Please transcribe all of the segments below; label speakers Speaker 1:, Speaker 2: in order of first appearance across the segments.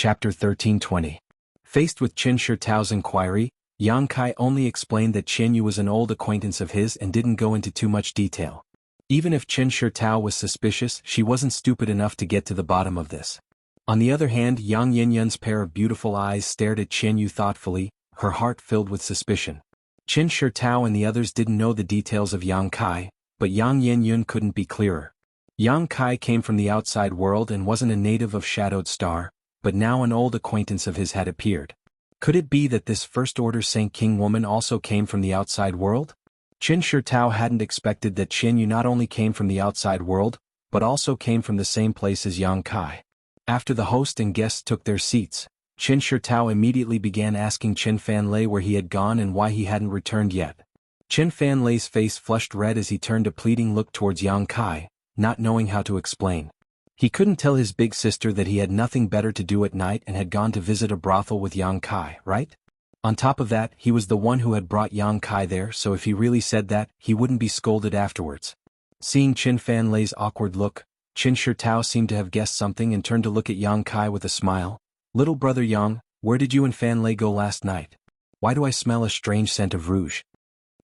Speaker 1: Chapter 1320. Faced with Qin Shitao's inquiry, Yang Kai only explained that Qin Yu was an old acquaintance of his and didn't go into too much detail. Even if Qin Shitao was suspicious, she wasn't stupid enough to get to the bottom of this. On the other hand, Yang Yinyun's pair of beautiful eyes stared at Qin Yu thoughtfully, her heart filled with suspicion. Qin Shitao and the others didn't know the details of Yang Kai, but Yang Yinyun couldn't be clearer. Yang Kai came from the outside world and wasn't a native of Shadowed Star, but now an old acquaintance of his had appeared. Could it be that this First-Order Saint King woman also came from the outside world? Qin Shitao hadn't expected that Qin Yu not only came from the outside world, but also came from the same place as Yang Kai. After the host and guests took their seats, Qin Shitao immediately began asking Qin Fanlei where he had gone and why he hadn't returned yet. Qin Fanlei's face flushed red as he turned a pleading look towards Yang Kai, not knowing how to explain. He couldn't tell his big sister that he had nothing better to do at night and had gone to visit a brothel with Yang Kai, right? On top of that, he was the one who had brought Yang Kai there, so if he really said that, he wouldn't be scolded afterwards. Seeing Qin Fanlei's awkward look, Qin Shitao seemed to have guessed something and turned to look at Yang Kai with a smile. "Little brother Yang, where did you and Fanlei go last night? Why do I smell a strange scent of rouge?"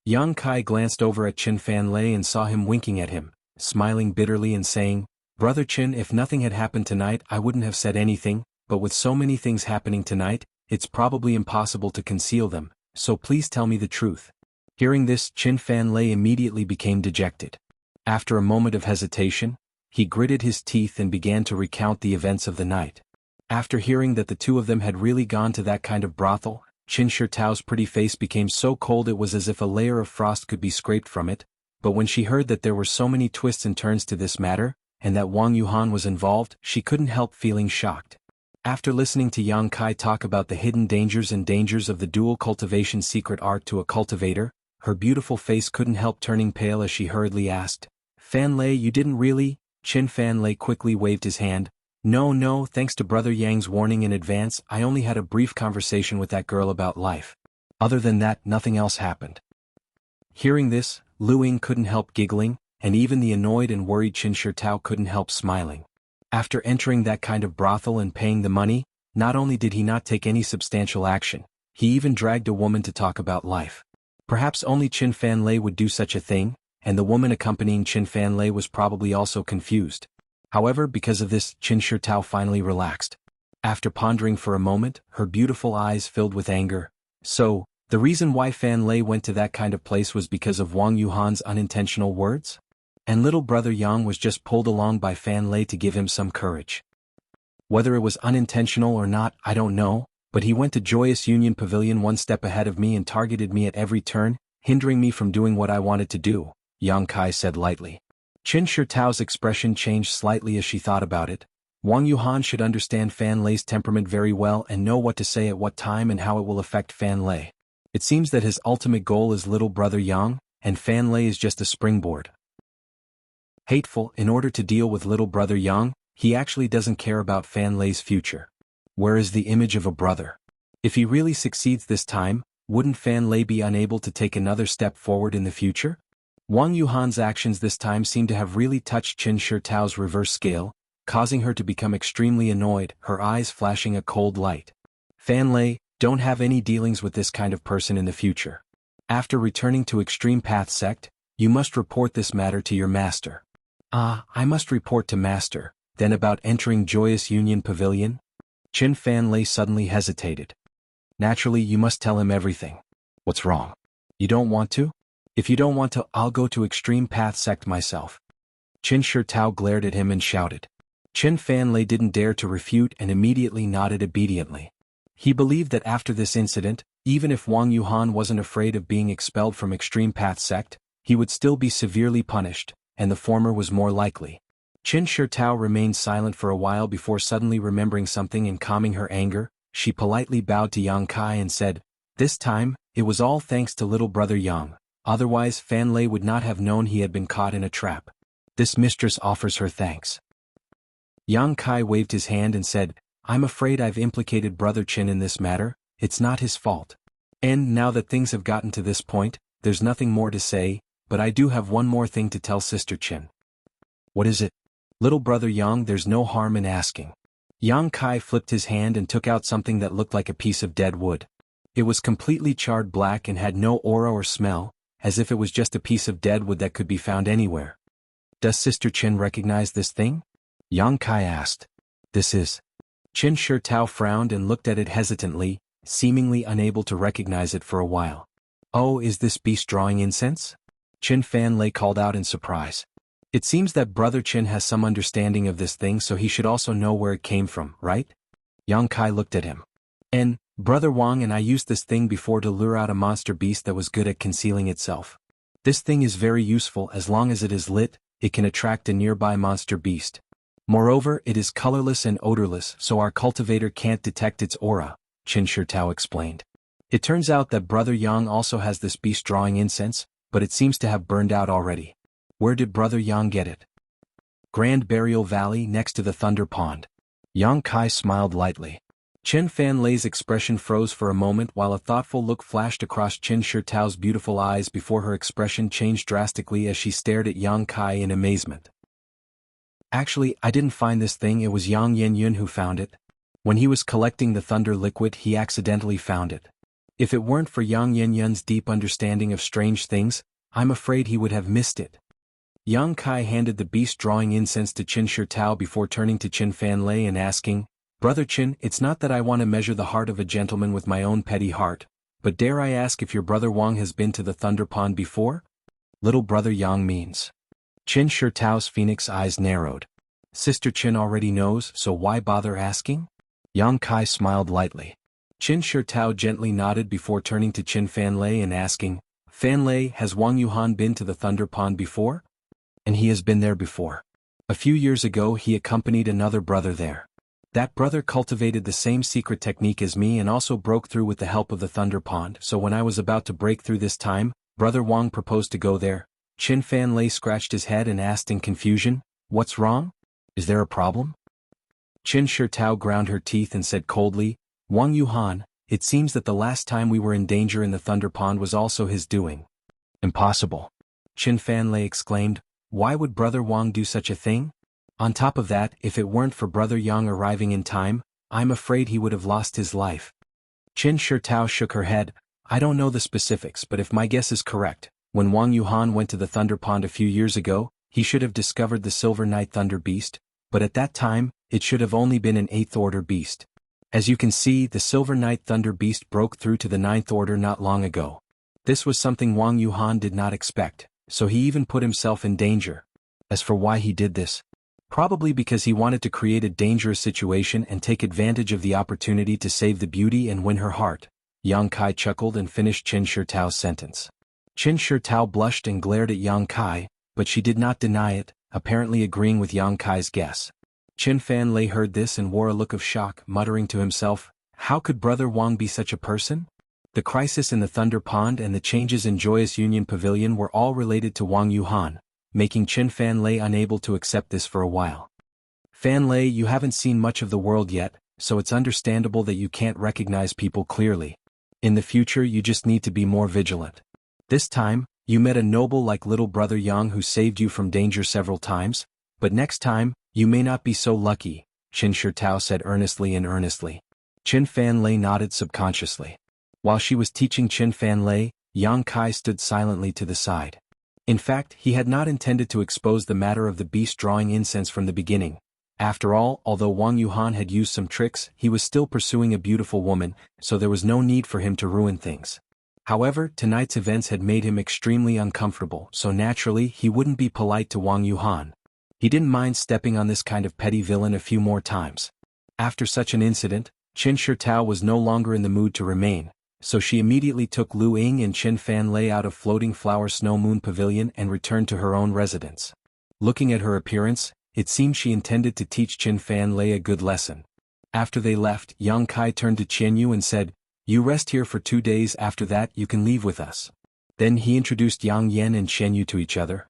Speaker 1: Yang Kai glanced over at Qin Fanlei and saw him winking at him, smiling bitterly and saying, "Brother Qin, if nothing had happened tonight I wouldn't have said anything, but with so many things happening tonight, it's probably impossible to conceal them, so please tell me the truth." Hearing this, Qin Fanlei immediately became dejected. After a moment of hesitation, he gritted his teeth and began to recount the events of the night. After hearing that the two of them had really gone to that kind of brothel, Qin Shitao's pretty face became so cold it was as if a layer of frost could be scraped from it, but when she heard that there were so many twists and turns to this matter, and that Wang Yuhan was involved, she couldn't help feeling shocked. After listening to Yang Kai talk about the hidden dangers of the dual cultivation secret art to a cultivator, her beautiful face couldn't help turning pale as she hurriedly asked, "Fanlei, you didn't really?" Qin Fanlei quickly waved his hand. No, thanks to Brother Yang's warning in advance, I only had a brief conversation with that girl about life. Other than that, nothing else happened." Hearing this, Lu Ying couldn't help giggling, and even the annoyed and worried Qin Shitao couldn't help smiling. After entering that kind of brothel and paying the money, not only did he not take any substantial action, he even dragged a woman to talk about life. Perhaps only Qin Fanlei would do such a thing, and the woman accompanying Qin Fanlei was probably also confused. However, because of this, Qin Shitao finally relaxed. After pondering for a moment, her beautiful eyes filled with anger. So, the reason why Fanlei went to that kind of place was because of Wang Yuhan's unintentional words? And little brother Yang was just pulled along by Fanlei to give him some courage. Whether it was unintentional or not, I don't know, but he went to Joyous Union Pavilion one step ahead of me and targeted me at every turn, hindering me from doing what I wanted to do, Yang Kai said lightly. Qin Shitao's expression changed slightly as she thought about it. Wang Yuhan should understand Fanlei's temperament very well and know what to say at what time and how it will affect Fanlei. It seems that his ultimate goal is little brother Yang, and Fanlei is just a springboard. Hateful, in order to deal with little brother Yang, he actually doesn't care about Fanlei's future. Where is the image of a brother? If he really succeeds this time, wouldn't Fanlei be unable to take another step forward in the future? Wang Yuhan's actions this time seemed to have really touched Qin Shitao's reverse scale, causing her to become extremely annoyed, her eyes flashing a cold light. "Fanlei, don't have any dealings with this kind of person in the future. After returning to Extreme Path Sect, you must report this matter to your master." "Ah, I must report to master, then about entering Joyous Union Pavilion?" Qin Fanlei suddenly hesitated. "Naturally, you must tell him everything. What's wrong? You don't want to? If you don't want to, I'll go to Extreme Path Sect myself." Qin Shitao glared at him and shouted. Qin Fanlei didn't dare to refute and immediately nodded obediently. He believed that after this incident, even if Wang Yuhan wasn't afraid of being expelled from Extreme Path Sect, he would still be severely punished, and the former was more likely. Qin Shitao remained silent for a while before suddenly remembering something and calming her anger. She politely bowed to Yang Kai and said, "This time, it was all thanks to little brother Yang. Otherwise Fanlei would not have known he had been caught in a trap. This mistress offers her thanks." Yang Kai waved his hand and said, "I'm afraid I've implicated brother Qin in this matter, it's not his fault. And now that things have gotten to this point, there's nothing more to say, but I do have one more thing to tell Sister Qin." "What is it?" "Little brother Yang, there's no harm in asking. Yang Kai flipped his hand and took out something that looked like a piece of dead wood. It was completely charred black and had no aura or smell, as if it was just a piece of dead wood that could be found anywhere. Does Sister Qin recognize this thing? Yang Kai asked. This is. Qin Shi Tao frowned and looked at it hesitantly, seemingly unable to recognize it for a while. Oh, is this beast drawing incense? Qin Fanlei called out in surprise. It seems that Brother Qin has some understanding of this thing, so he should also know where it came from, right? Yang Kai looked at him. And, Brother Wang and I used this thing before to lure out a monster beast that was good at concealing itself. This thing is very useful. As long as it is lit, it can attract a nearby monster beast. Moreover, it is colorless and odorless, so our cultivator can't detect its aura, Qin Shi Tao explained. It turns out that Brother Yang also has this beast drawing incense, but it seems to have burned out already. Where did Brother Yang get it? Grand Burial Valley next to the Thunder Pond. Yang Kai smiled lightly. Qin Fanlei's expression froze for a moment while a thoughtful look flashed across Qin Shi Tao's beautiful eyes before her expression changed drastically as she stared at Yang Kai in amazement. Actually, I didn't find this thing, it was Yang Yenyun who found it. When he was collecting the thunder liquid, he accidentally found it. If it weren't for Yang Yenyun's deep understanding of strange things, I'm afraid he would have missed it. Yang Kai handed the beast drawing incense to Qin Shi Tao before turning to Qin Fanlei and asking, Brother Qin, it's not that I want to measure the heart of a gentleman with my own petty heart, but dare I ask if your brother Wang has been to the Thunder Pond before? Little brother Yang means. Qin Shi Tao's phoenix eyes narrowed. Sister Qin already knows, so why bother asking? Yang Kai smiled lightly. Qin Shi Tao gently nodded before turning to Qin Fanlei and asking, Fanlei, has Wang Yuhan been to the Thunder Pond before? And he has been there before. A few years ago he accompanied another brother there. That brother cultivated the same secret technique as me and also broke through with the help of the Thunder Pond, so when I was about to break through this time, Brother Wang proposed to go there. Qin Fanlei scratched his head and asked in confusion, What's wrong? Is there a problem? Qin Shi Tao ground her teeth and said coldly, Wang Yuhan, it seems that the last time we were in danger in the Thunder Pond was also his doing. Impossible. Qin Fanlei exclaimed, Why would Brother Wang do such a thing? On top of that, if it weren't for Brother Yang arriving in time, I'm afraid he would have lost his life. Qin Shi Tao shook her head. I don't know the specifics, but if my guess is correct, when Wang Yuhan went to the Thunder Pond a few years ago, he should have discovered the Silver Night Thunder Beast, but at that time, it should have only been an 8th Order beast. As you can see, the Silver Night Thunder Beast broke through to the 9th Order not long ago. This was something Wang Yuhan did not expect, so he even put himself in danger. As for why he did this, probably because he wanted to create a dangerous situation and take advantage of the opportunity to save the beauty and win her heart. Yang Kai chuckled and finished Qin Shi Tao's sentence. Qin Shi Tao blushed and glared at Yang Kai, but she did not deny it, apparently agreeing with Yang Kai's guess. Qin Fanlei heard this and wore a look of shock, muttering to himself, How could Brother Wang be such a person? The crisis in the Thunder Pond and the changes in Joyous Union Pavilion were all related to Wang Yuhan, making Qin Fanlei unable to accept this for a while. Fanlei, you haven't seen much of the world yet, so it's understandable that you can't recognize people clearly. In the future you just need to be more vigilant. This time, you met a noble like little brother Yang who saved you from danger several times, but next time, you may not be so lucky, Qin Shi Tao said earnestly. Qin Fanlei nodded subconsciously. While she was teaching Qin Fanlei, Yang Kai stood silently to the side. In fact, he had not intended to expose the matter of the beast drawing incense from the beginning. After all, although Wang Yuhan had used some tricks, he was still pursuing a beautiful woman, so there was no need for him to ruin things. However, tonight's events had made him extremely uncomfortable, so naturally he wouldn't be polite to Wang Yuhan. He didn't mind stepping on this kind of petty villain a few more times. After such an incident, Qin Shi Tao was no longer in the mood to remain, so she immediately took Lu Ying and Qin Fanlei out of Floating Flower Snow Moon Pavilion and returned to her own residence. Looking at her appearance, it seemed she intended to teach Qin Fanlei a good lesson. After they left, Yang Kai turned to Qian Yu and said, You rest here for 2 days, after that you can leave with us. Then he introduced Yang Yan and Qian Yu to each other.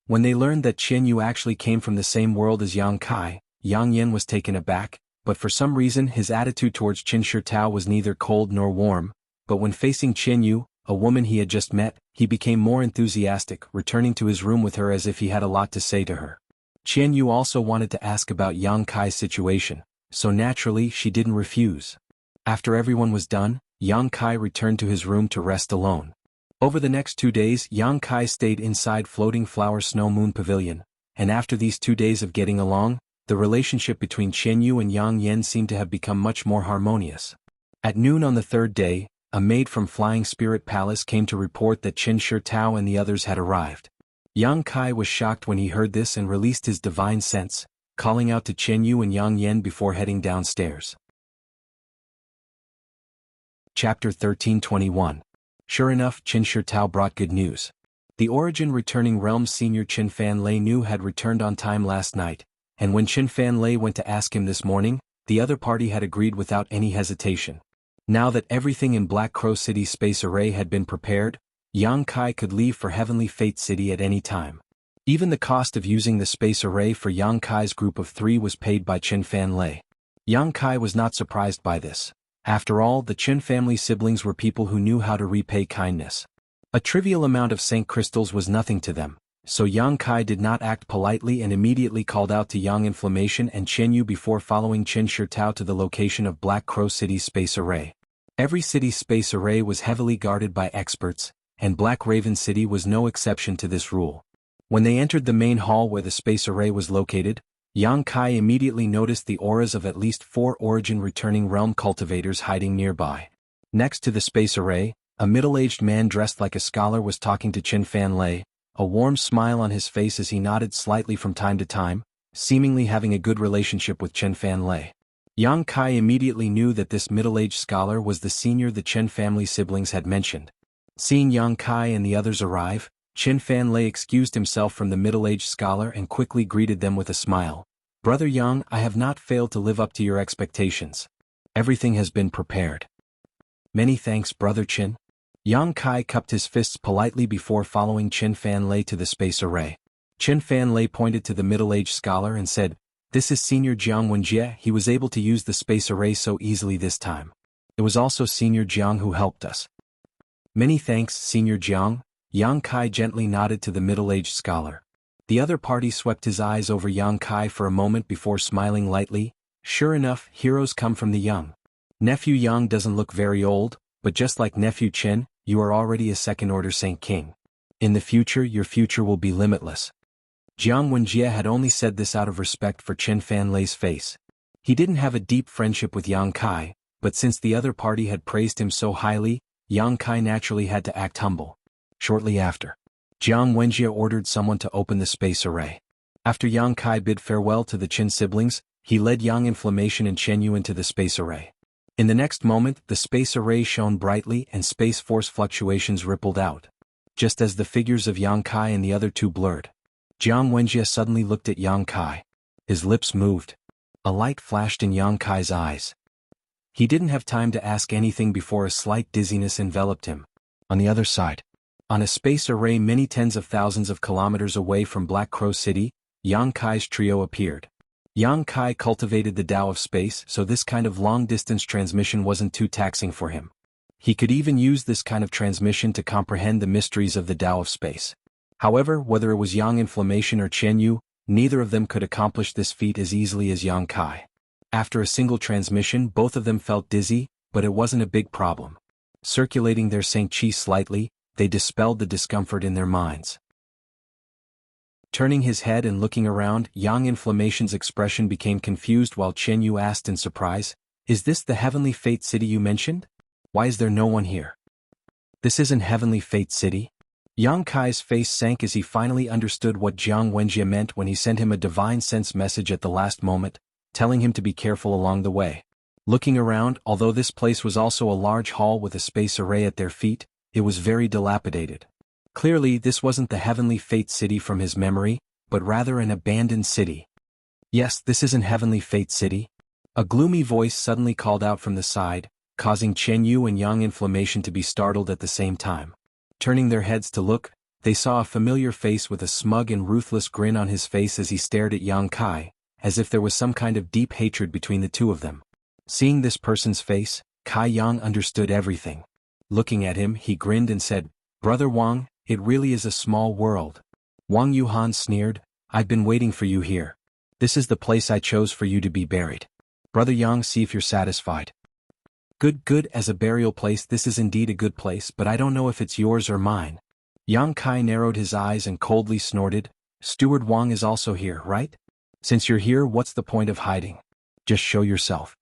Speaker 1: When they learned that Qian Yu actually came from the same world as Yang Kai, Yang Yan was taken aback, but for some reason his attitude towards Qin Shi Tao was neither cold nor warm, but when facing Qian Yu, a woman he had just met, he became more enthusiastic, returning to his room with her as if he had a lot to say to her. Qian Yu also wanted to ask about Yang Kai's situation, so naturally she didn't refuse. After everyone was done, Yang Kai returned to his room to rest alone. Over the next 2 days Yang Kai stayed inside Floating Flower Snow Moon Pavilion, and after these 2 days of getting along, the relationship between Qian Yu and Yang Yan seemed to have become much more harmonious. At noon on the 3rd day, a maid from Flying Spirit Palace came to report that Qin Shi Tao and the others had arrived. Yang Kai was shocked when he heard this and released his divine sense, calling out to Qian Yu and Yang Yan before heading downstairs. Chapter 1321. Sure enough, Qin Shi Tao brought good news. The Origin Returning Realm's senior Qin Fan Lei knew had returned on time last night, and when Qin Fan Lei went to ask him this morning, the other party had agreed without any hesitation. Now that everything in Black Crow City's space array had been prepared, Yang Kai could leave for Heavenly Fate City at any time. Even the cost of using the space array for Yang Kai's group of 3 was paid by Qin Fan Lei. Yang Kai was not surprised by this. After all, the Qin family siblings were people who knew how to repay kindness. A trivial amount of Saint crystals was nothing to them, so Yang Kai did not act politely and immediately called out to Yang Inflammation and Qian Yu before following Qin Shi Tao to the location of Black Crow City's space array. Every city's space array was heavily guarded by experts, and Black Raven City was no exception to this rule. When they entered the main hall where the space array was located, Yang Kai immediately noticed the auras of at least 4 Origin Returning Realm cultivators hiding nearby. Next to the space array, a middle-aged man dressed like a scholar was talking to Qin Fan Lei, a warm smile on his face as he nodded slightly from time to time, seemingly having a good relationship with Qin Fan Lei. Yang Kai immediately knew that this middle-aged scholar was the senior the Qin family siblings had mentioned. Seeing Yang Kai and the others arrive, Qin Fan Lei excused himself from the middle-aged scholar and quickly greeted them with a smile. "Brother Yang, I have not failed to live up to your expectations. Everything has been prepared." "Many thanks, Brother Qin." Yang Kai cupped his fists politely before following Qin Fan Lei to the space array. Qin Fan Lei pointed to the middle-aged scholar and said, "This is Senior Jiang Wenjie. He was able to use the space array so easily this time. It was also Senior Jiang who helped us." "Many thanks, Senior Jiang." Yang Kai gently nodded to the middle-aged scholar. The other party swept his eyes over Yang Kai for a moment before smiling lightly. Sure enough, heroes come from the young. Nephew Yang doesn't look very old, but just like Nephew Qin, you are already a second-order Saint King. In the future, your future will be limitless. Jiang Wenjie had only said this out of respect for Qin Fan Lei's face. He didn't have a deep friendship with Yang Kai, but since the other party had praised him so highly, Yang Kai naturally had to act humble. Shortly after, Jiang Wenjie ordered someone to open the space array. After Yang Kai bid farewell to the Qin siblings, he led Yang Inflammation and Qian Yu into the space array. In the next moment, the space array shone brightly and space force fluctuations rippled out. Just as the figures of Yang Kai and the other 2 blurred, Jiang Wenjie suddenly looked at Yang Kai. His lips moved. A light flashed in Yang Kai's eyes. He didn't have time to ask anything before a slight dizziness enveloped him. On the other side, on a space array many tens of thousands of kilometers away from Black Crow City, Yang Kai's trio appeared. Yang Kai cultivated the Tao of space, so this kind of long-distance transmission wasn't too taxing for him. He could even use this kind of transmission to comprehend the mysteries of the Tao of space. However, whether it was Yang Inflammation or Qian Yu, neither of them could accomplish this feat as easily as Yang Kai. After a single transmission, both of them felt dizzy, but it wasn't a big problem. Circulating their Saint Chi slightly, they dispelled the discomfort in their minds. Turning his head and looking around, Yang Inflammation's expression became confused while Qian Yu asked in surprise, "Is this the Heavenly Fate City you mentioned? Why is there no one here?" "This isn't Heavenly Fate City." Yang Kai's face sank as he finally understood what Jiang Wenjie meant when he sent him a divine sense message at the last moment, telling him to be careful along the way. Looking around, although this place was also a large hall with a space array at their feet, it was very dilapidated. Clearly, this wasn't the Heavenly Fate City from his memory, but rather an abandoned city. "Yes, this isn't Heavenly Fate City." A gloomy voice suddenly called out from the side, causing Qian Yu and Yang Inflammation to be startled at the same time. Turning their heads to look, they saw a familiar face with a smug and ruthless grin on his face as he stared at Yang Kai, as if there was some kind of deep hatred between the two of them. Seeing this person's face, Kai Yang understood everything. Looking at him, he grinned and said, "Brother Wang, it really is a small world." Wang Yuhan sneered, I've been waiting for you here. This is the place I chose for you to be buried. Brother Yang, see if you're satisfied. Good, as a burial place this is indeed a good place, but I don't know if it's yours or mine. Yang Kai narrowed his eyes and coldly snorted, Steward Wang is also here, right? Since you're here, what's the point of hiding? Just show yourself.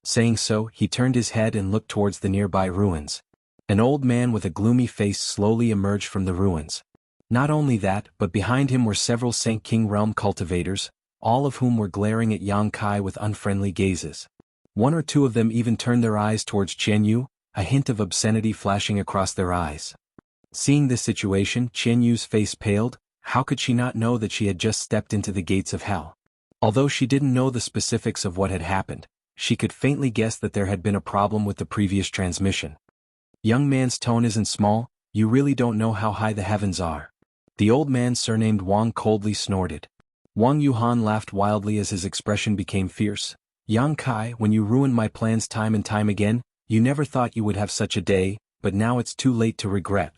Speaker 1: Saying so, he turned his head and looked towards the nearby ruins. An old man with a gloomy face slowly emerged from the ruins. Not only that, but behind him were several Saint King Realm cultivators, all of whom were glaring at Yang Kai with unfriendly gazes. One or two of them even turned their eyes towards Qian Yu, a hint of obscenity flashing across their eyes. Seeing this situation, Qian Yu's face paled. How could she not know that she had just stepped into the gates of hell? Although she didn't know the specifics of what had happened, she could faintly guess that there had been a problem with the previous transmission. Young man's tone isn't small, you really don't know how high the heavens are. The old man surnamed Wang coldly snorted. Wang Yuhan laughed wildly as his expression became fierce. Yang Kai, when you ruined my plans time and time again, you never thought you would have such a day, but now it's too late to regret.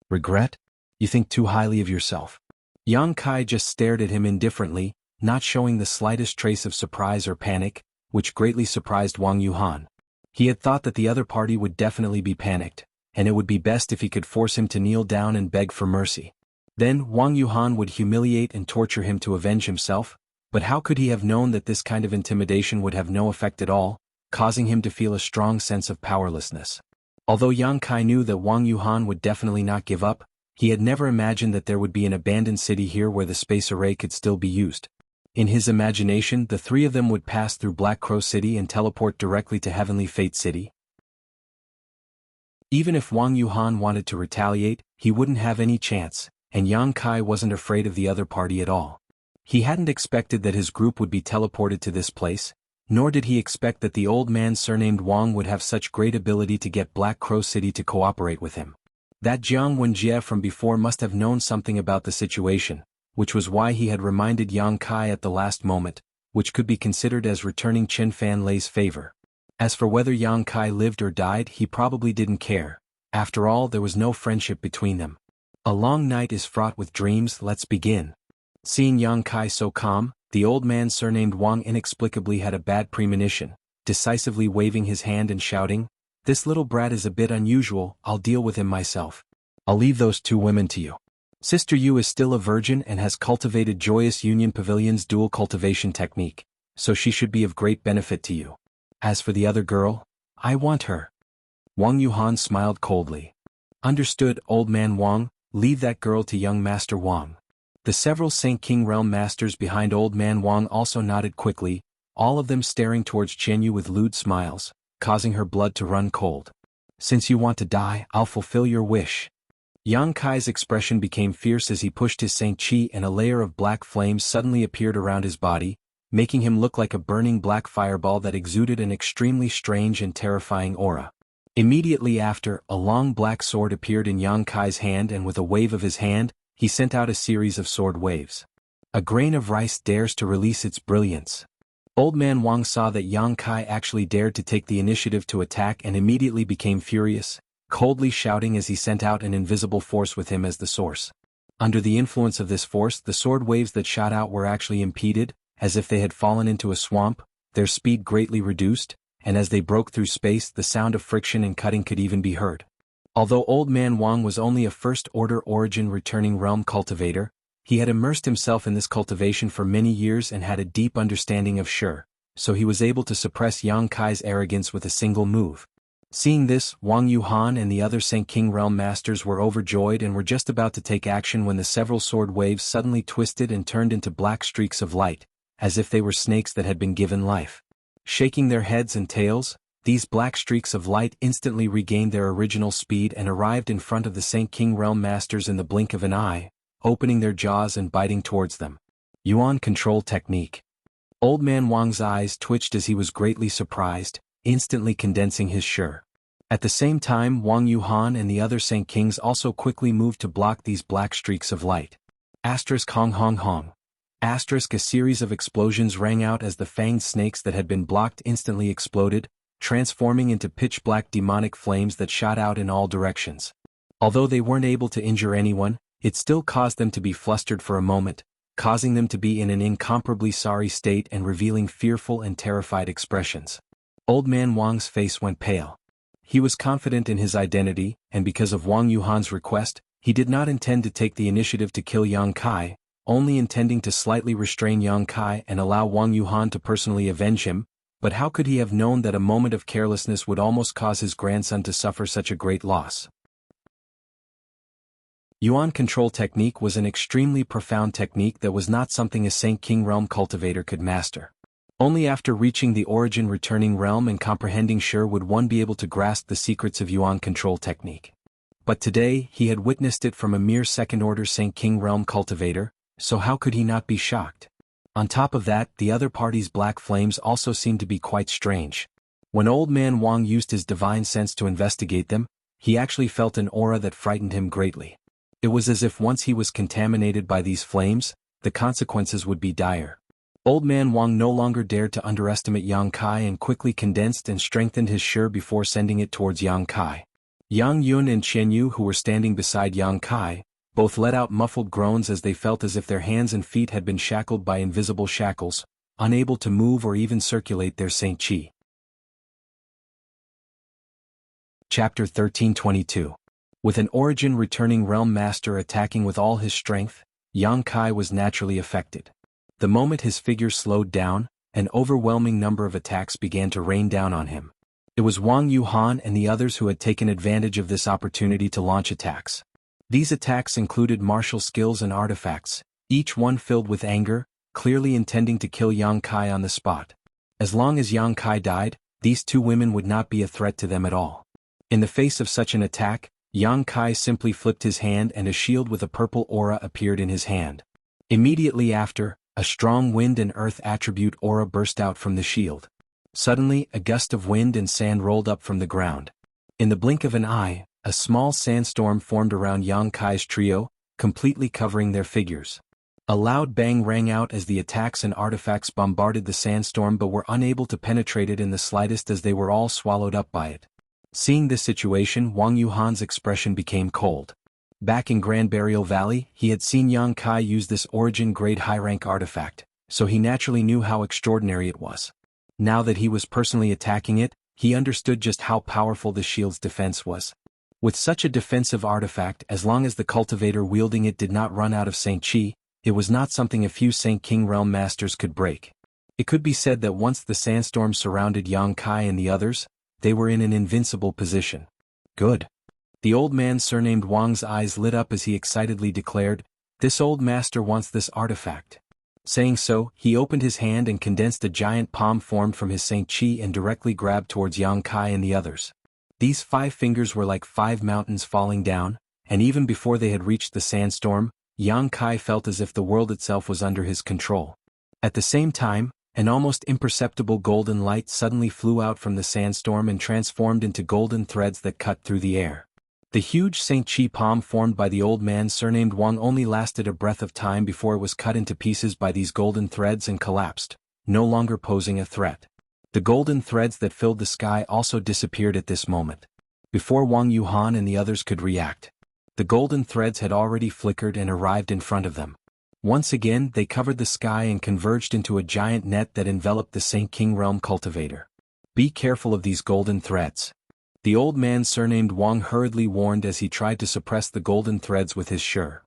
Speaker 1: Regret? You think too highly of yourself. Yang Kai just stared at him indifferently, not showing the slightest trace of surprise or panic, which greatly surprised Wang Yuhan. He had thought that the other party would definitely be panicked, and it would be best if he could force him to kneel down and beg for mercy. Then Wang Yuhan would humiliate and torture him to avenge himself, but how could he have known that this kind of intimidation would have no effect at all, causing him to feel a strong sense of powerlessness? Although Yang Kai knew that Wang Yuhan would definitely not give up, he had never imagined that there would be an abandoned city here where the space array could still be used. In his imagination, the three of them would pass through Black Crow City and teleport directly to Heavenly Fate City. Even if Wang Yuhan wanted to retaliate, he wouldn't have any chance, and Yang Kai wasn't afraid of the other party at all. He hadn't expected that his group would be teleported to this place, nor did he expect that the old man surnamed Wang would have such great ability to get Black Crow City to cooperate with him. That Jianghu Jie from before must have known something about the situation, which was why he had reminded Yang Kai at the last moment, which could be considered as returning Chen Fan Lei's favor. As for whether Yang Kai lived or died, he probably didn't care. After all, there was no friendship between them. A long night is fraught with dreams, let's begin. Seeing Yang Kai so calm, the old man surnamed Wang inexplicably had a bad premonition, decisively waving his hand and shouting, "This little brat is a bit unusual, I'll deal with him myself. I'll leave those two women to you. Sister Yu is still a virgin and has cultivated Joyous Union Pavilion's dual cultivation technique, so she should be of great benefit to you. As for the other girl, I want her." Wang Yuhan smiled coldly. Understood, old man Wang, leave that girl to young Master Wang. The several Saint King Realm masters behind old man Wang also nodded quickly, all of them staring towards Qian Yu with lewd smiles, causing her blood to run cold. Since you want to die, I'll fulfill your wish. Yang Kai's expression became fierce as he pushed his Saint Qi, and a layer of black flames suddenly appeared around his body, making him look like a burning black fireball that exuded an extremely strange and terrifying aura. Immediately after, a long black sword appeared in Yang Kai's hand, and with a wave of his hand, he sent out a series of sword waves. A grain of rice dares to release its brilliance. Old man Wang saw that Yang Kai actually dared to take the initiative to attack and immediately became furious, coldly shouting as he sent out an invisible force with him as the source. Under the influence of this force, the sword waves that shot out were actually impeded, as if they had fallen into a swamp, their speed greatly reduced, and as they broke through space, the sound of friction and cutting could even be heard. Although old man Wang was only a first-order origin returning realm cultivator, he had immersed himself in this cultivation for many years and had a deep understanding of Shi, so he was able to suppress Yang Kai's arrogance with a single move. Seeing this, Wang Yuhan and the other Saint King Realm masters were overjoyed and were just about to take action when the several sword waves suddenly twisted and turned into black streaks of light, as if they were snakes that had been given life. Shaking their heads and tails, these black streaks of light instantly regained their original speed and arrived in front of the Saint King Realm masters in the blink of an eye, opening their jaws and biting towards them. Yuan control technique. Old man Wang's eyes twitched as he was greatly surprised, instantly condensing his Shi. At the same time, Wang Yuhan and the other Saint Kings also quickly moved to block these black streaks of light. Asterisk hong hong hong. Asterisk, a series of explosions rang out as the fanged snakes that had been blocked instantly exploded, transforming into pitch-black demonic flames that shot out in all directions. Although they weren't able to injure anyone, it still caused them to be flustered for a moment, causing them to be in an incomparably sorry state and revealing fearful and terrified expressions. Old Man Wang's face went pale. He was confident in his identity, and because of Wang Yuhan's request, he did not intend to take the initiative to kill Yang Kai, only intending to slightly restrain Yang Kai and allow Wang Yuhan to personally avenge him. But how could he have known that a moment of carelessness would almost cause his grandson to suffer such a great loss? Yuan control technique was an extremely profound technique that was not something a Saint King realm cultivator could master. Only after reaching the origin returning realm and comprehending Shi would one be able to grasp the secrets of Yuan control technique. But today he had witnessed it from a mere second-order Saint King realm cultivator, so how could he not be shocked? On top of that, the other party's black flames also seemed to be quite strange. When Old Man Wang used his divine sense to investigate them, he actually felt an aura that frightened him greatly. It was as if once he was contaminated by these flames, the consequences would be dire. Old Man Wang no longer dared to underestimate Yang Kai and quickly condensed and strengthened his Shi before sending it towards Yang Kai. Yang Yun and Qian Yu, who were standing beside Yang Kai, both let out muffled groans as they felt as if their hands and feet had been shackled by invisible shackles, unable to move or even circulate their Saint Qi. Chapter 1322. With an origin returning realm master attacking with all his strength, Yang Kai was naturally affected. The moment his figure slowed down, an overwhelming number of attacks began to rain down on him. It was Wang Yuhan and the others who had taken advantage of this opportunity to launch attacks. These attacks included martial skills and artifacts, each one filled with anger, clearly intending to kill Yang Kai on the spot. As long as Yang Kai died, these two women would not be a threat to them at all. In the face of such an attack, Yang Kai simply flipped his hand and a shield with a purple aura appeared in his hand. Immediately after, a strong wind and earth attribute aura burst out from the shield. Suddenly, a gust of wind and sand rolled up from the ground. In the blink of an eye, a small sandstorm formed around Yang Kai's trio, completely covering their figures. A loud bang rang out as the attacks and artifacts bombarded the sandstorm but were unable to penetrate it in the slightest as they were all swallowed up by it. Seeing this situation, Wang Yuhan's expression became cold. Back in Grand Burial Valley, he had seen Yang Kai use this origin-grade high-rank artifact, so he naturally knew how extraordinary it was. Now that he was personally attacking it, he understood just how powerful the shield's defense was. With such a defensive artifact, as long as the cultivator wielding it did not run out of Saint Qi, it was not something a few Saint King realm masters could break. It could be said that once the sandstorm surrounded Yang Kai and the others, they were in an invincible position. Good. The old man surnamed Wang's eyes lit up as he excitedly declared, "This old master wants this artifact." Saying so, he opened his hand and condensed a giant palm formed from his Saint Qi and directly grabbed towards Yang Kai and the others. These 5 fingers were like 5 mountains falling down, and even before they had reached the sandstorm, Yang Kai felt as if the world itself was under his control. At the same time, an almost imperceptible golden light suddenly flew out from the sandstorm and transformed into golden threads that cut through the air. The huge Saint Qi palm formed by the old man surnamed Wang only lasted a breath of time before it was cut into pieces by these golden threads and collapsed, no longer posing a threat. The golden threads that filled the sky also disappeared at this moment. Before Wang Yuhan and the others could react, the golden threads had already flickered and arrived in front of them. Once again, they covered the sky and converged into a giant net that enveloped the Saint King realm cultivator. Be careful of these golden threads. The old man surnamed Wang hurriedly warned as he tried to suppress the golden threads with his Shi.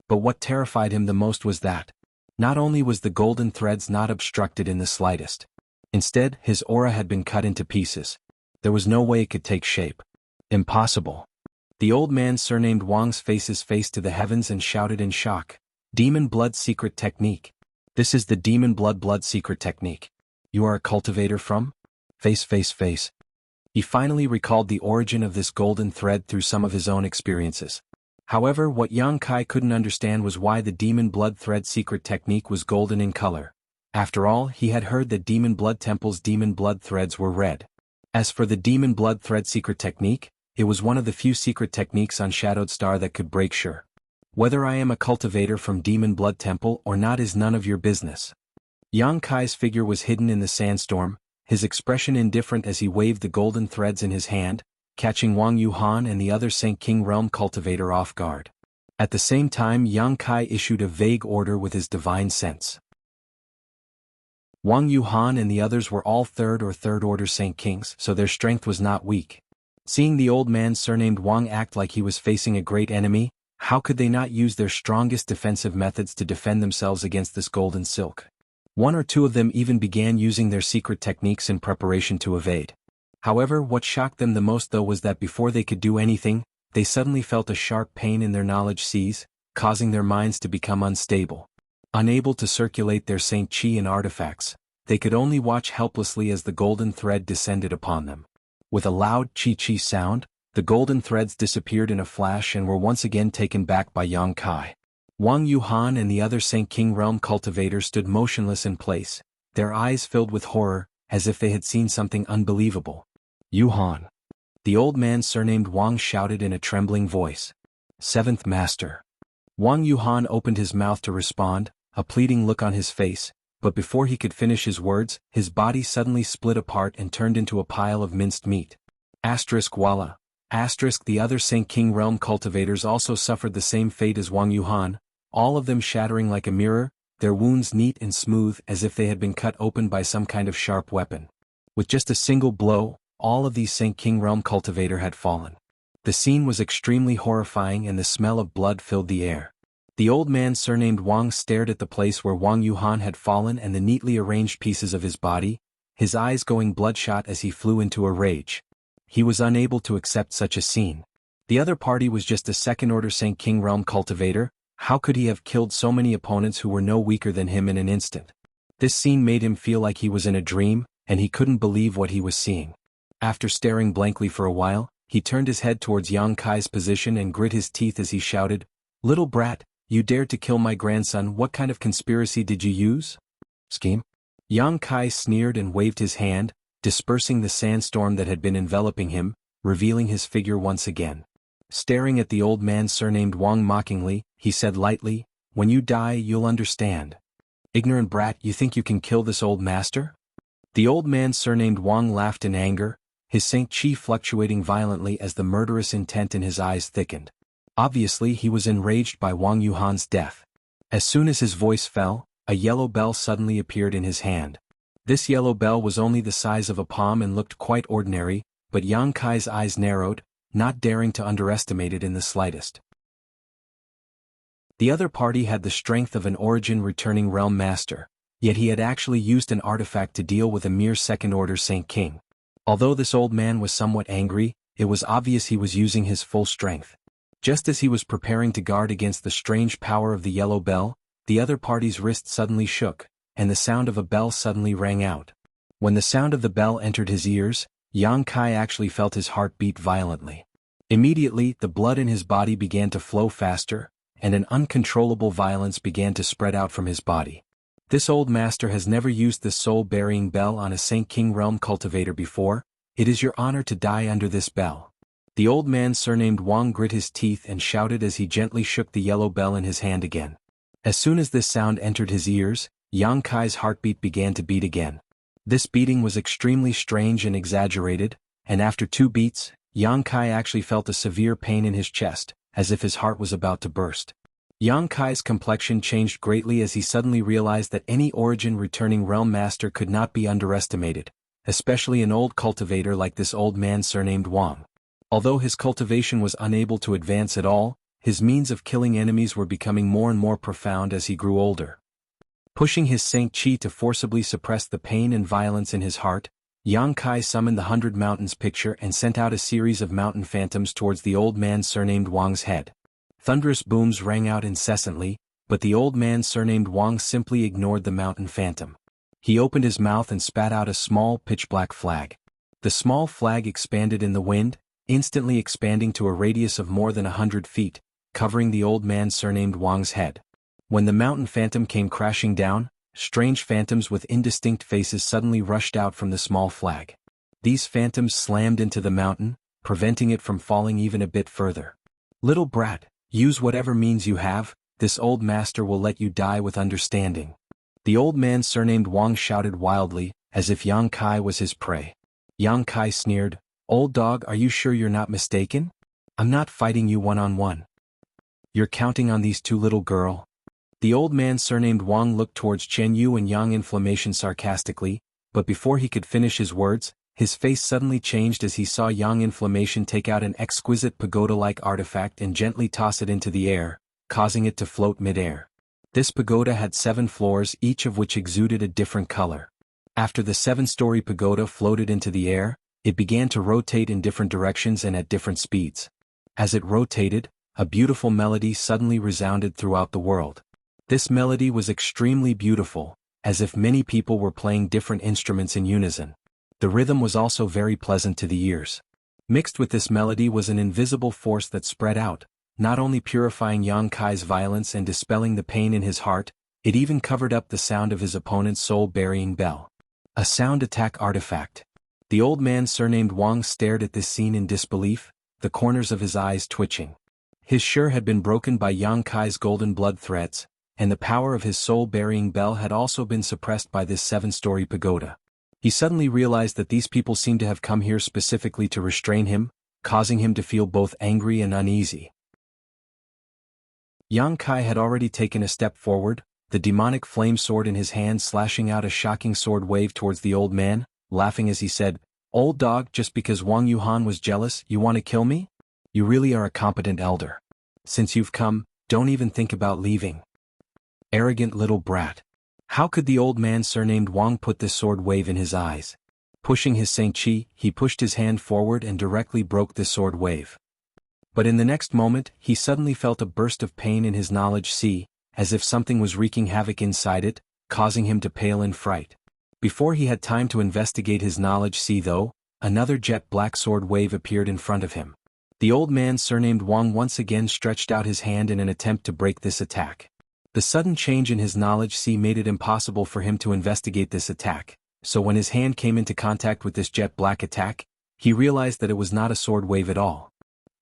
Speaker 1: But what terrified him the most was that, not only was the golden threads not obstructed in the slightest. Instead, his aura had been cut into pieces. There was no way it could take shape. Impossible. The old man surnamed Wang's face's face to the heavens and shouted in shock, "Demon Blood Secret Technique. This is the Demon Blood Secret Technique. You are a cultivator from?" Face. He finally recalled the origin of this golden thread through some of his own experiences. However, what Yang Kai couldn't understand was why the Demon Blood Thread Secret Technique was golden in color. After all, he had heard that Demon Blood Temple's Demon Blood Threads were red. As for the Demon Blood Thread Secret Technique, it was one of the few secret techniques on Shadowed Star that could break Shi. Whether I am a cultivator from Demon Blood Temple or not is none of your business. Yang Kai's figure was hidden in the sandstorm, his expression indifferent as he waved the golden threads in his hand, catching Wang Yuhan and the other Saint King realm cultivator off guard. At the same time, Yang Kai issued a vague order with his divine sense. Wang Yuhan and the others were all third or third-order Saint Kings, so their strength was not weak. Seeing the old man surnamed Wang act like he was facing a great enemy, how could they not use their strongest defensive methods to defend themselves against this golden silk? One or two of them even began using their secret techniques in preparation to evade. However, what shocked them the most though was that before they could do anything, they suddenly felt a sharp pain in their knowledge seas, causing their minds to become unstable. Unable to circulate their Saint Qi and artifacts, they could only watch helplessly as the golden thread descended upon them. With a loud Qi sound, the golden threads disappeared in a flash and were once again taken back by Yang Kai. Wang Yuhan and the other Saint King realm cultivators stood motionless in place, their eyes filled with horror, as if they had seen something unbelievable. Yuhan. The old man surnamed Wang shouted in a trembling voice. Seventh Master. Wang Yuhan opened his mouth to respond, a pleading look on his face, but before he could finish his words, his body suddenly split apart and turned into a pile of minced meat. Walla. The other Saint King realm cultivators also suffered the same fate as Wang Yuhan, all of them shattering like a mirror, their wounds neat and smooth as if they had been cut open by some kind of sharp weapon. With just a single blow, all of these Saint King realm cultivator had fallen. The scene was extremely horrifying and the smell of blood filled the air. The old man surnamed Wang stared at the place where Wang Yuhan had fallen and the neatly arranged pieces of his body, his eyes going bloodshot as he flew into a rage. He was unable to accept such a scene. The other party was just a second-order Saint King realm cultivator. How could he have killed so many opponents who were no weaker than him in an instant? This scene made him feel like he was in a dream, and he couldn't believe what he was seeing. After staring blankly for a while, he turned his head towards Yang Kai's position and grit his teeth as he shouted, "Little brat, you dared to kill my grandson. What kind of conspiracy did you use?" Scheme? Yang Kai sneered and waved his hand, dispersing the sandstorm that had been enveloping him, revealing his figure once again. Staring at the old man surnamed Wang mockingly, he said lightly, "When you die you'll understand. Ignorant brat, you think you can kill this old master?" The old man surnamed Wang laughed in anger, his Saint Qi fluctuating violently as the murderous intent in his eyes thickened. Obviously he was enraged by Wang Yuhan's death. As soon as his voice fell, a yellow bell suddenly appeared in his hand. This yellow bell was only the size of a palm and looked quite ordinary, but Yang Kai's eyes narrowed, not daring to underestimate it in the slightest. The other party had the strength of an origin-returning realm master, yet he had actually used an artifact to deal with a mere second-order Saint King. Although this old man was somewhat angry, it was obvious he was using his full strength. Just as he was preparing to guard against the strange power of the yellow bell, the other party's wrist suddenly shook, and the sound of a bell suddenly rang out. When the sound of the bell entered his ears, Yang Kai actually felt his heart beat violently. Immediately, the blood in his body began to flow faster, and an uncontrollable violence began to spread out from his body. This old master has never used this soul-burying bell on a Saint King realm cultivator before. It is your honor to die under this bell. The old man surnamed Wang grit his teeth and shouted as he gently shook the yellow bell in his hand again. As soon as this sound entered his ears, Yang Kai's heartbeat began to beat again. This beating was extremely strange and exaggerated, and after 2 beats, Yang Kai actually felt a severe pain in his chest, as if his heart was about to burst. Yang Kai's complexion changed greatly as he suddenly realized that any origin-returning realm master could not be underestimated, especially an old cultivator like this old man surnamed Wang. Although his cultivation was unable to advance at all, his means of killing enemies were becoming more and more profound as he grew older. Pushing his Saint Qi to forcibly suppress the pain and violence in his heart, Yang Kai summoned the 100 Mountains picture and sent out a series of mountain phantoms towards the old man surnamed Wang's head. Thunderous booms rang out incessantly, but the old man surnamed Wang simply ignored the mountain phantom. He opened his mouth and spat out a small pitch-black flag. The small flag expanded in the wind, instantly expanding to a radius of more than 100 feet, covering the old man surnamed Wang's head. When the mountain phantom came crashing down, strange phantoms with indistinct faces suddenly rushed out from the small flag. These phantoms slammed into the mountain, preventing it from falling even a bit further. "Little brat, use whatever means you have, this old master will let you die with understanding." The old man surnamed Wang shouted wildly, as if Yang Kai was his prey. Yang Kai sneered, "Old dog, are you sure you're not mistaken? I'm not fighting you one-on-one. You're counting on these two, little girl? The old man surnamed Wang looked towards Chen Yu and Yang Inflammation sarcastically, but before he could finish his words, his face suddenly changed as he saw Yang Inflammation take out an exquisite pagoda-like artifact and gently toss it into the air, causing it to float mid-air. This pagoda had 7 floors, each of which exuded a different color. After the 7-story pagoda floated into the air, it began to rotate in different directions and at different speeds. As it rotated, a beautiful melody suddenly resounded throughout the world. This melody was extremely beautiful, as if many people were playing different instruments in unison. The rhythm was also very pleasant to the ears. Mixed with this melody was an invisible force that spread out, not only purifying Yang Kai's violence and dispelling the pain in his heart, it even covered up the sound of his opponent's soul-burying bell. A sound attack artifact. The old man surnamed Wang stared at this scene in disbelief, the corners of his eyes twitching. His sure had been broken by Yang Kai's golden blood threads, and the power of his soul-burying bell had also been suppressed by this 7-story pagoda. He suddenly realized that these people seemed to have come here specifically to restrain him, causing him to feel both angry and uneasy. Yang Kai had already taken a step forward, the demonic flame sword in his hand slashing out a shocking sword wave towards the old man, laughing as he said, "Old dog, just because Wang Yuhan was jealous, you want to kill me? You really are a competent elder. Since you've come, don't even think about leaving. Arrogant little brat." How could the old man surnamed Wang put this sword wave in his eyes? Pushing his Saint Chi, he pushed his hand forward and directly broke this sword wave. But in the next moment, he suddenly felt a burst of pain in his knowledge sea, as if something was wreaking havoc inside it, causing him to pale in fright. Before he had time to investigate his knowledge sea though, another jet black sword wave appeared in front of him. The old man surnamed Wang once again stretched out his hand in an attempt to break this attack. The sudden change in his knowledge sea made it impossible for him to investigate this attack, so when his hand came into contact with this jet black attack, he realized that it was not a sword wave at all.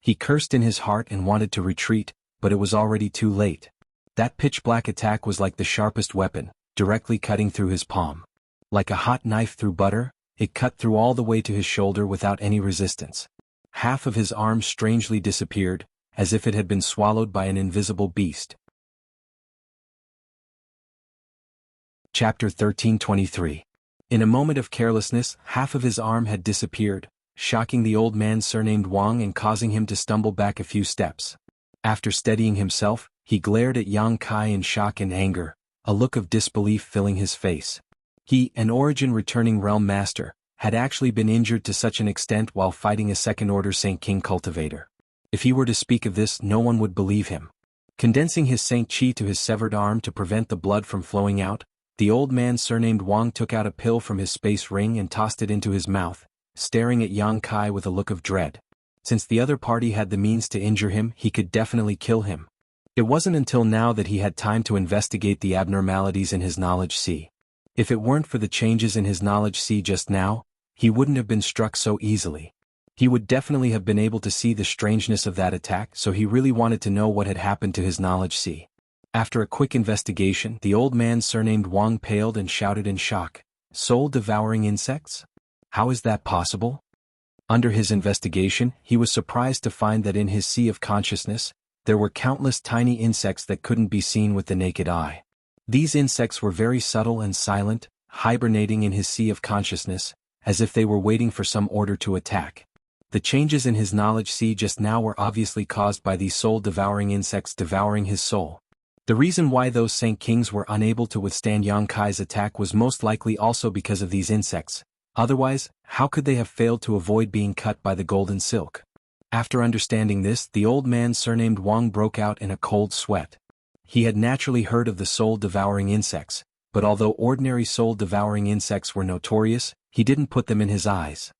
Speaker 1: He cursed in his heart and wanted to retreat, but it was already too late. That pitch black attack was like the sharpest weapon, directly cutting through his palm. Like a hot knife through butter, it cut through all the way to his shoulder without any resistance. Half of his arm strangely disappeared, as if it had been swallowed by an invisible beast. Chapter 13:23. In a moment of carelessness, half of his arm had disappeared, shocking the old man surnamed Wang and causing him to stumble back a few steps. After steadying himself, he glared at Yang Kai in shock and anger, a look of disbelief filling his face. He, an origin-returning realm master, had actually been injured to such an extent while fighting a second-order Saint King cultivator. If he were to speak of this, no one would believe him. Condensing his Saint Chi to his severed arm to prevent the blood from flowing out, the old man surnamed Wang took out a pill from his space ring and tossed it into his mouth, staring at Yang Kai with a look of dread. Since the other party had the means to injure him, he could definitely kill him. It wasn't until now that he had time to investigate the abnormalities in his knowledge sea. If it weren't for the changes in his knowledge sea just now, he wouldn't have been struck so easily. He would definitely have been able to see the strangeness of that attack, so he really wanted to know what had happened to his knowledge sea. After a quick investigation, the old man surnamed Wang paled and shouted in shock, "Soul-devouring insects? How is that possible?" Under his investigation, he was surprised to find that in his sea of consciousness, there were countless tiny insects that couldn't be seen with the naked eye. These insects were very subtle and silent, hibernating in his sea of consciousness, as if they were waiting for some order to attack. The changes in his knowledge sea just now were obviously caused by these soul-devouring insects devouring his soul. The reason why those Saint Kings were unable to withstand Yang Kai's attack was most likely also because of these insects. Otherwise, how could they have failed to avoid being cut by the golden silk? After understanding this, the old man surnamed Wang broke out in a cold sweat. He had naturally heard of the soul-devouring insects, but although ordinary soul-devouring insects were notorious, he didn't put them in his eyes.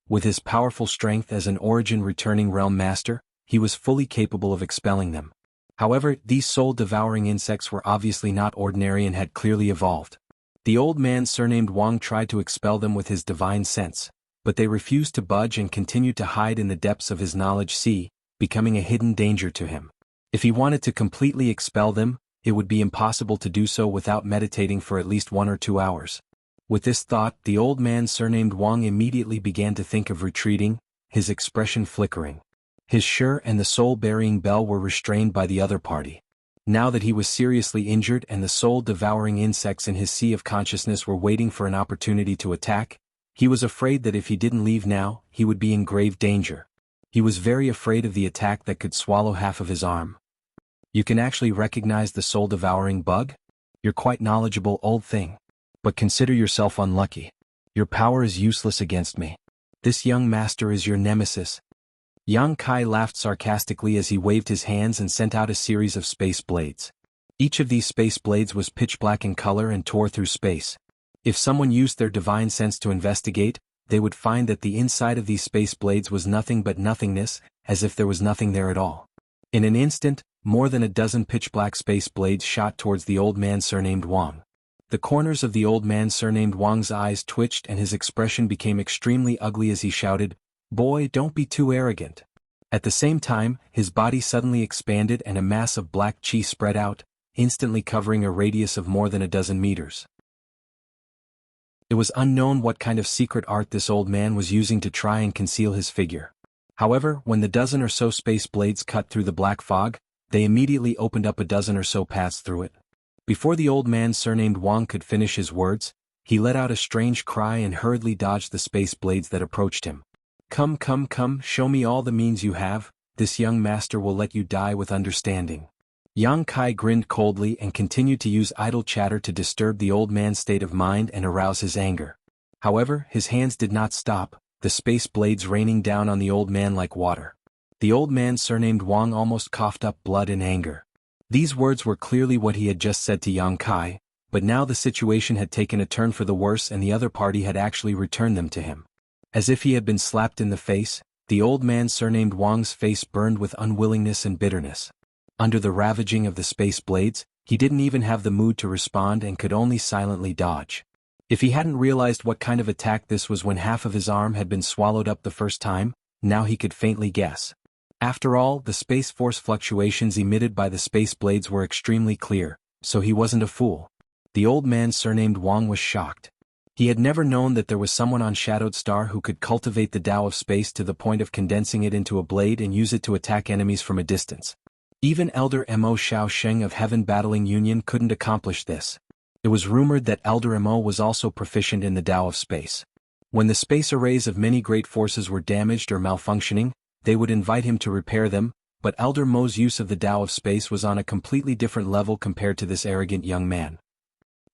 Speaker 1: With his powerful strength as an origin-returning realm master, he was fully capable of expelling them. However, these soul-devouring insects were obviously not ordinary and had clearly evolved. The old man surnamed Wang tried to expel them with his divine sense, but they refused to budge and continued to hide in the depths of his knowledge sea, becoming a hidden danger to him. If he wanted to completely expel them, it would be impossible to do so without meditating for at least 1 or 2 hours. With this thought, the old man surnamed Wang immediately began to think of retreating, his expression flickering. His Shi and the soul-burying bell were restrained by the other party. Now that he was seriously injured and the soul-devouring insects in his sea of consciousness were waiting for an opportunity to attack, he was afraid that if he didn't leave now, he would be in grave danger. He was very afraid of the attack that could swallow half of his arm. You can actually recognize the soul-devouring bug? You're quite knowledgeable, old thing. But consider yourself unlucky. Your power is useless against me. This young master is your nemesis. Yang Kai laughed sarcastically as he waved his hands and sent out a series of space blades. Each of these space blades was pitch black in color and tore through space. If someone used their divine sense to investigate, they would find that the inside of these space blades was nothing but nothingness, as if there was nothing there at all. In an instant, more than a dozen pitch-black space blades shot towards the old man surnamed Wang. The corners of the old man surnamed Wang's eyes twitched and his expression became extremely ugly as he shouted, "Boy, don't be too arrogant." At the same time, his body suddenly expanded and a mass of black chi spread out, instantly covering a radius of more than a dozen meters. It was unknown what kind of secret art this old man was using to try and conceal his figure. However, when the dozen or so space blades cut through the black fog, they immediately opened up a dozen or so paths through it. Before the old man surnamed Wang could finish his words, he let out a strange cry and hurriedly dodged the space blades that approached him. "Come, come, come, show me all the means you have, this young master will let you die with understanding." Yang Kai grinned coldly and continued to use idle chatter to disturb the old man's state of mind and arouse his anger. However, his hands did not stop, the space blades raining down on the old man like water. The old man surnamed Wang almost coughed up blood in anger. These words were clearly what he had just said to Yang Kai, but now the situation had taken a turn for the worse and the other party had actually returned them to him. As if he had been slapped in the face, the old man surnamed Wang's face burned with unwillingness and bitterness. Under the ravaging of the space blades, he didn't even have the mood to respond and could only silently dodge. If he hadn't realized what kind of attack this was when half of his arm had been swallowed up the first time, now he could faintly guess. After all, the space force fluctuations emitted by the space blades were extremely clear, so he wasn't a fool. The old man surnamed Wang was shocked. He had never known that there was someone on Shadowed Star who could cultivate the Tao of space to the point of condensing it into a blade and use it to attack enemies from a distance. Even Elder Mo Xiao Sheng of Heaven Battling Union couldn't accomplish this. It was rumored that Elder Mo was also proficient in the Tao of space. When the space arrays of many great forces were damaged or malfunctioning, they would invite him to repair them, but Elder Mo's use of the Tao of space was on a completely different level compared to this arrogant young man.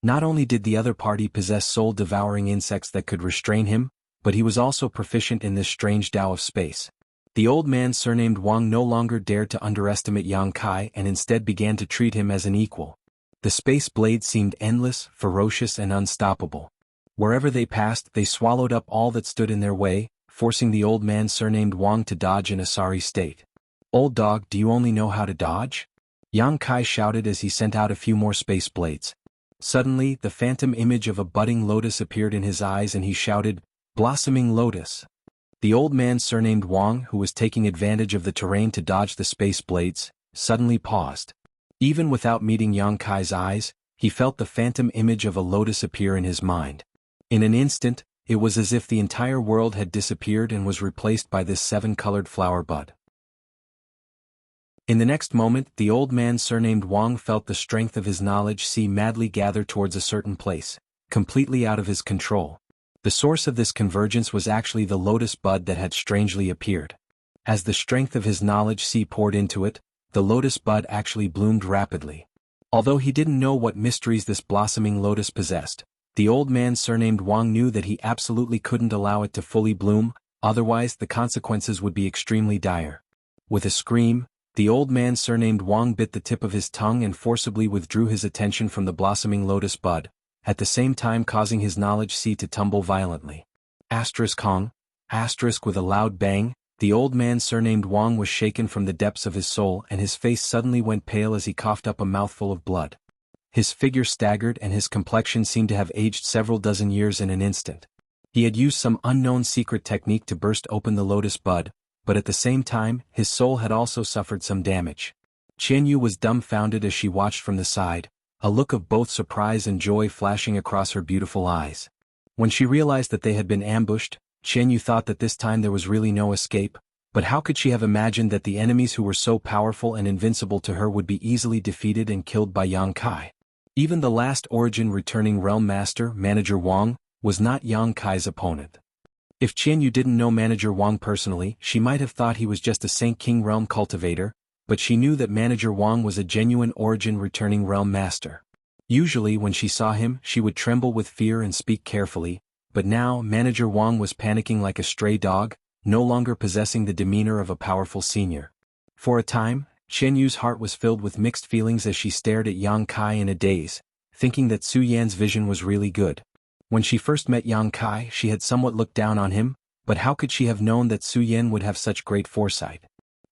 Speaker 1: Not only did the other party possess soul-devouring insects that could restrain him, but he was also proficient in this strange Tao of space. The old man surnamed Wang no longer dared to underestimate Yang Kai and instead began to treat him as an equal. The space blades seemed endless, ferocious and unstoppable. Wherever they passed, they swallowed up all that stood in their way, forcing the old man surnamed Wang to dodge in a sorry state. "Old dog, do you only know how to dodge?" Yang Kai shouted as he sent out a few more space blades. Suddenly, the phantom image of a budding lotus appeared in his eyes and he shouted, "Blossoming lotus." The old man surnamed Wang, who was taking advantage of the terrain to dodge the space blades, suddenly paused. Even without meeting Yang Kai's eyes, he felt the phantom image of a lotus appear in his mind. In an instant, it was as if the entire world had disappeared and was replaced by this seven-colored flower bud. In the next moment, the old man surnamed Wang felt the strength of his knowledge sea madly gather towards a certain place, completely out of his control. The source of this convergence was actually the lotus bud that had strangely appeared. As the strength of his knowledge sea poured into it, the lotus bud actually bloomed rapidly. Although he didn't know what mysteries this blossoming lotus possessed, the old man surnamed Wang knew that he absolutely couldn't allow it to fully bloom, otherwise the consequences would be extremely dire. With a scream, the old man surnamed Wang bit the tip of his tongue and forcibly withdrew his attention from the blossoming lotus bud, at the same time causing his knowledge sea to tumble violently. Hong, with a loud bang, the old man surnamed Wang was shaken from the depths of his soul and his face suddenly went pale as he coughed up a mouthful of blood. His figure staggered and his complexion seemed to have aged several dozen years in an instant. He had used some unknown secret technique to burst open the lotus bud, but at the same time, his soul had also suffered some damage. Jianghu was dumbfounded as she watched from the side, a look of both surprise and joy flashing across her beautiful eyes. When she realized that they had been ambushed, Jianghu thought that this time there was really no escape, But how could she have imagined that the enemies who were so powerful and invincible to her would be easily defeated and killed by Yang Kai? Even the last origin returning realm master, Manager Wang, was not Yang Kai's opponent. If Qianyu didn't know Manager Wang personally, she might have thought he was just a Saint King realm cultivator, but she knew that Manager Wang was a genuine origin returning realm master. Usually when she saw him, she would tremble with fear and speak carefully, but now Manager Wang was panicking like a stray dog, no longer possessing the demeanor of a powerful senior. For a time, Qianyu's heart was filled with mixed feelings as she stared at Yang Kai in a daze, thinking that Su Yan's vision was really good. When she first met Yang Kai, she had somewhat looked down on him, but how could she have known that Su Yan would have such great foresight?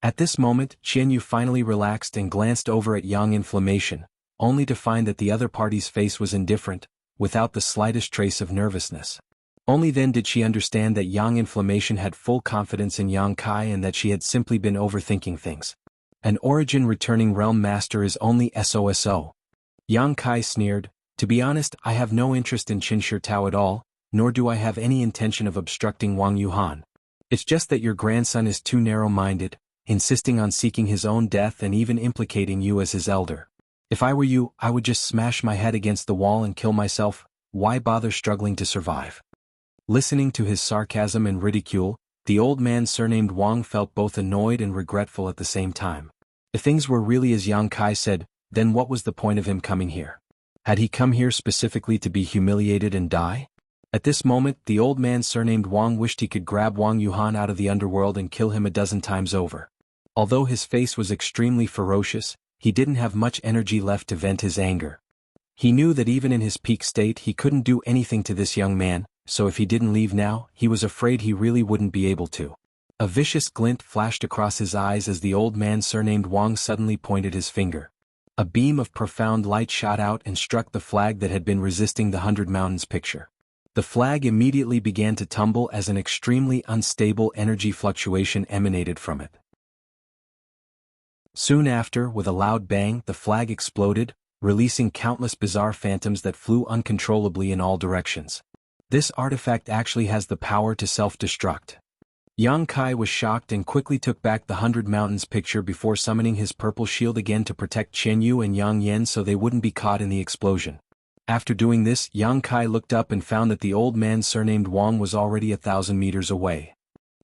Speaker 1: At this moment, Qianyu finally relaxed and glanced over at Yang Inflammation, only to find that the other party's face was indifferent, without the slightest trace of nervousness. Only then did she understand that Yang Inflammation had full confidence in Yang Kai and that she had simply been overthinking things. An origin returning realm master is only SOSO. Yang Kai sneered, "To be honest, I have no interest in Qin Tao at all, nor do I have any intention of obstructing Wang Yuhan. It's just that your grandson is too narrow-minded, insisting on seeking his own death and even implicating you as his elder. If I were you, I would just smash my head against the wall and kill myself. Why bother struggling to survive?" Listening to his sarcasm and ridicule, the old man surnamed Wang felt both annoyed and regretful at the same time. If things were really as Yang Kai said, then what was the point of him coming here? Had he come here specifically to be humiliated and die? At this moment, the old man surnamed Wang wished he could grab Wang Yuhan out of the underworld and kill him a dozen times over. Although his face was extremely ferocious, he didn't have much energy left to vent his anger. He knew that even in his peak state he couldn't do anything to this young man, so if he didn't leave now, he was afraid he really wouldn't be able to. A vicious glint flashed across his eyes as the old man surnamed Wang suddenly pointed his finger. A beam of profound light shot out and struck the flag that had been resisting the 100 Mountains picture. The flag immediately began to tumble as an extremely unstable energy fluctuation emanated from it. Soon after, with a loud bang, the flag exploded, releasing countless bizarre phantoms that flew uncontrollably in all directions. This artifact actually has the power to self-destruct. Yang Kai was shocked and quickly took back the 100 Mountains picture before summoning his purple shield again to protect Qianyu and Yang Yan so they wouldn't be caught in the explosion. After doing this, Yang Kai looked up and found that the old man surnamed Wang was already 1,000 meters away.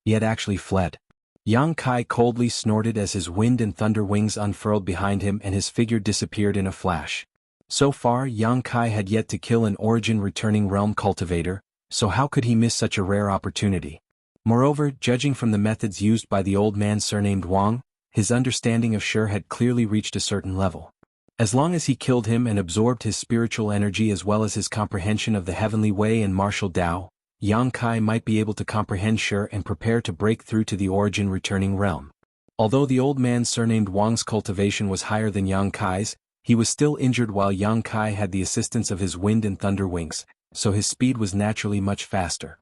Speaker 1: He had actually fled. Yang Kai coldly snorted as his wind and thunder wings unfurled behind him and his figure disappeared in a flash. So far, Yang Kai had yet to kill an origin-returning realm cultivator, so how could he miss such a rare opportunity? Moreover, judging from the methods used by the old man surnamed Wang, his understanding of Shi had clearly reached a certain level. As long as he killed him and absorbed his spiritual energy as well as his comprehension of the heavenly way and martial Tao, Yang Kai might be able to comprehend Shi and prepare to break through to the origin-returning realm. Although the old man surnamed Wang's cultivation was higher than Yang Kai's, he was still injured while Yang Kai had the assistance of his wind and thunder wings, so his speed was naturally much faster.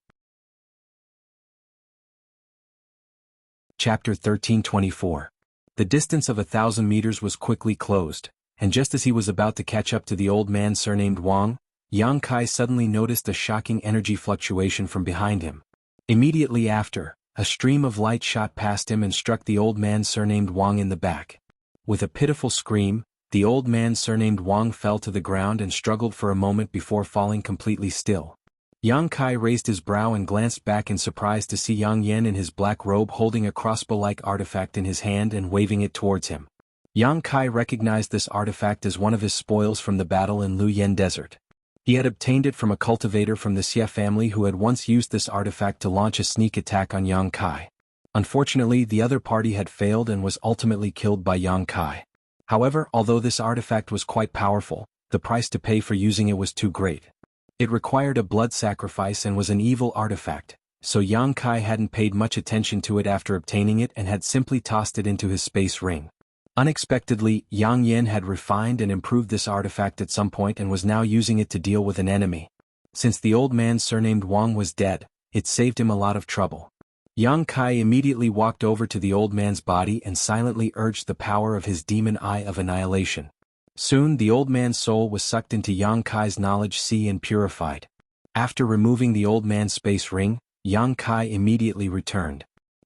Speaker 1: Chapter 1324. The distance of 1,000 meters was quickly closed, and just as he was about to catch up to the old man surnamed Wang, Yang Kai suddenly noticed a shocking energy fluctuation from behind him. Immediately after, a stream of light shot past him and struck the old man surnamed Wang in the back. With a pitiful scream, the old man surnamed Wang fell to the ground and struggled for a moment before falling completely still. Yang Kai raised his brow and glanced back in surprise to see Yang Yan in his black robe holding a crossbow-like artifact in his hand and waving it towards him. Yang Kai recognized this artifact as one of his spoils from the battle in Luyan Desert. He had obtained it from a cultivator from the Xie family who had once used this artifact to launch a sneak attack on Yang Kai. Unfortunately, the other party had failed and was ultimately killed by Yang Kai. However, although this artifact was quite powerful, the price to pay for using it was too great. It required a blood sacrifice and was an evil artifact, so Yang Kai hadn't paid much attention to it after obtaining it and had simply tossed it into his space ring. Unexpectedly, Yang Yan had refined and improved this artifact at some point and was now using it to deal with an enemy. Since the old man surnamed Wang was dead, it saved him a lot of trouble. Yang Kai immediately walked over to the old man's body and silently urged the power of his demon eye of annihilation. Soon the old man's soul was sucked into Yang Kai's knowledge sea and purified. After removing the old man's space ring, Yang Kai immediately returned.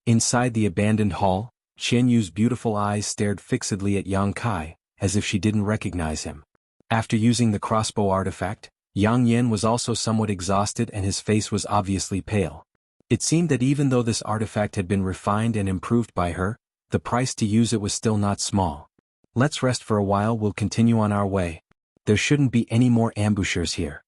Speaker 1: Inside the abandoned hall, Qian Yu's beautiful eyes stared fixedly at Yang Kai, as if she didn't recognize him. After using the crossbow artifact, Yang Yan was also somewhat exhausted and his face was obviously pale. It seemed that even though this artifact had been refined and improved by her, the price to use it was still not small. Let's rest for a while, we'll continue on our way. There shouldn't be any more ambushers here.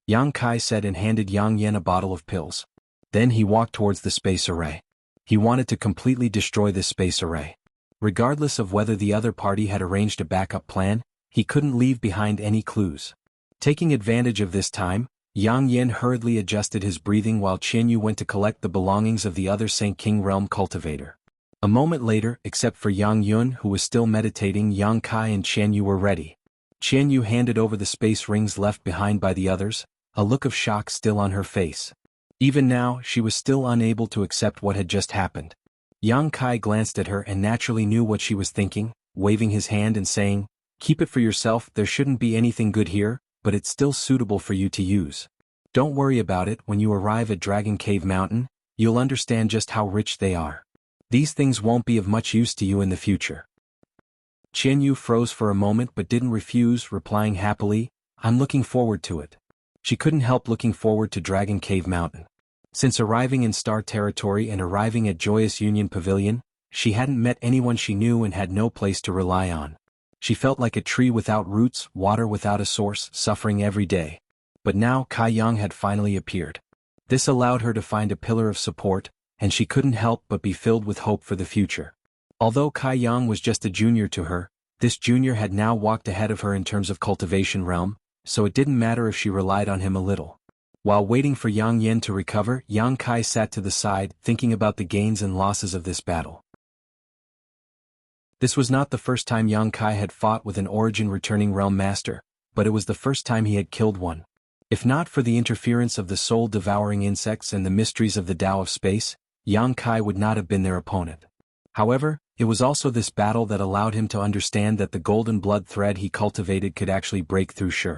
Speaker 1: Yang Kai said and handed Yang Yan a bottle of pills. Then he walked towards the space array. He wanted to completely destroy this space array. Regardless of whether the other party had arranged a backup plan, he couldn't leave behind any clues. Taking advantage of this time, Yang Yan hurriedly adjusted his breathing while Qian Yu went to collect the belongings of the other Saint King Realm cultivator. A moment later, except for Yang Yun who was still meditating, Yang Kai and Qian Yu were ready. Qian Yu handed over the space rings left behind by the others, a look of shock still on her face. Even now, she was still unable to accept what had just happened. Yang Kai glanced at her and naturally knew what she was thinking, waving his hand and saying, "Keep it for yourself, there shouldn't be anything good here, but it's still suitable for you to use. Don't worry about it, when you arrive at Dragon Cave Mountain, you'll understand just how rich they are. These things won't be of much use to you in the future." Qian Yu froze for a moment but didn't refuse, replying happily, "I'm looking forward to it." She couldn't help looking forward to Dragon Cave Mountain. Since arriving in Star Territory and arriving at Joyous Union Pavilion, she hadn't met anyone she knew and had no place to rely on. She felt like a tree without roots, water without a source, suffering every day. But now Kai Yang had finally appeared. This allowed her to find a pillar of support, and she couldn't help but be filled with hope for the future. Although Kai Yang was just a junior to her, this junior had now walked ahead of her in terms of cultivation realm, so it didn't matter if she relied on him a little. While waiting for Yang Yan to recover, Yang Kai sat to the side, thinking about the gains and losses of this battle. This was not the first time Yang Kai had fought with an origin returning realm master, but it was the first time he had killed one. If not for the interference of the soul-devouring insects and the mysteries of the Tao of space, Yang Kai would not have been their opponent. However, it was also this battle that allowed him to understand that the golden blood thread he cultivated could actually break through Shi.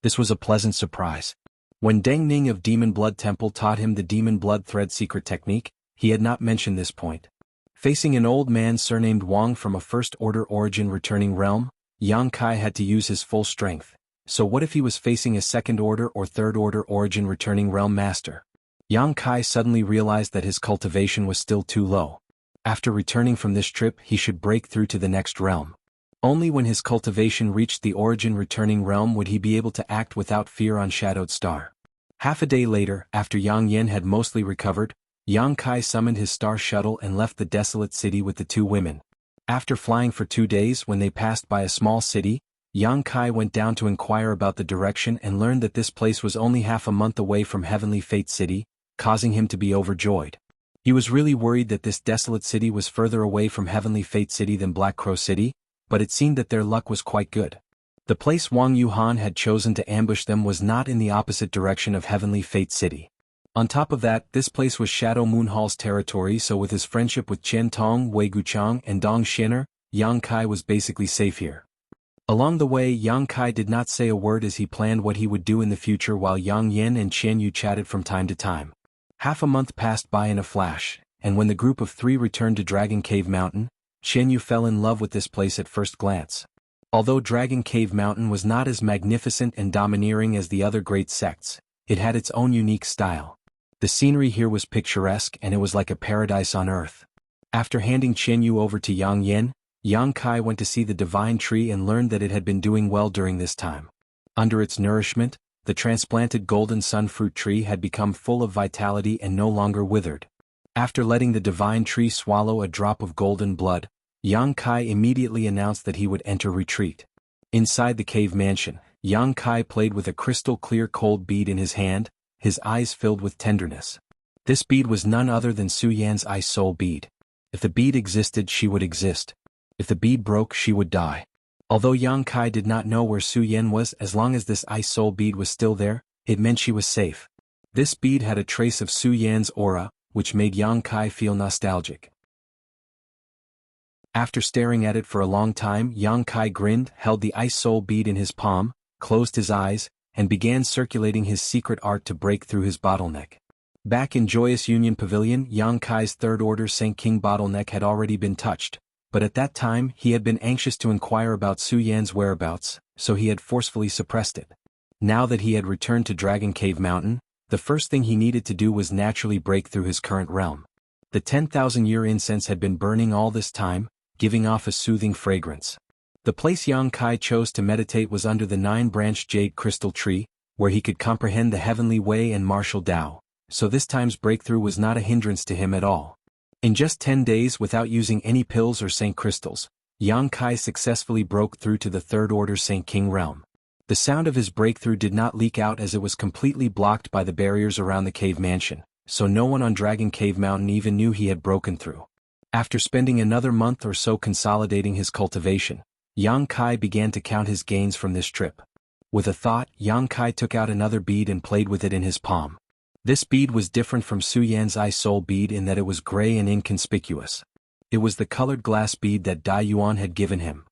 Speaker 1: This was a pleasant surprise. When Deng Ning of Demon Blood Temple taught him the Demon Blood Thread secret technique, he had not mentioned this point. Facing an old man surnamed Wang from a first-order origin returning realm, Yang Kai had to use his full strength. So what if he was facing a second-order or third-order origin returning realm master? Yang Kai suddenly realized that his cultivation was still too low. After returning from this trip, he should break through to the next realm. Only when his cultivation reached the origin returning realm would he be able to act without fear on Shadowed Star. Half a day later, after Yang Yan had mostly recovered, Yang Kai summoned his star shuttle and left the desolate city with the two women. After flying for 2 days, when they passed by a small city, Yang Kai went down to inquire about the direction and learned that this place was only half a month away from Heavenly Fate City, causing him to be overjoyed. He was really worried that this desolate city was further away from Heavenly Fate City than Black Crow City, but it seemed that their luck was quite good. The place Wang Yuhan had chosen to ambush them was not in the opposite direction of Heavenly Fate City. On top of that, this place was Shadow Moon Hall's territory, so with his friendship with Chen Tong, Wei Guchang, and Dong Xiner, Yang Kai was basically safe here. Along the way, Yang Kai did not say a word as he planned what he would do in the future while Yang Yan and Qian Yu chatted from time to time. Half a month passed by in a flash, and when the group of 3 returned to Dragon Cave Mountain, Qian Yu fell in love with this place at first glance. Although Dragon Cave Mountain was not as magnificent and domineering as the other great sects, it had its own unique style. The scenery here was picturesque and it was like a paradise on earth. After handing Qian Yu over to Yang Yan, Yang Kai went to see the divine tree and learned that it had been doing well during this time. Under its nourishment, the transplanted golden sun fruit tree had become full of vitality and no longer withered. After letting the divine tree swallow a drop of golden blood, Yang Kai immediately announced that he would enter retreat. Inside the cave mansion, Yang Kai played with a crystal-clear cold bead in his hand, his eyes filled with tenderness. This bead was none other than Su Yan's ice soul bead. If the bead existed, she would exist. If the bead broke, she would die. Although Yang Kai did not know where Su Yan was, as long as this ice soul bead was still there, it meant she was safe. This bead had a trace of Su Yan's aura, which made Yang Kai feel nostalgic. After staring at it for a long time, Yang Kai grinned, held the ice soul bead in his palm, closed his eyes, and began circulating his secret art to break through his bottleneck. Back in Joyous Union Pavilion, Yang Kai's Third Order St. King bottleneck had already been touched, but at that time he had been anxious to inquire about Su Yan's whereabouts, so he had forcefully suppressed it. Now that he had returned to Dragon Cave Mountain, the first thing he needed to do was naturally break through his current realm. The 10,000-year incense had been burning all this time, giving off a soothing fragrance. The place Yang Kai chose to meditate was under the 9-branched jade crystal tree, where he could comprehend the heavenly way and martial Tao, so this time's breakthrough was not a hindrance to him at all. In just 10 days without using any pills or Saint crystals, Yang Kai successfully broke through to the Third Order Saint King realm. The sound of his breakthrough did not leak out as it was completely blocked by the barriers around the cave mansion, so no one on Dragon Cave Mountain even knew he had broken through. After spending another month or so consolidating his cultivation, Yang Kai began to count his gains from this trip. With a thought, Yang Kai took out another bead and played with it in his palm. This bead was different from Su Yan's Eye Soul bead in that it was gray and inconspicuous. It was the colored glass bead that Dai Yuan had given him.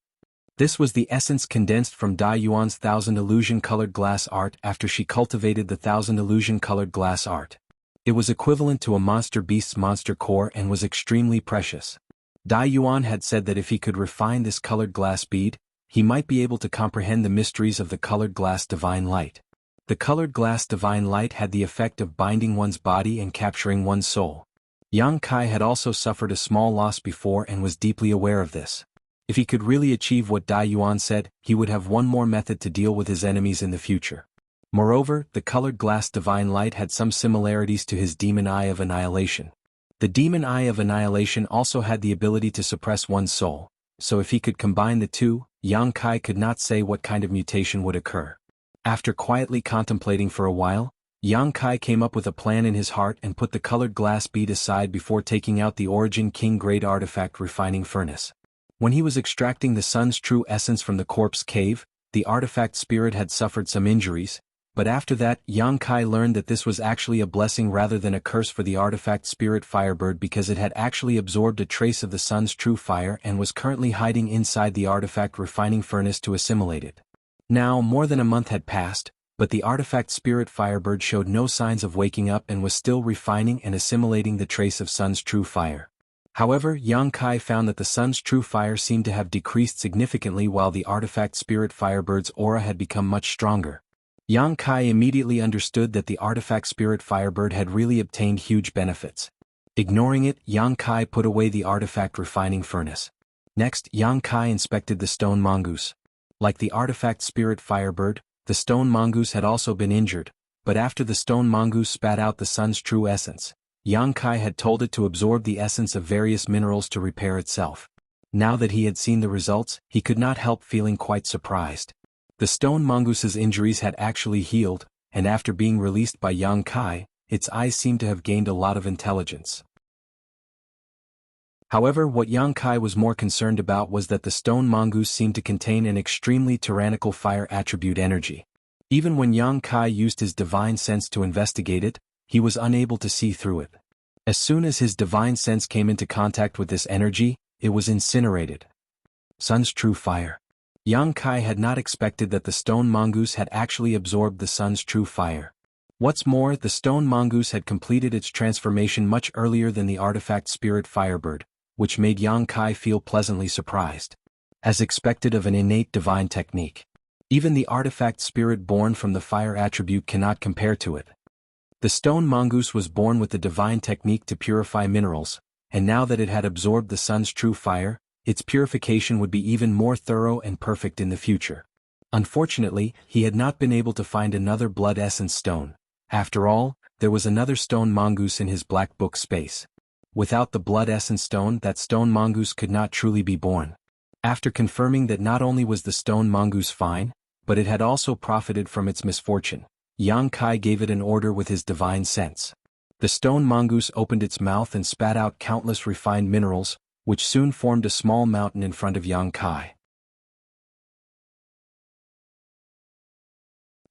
Speaker 1: This was the essence condensed from Dai Yuan's 1,000 illusion colored glass art after she cultivated the 1,000 illusion colored glass art. It was equivalent to a monster beast's monster core and was extremely precious. Dai Yuan had said that if he could refine this colored glass bead, he might be able to comprehend the mysteries of the colored glass divine light. The colored glass divine light had the effect of binding one's body and capturing one's soul. Yang Kai had also suffered a small loss before and was deeply aware of this. If he could really achieve what Dai Yuan said, he would have one more method to deal with his enemies in the future. Moreover, the colored glass divine light had some similarities to his demon eye of annihilation. The demon eye of annihilation also had the ability to suppress one's soul, so if he could combine the two, Yang Kai could not say what kind of mutation would occur. After quietly contemplating for a while, Yang Kai came up with a plan in his heart and put the colored glass bead aside before taking out the Origin King Great Artifact Refining Furnace. When he was extracting the sun's true essence from the corpse cave, the artifact spirit had suffered some injuries, but after that Yang Kai learned that this was actually a blessing rather than a curse for the artifact spirit Firebird because it had actually absorbed a trace of the sun's true fire and was currently hiding inside the artifact refining furnace to assimilate it. Now more than a month had passed, but the artifact spirit Firebird showed no signs of waking up and was still refining and assimilating the trace of sun's true fire. However, Yang Kai found that the sun's true fire seemed to have decreased significantly while the artifact spirit Firebird's aura had become much stronger. Yang Kai immediately understood that the artifact spirit Firebird had really obtained huge benefits. Ignoring it, Yang Kai put away the artifact refining furnace. Next, Yang Kai inspected the stone mongoose. Like the artifact spirit Firebird, the stone mongoose had also been injured, but after the stone mongoose spat out the sun's true essence, Yang Kai had told it to absorb the essence of various minerals to repair itself. Now that he had seen the results, he could not help feeling quite surprised. The stone mongoose's injuries had actually healed, and after being released by Yang Kai, its eyes seemed to have gained a lot of intelligence. However, what Yang Kai was more concerned about was that the stone mongoose seemed to contain an extremely tyrannical fire attribute energy. Even when Yang Kai used his divine sense to investigate it, he was unable to see through it. As soon as his divine sense came into contact with this energy, it was incinerated. Sun's true fire. Yang Kai had not expected that the stone mongoose had actually absorbed the sun's true fire. What's more, the stone mongoose had completed its transformation much earlier than the artifact spirit Firebird, which made Yang Kai feel pleasantly surprised. As expected of an innate divine technique. Even the artifact spirit born from the fire attribute cannot compare to it. The stone mongoose was born with the divine technique to purify minerals, and now that it had absorbed the sun's true fire, its purification would be even more thorough and perfect in the future. Unfortunately, he had not been able to find another blood essence stone. After all, there was another stone mongoose in his black book space. Without the blood essence stone, that stone mongoose could not truly be born. After confirming that not only was the stone mongoose fine, but it had also profited from its misfortune, Yang Kai gave it an order with his divine sense. The stone mongoose opened its mouth and spat out countless refined minerals, which soon formed a small mountain in front of Yang Kai.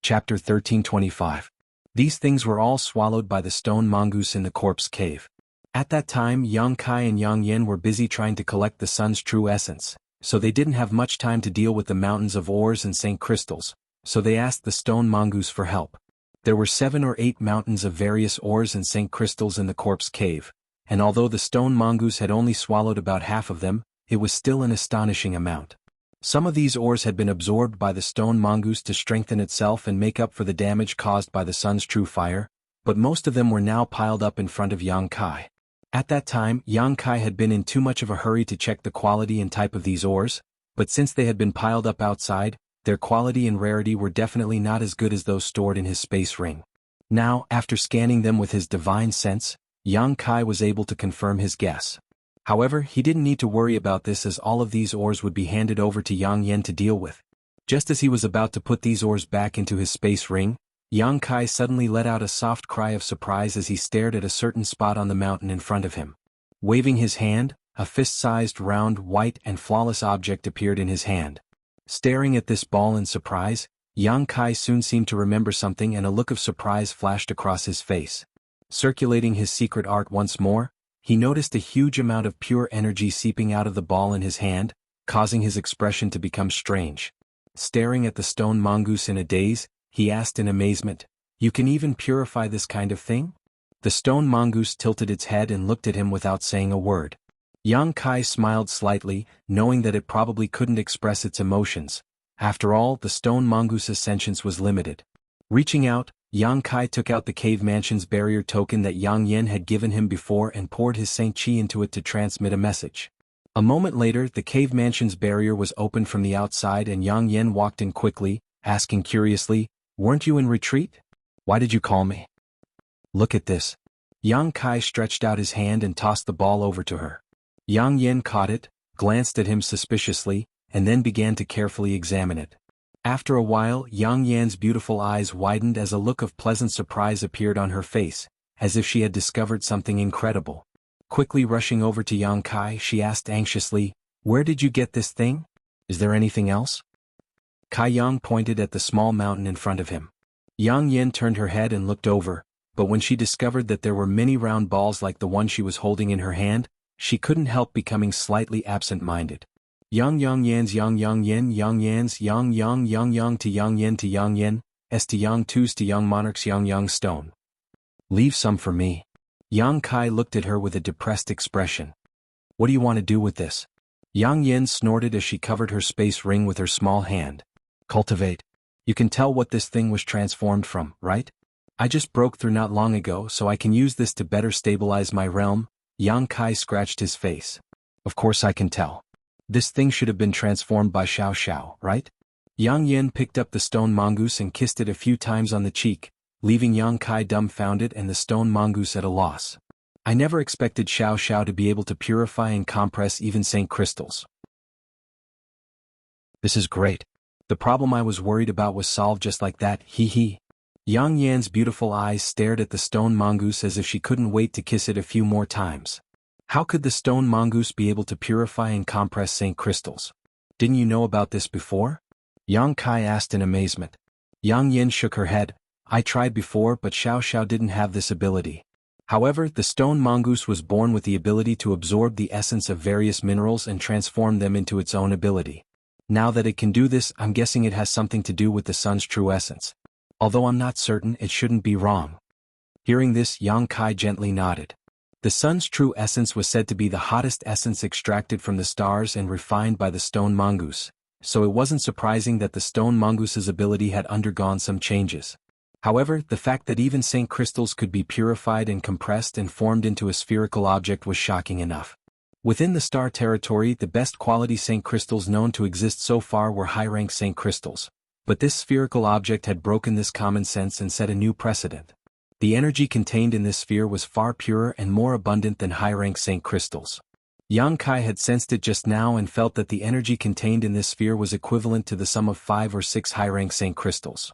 Speaker 1: Chapter 1325. These things were all swallowed by the stone mongoose in the corpse cave. At that time, Yang Kai and Yang Yen were busy trying to collect the sun's true essence, so they didn't have much time to deal with the mountains of ores and Saint crystals, so they asked the stone mongoose for help. There were 7 or 8 mountains of various ores and St. crystals in the corpse cave, and although the stone mongoose had only swallowed about half of them, it was still an astonishing amount. Some of these ores had been absorbed by the stone mongoose to strengthen itself and make up for the damage caused by the sun's true fire, but most of them were now piled up in front of Yang Kai. At that time, Yang Kai had been in too much of a hurry to check the quality and type of these ores, but since they had been piled up outside, their quality and rarity were definitely not as good as those stored in his space ring. Now, after scanning them with his divine sense, Yang Kai was able to confirm his guess. However, he didn't need to worry about this as all of these ores would be handed over to Yang Yen to deal with. Just as he was about to put these ores back into his space ring, Yang Kai suddenly let out a soft cry of surprise as he stared at a certain spot on the mountain in front of him. Waving his hand, a fist-sized round, white and flawless object appeared in his hand. Staring at this ball in surprise, Yang Kai soon seemed to remember something and a look of surprise flashed across his face. Circulating his secret art once more, he noticed a huge amount of pure energy seeping out of the ball in his hand, causing his expression to become strange. Staring at the stone mongoose in a daze, he asked in amazement, "You can even purify this kind of thing?" The stone mongoose tilted its head and looked at him without saying a word. Yang Kai smiled slightly, knowing that it probably couldn't express its emotions. After all, the stone mongoose's sentience was limited. Reaching out, Yang Kai took out the cave mansion's barrier token that Yang Yen had given him before and poured his Saint Chi into it to transmit a message. A moment later, the cave mansion's barrier was opened from the outside and Yang Yen walked in quickly, asking curiously, "Weren't you in retreat? Why did you call me?" "Look at this." Yang Kai stretched out his hand and tossed the ball over to her. Yang Yen caught it, glanced at him suspiciously, and then began to carefully examine it. After a while, Yang Yan's beautiful eyes widened as a look of pleasant surprise appeared on her face, as if she had discovered something incredible. Quickly rushing over to Yang Kai, she asked anxiously, "Where did you get this thing? Is there anything else?" Kai Yang pointed at the small mountain in front of him. Yang Yen turned her head and looked over, but when she discovered that there were many round balls like the one she was holding in her hand, she couldn't help becoming slightly absent-minded. Yang Yan's Yang Yan's Yang to Yang Yen to Yang Yen, S to Yang Twos to Yang Monarchs Yang Stone. "Leave some for me." Yang Kai looked at her with a depressed expression. "What do you want to do with this?" Yang Yen snorted as she covered her space ring with her small hand. "Cultivate. You can tell what this thing was transformed from, right? I just broke through not long ago, so I can use this to better stabilize my realm." Yang Kai scratched his face. "Of course I can tell. This thing should have been transformed by Xiao Xiao, right?" Yang Yen picked up the stone mongoose and kissed it a few times on the cheek, leaving Yang Kai dumbfounded and the stone mongoose at a loss. "I never expected Xiao Xiao to be able to purify and compress even Saint crystals. This is great. The problem I was worried about was solved just like that, hee hee." Yang Yan's beautiful eyes stared at the stone mongoose as if she couldn't wait to kiss it a few more times. How could the stone mongoose be able to purify and compress Saint crystals? "Didn't you know about this before?" Yang Kai asked in amazement. Yang Yen shook her head. "I tried before, but Xiao Xiao didn't have this ability." However, the stone mongoose was born with the ability to absorb the essence of various minerals and transform them into its own ability. Now that it can do this, I'm guessing it has something to do with the sun's true essence. Although I'm not certain, it shouldn't be wrong. Hearing this, Yang Kai gently nodded. The sun's true essence was said to be the hottest essence extracted from the stars and refined by the stone mongoose, so it wasn't surprising that the stone mongoose's ability had undergone some changes. However, the fact that even Saint crystals could be purified and compressed and formed into a spherical object was shocking enough. Within the star territory, the best quality Saint crystals known to exist so far were high-rank Saint crystals, but this spherical object had broken this common sense and set a new precedent. The energy contained in this sphere was far purer and more abundant than high-rank Saint crystals. Yang Kai had sensed it just now and felt that the energy contained in this sphere was equivalent to the sum of 5 or 6 high-rank Saint crystals.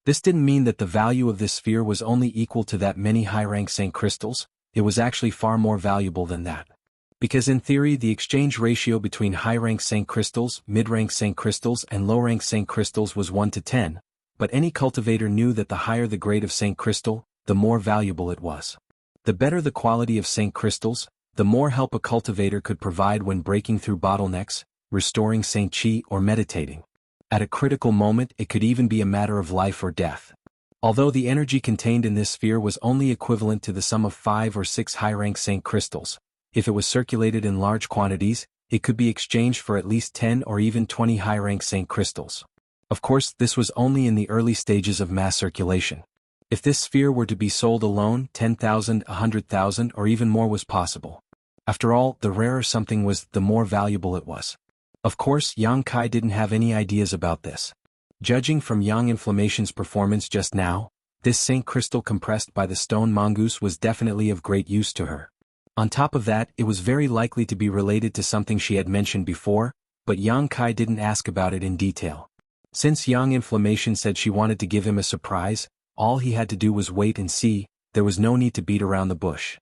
Speaker 1: This didn't mean that the value of this sphere was only equal to that many high-rank Saint crystals, it was actually far more valuable than that. Because in theory the exchange ratio between high-rank Saint crystals, mid-rank Saint crystals and low-rank Saint crystals was 1 to 10, but any cultivator knew that the higher the grade of Saint crystal, the more valuable it was. The better the quality of Saint crystals, the more help a cultivator could provide when breaking through bottlenecks, restoring Saint Chi or meditating. At a critical moment it could even be a matter of life or death. Although the energy contained in this sphere was only equivalent to the sum of 5 or 6 high-rank Saint crystals, if it was circulated in large quantities, it could be exchanged for at least 10 or even 20 high-rank Saint crystals. Of course, this was only in the early stages of mass circulation. If this sphere were to be sold alone, 10,000, 100,000, or even more was possible. After all, the rarer something was, the more valuable it was. Of course, Yang Kai didn't have any ideas about this. Judging from Yang Inflammation's performance just now, this Saint crystal compressed by the stone mongoose was definitely of great use to her. On top of that, it was very likely to be related to something she had mentioned before, but Yang Kai didn't ask about it in detail. Since Yang Inflammation said she wanted to give him a surprise, all he had to do was wait and see. There was no need to beat around the bush.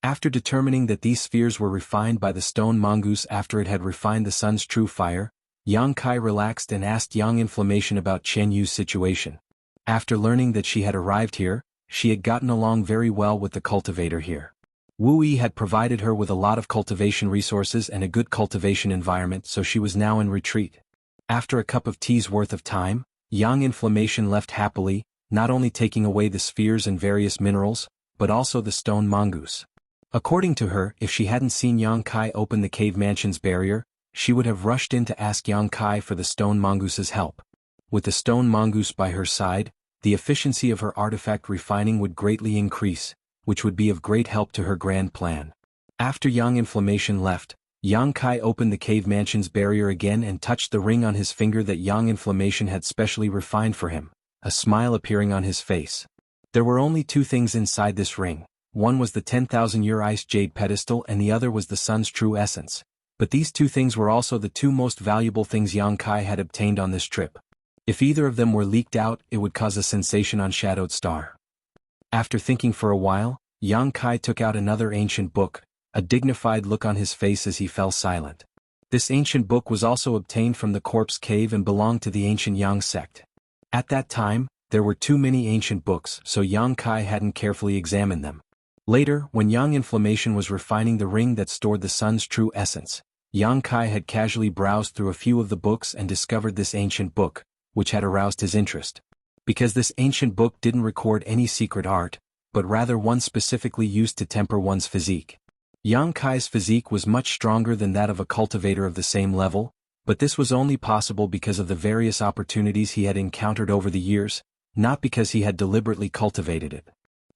Speaker 1: After determining that these spheres were refined by the stone mongoose after it had refined the sun's true fire, Yang Kai relaxed and asked Yang Inflammation about Chen Yu's situation. After learning that she had arrived here, she had gotten along very well with the cultivator here. Wu Yi had provided her with a lot of cultivation resources and a good cultivation environment, so she was now in retreat. After a cup of tea's worth of time, Yang Inflammation left happily, not only taking away the spheres and various minerals, but also the stone mongoose. According to her, if she hadn't seen Yang Kai open the cave mansion's barrier, she would have rushed in to ask Yang Kai for the stone mongoose's help. With the stone mongoose by her side, the efficiency of her artifact refining would greatly increase, which would be of great help to her grand plan. After Yang Inflammation left, Yang Kai opened the cave mansion's barrier again and touched the ring on his finger that Yang Inflammation had specially refined for him, a smile appearing on his face. There were only two things inside this ring. One was the 10,000-year ice jade pedestal and the other was the sun's true essence. But these two things were also the two most valuable things Yang Kai had obtained on this trip. If either of them were leaked out, it would cause a sensation on Shadowed Star. After thinking for a while, Yang Kai took out another ancient book, a dignified look on his face as he fell silent. This ancient book was also obtained from the corpse cave and belonged to the ancient Yang sect. At that time, there were too many ancient books, so Yang Kai hadn't carefully examined them. Later, when Yang Inflammation was refining the ring that stored the sun's true essence, Yang Kai had casually browsed through a few of the books and discovered this ancient book, which had aroused his interest. Because this ancient book didn't record any secret art, but rather one specifically used to temper one's physique. Yang Kai's physique was much stronger than that of a cultivator of the same level, but this was only possible because of the various opportunities he had encountered over the years, not because he had deliberately cultivated it.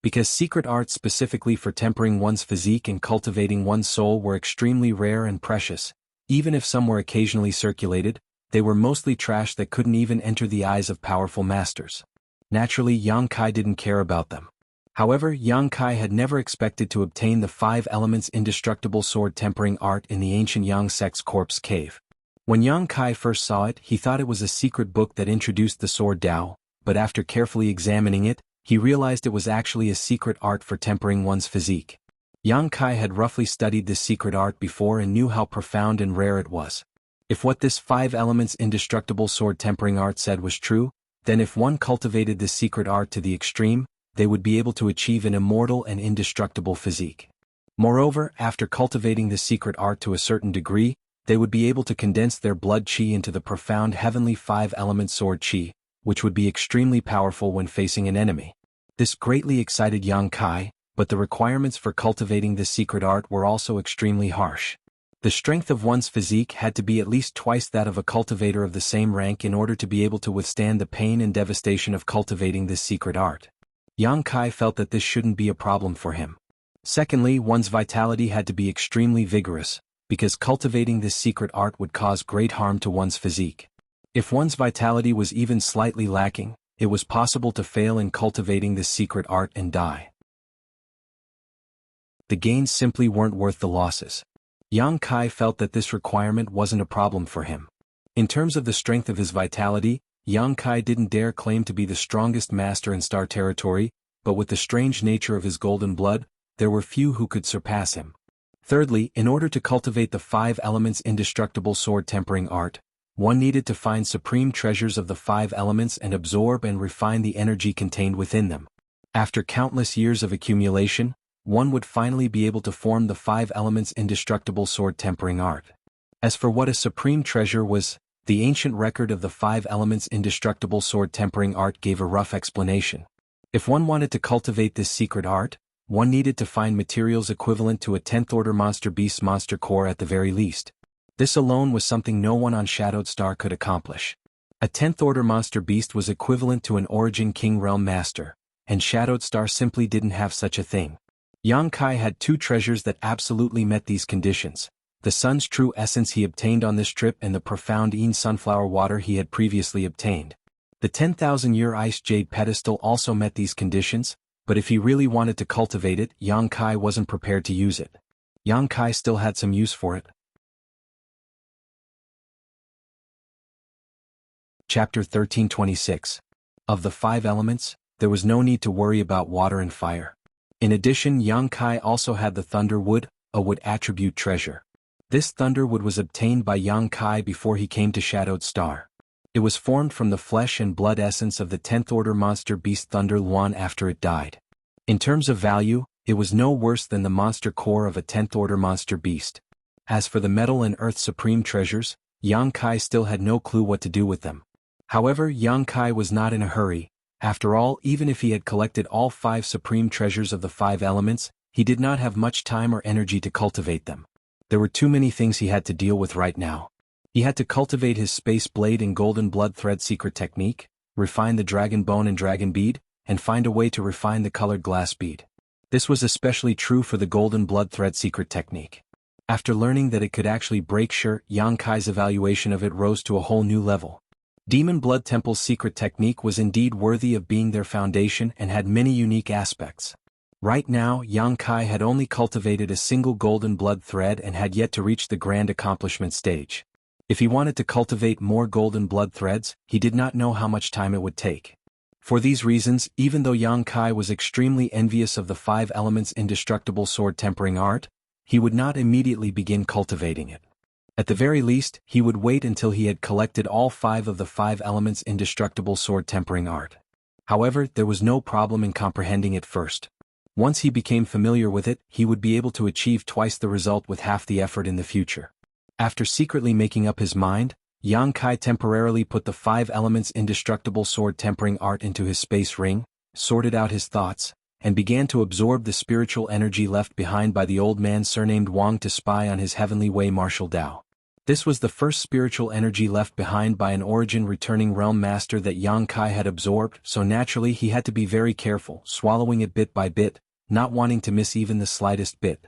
Speaker 1: Because secret arts specifically for tempering one's physique and cultivating one's soul were extremely rare and precious, even if some were occasionally circulated, they were mostly trash that couldn't even enter the eyes of powerful masters. Naturally, Yang Kai didn't care about them. However, Yang Kai had never expected to obtain the 5 elements indestructible sword tempering art in the ancient Yang sect's corpse cave. When Yang Kai first saw it, he thought it was a secret book that introduced the sword Dao, but after carefully examining it, he realized it was actually a secret art for tempering one's physique. Yang Kai had roughly studied this secret art before and knew how profound and rare it was. If what this 5 elements indestructible sword tempering art said was true, then if one cultivated this secret art to the extreme, they would be able to achieve an immortal and indestructible physique. Moreover, after cultivating this secret art to a certain degree, they would be able to condense their blood chi into the profound heavenly 5-element sword chi, which would be extremely powerful when facing an enemy. This greatly excited Yang Kai, but the requirements for cultivating this secret art were also extremely harsh. The strength of one's physique had to be at least twice that of a cultivator of the same rank in order to be able to withstand the pain and devastation of cultivating this secret art. Yang Kai felt that this shouldn't be a problem for him. Secondly, one's vitality had to be extremely vigorous, because cultivating this secret art would cause great harm to one's physique. If one's vitality was even slightly lacking, it was possible to fail in cultivating this secret art and die. The gains simply weren't worth the losses. Yang Kai felt that this requirement wasn't a problem for him. In terms of the strength of his vitality, Yang Kai didn't dare claim to be the strongest master in Star Territory, but with the strange nature of his golden blood, there were few who could surpass him. Thirdly, in order to cultivate the 5 elements indestructible sword tempering art, one needed to find supreme treasures of the 5 elements and absorb and refine the energy contained within them. After countless years of accumulation, one would finally be able to form the 5 elements indestructible sword tempering art. As for what a supreme treasure was, The ancient record of the 5 elements indestructible sword tempering art gave a rough explanation. If one wanted to cultivate this secret art, one needed to find materials equivalent to a 10th order monster beast's monster core at the very least. This alone was something no one on Shadowed Star could accomplish. A 10th order monster beast was equivalent to an Origin King Realm Master, and Shadowed Star simply didn't have such a thing. Yang Kai had 2 treasures that absolutely met these conditions: the sun's true essence he obtained on this trip and the profound Een sunflower water he had previously obtained. The 10,000-year ice jade pedestal also met these conditions, but if he really wanted to cultivate it, Yang Kai wasn't prepared to use it. Yang Kai still had some use for it. Chapter 1326. Of the 5 elements, there was no need to worry about water and fire. In addition, Yang Kai also had the thunder wood, a wood attribute treasure. This thunder wood was obtained by Yang Kai before he came to Shadowed Star. It was formed from the flesh and blood essence of the 10th order monster beast Thunder Luan after it died. In terms of value, it was no worse than the monster core of a 10th order monster beast. As for the metal and earth supreme treasures, Yang Kai still had no clue what to do with them. However, Yang Kai was not in a hurry. After all, even if he had collected all 5 supreme treasures of the 5 elements, he did not have much time or energy to cultivate them. There were too many things he had to deal with right now. He had to cultivate his space blade and golden blood thread secret technique, refine the dragon bone and dragon bead, and find a way to refine the colored glass bead. This was especially true for the golden blood thread secret technique. After learning that it could actually break sure, Yang Kai's evaluation of it rose to a whole new level. Demon Blood Temple's secret technique was indeed worthy of being their foundation and had many unique aspects. Right now, Yang Kai had only cultivated a single golden blood thread and had yet to reach the grand accomplishment stage. If he wanted to cultivate more golden blood threads, he did not know how much time it would take. For these reasons, even though Yang Kai was extremely envious of the 5 elements indestructible sword tempering art, he would not immediately begin cultivating it. At the very least, he would wait until he had collected all 5 of the 5 elements indestructible sword tempering art. However, there was no problem in comprehending it first. Once he became familiar with it, he would be able to achieve twice the result with half the effort in the future. After secretly making up his mind, Yang Kai temporarily put the 5 elements indestructible sword tempering art into his space ring, sorted out his thoughts, and began to absorb the spiritual energy left behind by the old man surnamed Wang to spy on his heavenly way martial Dao. This was the first spiritual energy left behind by an origin returning realm master that Yang Kai had absorbed, so naturally he had to be very careful, swallowing it bit by bit, not wanting to miss even the slightest bit.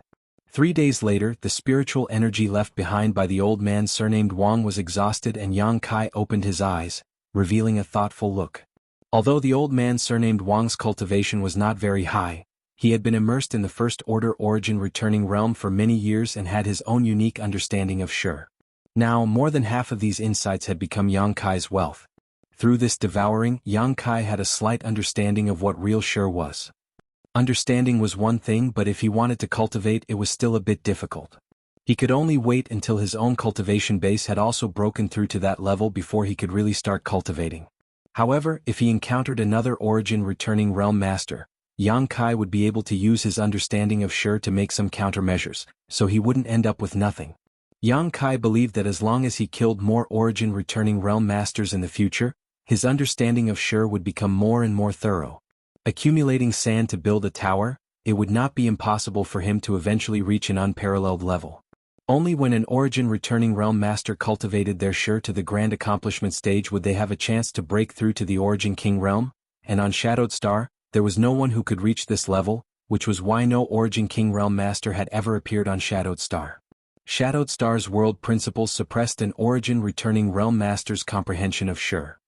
Speaker 1: 3 days later, the spiritual energy left behind by the old man surnamed Wang was exhausted and Yang Kai opened his eyes, revealing a thoughtful look. Although the old man surnamed Wang's cultivation was not very high, he had been immersed in the first order origin returning realm for many years and had his own unique understanding of Sure. Now, more than half of these insights had become Yang Kai's wealth. Through this devouring, Yang Kai had a slight understanding of what real Sure was. Understanding was one thing, but if he wanted to cultivate, it was still a bit difficult. He could only wait until his own cultivation base had also broken through to that level before he could really start cultivating. However, if he encountered another origin returning realm master, Yang Kai would be able to use his understanding of Sure to make some countermeasures, so he wouldn't end up with nothing. Yang Kai believed that as long as he killed more origin returning realm masters in the future, his understanding of Sure would become more and more thorough. Accumulating sand to build a tower, it would not be impossible for him to eventually reach an unparalleled level. Only when an origin returning realm master cultivated their Sure to the grand accomplishment stage would they have a chance to break through to the origin king realm, and on Shadowed Star, there was no one who could reach this level, which was why no origin king realm master had ever appeared on Shadowed Star. Shadowed Star's world principles suppressed an origin returning realm master's comprehension of Sure.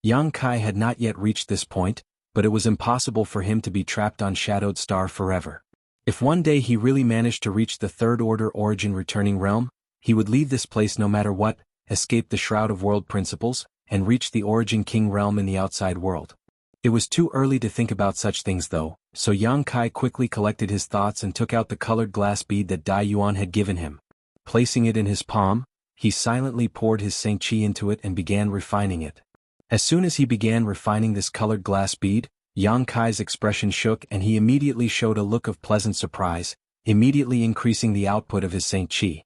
Speaker 1: Yang Kai had not yet reached this point, but it was impossible for him to be trapped on Shadowed Star forever. If one day he really managed to reach the third order origin returning realm, he would leave this place no matter what, escape the Shroud of World Principles, and reach the origin king realm in the outside world. It was too early to think about such things though, so Yang Kai quickly collected his thoughts and took out the colored glass bead that Dai Yuan had given him. Placing it in his palm, he silently poured his Saint Qi into it and began refining it. As soon as he began refining this colored glass bead, Yang Kai's expression shook and he immediately showed a look of pleasant surprise, immediately increasing the output of his Saint Qi.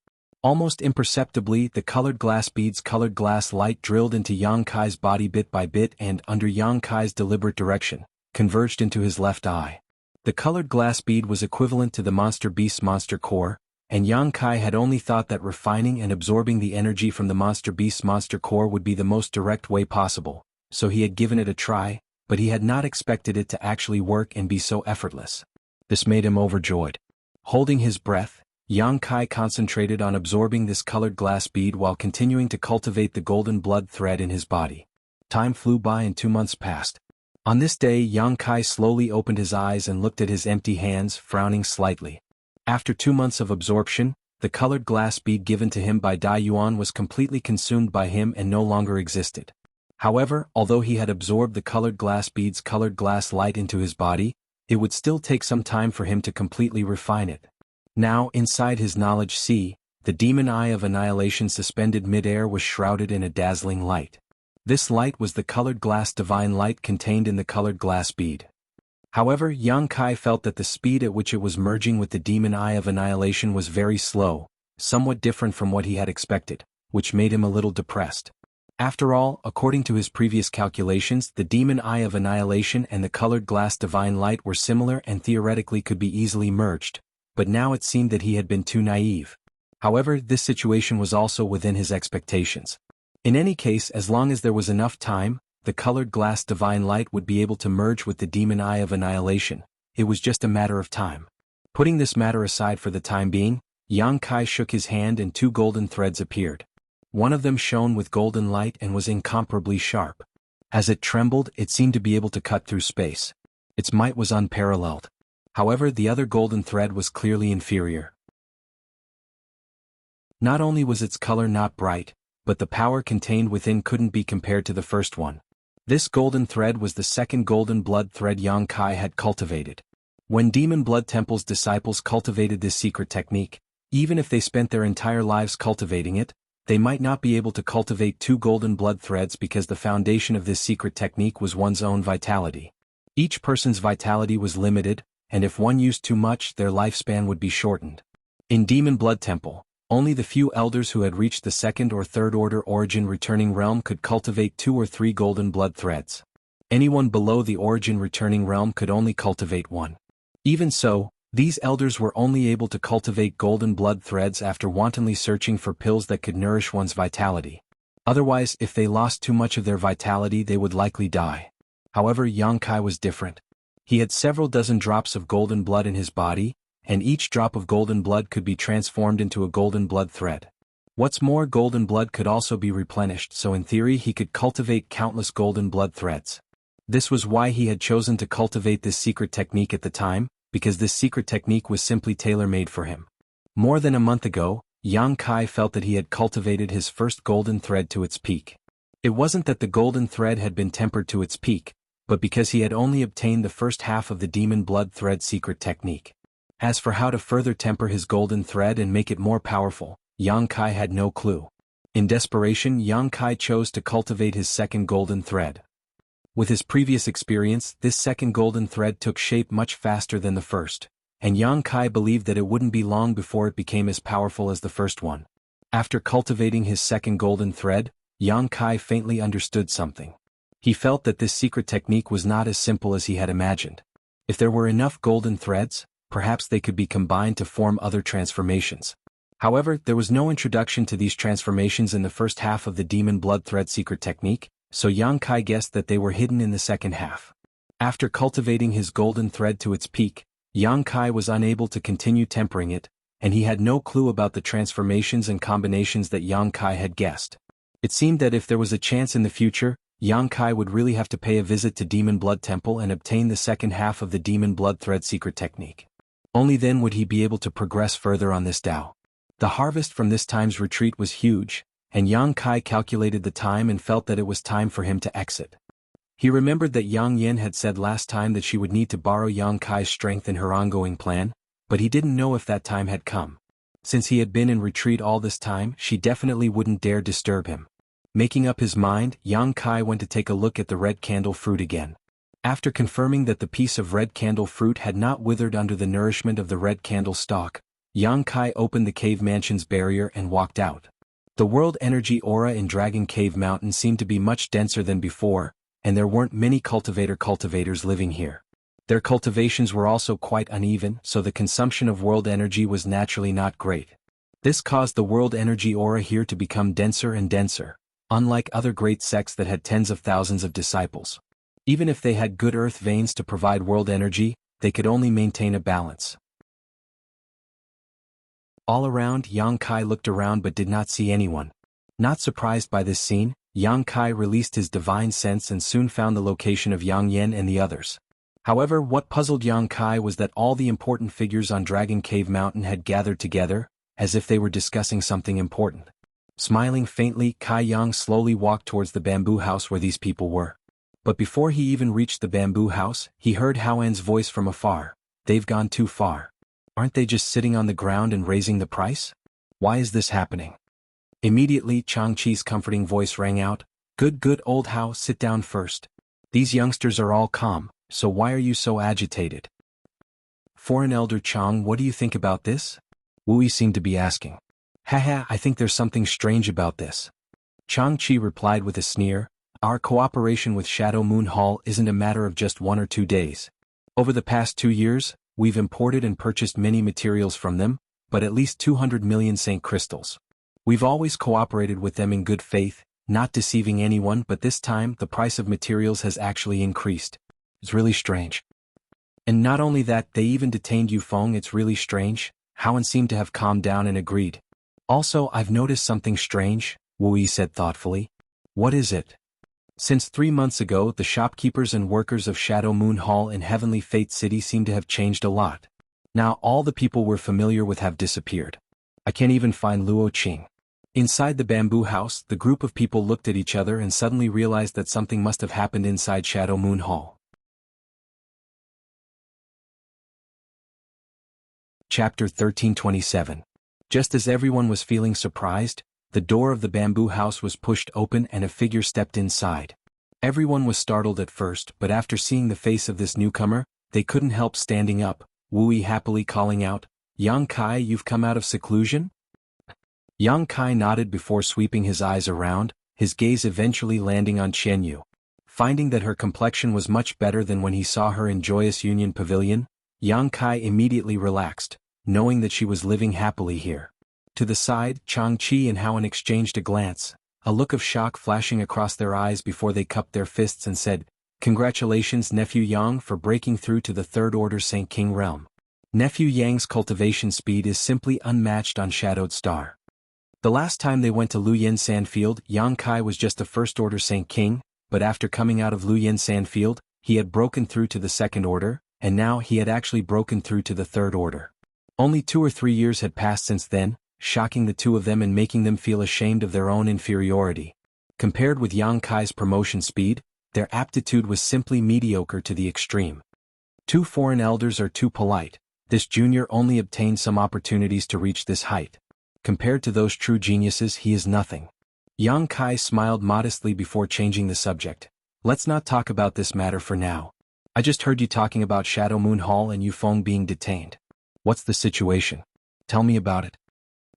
Speaker 1: Almost imperceptibly, the colored glass beads, colored glass light drilled into Yang Kai's body bit by bit and, under Yang Kai's deliberate direction, converged into his left eye. The colored glass bead was equivalent to the monster beast's monster core, and Yang Kai had only thought that refining and absorbing the energy from the monster beast's monster core would be the most direct way possible, so he had given it a try, but he had not expected it to actually work and be so effortless. This made him overjoyed. Holding his breath, Yang Kai concentrated on absorbing this colored glass bead while continuing to cultivate the golden blood thread in his body. Time flew by and 2 months passed. On this day, Yang Kai slowly opened his eyes and looked at his empty hands, frowning slightly. After 2 months of absorption, the colored glass bead given to him by Dai Yuan was completely consumed by him and no longer existed. However, although he had absorbed the colored glass bead's colored glass light into his body, it would still take some time for him to completely refine it. Now, inside his knowledge sea, the demon eye of annihilation suspended mid-air was shrouded in a dazzling light. This light was the colored glass divine light contained in the colored glass bead. However, Yang Kai felt that the speed at which it was merging with the demon eye of annihilation was very slow, somewhat different from what he had expected, which made him a little depressed. After all, according to his previous calculations, the demon eye of annihilation and the colored glass divine light were similar and theoretically could be easily merged, but now it seemed that he had been too naive. However, this situation was also within his expectations. In any case, as long as there was enough time, the colored glass divine light would be able to merge with the demon eye of annihilation. It was just a matter of time. Putting this matter aside for the time being, Yang Kai shook his hand and 2 golden threads appeared. One of them shone with golden light and was incomparably sharp. As it trembled, it seemed to be able to cut through space. Its might was unparalleled. However, the other golden thread was clearly inferior. Not only was its color not bright, but the power contained within couldn't be compared to the first one. This golden thread was the second golden blood thread Yang Kai had cultivated. When Demon Blood Temple's disciples cultivated this secret technique, even if they spent their entire lives cultivating it, they might not be able to cultivate 2 golden blood threads because the foundation of this secret technique was one's own vitality. Each person's vitality was limited, and if one used too much, their lifespan would be shortened. In Demon Blood Temple, only the few elders who had reached the 2nd or 3rd order origin returning realm could cultivate 2 or 3 golden blood threads. Anyone below the origin returning realm could only cultivate 1. Even so, these elders were only able to cultivate golden blood threads after wantonly searching for pills that could nourish one's vitality. Otherwise, if they lost too much of their vitality, they would likely die. However, Yang Kai was different. He had several dozen drops of golden blood in his body, and each drop of golden blood could be transformed into a golden blood thread. What's more, golden blood could also be replenished, so in theory he could cultivate countless golden blood threads. This was why he had chosen to cultivate this secret technique at the time, because this secret technique was simply tailor-made for him. More than a month ago, Yang Kai felt that he had cultivated his first golden thread to its peak. It wasn't that the golden thread had been tempered to its peak, but because he had only obtained the first half of the demon blood thread secret technique. As for how to further temper his golden thread and make it more powerful, Yang Kai had no clue. In desperation, Yang Kai chose to cultivate his second golden thread. With his previous experience, this second golden thread took shape much faster than the first, and Yang Kai believed that it wouldn't be long before it became as powerful as the first one. After cultivating his second golden thread, Yang Kai faintly understood something. He felt that this secret technique was not as simple as he had imagined. If there were enough golden threads, perhaps they could be combined to form other transformations. However, there was no introduction to these transformations in the first half of the Demon Blood Thread secret technique, so Yang Kai guessed that they were hidden in the second half. After cultivating his golden thread to its peak, Yang Kai was unable to continue tempering it, and he had no clue about the transformations and combinations that Yang Kai had guessed. It seemed that if there was a chance in the future, Yang Kai would really have to pay a visit to Demon Blood Temple and obtain the second half of the Demon Blood Thread secret technique. Only then would he be able to progress further on this Tao. The harvest from this time's retreat was huge, and Yang Kai calculated the time and felt that it was time for him to exit. He remembered that Yang Yin had said last time that she would need to borrow Yang Kai's strength in her ongoing plan, but he didn't know if that time had come. Since he had been in retreat all this time, she definitely wouldn't dare disturb him. Making up his mind, Yang Kai went to take a look at the red candle fruit again. After confirming that the piece of red candle fruit had not withered under the nourishment of the red candle stalk, Yang Kai opened the cave mansion's barrier and walked out. The world energy aura in Dragon Cave Mountain seemed to be much denser than before, and there weren't many cultivators living here. Their cultivations were also quite uneven, so the consumption of world energy was naturally not great. This caused the world energy aura here to become denser and denser, unlike other great sects that had tens of thousands of disciples. Even if they had good earth veins to provide world energy, they could only maintain a balance. All around, Yang Kai looked around but did not see anyone. Not surprised by this scene, Yang Kai released his divine sense and soon found the location of Yang Yen and the others. However, what puzzled Yang Kai was that all the important figures on Dragon Cave Mountain had gathered together, as if they were discussing something important. Smiling faintly, Kai Yang slowly walked towards the bamboo house where these people were. But before he even reached the bamboo house, he heard Hao-An's voice from afar. "They've gone too far. Aren't they just sitting on the ground and raising the price? Why is this happening?" Immediately, Chang-Chi's comforting voice rang out. Good old Hao, sit down first. These youngsters are all calm, so why are you so agitated?" "Foreign Elder Chang, what do you think about this?" Wu Yi seemed to be asking. "Haha, I think there's something strange about this." Chang-Chi replied with a sneer. "Our cooperation with Shadow Moon Hall isn't a matter of just 1 or 2 days. Over the past 2 years, we've imported and purchased many materials from them, but at least 200 million Saint crystals. We've always cooperated with them in good faith, not deceiving anyone, but this time the price of materials has actually increased. It's really strange. And not only that, they even detained Yu Feng. It's really strange." Hao-An seemed to have calmed down and agreed. "Also, I've noticed something strange," Wu Yi said thoughtfully. "What is it?" "Since 3 months ago, the shopkeepers and workers of Shadow Moon Hall in Heavenly Fate City seem to have changed a lot. Now all the people we're familiar with have disappeared. I can't even find Luo Qing." Inside the bamboo house, the group of people looked at each other and suddenly realized that something must have happened inside Shadow Moon Hall. Chapter 1327. Just as everyone was feeling surprised, the door of the bamboo house was pushed open and a figure stepped inside. Everyone was startled at first, but after seeing the face of this newcomer, they couldn't help standing up, Wu Yi happily calling out, "Yang Kai, you've come out of seclusion?" Yang Kai nodded before sweeping his eyes around, his gaze eventually landing on Qianyu. Finding that her complexion was much better than when he saw her in Joyous Union Pavilion, Yang Kai immediately relaxed, knowing that she was living happily here. To the side, Chang-Chi and Hao-An exchanged a glance, a look of shock flashing across their eyes before they cupped their fists and said, "Congratulations, Nephew Yang, for breaking through to the Third Order Saint King realm. Nephew Yang's cultivation speed is simply unmatched on Shadowed Star." The last time they went to Luyen Sandfield, Yang Kai was just a First Order Saint King, but after coming out of Luyen Sandfield, he had broken through to the Second Order, and now he had actually broken through to the Third Order. Only 2 or 3 years had passed since then, shocking the two of them and making them feel ashamed of their own inferiority. Compared with Yang Kai's promotion speed, their aptitude was simply mediocre to the extreme. 2 foreign elders are too polite. This junior only obtained some opportunities to reach this height. Compared to those true geniuses, he is nothing. Yang Kai smiled modestly before changing the subject. "Let's not talk about this matter for now. I just heard you talking about Shadow Moon Hall and Yu Feng being detained. What's the situation? Tell me about it."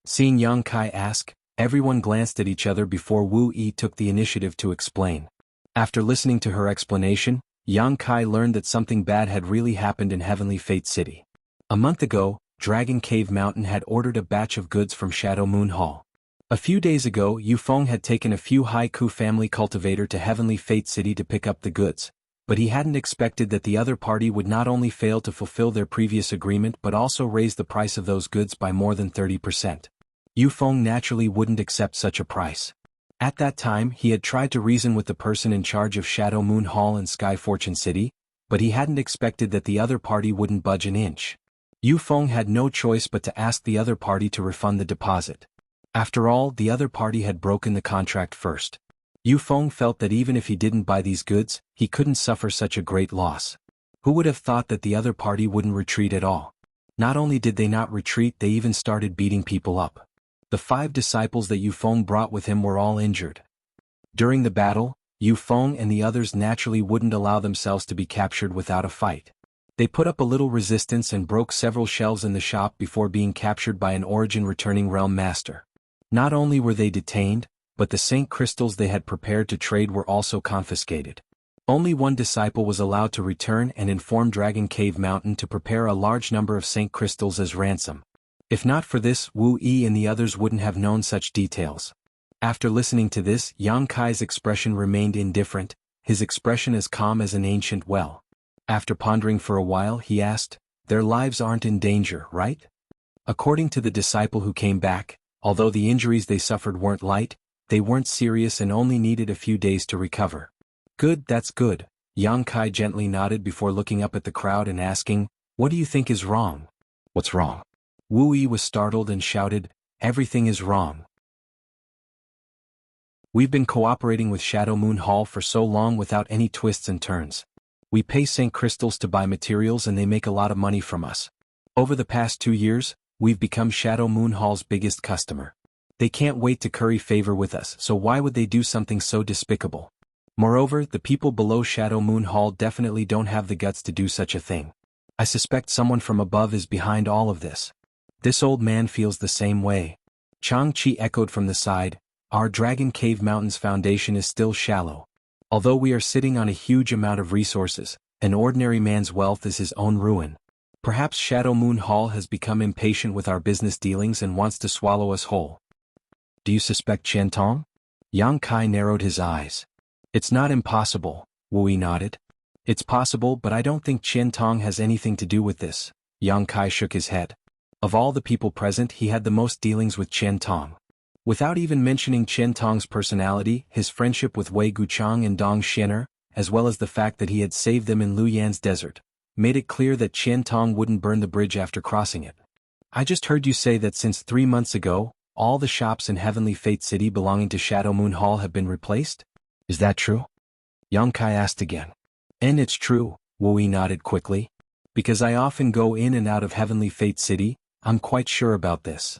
Speaker 1: Seeing Yang Kai ask, everyone glanced at each other before Wu Yi took the initiative to explain. After listening to her explanation, Yang Kai learned that something bad had really happened in Heavenly Fate City. A month ago, Dragon Cave Mountain had ordered a batch of goods from Shadow Moon Hall. A few days ago, Yu Feng had taken a few Haiku family cultivator to Heavenly Fate City to pick up the goods, but he hadn't expected that the other party would not only fail to fulfill their previous agreement but also raise the price of those goods by more than 30%. Yu Feng naturally wouldn't accept such a price. At that time, he had tried to reason with the person in charge of Shadow Moon Hall and Sky Fortune City, but he hadn't expected that the other party wouldn't budge an inch. Yu Feng had no choice but to ask the other party to refund the deposit. After all, the other party had broken the contract first. Yu Feng felt that even if he didn't buy these goods, he couldn't suffer such a great loss. Who would have thought that the other party wouldn't retreat at all? Not only did they not retreat, they even started beating people up. The 5 disciples that Yu Feng brought with him were all injured. During the battle, Yu Feng and the others naturally wouldn't allow themselves to be captured without a fight. They put up a little resistance and broke several shelves in the shop before being captured by an origin-returning realm master. Not only were they detained, but the Saint crystals they had prepared to trade were also confiscated. Only one disciple was allowed to return and inform Dragon Cave Mountain to prepare a large number of Saint crystals as ransom. If not for this, Wu Yi and the others wouldn't have known such details. After listening to this, Yang Kai's expression remained indifferent, his expression as calm as an ancient well. After pondering for a while, he asked, "Their lives aren't in danger, right?" According to the disciple who came back, although the injuries they suffered weren't light, they weren't serious and only needed a few days to recover. "Good, that's good." Yang Kai gently nodded before looking up at the crowd and asking, "What do you think is wrong?" "What's wrong?" Wu Yi was startled and shouted, "Everything is wrong. We've been cooperating with Shadow Moon Hall for so long without any twists and turns. We pay Saint crystals to buy materials and they make a lot of money from us. Over the past 2 years, we've become Shadow Moon Hall's biggest customer. They can't wait to curry favor with us, so why would they do something so despicable? Moreover, the people below Shadow Moon Hall definitely don't have the guts to do such a thing. I suspect someone from above is behind all of this." This old man feels the same way. Chang Chi echoed from the side, "Our Dragon Cave Mountain's foundation is still shallow. Although we are sitting on a huge amount of resources, an ordinary man's wealth is his own ruin. Perhaps Shadow Moon Hall has become impatient with our business dealings and wants to swallow us whole." "Do you suspect Qian Tong?" Yang Kai narrowed his eyes. "It's not impossible," Wu Yi nodded. "It's possible, but I don't think Qian Tong has anything to do with this." Yang Kai shook his head. Of all the people present, he had the most dealings with Qian Tong. Without even mentioning Qian Tong's personality, his friendship with Wei Guchang and Dong Xianer, as well as the fact that he had saved them in Luyan's desert, made it clear that Qian Tong wouldn't burn the bridge after crossing it. "I just heard you say that since 3 months ago, all the shops in Heavenly Fate City belonging to Shadow Moon Hall have been replaced? Is that true?" Yang Kai asked again. "And it's true," Wu Yi nodded quickly. "Because I often go in and out of Heavenly Fate City, I'm quite sure about this."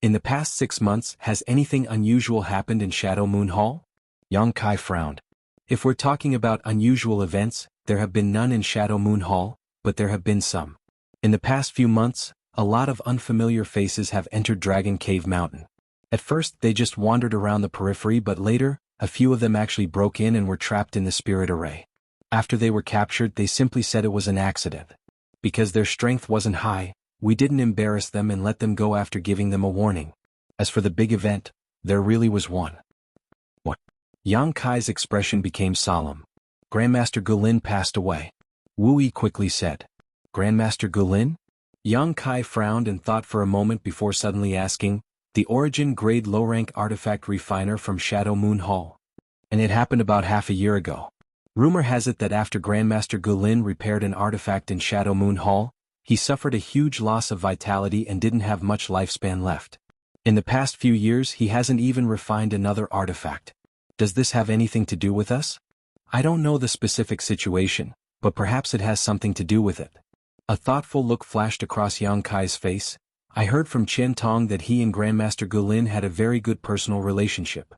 Speaker 1: "In the past 6 months, has anything unusual happened in Shadow Moon Hall?" Yang Kai frowned. "If we're talking about unusual events, there have been none in Shadow Moon Hall, but there have been some. In the past few months, a lot of unfamiliar faces have entered Dragon Cave Mountain. At first they just wandered around the periphery, but later, a few of them actually broke in and were trapped in the spirit array. After they were captured, they simply said it was an accident. Because their strength wasn't high, we didn't embarrass them and let them go after giving them a warning. As for the big event, there really was one." "What?" Yang Kai's expression became solemn. "Grandmaster Gulin passed away," Wu Yi quickly said. "Grandmaster Gulin?" Yang Kai frowned and thought for a moment before suddenly asking, "The origin grade low-rank artifact refiner from Shadow Moon Hall. And it happened about half a year ago. Rumor has it that after Grandmaster Gulin repaired an artifact in Shadow Moon Hall, he suffered a huge loss of vitality and didn't have much lifespan left. In the past few years he hasn't even refined another artifact. Does this have anything to do with us? I don't know the specific situation, but perhaps it has something to do with it." A thoughtful look flashed across Yang Kai's face. "I heard from Qian Tong that he and Grandmaster Gulin had a very good personal relationship."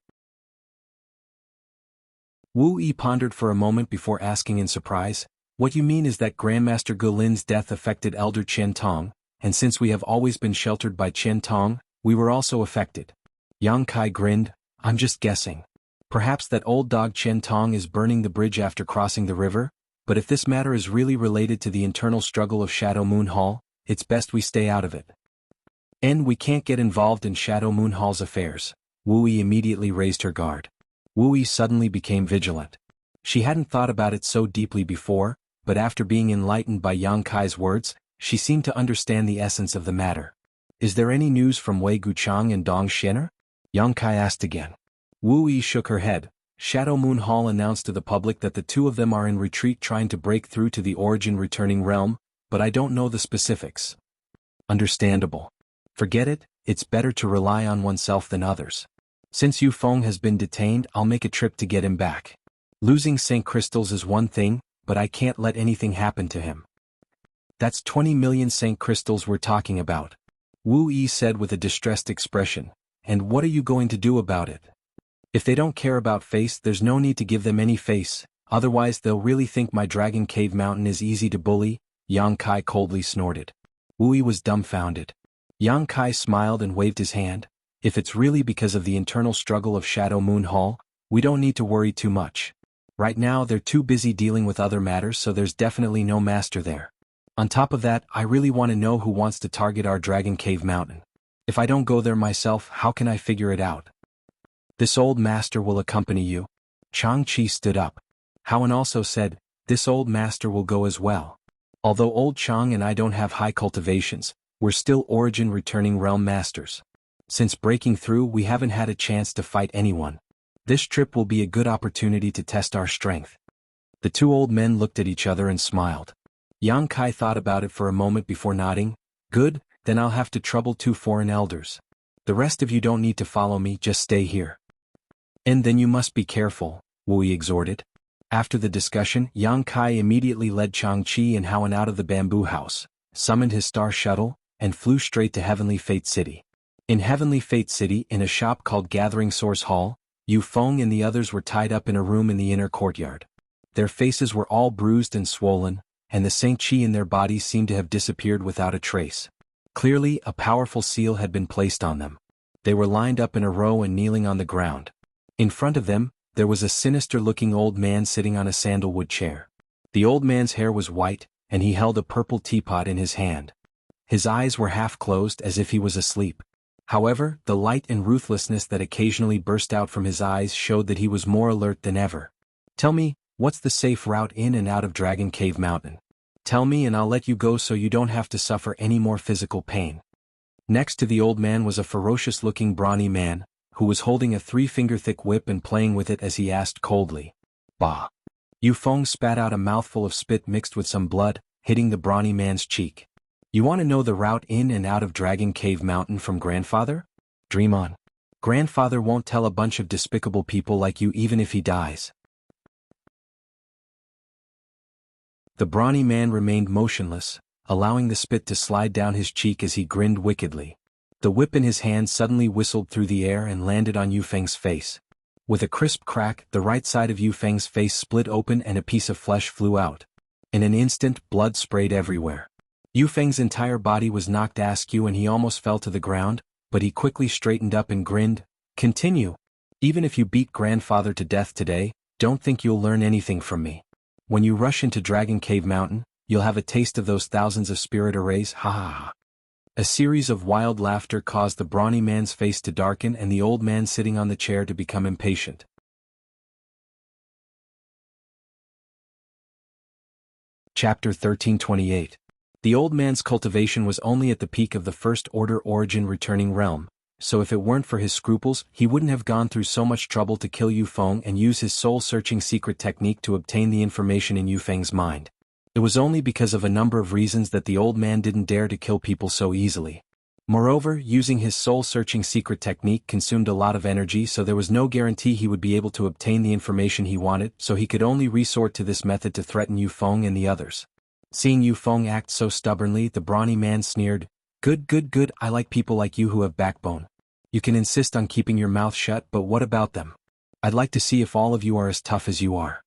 Speaker 1: Wu Yi pondered for a moment before asking in surprise, "What you mean is that Grandmaster Gulin's death affected Elder Qian Tong, and since we have always been sheltered by Qian Tong, we were also affected?" Yang Kai grinned, "I'm just guessing. Perhaps that old dog Qian Tong is burning the bridge after crossing the river, but if this matter is really related to the internal struggle of Shadow Moon Hall, it's best we stay out of it. And we can't get involved in Shadow Moon Hall's affairs." Wu Yi immediately raised her guard. Wu Yi suddenly became vigilant. She hadn't thought about it so deeply before, but after being enlightened by Yang Kai's words, she seemed to understand the essence of the matter. "Is there any news from Wei Guchang and Dong Xianer?" Yang Kai asked again. Wu Yi shook her head. "Shadow Moon Hall announced to the public that the two of them are in retreat trying to break through to the origin returning realm, but I don't know the specifics." "Understandable. Forget it, it's better to rely on oneself than others. Since Yu Feng has been detained, I'll make a trip to get him back. Losing Saint Crystals is one thing, but I can't let anything happen to him." "That's 20 million Saint Crystals we're talking about," Wu Yi said with a distressed expression. "And what are you going to do about it? If they don't care about face, there's no need to give them any face. Otherwise they'll really think my Dragon Cave Mountain is easy to bully, Yang Kai coldly snorted. Wu Yi was dumbfounded. Yang Kai smiled and waved his hand. If it's really because of the internal struggle of Shadow Moon Hall, we don't need to worry too much. Right now they're too busy dealing with other matters, so there's definitely no master there. On top of that, I really want to know who wants to target our Dragon Cave Mountain. If I don't go there myself, how can I figure it out? This old master will accompany you. Chang Chi stood up. Howen also said, this old master will go as well. Although old Chang and I don't have high cultivations, we're still origin returning realm masters. Since breaking through, we haven't had a chance to fight anyone. This trip will be a good opportunity to test our strength. The two old men looked at each other and smiled. Yang Kai thought about it for a moment before nodding. Good, then I'll have to trouble 2 foreign elders. The rest of you don't need to follow me, just stay here. And then you must be careful, Wu Yi exhorted. After the discussion, Yang Kai immediately led Chang Chi and Howen out of the bamboo house, summoned his star shuttle, and flew straight to Heavenly Fate City. In Heavenly Fate City, in a shop called Gathering Source Hall, Yu Feng and the others were tied up in a room in the inner courtyard. Their faces were all bruised and swollen, and the Saint Chi in their bodies seemed to have disappeared without a trace. Clearly, a powerful seal had been placed on them. They were lined up in a row and kneeling on the ground. In front of them, there was a sinister-looking old man sitting on a sandalwood chair. The old man's hair was white, and he held a purple teapot in his hand. His eyes were half closed as if he was asleep. However, the light and ruthlessness that occasionally burst out from his eyes showed that he was more alert than ever. Tell me, what's the safe route in and out of Dragon Cave Mountain? Tell me and I'll let you go so you don't have to suffer any more physical pain. Next to the old man was a ferocious-looking brawny man, who was holding a 3-finger-thick whip and playing with it as he asked coldly. Bah! Yu Feng spat out a mouthful of spit mixed with some blood, hitting the brawny man's cheek. You want to know the route in and out of Dragon Cave Mountain from Grandfather? Dream on. Grandfather won't tell a bunch of despicable people like you even if he dies. The brawny man remained motionless, allowing the spit to slide down his cheek as he grinned wickedly. The whip in his hand suddenly whistled through the air and landed on Yu Feng's face. With a crisp crack, the right side of Yu Feng's face split open and a piece of flesh flew out. In an instant, blood sprayed everywhere. Yu Feng's entire body was knocked askew and he almost fell to the ground, but he quickly straightened up and grinned. Continue. Even if you beat Grandfather to death today, don't think you'll learn anything from me. When you rush into Dragon Cave Mountain, you'll have a taste of those thousands of spirit arrays, ha ha ha. A series of wild laughter caused the brawny man's face to darken and the old man sitting on the chair to become impatient. Chapter 1328. The old man's cultivation was only at the peak of the First Order origin returning realm, so if it weren't for his scruples, he wouldn't have gone through so much trouble to kill Yu Feng and use his soul-searching secret technique to obtain the information in Yu Feng's mind. It was only because of a number of reasons that the old man didn't dare to kill people so easily. Moreover, using his soul-searching secret technique consumed a lot of energy, so there was no guarantee he would be able to obtain the information he wanted, so he could only resort to this method to threaten Yu Feng and the others. Seeing Yu Feng act so stubbornly, the brawny man sneered, Good, I like people like you who have backbone. You can insist on keeping your mouth shut, but what about them? I'd like to see if all of you are as tough as you are.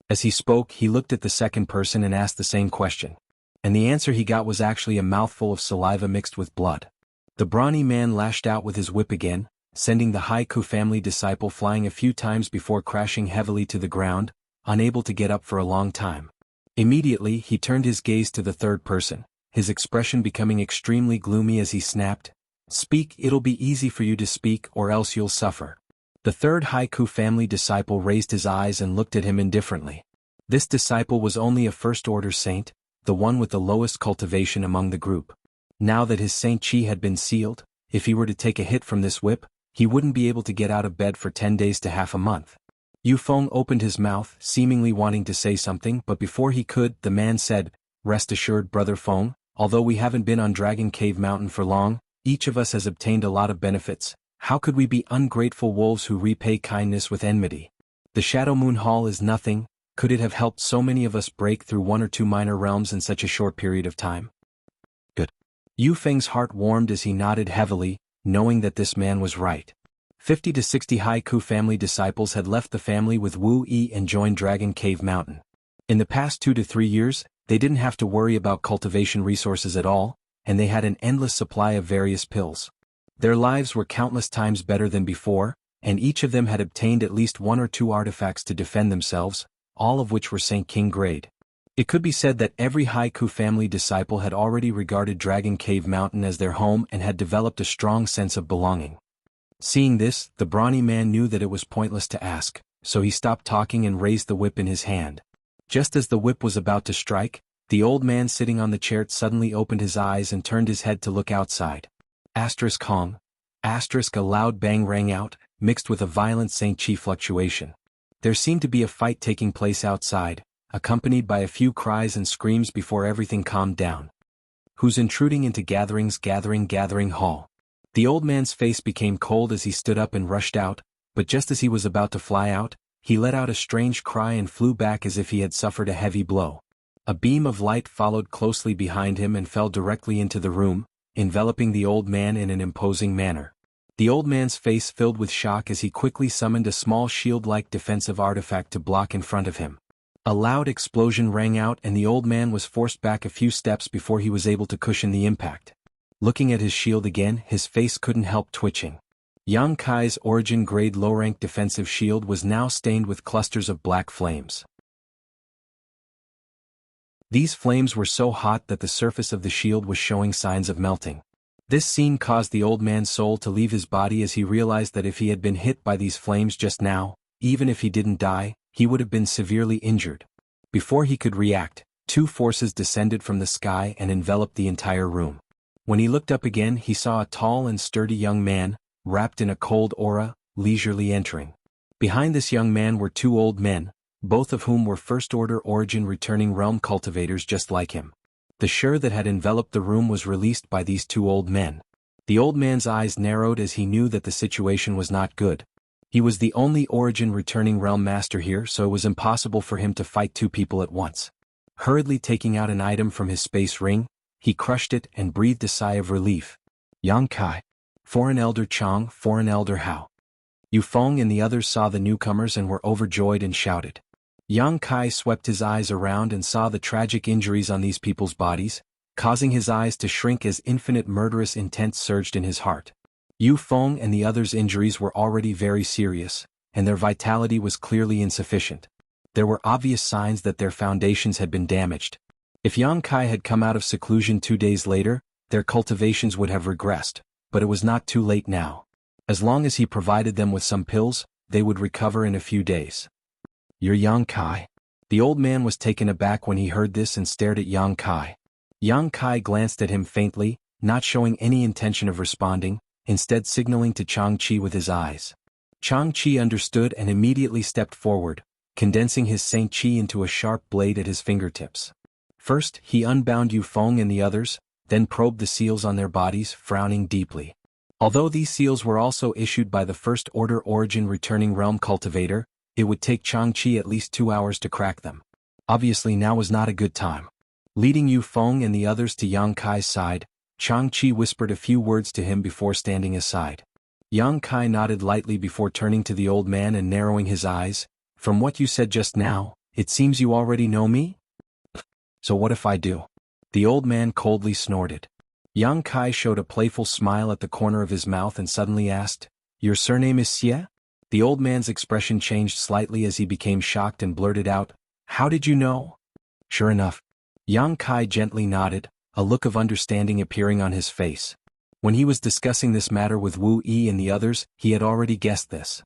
Speaker 1: As he spoke, he looked at the second person and asked the same question. And the answer he got was actually a mouthful of saliva mixed with blood. The brawny man lashed out with his whip again, sending the Haiku family disciple flying a few times before crashing heavily to the ground, unable to get up for a long time. Immediately, he turned his gaze to the third person, his expression becoming extremely gloomy as he snapped, Speak, it'll be easy for you to speak or else you'll suffer. The third Haiku family disciple raised his eyes and looked at him indifferently. This disciple was only a first-order saint, the one with the lowest cultivation among the group. Now that his Saint Chi had been sealed, if he were to take a hit from this whip, he wouldn't be able to get out of bed for 10 days to half a month. Yu Feng opened his mouth, seemingly wanting to say something, but before he could, the man said, Rest assured, Brother Feng, although we haven't been on Dragon Cave Mountain for long, each of us has obtained a lot of benefits. How could we be ungrateful wolves who repay kindness with enmity? The Shadow Moon Hall is nothing. Could it have helped so many of us break through 1 or 2 minor realms in such a short period of time? Good. Yu Feng's heart warmed as he nodded heavily, knowing that this man was right. 50 to 60 Haiku family disciples had left the family with Wu Yi and joined Dragon Cave Mountain. In the past 2 to 3 years, they didn't have to worry about cultivation resources at all, and they had an endless supply of various pills. Their lives were countless times better than before, and each of them had obtained at least 1 or 2 artifacts to defend themselves, all of which were Saint King grade. It could be said that every Haiku family disciple had already regarded Dragon Cave Mountain as their home and had developed a strong sense of belonging. Seeing this, the brawny man knew that it was pointless to ask, so he stopped talking and raised the whip in his hand. Just as the whip was about to strike, the old man sitting on the chair suddenly opened his eyes and turned his head to look outside. Hong. A loud bang rang out, mixed with a violent Saint Chi fluctuation. There seemed to be a fight taking place outside, accompanied by a few cries and screams before everything calmed down. Who's intruding into gathering hall? The old man's face became cold as he stood up and rushed out, but just as he was about to fly out, he let out a strange cry and flew back as if he had suffered a heavy blow. A beam of light followed closely behind him and fell directly into the room, enveloping the old man in an imposing manner. The old man's face filled with shock as he quickly summoned a small shield-like defensive artifact to block in front of him. A loud explosion rang out and the old man was forced back a few steps before he was able to cushion the impact. Looking at his shield again, his face couldn't help twitching. Yang Kai's origin-grade low-rank defensive shield was now stained with clusters of black flames. These flames were so hot that the surface of the shield was showing signs of melting. This scene caused the old man's soul to leave his body as he realized that if he had been hit by these flames just now, even if he didn't die, he would have been severely injured. Before he could react, 2 forces descended from the sky and enveloped the entire room. When he looked up again, he saw a tall and sturdy young man, wrapped in a cold aura, leisurely entering. Behind this young man were 2 old men, both of whom were first-order origin returning realm cultivators just like him. The shur that had enveloped the room was released by these 2 old men. The old man's eyes narrowed as he knew that the situation was not good. He was the only origin returning realm master here, so it was impossible for him to fight 2 people at once. Hurriedly taking out an item from his space ring, he crushed it and breathed a sigh of relief. Yang Kai. Foreign Elder Chang, Foreign Elder Hao. Yu Feng and the others saw the newcomers and were overjoyed and shouted. Yang Kai swept his eyes around and saw the tragic injuries on these people's bodies, causing his eyes to shrink as infinite murderous intent surged in his heart. Yu Feng and the others' injuries were already very serious, and their vitality was clearly insufficient. There were obvious signs that their foundations had been damaged. If Yang Kai had come out of seclusion 2 days later, their cultivations would have regressed, but it was not too late now. As long as he provided them with some pills, they would recover in a few days. You're Yang Kai? The old man was taken aback when he heard this and stared at Yang Kai. Yang Kai glanced at him faintly, not showing any intention of responding, instead signaling to Chang-Chi with his eyes. Chang-Chi understood and immediately stepped forward, condensing his Saint Chi into a sharp blade at his fingertips. First, he unbound Yu Feng and the others, then probed the seals on their bodies, frowning deeply. Although these seals were also issued by the First Order Origin Returning Realm Cultivator, it would take Chang-Chi at least 2 hours to crack them. Obviously now was not a good time. Leading Yu Feng and the others to Yang Kai's side, Chang-Chi whispered a few words to him before standing aside. Yang Kai nodded lightly before turning to the old man and narrowing his eyes. From what you said just now, it seems you already know me? So what if I do? The old man coldly snorted. Yang Kai showed a playful smile at the corner of his mouth and suddenly asked, Your surname is Xie? The old man's expression changed slightly as he became shocked and blurted out, How did you know? Sure enough. Yang Kai gently nodded, a look of understanding appearing on his face. When he was discussing this matter with Wu Yi and the others, he had already guessed this.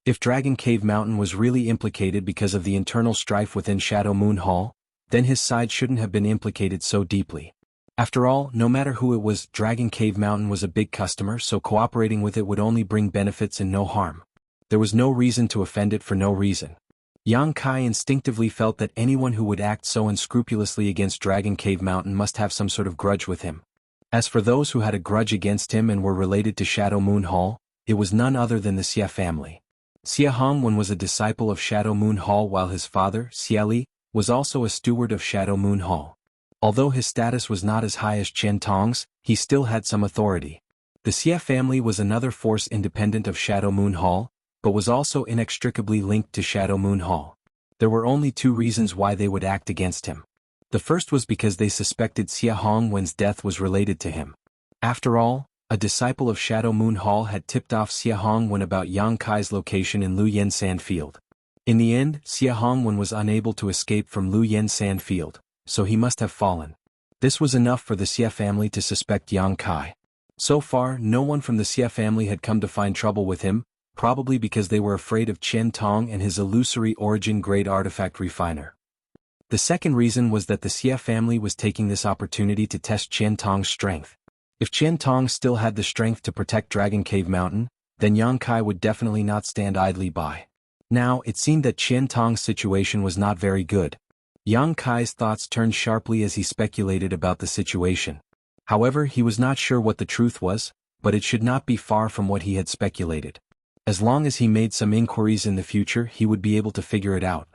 Speaker 1: If Dragon Cave Mountain was really implicated because of the internal strife within Shadow Moon Hall, then his side shouldn't have been implicated so deeply. After all, no matter who it was, Dragon Cave Mountain was a big customer, so cooperating with it would only bring benefits and no harm. There was no reason to offend it for no reason. Yang Kai instinctively felt that anyone who would act so unscrupulously against Dragon Cave Mountain must have some sort of grudge with him. As for those who had a grudge against him and were related to Shadow Moon Hall, it was none other than the Xie family. Xie Hongwen was a disciple of Shadow Moon Hall while his father, Xie Li, was also a steward of Shadow Moon Hall. Although his status was not as high as Chen Tong's, he still had some authority. The Xia family was another force independent of Shadow Moon Hall, but was also inextricably linked to Shadow Moon Hall. There were only two reasons why they would act against him. The first was because they suspected Xia Hongwen's death was related to him. After all, a disciple of Shadow Moon Hall had tipped off Xia Hongwen about Yang Kai's location in Lu Yen Sand Field. In the end, Xia Hongwen was unable to escape from Lu Yen Sand Field, so he must have fallen. This was enough for the Xia family to suspect Yang Kai. So far, no one from the Xia family had come to find trouble with him, probably because they were afraid of Qian Tong and his illusory origin-grade artifact refiner. The second reason was that the Xia family was taking this opportunity to test Qian Tong's strength. If Qian Tong still had the strength to protect Dragon Cave Mountain, then Yang Kai would definitely not stand idly by. Now, it seemed that Qian Tong's situation was not very good. Yang Kai's thoughts turned sharply as he speculated about the situation. However, he was not sure what the truth was, but it should not be far from what he had speculated. As long as he made some inquiries in the future, he would be able to figure it out.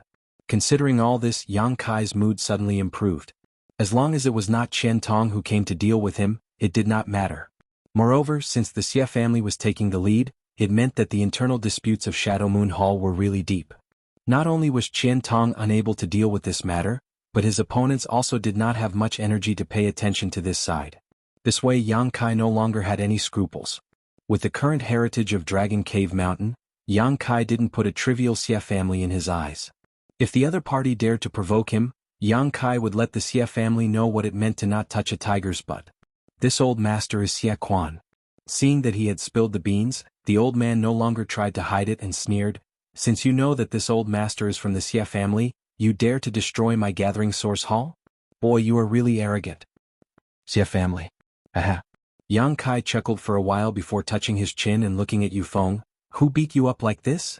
Speaker 1: Considering all this, Yang Kai's mood suddenly improved. As long as it was not Qian Tong who came to deal with him, it did not matter. Moreover, since the Xia family was taking the lead, it meant that the internal disputes of Shadow Moon Hall were really deep. Not only was Qian Tong unable to deal with this matter, but his opponents also did not have much energy to pay attention to this side. This way Yang Kai no longer had any scruples. With the current heritage of Dragon Cave Mountain, Yang Kai didn't put a trivial Xia family in his eyes. If the other party dared to provoke him, Yang Kai would let the Xia family know what it meant to not touch a tiger's butt. This old master is Xia Quan. Seeing that he had spilled the beans, the old man no longer tried to hide it and sneered, "Since you know that this old master is from the Xia family, you dare to destroy my gathering source hall? Boy, you are really arrogant." Xia family. Aha. Yang Kai chuckled for a while before touching his chin and looking at Yufeng. "Who beat you up like this?"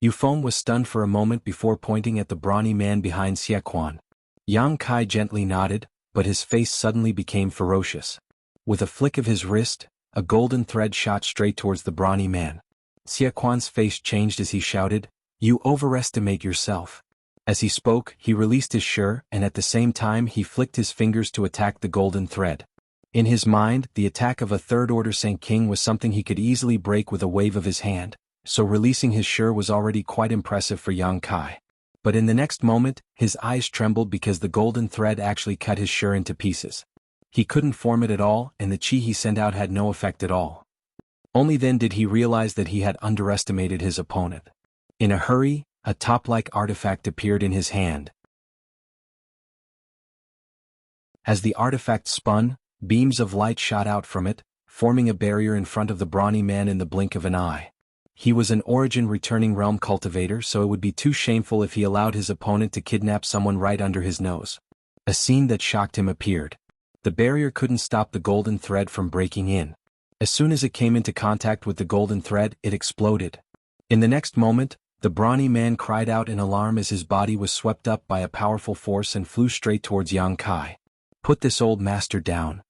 Speaker 1: Yufeng was stunned for a moment before pointing at the brawny man behind Xia Quan. Yang Kai gently nodded, but his face suddenly became ferocious. With a flick of his wrist, a golden thread shot straight towards the brawny man. Xia Quan's face changed as he shouted, "You overestimate yourself." As he spoke, he released his shi, and at the same time he flicked his fingers to attack the golden thread. In his mind, the attack of a third-order Saint King was something he could easily break with a wave of his hand, so releasing his shi was already quite impressive for Yang Kai. But in the next moment, his eyes trembled because the golden thread actually cut his shi into pieces. He couldn't form it at all, and the chi he sent out had no effect at all. Only then did he realize that he had underestimated his opponent. In a hurry, a top-like artifact appeared in his hand. As the artifact spun, beams of light shot out from it, forming a barrier in front of the brawny man in the blink of an eye. He was an origin-returning realm cultivator, so it would be too shameful if he allowed his opponent to kidnap someone right under his nose. A scene that shocked him appeared. The barrier couldn't stop the golden thread from breaking in. As soon as it came into contact with the golden thread, it exploded. In the next moment, the brawny man cried out in alarm as his body was swept up by a powerful force and flew straight towards Yang Kai. "Put this old master down."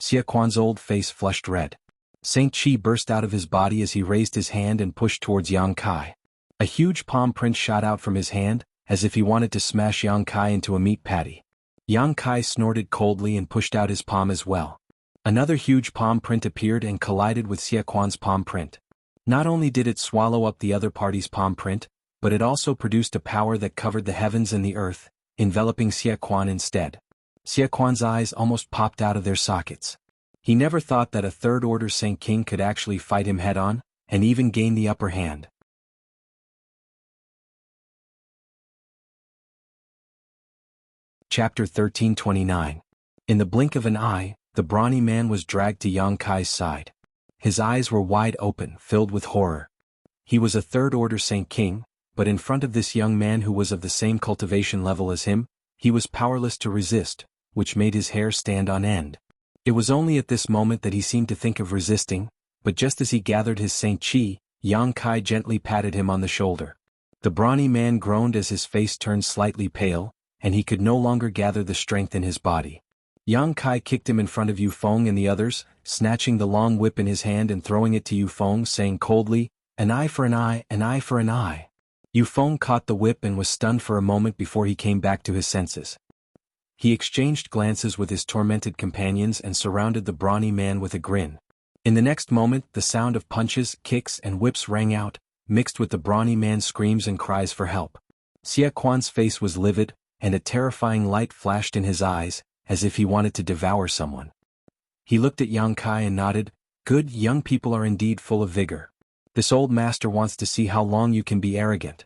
Speaker 1: Xia Quan's old face flushed red. Saint Chi burst out of his body as he raised his hand and pushed towards Yang Kai. A huge palm print shot out from his hand, as if he wanted to smash Yang Kai into a meat patty. Yang Kai snorted coldly and pushed out his palm as well. Another huge palm print appeared and collided with Xia Quan's palm print. Not only did it swallow up the other party's palm print, but it also produced a power that covered the heavens and the earth, enveloping Xia Quan instead. Xia Quan's eyes almost popped out of their sockets. He never thought that a third-order Saint King could actually fight him head-on, and even gain the upper hand. Chapter 1329. In the blink of an eye, the brawny man was dragged to Yang Kai's side. His eyes were wide open, filled with horror. He was a third-order Saint King, but in front of this young man who was of the same cultivation level as him, he was powerless to resist, which made his hair stand on end. It was only at this moment that he seemed to think of resisting, but just as he gathered his Saint Chi, Yang Kai gently patted him on the shoulder. The brawny man groaned as his face turned slightly pale, and he could no longer gather the strength in his body. Yang Kai kicked him in front of Yufeng and the others, snatching the long whip in his hand and throwing it to Yufeng, saying coldly, "An eye for an eye, an eye for an eye." Yufeng caught the whip and was stunned for a moment before he came back to his senses. He exchanged glances with his tormented companions and surrounded the brawny man with a grin. In the next moment, the sound of punches, kicks, and whips rang out, mixed with the brawny man's screams and cries for help. Xie Quan's face was livid, and a terrifying light flashed in his eyes, as if he wanted to devour someone. He looked at Yang Kai and nodded. Good, young people are indeed full of vigor. This old master wants to see how long you can be arrogant.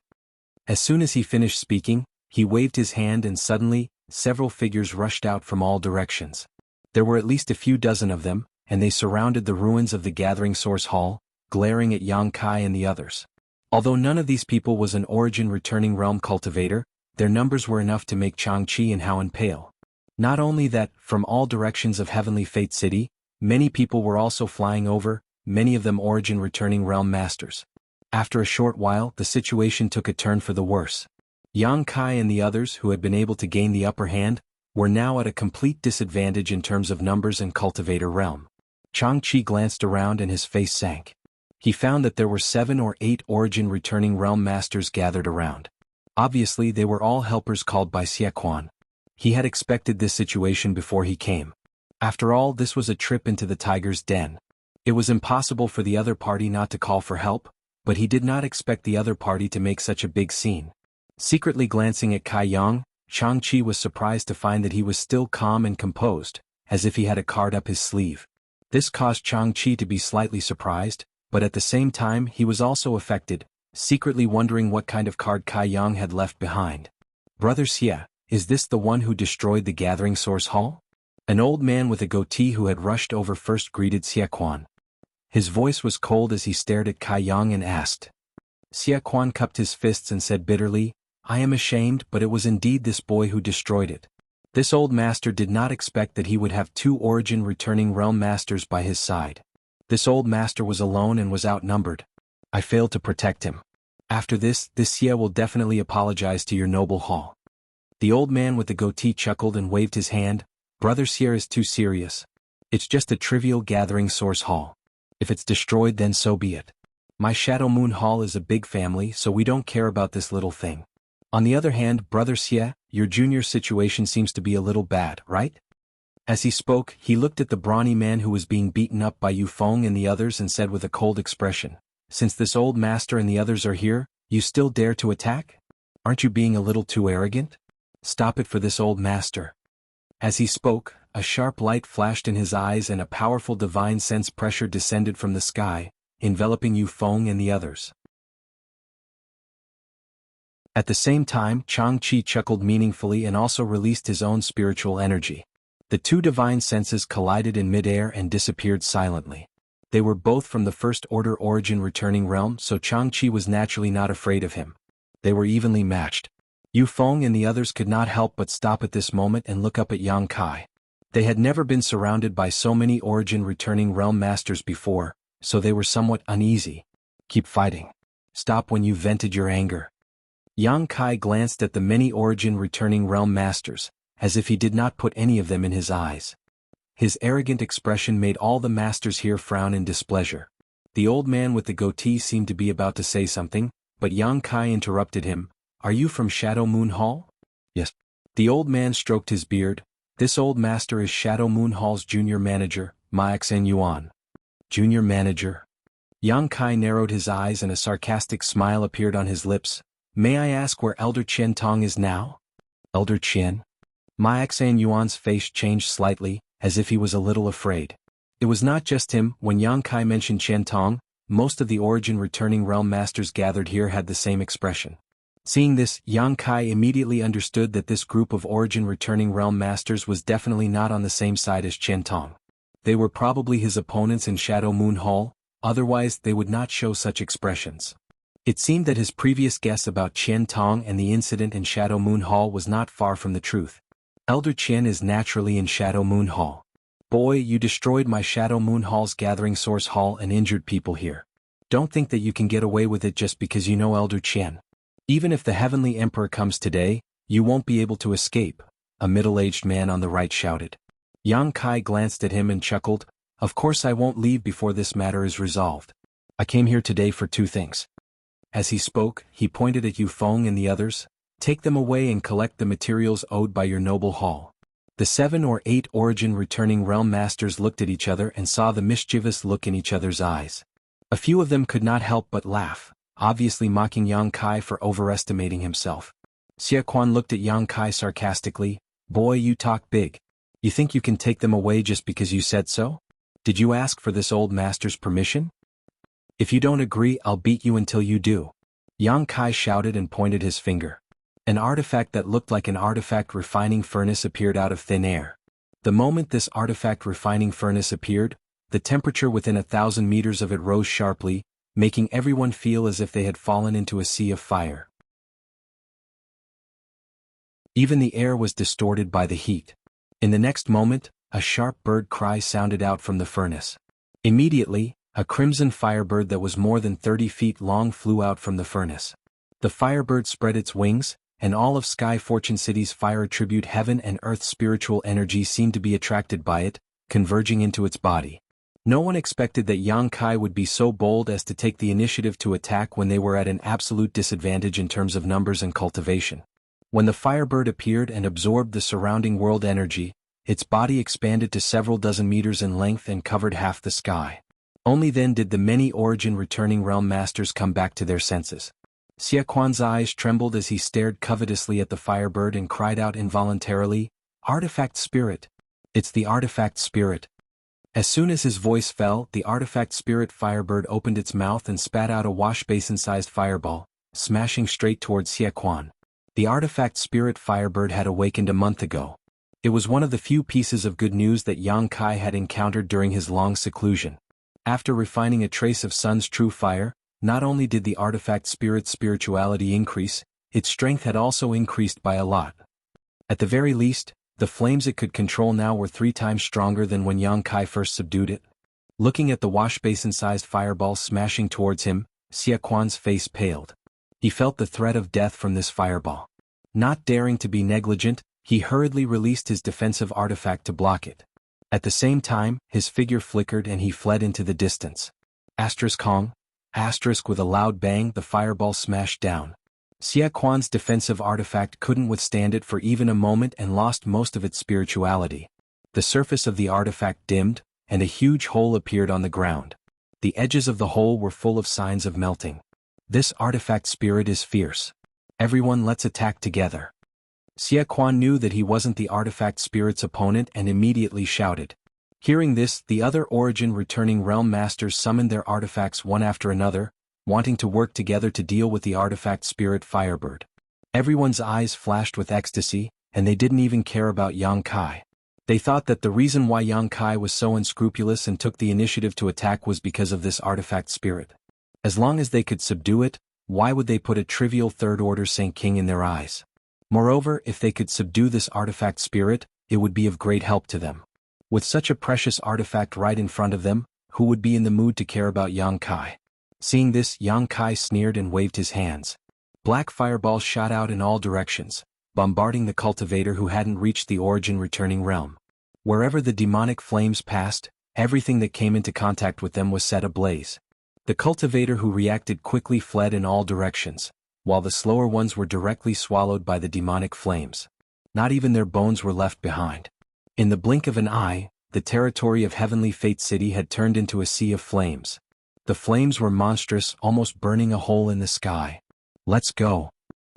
Speaker 1: As soon as he finished speaking, he waved his hand and suddenly, several figures rushed out from all directions. There were at least a few dozen of them, and they surrounded the ruins of the Gathering Source Hall, glaring at Yang Kai and the others. Although none of these people was an origin-returning realm cultivator, their numbers were enough to make Changqi and Haoan pale. Not only that, from all directions of Heavenly Fate City, many people were also flying over, many of them origin-returning realm masters. After a short while, the situation took a turn for the worse. Yang Kai and the others who had been able to gain the upper hand, were now at a complete disadvantage in terms of numbers and cultivator realm. Changqi glanced around and his face sank. He found that there were 7 or 8 origin-returning realm masters gathered around. Obviously they were all helpers called by Xie Quan. He had expected this situation before he came. After all, this was a trip into the tiger's den. It was impossible for the other party not to call for help, but he did not expect the other party to make such a big scene. Secretly glancing at Kai Yang, Changqi was surprised to find that he was still calm and composed, as if he had a card up his sleeve. This caused Changqi to be slightly surprised, but at the same time he was also affected, secretly wondering what kind of card Kai Yang had left behind. Brother Xie, is this the one who destroyed the Gathering Source Hall? An old man with a goatee who had rushed over first greeted Xie Quan. His voice was cold as he stared at Kai Yang and asked. Xie Quan cupped his fists and said bitterly, I am ashamed, but it was indeed this boy who destroyed it. This old master did not expect that he would have 2 origin-returning realm masters by his side. This old master was alone and was outnumbered. I failed to protect him. After this Xie will definitely apologize to your noble hall. The old man with the goatee chuckled and waved his hand. Brother Xie is too serious. It's just a trivial Gathering Source Hall. If it's destroyed, then so be it. My Shadow Moon Hall is a big family, so we don't care about this little thing. On the other hand, Brother Xie, your junior situation seems to be a little bad, right? As he spoke, he looked at the brawny man who was being beaten up by Yu Feng and the others and said with a cold expression, Since this old master and the others are here, you still dare to attack? Aren't you being a little too arrogant? Stop it for this old master. As he spoke, a sharp light flashed in his eyes and a powerful divine sense pressure descended from the sky, enveloping Yu Feng and the others. At the same time, Changqi chuckled meaningfully and also released his own spiritual energy. The 2 divine senses collided in midair and disappeared silently. They were both from the First Order origin-returning realm, so Changqi was naturally not afraid of him. They were evenly matched. Yu Feng and the others could not help but stop at this moment and look up at Yang Kai. They had never been surrounded by so many origin-returning realm masters before, so they were somewhat uneasy. Keep fighting. Stop when you vented your anger. Yang Kai glanced at the many origin-returning realm masters, as if he did not put any of them in his eyes. His arrogant expression made all the masters here frown in displeasure. The old man with the goatee seemed to be about to say something, but Yang Kai interrupted him. Are you from Shadow Moon Hall? Yes. The old man stroked his beard. This old master is Shadow Moon Hall's junior manager, Maixan Yuan. Junior manager? Yang Kai narrowed his eyes and a sarcastic smile appeared on his lips. May I ask where Elder Qian Tong is now? Elder Qian? Maixan Yuan's face changed slightly, as if he was a little afraid. It was not just him. When Yang Kai mentioned Qian Tong, most of the origin-returning realm masters gathered here had the same expression. Seeing this, Yang Kai immediately understood that this group of origin-returning realm masters was definitely not on the same side as Qian Tong. They were probably his opponents in Shadow Moon Hall, otherwise they would not show such expressions. It seemed that his previous guess about Qian Tong and the incident in Shadow Moon Hall was not far from the truth. Elder Qian is naturally in Shadow Moon Hall. Boy, you destroyed my Shadow Moon Hall's Gathering Source Hall and injured people here. Don't think that you can get away with it just because you know Elder Qian. Even if the Heavenly Emperor comes today, you won't be able to escape, a middle-aged man on the right shouted. Yang Kai glanced at him and chuckled. Of course I won't leave before this matter is resolved. I came here today for 2 things. As he spoke, he pointed at Yu Feng and the others. Take them away and collect the materials owed by your noble hall. The 7 or 8 origin returning realm masters looked at each other and saw the mischievous look in each other's eyes. A few of them could not help but laugh, obviously mocking Yang Kai for overestimating himself. Xie Quan looked at Yang Kai sarcastically. Boy, you talk big. You think you can take them away just because you said so? Did you ask for this old master's permission? If you don't agree, I'll beat you until you do. Yang Kai shouted and pointed his finger. An artifact that looked like an artifact refining furnace appeared out of thin air. The moment this artifact refining furnace appeared, the temperature within 1,000 meters of it rose sharply, making everyone feel as if they had fallen into a sea of fire. Even the air was distorted by the heat. In the next moment, a sharp bird cry sounded out from the furnace. Immediately, a crimson firebird that was more than 30 feet long flew out from the furnace. The firebird spread its wings, and all of Sky Fortune City's fire attribute heaven and earth spiritual energy seemed to be attracted by it, converging into its body. No one expected that Yang Kai would be so bold as to take the initiative to attack when they were at an absolute disadvantage in terms of numbers and cultivation. When the firebird appeared and absorbed the surrounding world energy, its body expanded to several dozen meters in length and covered half the sky. Only then did the many origin returning realm masters come back to their senses. Xie Quan's eyes trembled as he stared covetously at the firebird and cried out involuntarily, "Artifact spirit! It's the artifact spirit!" As soon as his voice fell, the artifact spirit firebird opened its mouth and spat out a wash-basin-sized fireball, smashing straight towards Xie Quan. The artifact spirit firebird had awakened a month ago. It was one of the few pieces of good news that Yang Kai had encountered during his long seclusion. After refining a trace of Sun's true fire, not only did the artifact spirit's spirituality increase, its strength had also increased by a lot. At the very least, the flames it could control now were 3 times stronger than when Yang Kai first subdued it. Looking at the wash-basin-sized fireball smashing towards him, Xie Quan's face paled. He felt the threat of death from this fireball. Not daring to be negligent, he hurriedly released his defensive artifact to block it. At the same time, his figure flickered and he fled into the distance. Kong. With a loud bang, the fireball smashed down. Xie Quan's defensive artifact couldn't withstand it for even a moment and lost most of its spirituality. The surface of the artifact dimmed, and a huge hole appeared on the ground. The edges of the hole were full of signs of melting. This artifact spirit is fierce. Everyone, let's attack together. Xie Quan knew that he wasn't the artifact spirit's opponent and immediately shouted. Hearing this, the other origin returning realm masters summoned their artifacts one after another, wanting to work together to deal with the artifact spirit firebird. Everyone's eyes flashed with ecstasy, and they didn't even care about Yang Kai. They thought that the reason why Yang Kai was so unscrupulous and took the initiative to attack was because of this artifact spirit. As long as they could subdue it, why would they put a trivial third-order Saint King in their eyes? Moreover, if they could subdue this artifact spirit, it would be of great help to them. With such a precious artifact right in front of them, who would be in the mood to care about Yang Kai? Seeing this, Yang Kai sneered and waved his hands. Black fireballs shot out in all directions, bombarding the cultivator who hadn't reached the origin returning realm. Wherever the demonic flames passed, everything that came into contact with them was set ablaze. The cultivator who reacted quickly fled in all directions, while the slower ones were directly swallowed by the demonic flames. Not even their bones were left behind. In the blink of an eye, the territory of Heavenly Fate City had turned into a sea of flames. The flames were monstrous, almost burning a hole in the sky. "Let's go!"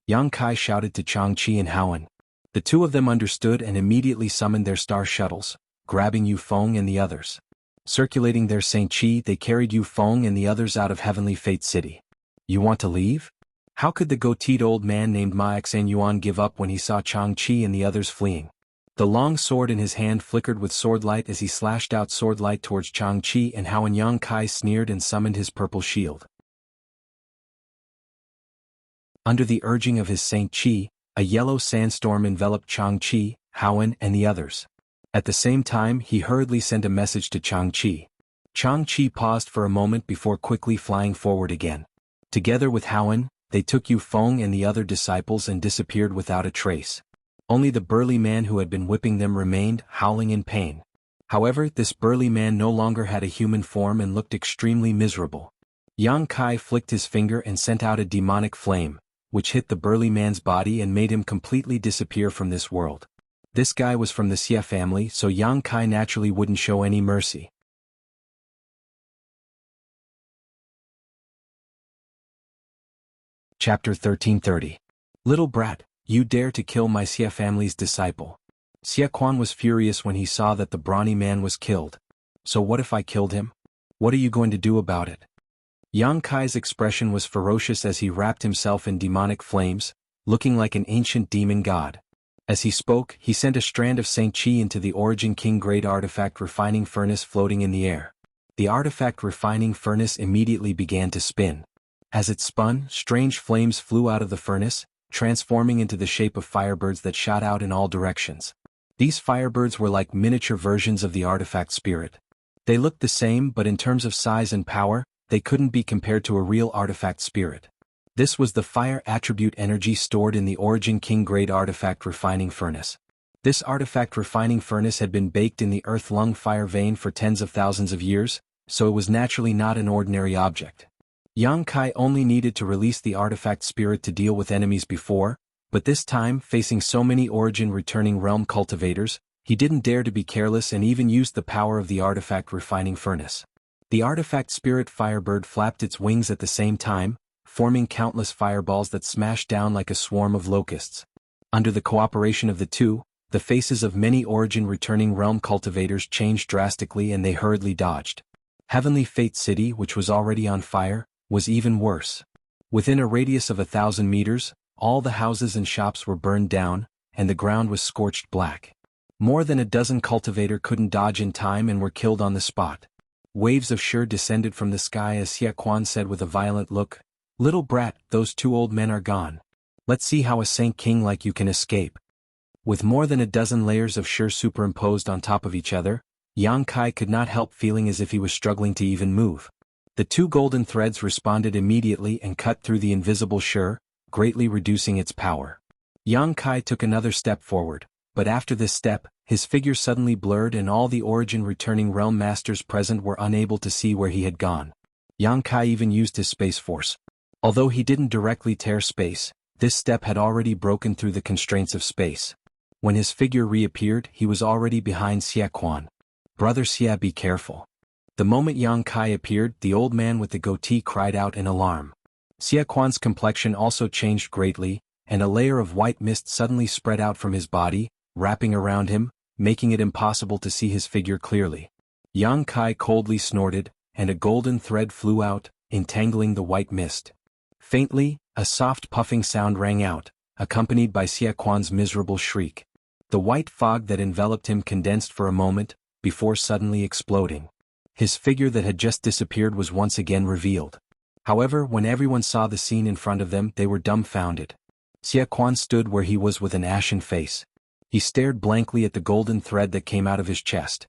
Speaker 1: Yang Kai shouted to Changqi and Haoan. The two of them understood and immediately summoned their star shuttles, grabbing Yu Feng and the others. Circulating their Saint Chi, they carried Yu Feng and the others out of Heavenly Fate City. "You want to leave?" How could the goateed old man named Ma Xan Yuan give up when he saw Changqi and the others fleeing? The long sword in his hand flickered with swordlight as he slashed out swordlight towards Changqi and Haoan. Yang Kai sneered and summoned his purple shield. Under the urging of his Saint Chi, a yellow sandstorm enveloped Changqi, Haoan, and the others. At the same time, he hurriedly sent a message to Changqi. Changqi paused for a moment before quickly flying forward again. Together with Haoan, they took Yu Feng and the other disciples and disappeared without a trace. Only the burly man who had been whipping them remained, howling in pain. However, this burly man no longer had a human form and looked extremely miserable. Yang Kai flicked his finger and sent out a demonic flame, which hit the burly man's body and made him completely disappear from this world. This guy was from the Xia family, so Yang Kai naturally wouldn't show any mercy. Chapter 1330. Little brat, you dare to kill my Xia family's disciple. Xia Quan was furious when he saw that the brawny man was killed. So what if I killed him? What are you going to do about it? Yang Kai's expression was ferocious as he wrapped himself in demonic flames, looking like an ancient demon god. As he spoke, he sent a strand of Saint Qi into the Origin King Great Artifact Refining Furnace floating in the air. The artifact refining furnace immediately began to spin. As it spun, strange flames flew out of the furnace, transforming into the shape of firebirds that shot out in all directions. These firebirds were like miniature versions of the artifact spirit. They looked the same, but in terms of size and power, they couldn't be compared to a real artifact spirit. This was the fire attribute energy stored in the Origin King Great Artifact Refining Furnace. This artifact refining furnace had been baked in the earth-lung fire vein for tens of thousands of years, so it was naturally not an ordinary object. Yang Kai only needed to release the artifact spirit to deal with enemies before, but this time, facing so many Origin returning realm cultivators, he didn't dare to be careless and even used the power of the artifact refining furnace. The artifact spirit firebird flapped its wings at the same time, forming countless fireballs that smashed down like a swarm of locusts. Under the cooperation of the two, the faces of many Origin returning realm cultivators changed drastically and they hurriedly dodged. Heavenly Fate City, which was already on fire, was even worse. Within a radius of 1,000 meters, all the houses and shops were burned down, and the ground was scorched black. More than a dozen cultivators couldn't dodge in time and were killed on the spot. Waves of Shi descended from the sky as Xia Quan said with a violent look, "Little brat, those two old men are gone. Let's see how a Saint King like you can escape." With more than a dozen layers of Shi superimposed on top of each other, Yang Kai could not help feeling as if he was struggling to even move. The two golden threads responded immediately and cut through the invisible Shi, greatly reducing its power. Yang Kai took another step forward, but after this step, his figure suddenly blurred and all the Origin returning realm masters present were unable to see where he had gone. Yang Kai even used his space force. Although he didn't directly tear space, this step had already broken through the constraints of space. When his figure reappeared, he was already behind Xia Quan. "Brother Xia, be careful." The moment Yang Kai appeared, the old man with the goatee cried out in alarm. Xia Quan's complexion also changed greatly, and a layer of white mist suddenly spread out from his body, wrapping around him, making it impossible to see his figure clearly. Yang Kai coldly snorted, and a golden thread flew out, entangling the white mist. Faintly, a soft puffing sound rang out, accompanied by Xia Quan's miserable shriek. The white fog that enveloped him condensed for a moment, before suddenly exploding. His figure that had just disappeared was once again revealed. However, when everyone saw the scene in front of them, they were dumbfounded. Xia Quan stood where he was with an ashen face. He stared blankly at the golden thread that came out of his chest.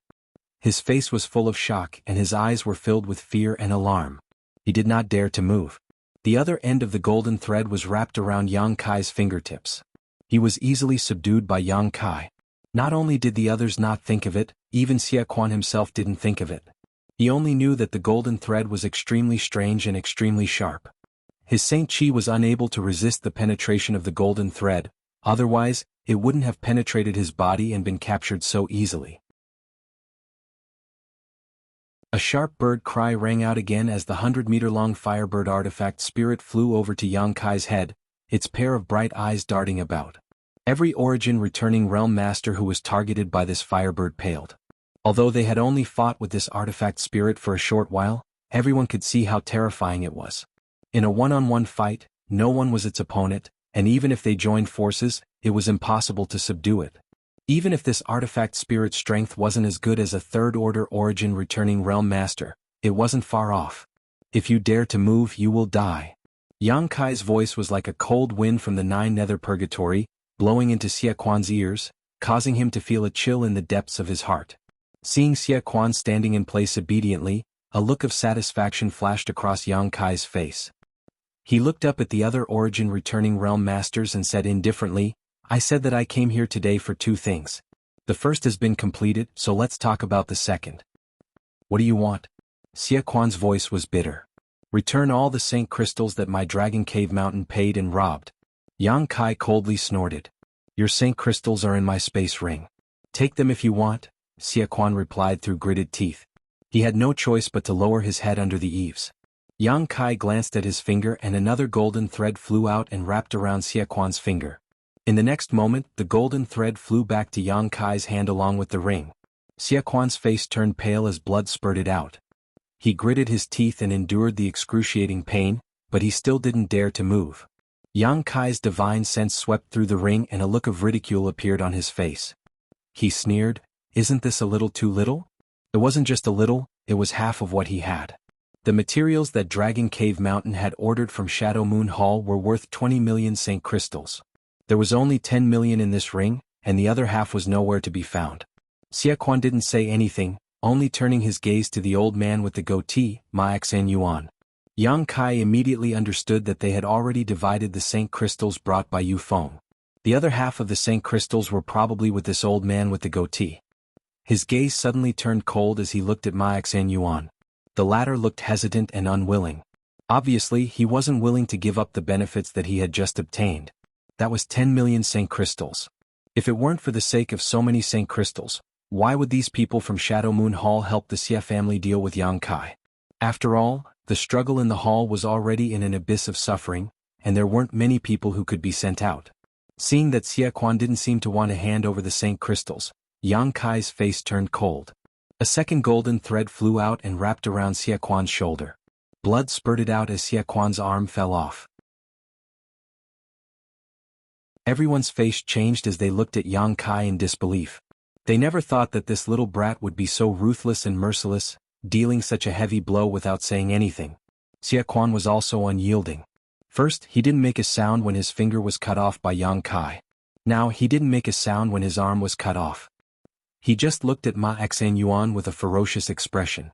Speaker 1: His face was full of shock and his eyes were filled with fear and alarm. He did not dare to move. The other end of the golden thread was wrapped around Yang Kai's fingertips. He was easily subdued by Yang Kai. Not only did the others not think of it, even Xia Quan himself didn't think of it. He only knew that the golden thread was extremely strange and extremely sharp. His Saint Qi was unable to resist the penetration of the golden thread, otherwise, it wouldn't have penetrated his body and been captured so easily. A sharp bird cry rang out again as the 100-meter-long firebird artifact spirit flew over to Yang Kai's head, its pair of bright eyes darting about. Every Origin returning realm master who was targeted by this firebird paled. Although they had only fought with this artifact spirit for a short while, everyone could see how terrifying it was. In a one-on-one fight, no one was its opponent, and even if they joined forces, it was impossible to subdue it. Even if this artifact spirit's strength wasn't as good as a third-order Origin returning realm master, it wasn't far off. "If you dare to move, you will die." Yang Kai's voice was like a cold wind from the 9 nether purgatory, blowing into Xia Quan's ears, causing him to feel a chill in the depths of his heart. Seeing Xia Quan standing in place obediently, a look of satisfaction flashed across Yang Kai's face. He looked up at the other Origin returning realm masters and said indifferently, "I said that I came here today for 2 things. The first has been completed, so let's talk about the second." "What do you want?" Xia Quan's voice was bitter. "Return all the Saint crystals that my Dragon Cave Mountain paid and robbed." Yang Kai coldly snorted. Your Saint crystals are in my space ring. Take them if you want, Xie Quan replied through gritted teeth. He had no choice but to lower his head under the eaves. Yang Kai glanced at his finger and another golden thread flew out and wrapped around Xie Quan's finger. In the next moment, the golden thread flew back to Yang Kai's hand along with the ring. Xie Quan's face turned pale as blood spurted out. He gritted his teeth and endured the excruciating pain, but he still didn't dare to move. Yang Kai's divine sense swept through the ring and a look of ridicule appeared on his face. He sneered, "Isn't this a little too little?" It wasn't just a little, it was half of what he had. The materials that Dragon Cave Mountain had ordered from Shadow Moon Hall were worth 20 million Saint crystals. There was only 10 million in this ring, and the other half was nowhere to be found. Xie Quan didn't say anything, only turning his gaze to the old man with the goatee, Ma Xan Yuan. Yang Kai immediately understood that they had already divided the Saint crystals brought by Yu Feng. The other half of the Saint crystals were probably with this old man with the goatee. His gaze suddenly turned cold as he looked at Ma Xan Yuan. The latter looked hesitant and unwilling. Obviously, he wasn't willing to give up the benefits that he had just obtained. That was 10 million Saint crystals. If it weren't for the sake of so many Saint crystals, why would these people from Shadow Moon Hall help the Xie family deal with Yang Kai? After all, the struggle in the hall was already in an abyss of suffering, and there weren't many people who could be sent out. Seeing that Xie Quan didn't seem to want to hand over the Saint crystals, Yang Kai's face turned cold. A second golden thread flew out and wrapped around Xie Quan's shoulder. Blood spurted out as Xie Quan's arm fell off. Everyone's face changed as they looked at Yang Kai in disbelief. They never thought that this little brat would be so ruthless and merciless, dealing such a heavy blow without saying anything. Xie Quan was also unyielding. First, he didn't make a sound when his finger was cut off by Yang Kai. Now he didn't make a sound when his arm was cut off. He just looked at Ma Xan Yuan with a ferocious expression.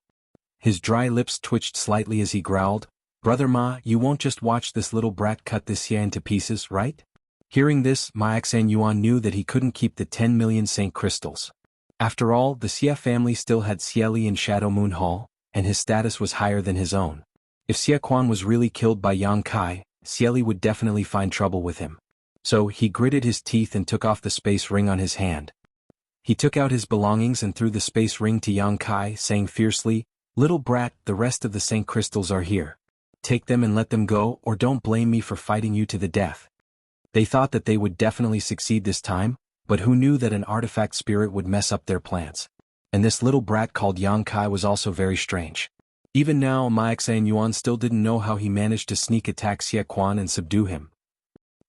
Speaker 1: His dry lips twitched slightly as he growled, "Brother Ma, you won't just watch this little brat cut this Xie into pieces, right?" Hearing this, Ma Xan Yuan knew that he couldn't keep the 10 million Saint crystals. After all, the Xie family still had Xie Li in Shadow Moon Hall, and his status was higher than his own. If Xie Quan was really killed by Yang Kai, Xie Li would definitely find trouble with him. So he gritted his teeth and took off the space ring on his hand. He took out his belongings and threw the space ring to Yang Kai, saying fiercely, "Little brat, the rest of the Saint crystals are here. Take them and let them go, or don't blame me for fighting you to the death." They thought that they would definitely succeed this time, but who knew that an artifact spirit would mess up their plans? And this little brat called Yang Kai was also very strange. Even now, Ma Xan Yuan still didn't know how he managed to sneak attack Xie Quan and subdue him.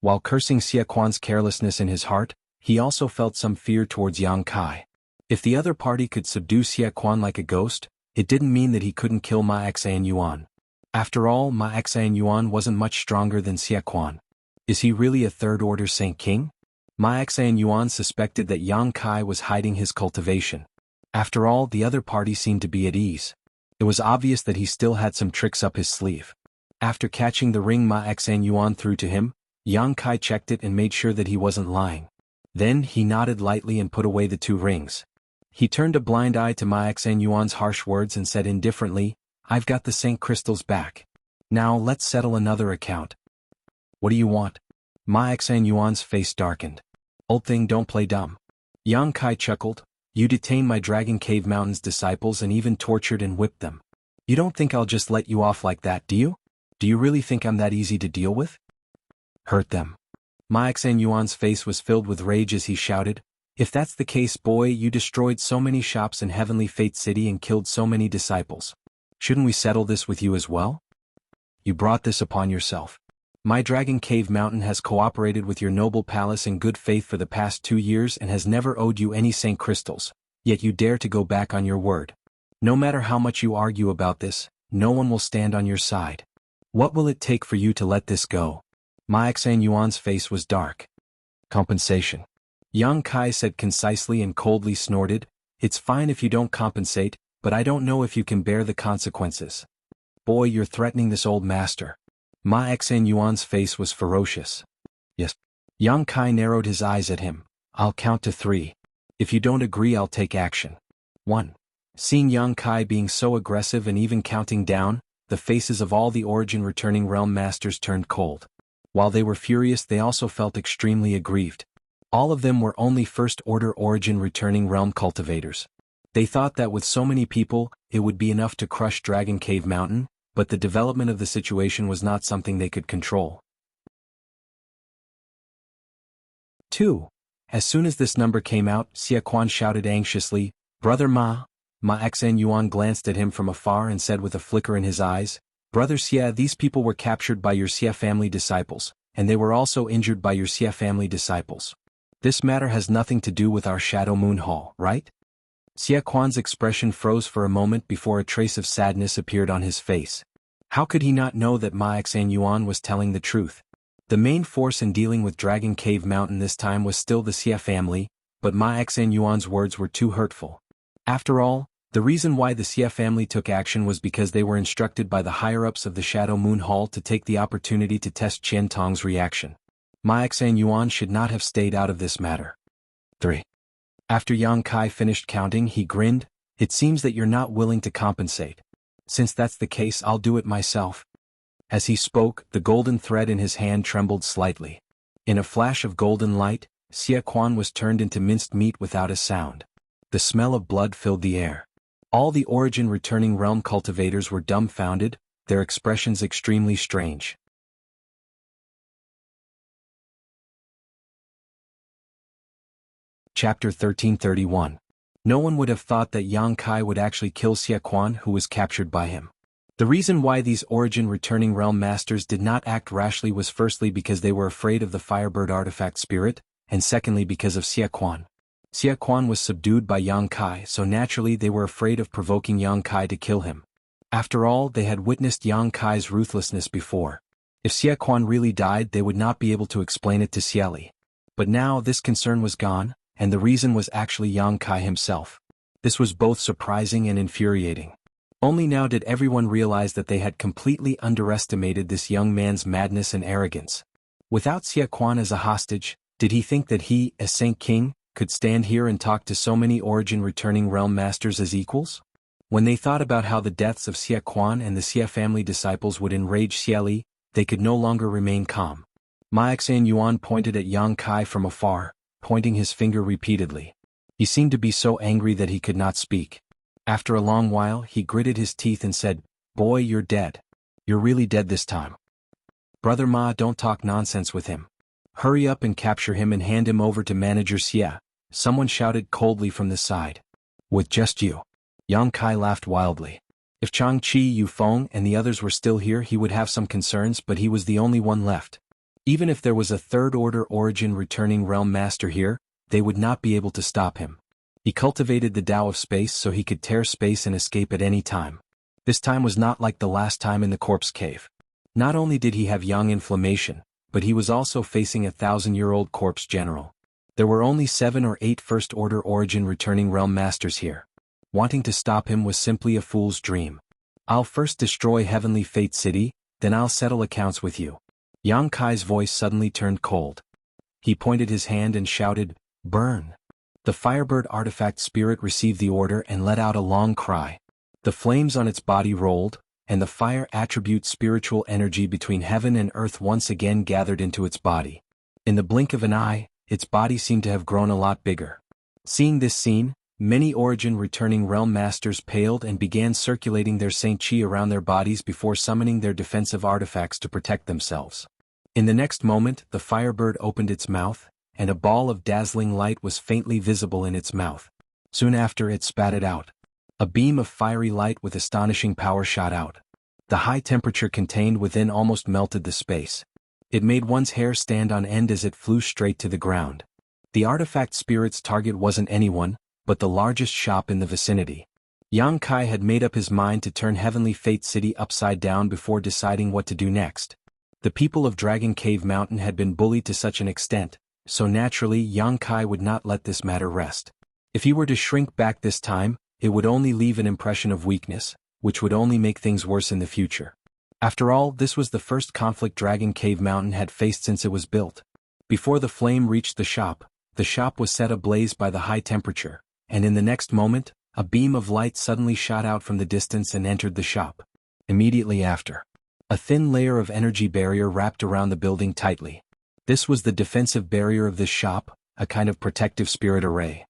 Speaker 1: While cursing Xie Quan's carelessness in his heart, he also felt some fear towards Yang Kai. If the other party could subdue Xie Quan like a ghost, it didn't mean that he couldn't kill Ma Xan Yuan. After all, Ma Xan Yuan wasn't much stronger than Xie Quan. Is he really a third-order Saint King? Ma Xan Yuan suspected that Yang Kai was hiding his cultivation. After all, the other party seemed to be at ease. It was obvious that he still had some tricks up his sleeve. After catching the ring Ma Xan Yuan threw to him, Yang Kai checked it and made sure that he wasn't lying. Then he nodded lightly and put away the two rings. He turned a blind eye to Ma Xan Yuan's harsh words and said indifferently, "I've got the Saint crystals back. Now let's settle another account." "What do you want?" Ma Xan Yuan's face darkened. "Old thing, don't play dumb." Yang Kai chuckled, "You detained my Dragon Cave Mountain's disciples and even tortured and whipped them. You don't think I'll just let you off like that, do you? Do you really think I'm that easy to deal with?" "Hurt them." Ma Xan Yuan's face was filled with rage as he shouted, "If that's the case, boy, you destroyed so many shops in Heavenly Fate City and killed so many disciples. Shouldn't we settle this with you as well? You brought this upon yourself. My Dragon Cave Mountain has cooperated with your noble palace in good faith for the past 2 years and has never owed you any Saint crystals, yet you dare to go back on your word. No matter how much you argue about this, no one will stand on your side. What will it take for you to let this go?" Ma Xan Yuan's face was dark. "Compensation." Yang Kai said concisely and coldly snorted, "It's fine if you don't compensate, but I don't know if you can bear the consequences. Boy, you're threatening this old master." Ma Xan Yuan's face was ferocious. "Yes." Yang Kai narrowed his eyes at him. "I'll count to 3. If you don't agree, I'll take action. 1. Seeing Yang Kai being so aggressive and even counting down, the faces of all the Origin returning realm masters turned cold. While they were furious, they also felt extremely aggrieved. All of them were only first-order origin returning realm cultivators. They thought that with so many people, it would be enough to crush Dragon Cave Mountain, but the development of the situation was not something they could control. 2. As soon as this number came out, Xie Quan shouted anxiously, "Brother Ma." Ma Xen Yuan glanced at him from afar and said with a flicker in his eyes, "Brother Xie, these people were captured by your Xie family disciples, and they were also injured by your Xie family disciples. This matter has nothing to do with our Shadow Moon Hall, right?" Xie Quan's expression froze for a moment before a trace of sadness appeared on his face. How could he not know that Ma Xen Yuan was telling the truth? The main force in dealing with Dragon Cave Mountain this time was still the Xie family, but Ma Xen Yuan's words were too hurtful. After all, the reason why the Xie family took action was because they were instructed by the higher-ups of the Shadow Moon Hall to take the opportunity to test Qian Tong's reaction. Ma Xen Yuan should not have stayed out of this matter. 3. After Yang Kai finished counting, he grinned, "It seems that you're not willing to compensate. Since that's the case, I'll do it myself." As he spoke, the golden thread in his hand trembled slightly. In a flash of golden light, Xie Quan was turned into minced meat without a sound. The smell of blood filled the air. All the origin returning realm cultivators were dumbfounded, their expressions extremely strange. Chapter 1331. No one would have thought that Yang Kai would actually kill Xie Quan, who was captured by him. The reason why these origin returning realm masters did not act rashly was firstly because they were afraid of the Firebird artifact spirit, and secondly because of Xie Quan. Xie Quan was subdued by Yang Kai, so naturally they were afraid of provoking Yang Kai to kill him. After all, they had witnessed Yang Kai's ruthlessness before. If Xie Quan really died, they would not be able to explain it to Xie Li. But now this concern was gone, and the reason was actually Yang Kai himself. This was both surprising and infuriating. Only now did everyone realize that they had completely underestimated this young man's madness and arrogance. Without Xie Quan as a hostage, did he think that he, as Saint King, could stand here and talk to so many origin returning realm masters as equals? When they thought about how the deaths of Xie Quan and the Xie family disciples would enrage Xie Li, they could no longer remain calm. Ma Xen Yuan pointed at Yang Kai from afar, pointing his finger repeatedly. He seemed to be so angry that he could not speak. After a long while, he gritted his teeth and said, "Boy, you're dead. You're really dead this time. Brother Ma, don't talk nonsense with him. Hurry up and capture him and hand him over to Manager Xie," someone shouted coldly from the side. "With just you?" Yang Kai laughed wildly. If Changqi Yufeng and the others were still here, he would have some concerns, but he was the only one left. Even if there was a third-order origin returning realm master here, they would not be able to stop him. He cultivated the Tao of space so he could tear space and escape at any time. This time was not like the last time in the corpse cave. Not only did he have yang inflammation, but he was also facing a 1,000-year-old corpse general. There were only 7 or 8 first-order origin returning realm masters here. Wanting to stop him was simply a fool's dream. "I'll first destroy Heavenly Fate City, then I'll settle accounts with you." Yang Kai's voice suddenly turned cold. He pointed his hand and shouted, "Burn!" The Firebird artifact spirit received the order and let out a long cry. The flames on its body rolled, and the fire attribute spiritual energy between heaven and earth once again gathered into its body. In the blink of an eye, its body seemed to have grown a lot bigger. Seeing this scene, many origin returning realm masters paled and began circulating their Saint Chi around their bodies before summoning their defensive artifacts to protect themselves. In the next moment, the Firebird opened its mouth, and a ball of dazzling light was faintly visible in its mouth. Soon after, it spat it out. A beam of fiery light with astonishing power shot out. The high temperature contained within almost melted the space. It made one's hair stand on end as it flew straight to the ground. The artifact spirit's target wasn't anyone, but the largest shop in the vicinity. Yang Kai had made up his mind to turn Heavenly Fate City upside down before deciding what to do next. The people of Dragon Cave Mountain had been bullied to such an extent, so naturally Yang Kai would not let this matter rest. If he were to shrink back this time, it would only leave an impression of weakness, which would only make things worse in the future. After all, this was the first conflict Dragon Cave Mountain had faced since it was built. Before the flame reached the shop was set ablaze by the high temperature, and in the next moment, a beam of light suddenly shot out from the distance and entered the shop. Immediately after, a thin layer of energy barrier wrapped around the building tightly. This was the defensive barrier of this shop, a kind of protective spirit array.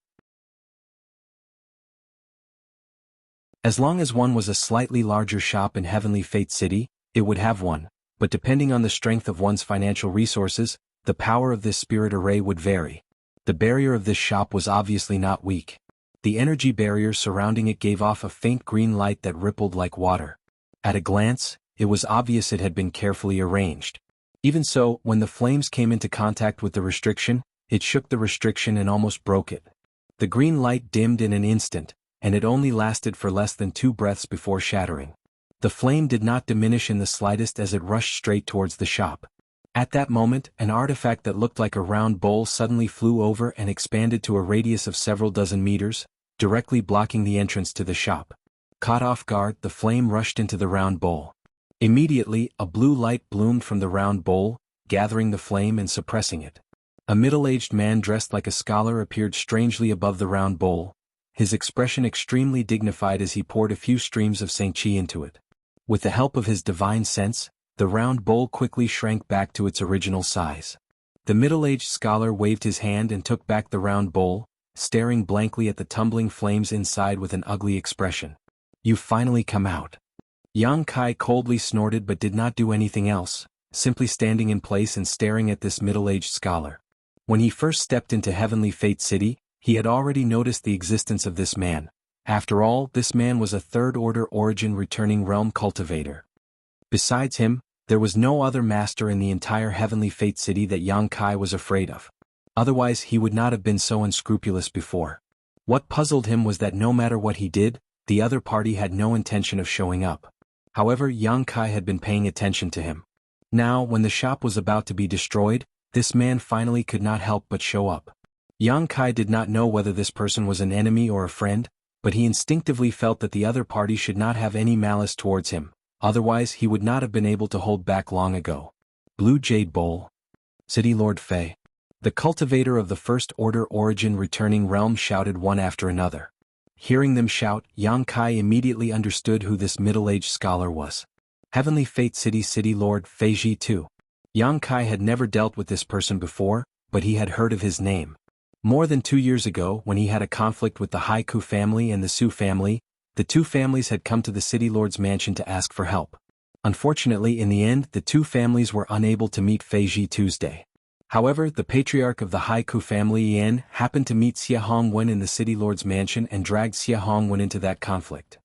Speaker 1: As long as one was a slightly larger shop in Heavenly Fate City, it would have one, but depending on the strength of one's financial resources, the power of this spirit array would vary. The barrier of this shop was obviously not weak. The energy barrier surrounding it gave off a faint green light that rippled like water. At a glance, it was obvious it had been carefully arranged. Even so, when the flames came into contact with the restriction, it shook the restriction and almost broke it. The green light dimmed in an instant, and it only lasted for less than 2 breaths before shattering. The flame did not diminish in the slightest as it rushed straight towards the shop. At that moment, an artifact that looked like a round bowl suddenly flew over and expanded to a radius of several dozen meters, directly blocking the entrance to the shop. Caught off guard, the flame rushed into the round bowl. Immediately, a blue light bloomed from the round bowl, gathering the flame and suppressing it. A middle-aged man dressed like a scholar appeared strangely above the round bowl, his expression extremely dignified as he poured a few streams of St. Qi into it. With the help of his divine sense, the round bowl quickly shrank back to its original size. The middle-aged scholar waved his hand and took back the round bowl, staring blankly at the tumbling flames inside with an ugly expression. "You've finally come out." Yang Kai coldly snorted but did not do anything else, simply standing in place and staring at this middle-aged scholar. When he first stepped into Heavenly Fate City, he had already noticed the existence of this man. After all, this man was a third-order origin returning realm cultivator. Besides him, there was no other master in the entire Heavenly Fate City that Yang Kai was afraid of. Otherwise he would not have been so unscrupulous before. What puzzled him was that no matter what he did, the other party had no intention of showing up. However, Yang Kai had been paying attention to him. Now, when the shop was about to be destroyed, this man finally could not help but show up. Yang Kai did not know whether this person was an enemy or a friend, but he instinctively felt that the other party should not have any malice towards him, otherwise he would not have been able to hold back long ago. Blue Jade Bowl. City Lord Fei. The cultivator of the First Order Origin returning realm shouted one after another. Hearing them shout, Yang Kai immediately understood who this middle-aged scholar was. Heavenly Fate City City Lord Fei Ji too. Yang Kai had never dealt with this person before, but he had heard of his name. More than 2 years ago, when he had a conflict with the Haiku family and the Su family, the two families had come to the City Lord's mansion to ask for help. Unfortunately, in the end, the two families were unable to meet Fei Ji Tuesday. However, the patriarch of the Haiku family Yan happened to meet Xia Hongwen in the City Lord's mansion and dragged Xia Hongwen into that conflict.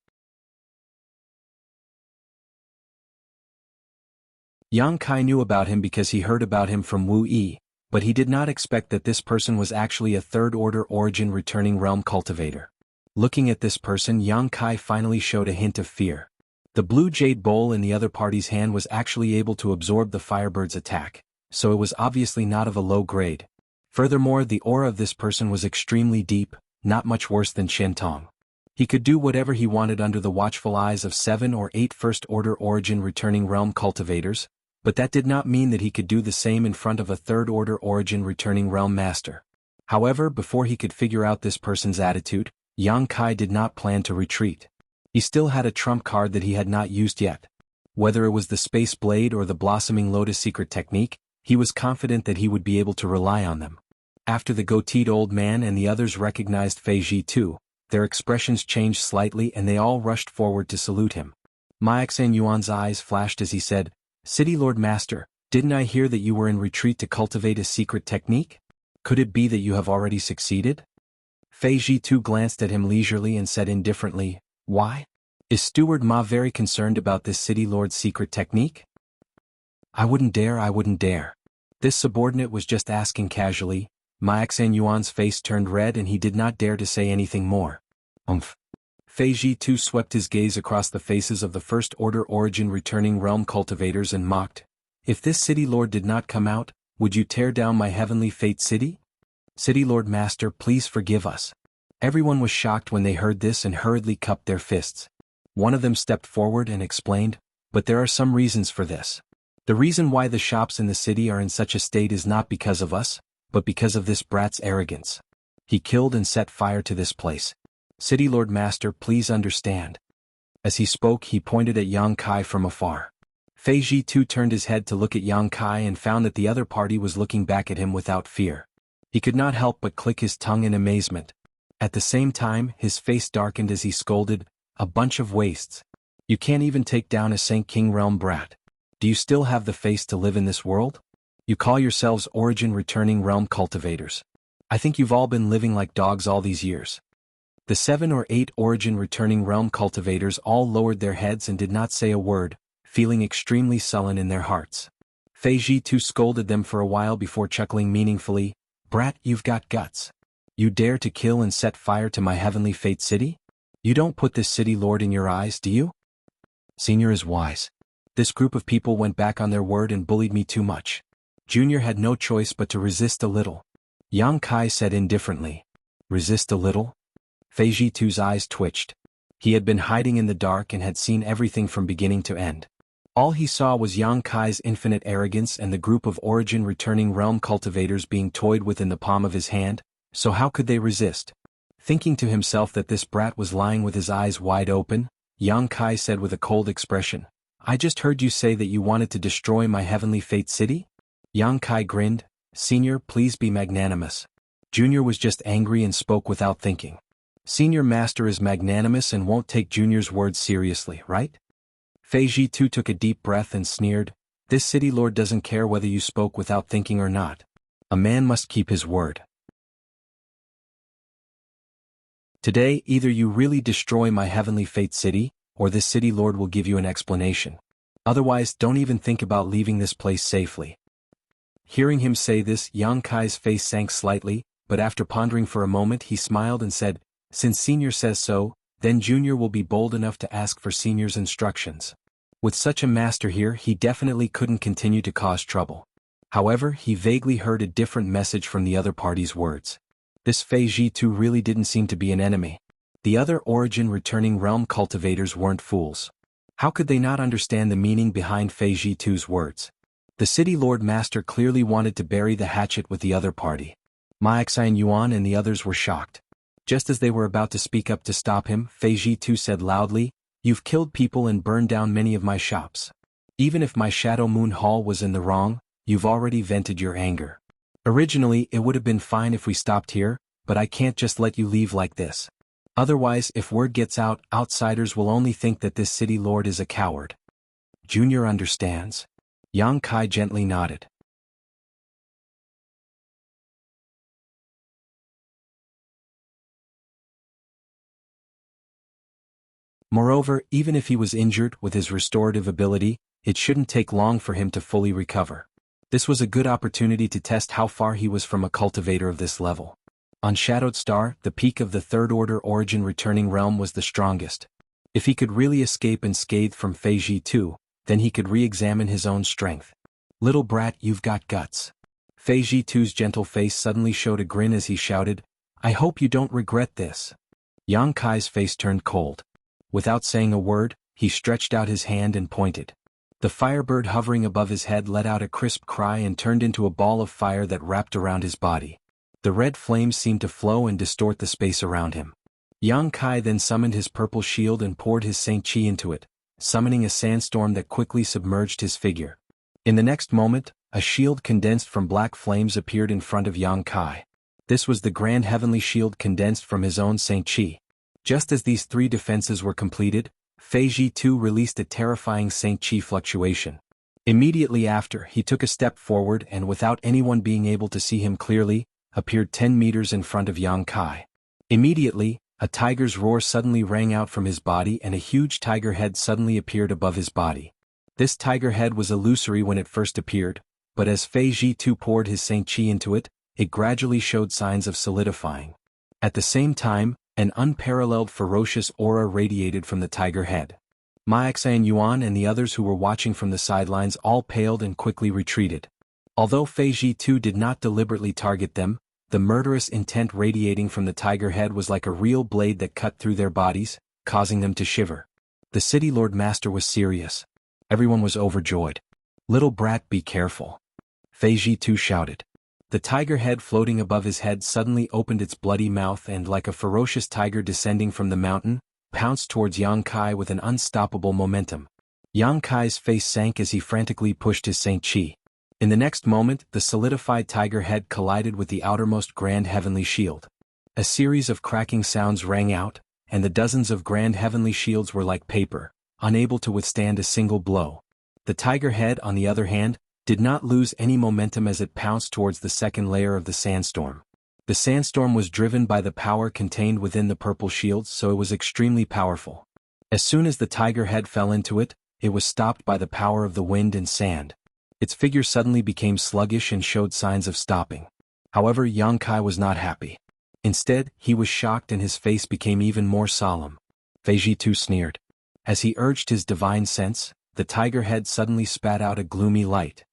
Speaker 1: Yang Kai knew about him because he heard about him from Wu Yi, but he did not expect that this person was actually a third-order origin returning realm cultivator. Looking at this person, Yang Kai finally showed a hint of fear. The blue jade bowl in the other party's hand was actually able to absorb the Firebird's attack, so it was obviously not of a low grade. Furthermore, the aura of this person was extremely deep, not much worse than Shentong. He could do whatever he wanted under the watchful eyes of 7 or 8 first-order origin returning realm cultivators, but that did not mean that he could do the same in front of a third-order origin returning realm master. However, before he could figure out this person's attitude, Yang Kai did not plan to retreat. He still had a trump card that he had not used yet. Whether it was the Space Blade or the Blossoming Lotus secret technique, he was confident that he would be able to rely on them. After the goateed old man and the others recognized Fei Ji too, their expressions changed slightly and they all rushed forward to salute him. Maixan Yuan's eyes flashed as he said, "City Lord Master, didn't I hear that you were in retreat to cultivate a secret technique? Could it be that you have already succeeded?" Fei Ji too glanced at him leisurely and said indifferently, "Why? Is Steward Ma very concerned about this City Lord's secret technique?" I wouldn't dare. This subordinate was just asking casually. Maixan Yuan's face turned red and he did not dare to say anything more. Fei Ji too swept his gaze across the faces of the First Order origin returning realm cultivators and mocked. "If this City Lord did not come out, would you tear down my Heavenly Fate City? City Lord Master, please forgive us." Everyone was shocked when they heard this and hurriedly cupped their fists. One of them stepped forward and explained, "But there are some reasons for this. The reason why the shops in the city are in such a state is not because of us, but because of this brat's arrogance. He killed and set fire to this place. City Lord Master, please understand." As he spoke, he pointed at Yang Kai from afar. Fei Ji too turned his head to look at Yang Kai and found that the other party was looking back at him without fear. He could not help but click his tongue in amazement. At the same time, his face darkened as he scolded, "A bunch of wastes. You can't even take down a Saint King Realm brat. Do you still have the face to live in this world? You call yourselves Origin Returning Realm Cultivators. I think you've all been living like dogs all these years." The 7 or 8 Origin Returning Realm Cultivators all lowered their heads and did not say a word, feeling extremely sullen in their hearts. Fei Ji too scolded them for a while before chuckling meaningfully, "Brat, you've got guts. You dare to kill and set fire to my heavenly fate city? You don't put this city lord in your eyes, do you? Senior is wise. This group of people went back on their word and bullied me too much. Junior had no choice but to resist a little." Yang Kai said indifferently. "Resist a little?" Fei Ji too's eyes twitched. He had been hiding in the dark and had seen everything from beginning to end. All he saw was Yang Kai's infinite arrogance and the group of Origin Returning Realm Cultivators being toyed with in the palm of his hand, so how could they resist? Thinking to himself that this brat was lying with his eyes wide open, Yang Kai said with a cold expression, "I just heard you say that you wanted to destroy my heavenly fate city?" Yang Kai grinned, "Senior, please be magnanimous." Junior was just angry and spoke without thinking. Senior Master is magnanimous and won't take Junior's words seriously, right? Fei Ji too took a deep breath and sneered, "This city lord doesn't care whether you spoke without thinking or not. A man must keep his word. Today, either you really destroy my heavenly fate city, or this city lord will give you an explanation. Otherwise, don't even think about leaving this place safely." Hearing him say this, Yang Kai's face sank slightly, but after pondering for a moment he smiled and said, "Since Senior says so, then Junior will be bold enough to ask for Senior's instructions." With such a master here, he definitely couldn't continue to cause trouble. However, he vaguely heard a different message from the other party's words. This Fei Ji too really didn't seem to be an enemy. The other Origin Returning Realm Cultivators weren't fools. How could they not understand the meaning behind Fei Ji too's words? The City Lord Master clearly wanted to bury the hatchet with the other party. Ma Xian Yuan and the others were shocked. Just as they were about to speak up to stop him, Fei Ji too said loudly, "You've killed people and burned down many of my shops. Even if my Shadow Moon Hall was in the wrong, you've already vented your anger. Originally, it would have been fine if we stopped here, but I can't just let you leave like this. Otherwise, if word gets out, outsiders will only think that this city lord is a coward." Junior understands. Yang Kai gently nodded. Moreover, even if he was injured with his restorative ability, it shouldn't take long for him to fully recover. This was a good opportunity to test how far he was from a cultivator of this level. On Shadowed Star, the peak of the Third Order Origin Returning Realm was the strongest. If he could really escape unscathed from Fei Ji too, then he could re-examine his own strength. "Little brat, you've got guts." Fei Ji too's gentle face suddenly showed a grin as he shouted, "I hope you don't regret this." Yang Kai's face turned cold. Without saying a word, he stretched out his hand and pointed. The firebird hovering above his head let out a crisp cry and turned into a ball of fire that wrapped around his body. The red flames seemed to flow and distort the space around him. Yang Kai then summoned his purple shield and poured his Saint Chi into it, summoning a sandstorm that quickly submerged his figure. In the next moment, a shield condensed from black flames appeared in front of Yang Kai. This was the grand heavenly shield condensed from his own Saint Chi. Just as these 3 defenses were completed, Fei Ji too released a terrifying Saint Chi fluctuation. Immediately after, he took a step forward and without anyone being able to see him clearly, appeared 10 meters in front of Yang Kai. Immediately, a tiger's roar suddenly rang out from his body and a huge tiger head suddenly appeared above his body. This tiger head was illusory when it first appeared, but as Fei Ji too poured his Saint Chi into it, it gradually showed signs of solidifying. At the same time, an unparalleled ferocious aura radiated from the tiger head. Ma Xian Yuan and the others who were watching from the sidelines all paled and quickly retreated. Although Fei Ji too did not deliberately target them, the murderous intent radiating from the tiger head was like a real blade that cut through their bodies, causing them to shiver. The City Lord Master was serious. Everyone was overjoyed. "Little brat, be careful," Fei Ji too shouted. The tiger head floating above his head suddenly opened its bloody mouth and like a ferocious tiger descending from the mountain, pounced towards Yang Kai with an unstoppable momentum. Yang Kai's face sank as he frantically pushed his Saint Chi. In the next moment, the solidified tiger head collided with the outermost grand heavenly shield. A series of cracking sounds rang out, and the dozens of grand heavenly shields were like paper, unable to withstand a single blow. The tiger head, on the other hand, did not lose any momentum as it pounced towards the second layer of the sandstorm. The sandstorm was driven by the power contained within the purple shields, so it was extremely powerful. As soon as the tiger head fell into it, it was stopped by the power of the wind and sand. Its figure suddenly became sluggish and showed signs of stopping. However, Yang Kai was not happy. Instead, he was shocked and his face became even more solemn. Fei Jitu sneered. As he urged his divine sense, the tiger head suddenly spat out a gloomy light.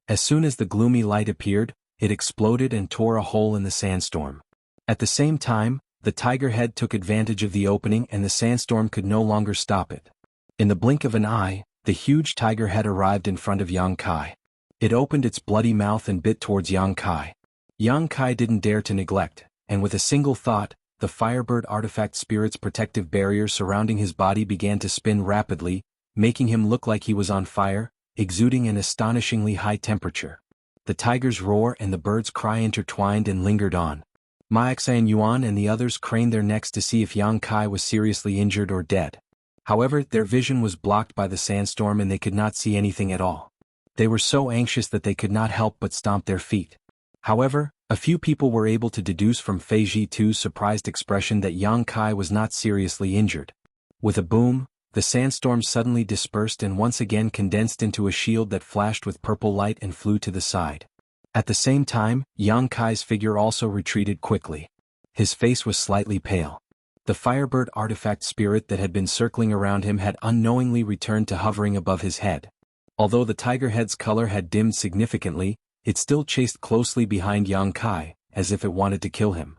Speaker 1: As soon as the gloomy light appeared, it exploded and tore a hole in the sandstorm. At the same time, the tiger head took advantage of the opening and the sandstorm could no longer stop it. In the blink of an eye, the huge tiger head arrived in front of Yang Kai. It opened its bloody mouth and bit towards Yang Kai. Yang Kai didn't dare to neglect, and with a single thought, the Firebird artifact spirit's protective barrier surrounding his body began to spin rapidly, making him look like he was on fire, exuding an astonishingly high temperature. The tiger's roar and the bird's cry intertwined and lingered on. Maixian Yuan and the others craned their necks to see if Yang Kai was seriously injured or dead. However, their vision was blocked by the sandstorm and they could not see anything at all. They were so anxious that they could not help but stomp their feet. However, a few people were able to deduce from Fei Jitu's surprised expression that Yang Kai was not seriously injured. With a boom, the sandstorm suddenly dispersed and once again condensed into a shield that flashed with purple light and flew to the side. At the same time, Yang Kai's figure also retreated quickly. His face was slightly pale. The Firebird artifact spirit that had been circling around him had unknowingly returned to hovering above his head. Although the tiger head's color had dimmed significantly, it still chased closely behind Yang Kai, as if it wanted to kill him.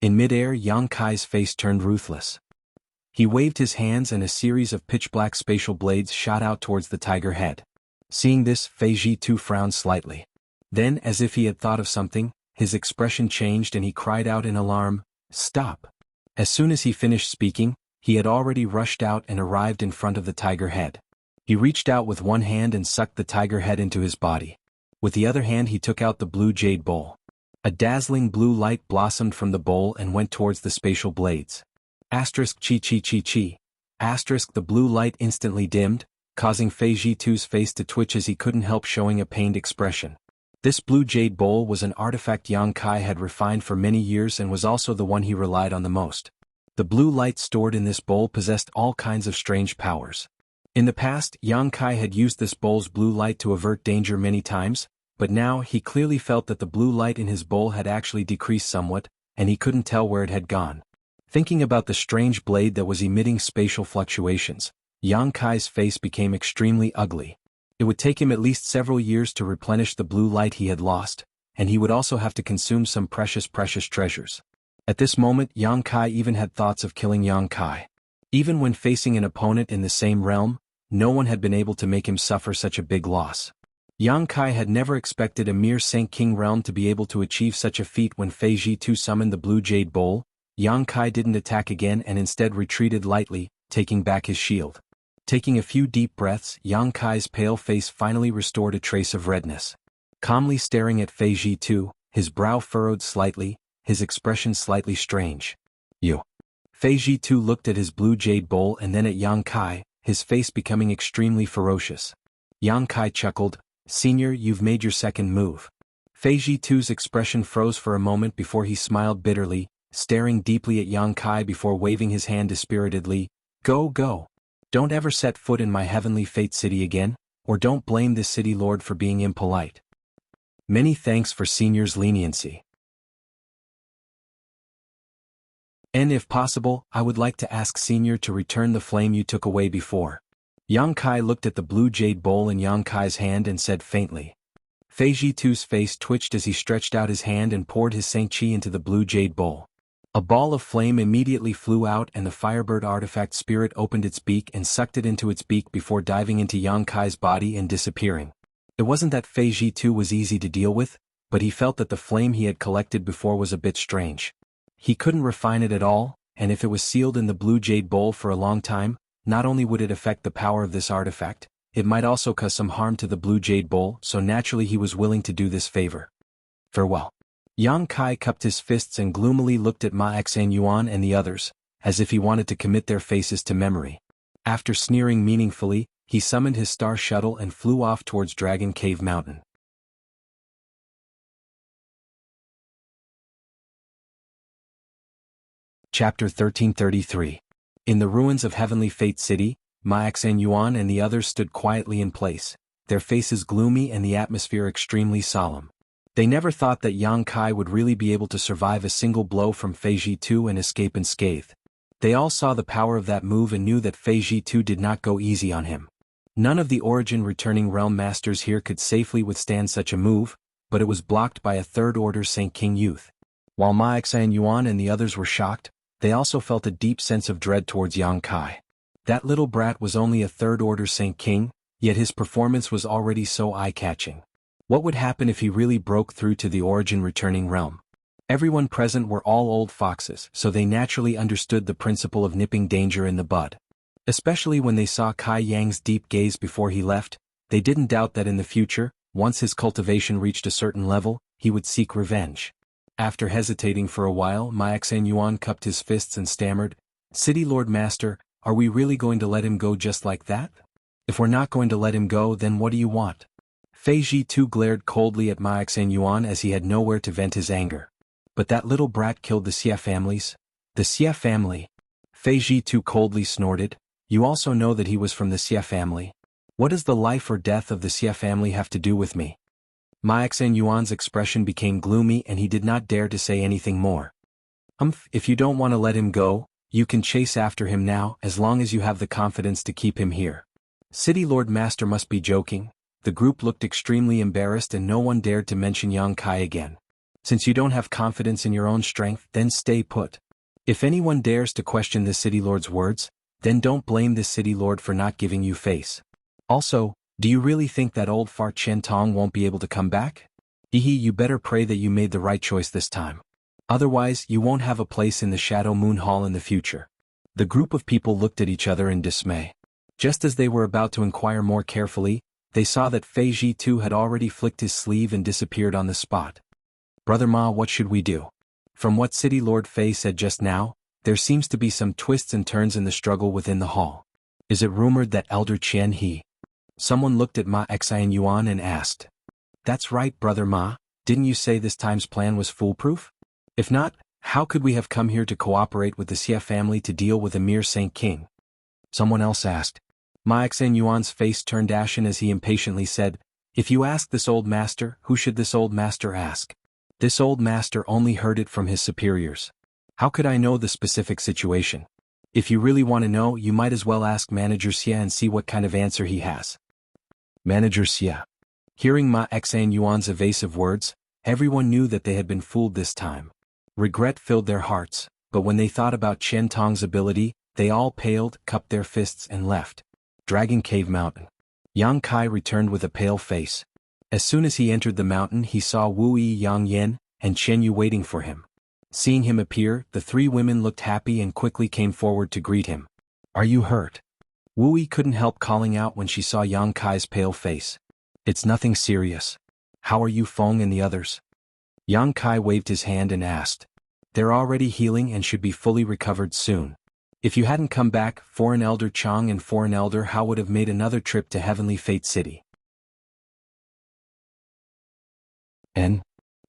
Speaker 1: In midair, Yang Kai's face turned ruthless. He waved his hands and a series of pitch-black spatial blades shot out towards the tiger head. Seeing this, Fei Jitu frowned slightly. Then, as if he had thought of something, his expression changed and he cried out in alarm, "Stop!" As soon as he finished speaking, he had already rushed out and arrived in front of the tiger head. He reached out with one hand and sucked the tiger head into his body. With the other hand he took out the blue jade bowl. A dazzling blue light blossomed from the bowl and went towards the spatial blades. Asterisk chi chi chi chi. Asterisk the blue light instantly dimmed, causing Fei Jitu's face to twitch as he couldn't help showing a pained expression. This blue jade bowl was an artifact Yang Kai had refined for many years and was also the one he relied on the most. The blue light stored in this bowl possessed all kinds of strange powers. In the past, Yang Kai had used this bowl's blue light to avert danger many times, but now he clearly felt that the blue light in his bowl had actually decreased somewhat, and he couldn't tell where it had gone. Thinking about the strange blade that was emitting spatial fluctuations, Yang Kai's face became extremely ugly. It would take him at least several years to replenish the blue light he had lost, and he would also have to consume some precious treasures. At this moment, Yang Kai even had thoughts of killing Yang Kai. Even when facing an opponent in the same realm, no one had been able to make him suffer such a big loss. Yang Kai had never expected a mere Saint King realm to be able to achieve such a feat. When Fei Jitu summoned the blue jade bowl, Yang Kai didn't attack again and instead retreated lightly, taking back his shield. Taking a few deep breaths, Yang Kai's pale face finally restored a trace of redness. Calmly staring at Fei Jitu, his brow furrowed slightly, his expression slightly strange. "You." Fei Jitu looked at his blue jade bowl and then at Yang Kai, his face becoming extremely ferocious. Yang Kai chuckled, "Senior, you've made your second move." Fei Jitu's expression froze for a moment before he smiled bitterly, staring deeply at Yang Kai before waving his hand dispiritedly. Go. Don't ever set foot in my heavenly fate city again, or don't blame this city lord for being impolite. Many thanks for Senior's leniency. And if possible, I would like to ask Senior to return the flame you took away before." Yang Kai looked at the blue jade bowl in Yang Kai's hand and said faintly. Fei Jitu's face twitched as he stretched out his hand and poured his Saint Chi into the blue jade bowl. A ball of flame immediately flew out and the Firebird artifact spirit opened its beak and sucked it into its beak before diving into Yang Kai's body and disappearing. It wasn't that Fei Jitu was easy to deal with, but he felt that the flame he had collected before was a bit strange. He couldn't refine it at all, and if it was sealed in the blue jade bowl for a long time, not only would it affect the power of this artifact, it might also cause some harm to the Blue Jade Bowl, so naturally he was willing to do this favor. Farewell. Yang Kai cupped his fists and gloomily looked at Ma Xanyuan and the others, as if he wanted to commit their faces to memory. After sneering meaningfully, he summoned his star shuttle and flew off towards Dragon Cave Mountain. Chapter 1333. In the ruins of Heavenly Fate City, Ma Xanyuan and the others stood quietly in place, their faces gloomy and the atmosphere extremely solemn. They never thought that Yang Kai would really be able to survive a single blow from Fei Ji2 and escape unscathed. They all saw the power of that move and knew that Fei Ji2 did not go easy on him. None of the Origin Returning Realm Masters here could safely withstand such a move, but it was blocked by a third-order Saint King youth. While Ma Xanyuan and the others were shocked, they also felt a deep sense of dread towards Yang Kai. That little brat was only a third-order Saint King, yet his performance was already so eye-catching. What would happen if he really broke through to the Origin Returning Realm? Everyone present were all old foxes, so they naturally understood the principle of nipping danger in the bud. Especially when they saw Kai Yang's deep gaze before he left, they didn't doubt that in the future, once his cultivation reached a certain level, he would seek revenge. After hesitating for a while, Ma Xanyuan cupped his fists and stammered, "City Lord Master, are we really going to let him go just like that? If we're not going to let him go, then what do you want?" Fei Ji2 glared coldly at Ma Xanyuan as he had nowhere to vent his anger. "But that little brat killed the Xia families." "The Xia family?" Fei Ji2 coldly snorted. "You also know that he was from the Xia family. What does the life or death of the Xia family have to do with me?" Ma Xanyuan's expression became gloomy and he did not dare to say anything more. If you don't want to let him go, you can chase after him now as long as you have the confidence to keep him here." City Lord Master must be joking. The group looked extremely embarrassed and no one dared to mention Yang Kai again. "Since you don't have confidence in your own strength, then stay put. If anyone dares to question this City Lord's words, then don't blame this City Lord for not giving you face. Also, do you really think that old fart Chen Tong won't be able to come back? You better pray that you made the right choice this time. Otherwise, you won't have a place in the Shadow Moon Hall in the future." The group of people looked at each other in dismay. Just as they were about to inquire more carefully, they saw that Fei Ji2 had already flicked his sleeve and disappeared on the spot. "Brother Ma, what should we do?" From what City Lord Fei said just now, there seems to be some twists and turns in the struggle within the hall. Is it rumored that Elder Qian He? Someone looked at Ma Xanyuan and asked. "That's right, Brother Ma, didn't you say this time's plan was foolproof? If not, how could we have come here to cooperate with the Xia family to deal with a mere Saint King?" Someone else asked. Ma Xanyuan's face turned ashen as he impatiently said, "If you ask this old master, who should this old master ask? This old master only heard it from his superiors. How could I know the specific situation? If you really want to know, you might as well ask Manager Xia and see what kind of answer he has." Manager Xia. Hearing Ma Xanyuan's evasive words, everyone knew that they had been fooled this time. Regret filled their hearts, but when they thought about Chen Tong's ability, they all paled, cupped their fists and left. Dragon Cave Mountain. Yang Kai returned with a pale face. As soon as he entered the mountain he saw Wu Yi, Yang Yen, and Chen Yu waiting for him. Seeing him appear, the three women looked happy and quickly came forward to greet him. "Are you hurt?" Wu Yi couldn't help calling out when she saw Yang Kai's pale face. "It's nothing serious. How are you, Feng and the others?" Yang Kai waved his hand and asked. "They're already healing and should be fully recovered soon. If you hadn't come back, Foreign Elder Chang and Foreign Elder Hao would have made another trip to Heavenly Fate City." "And?"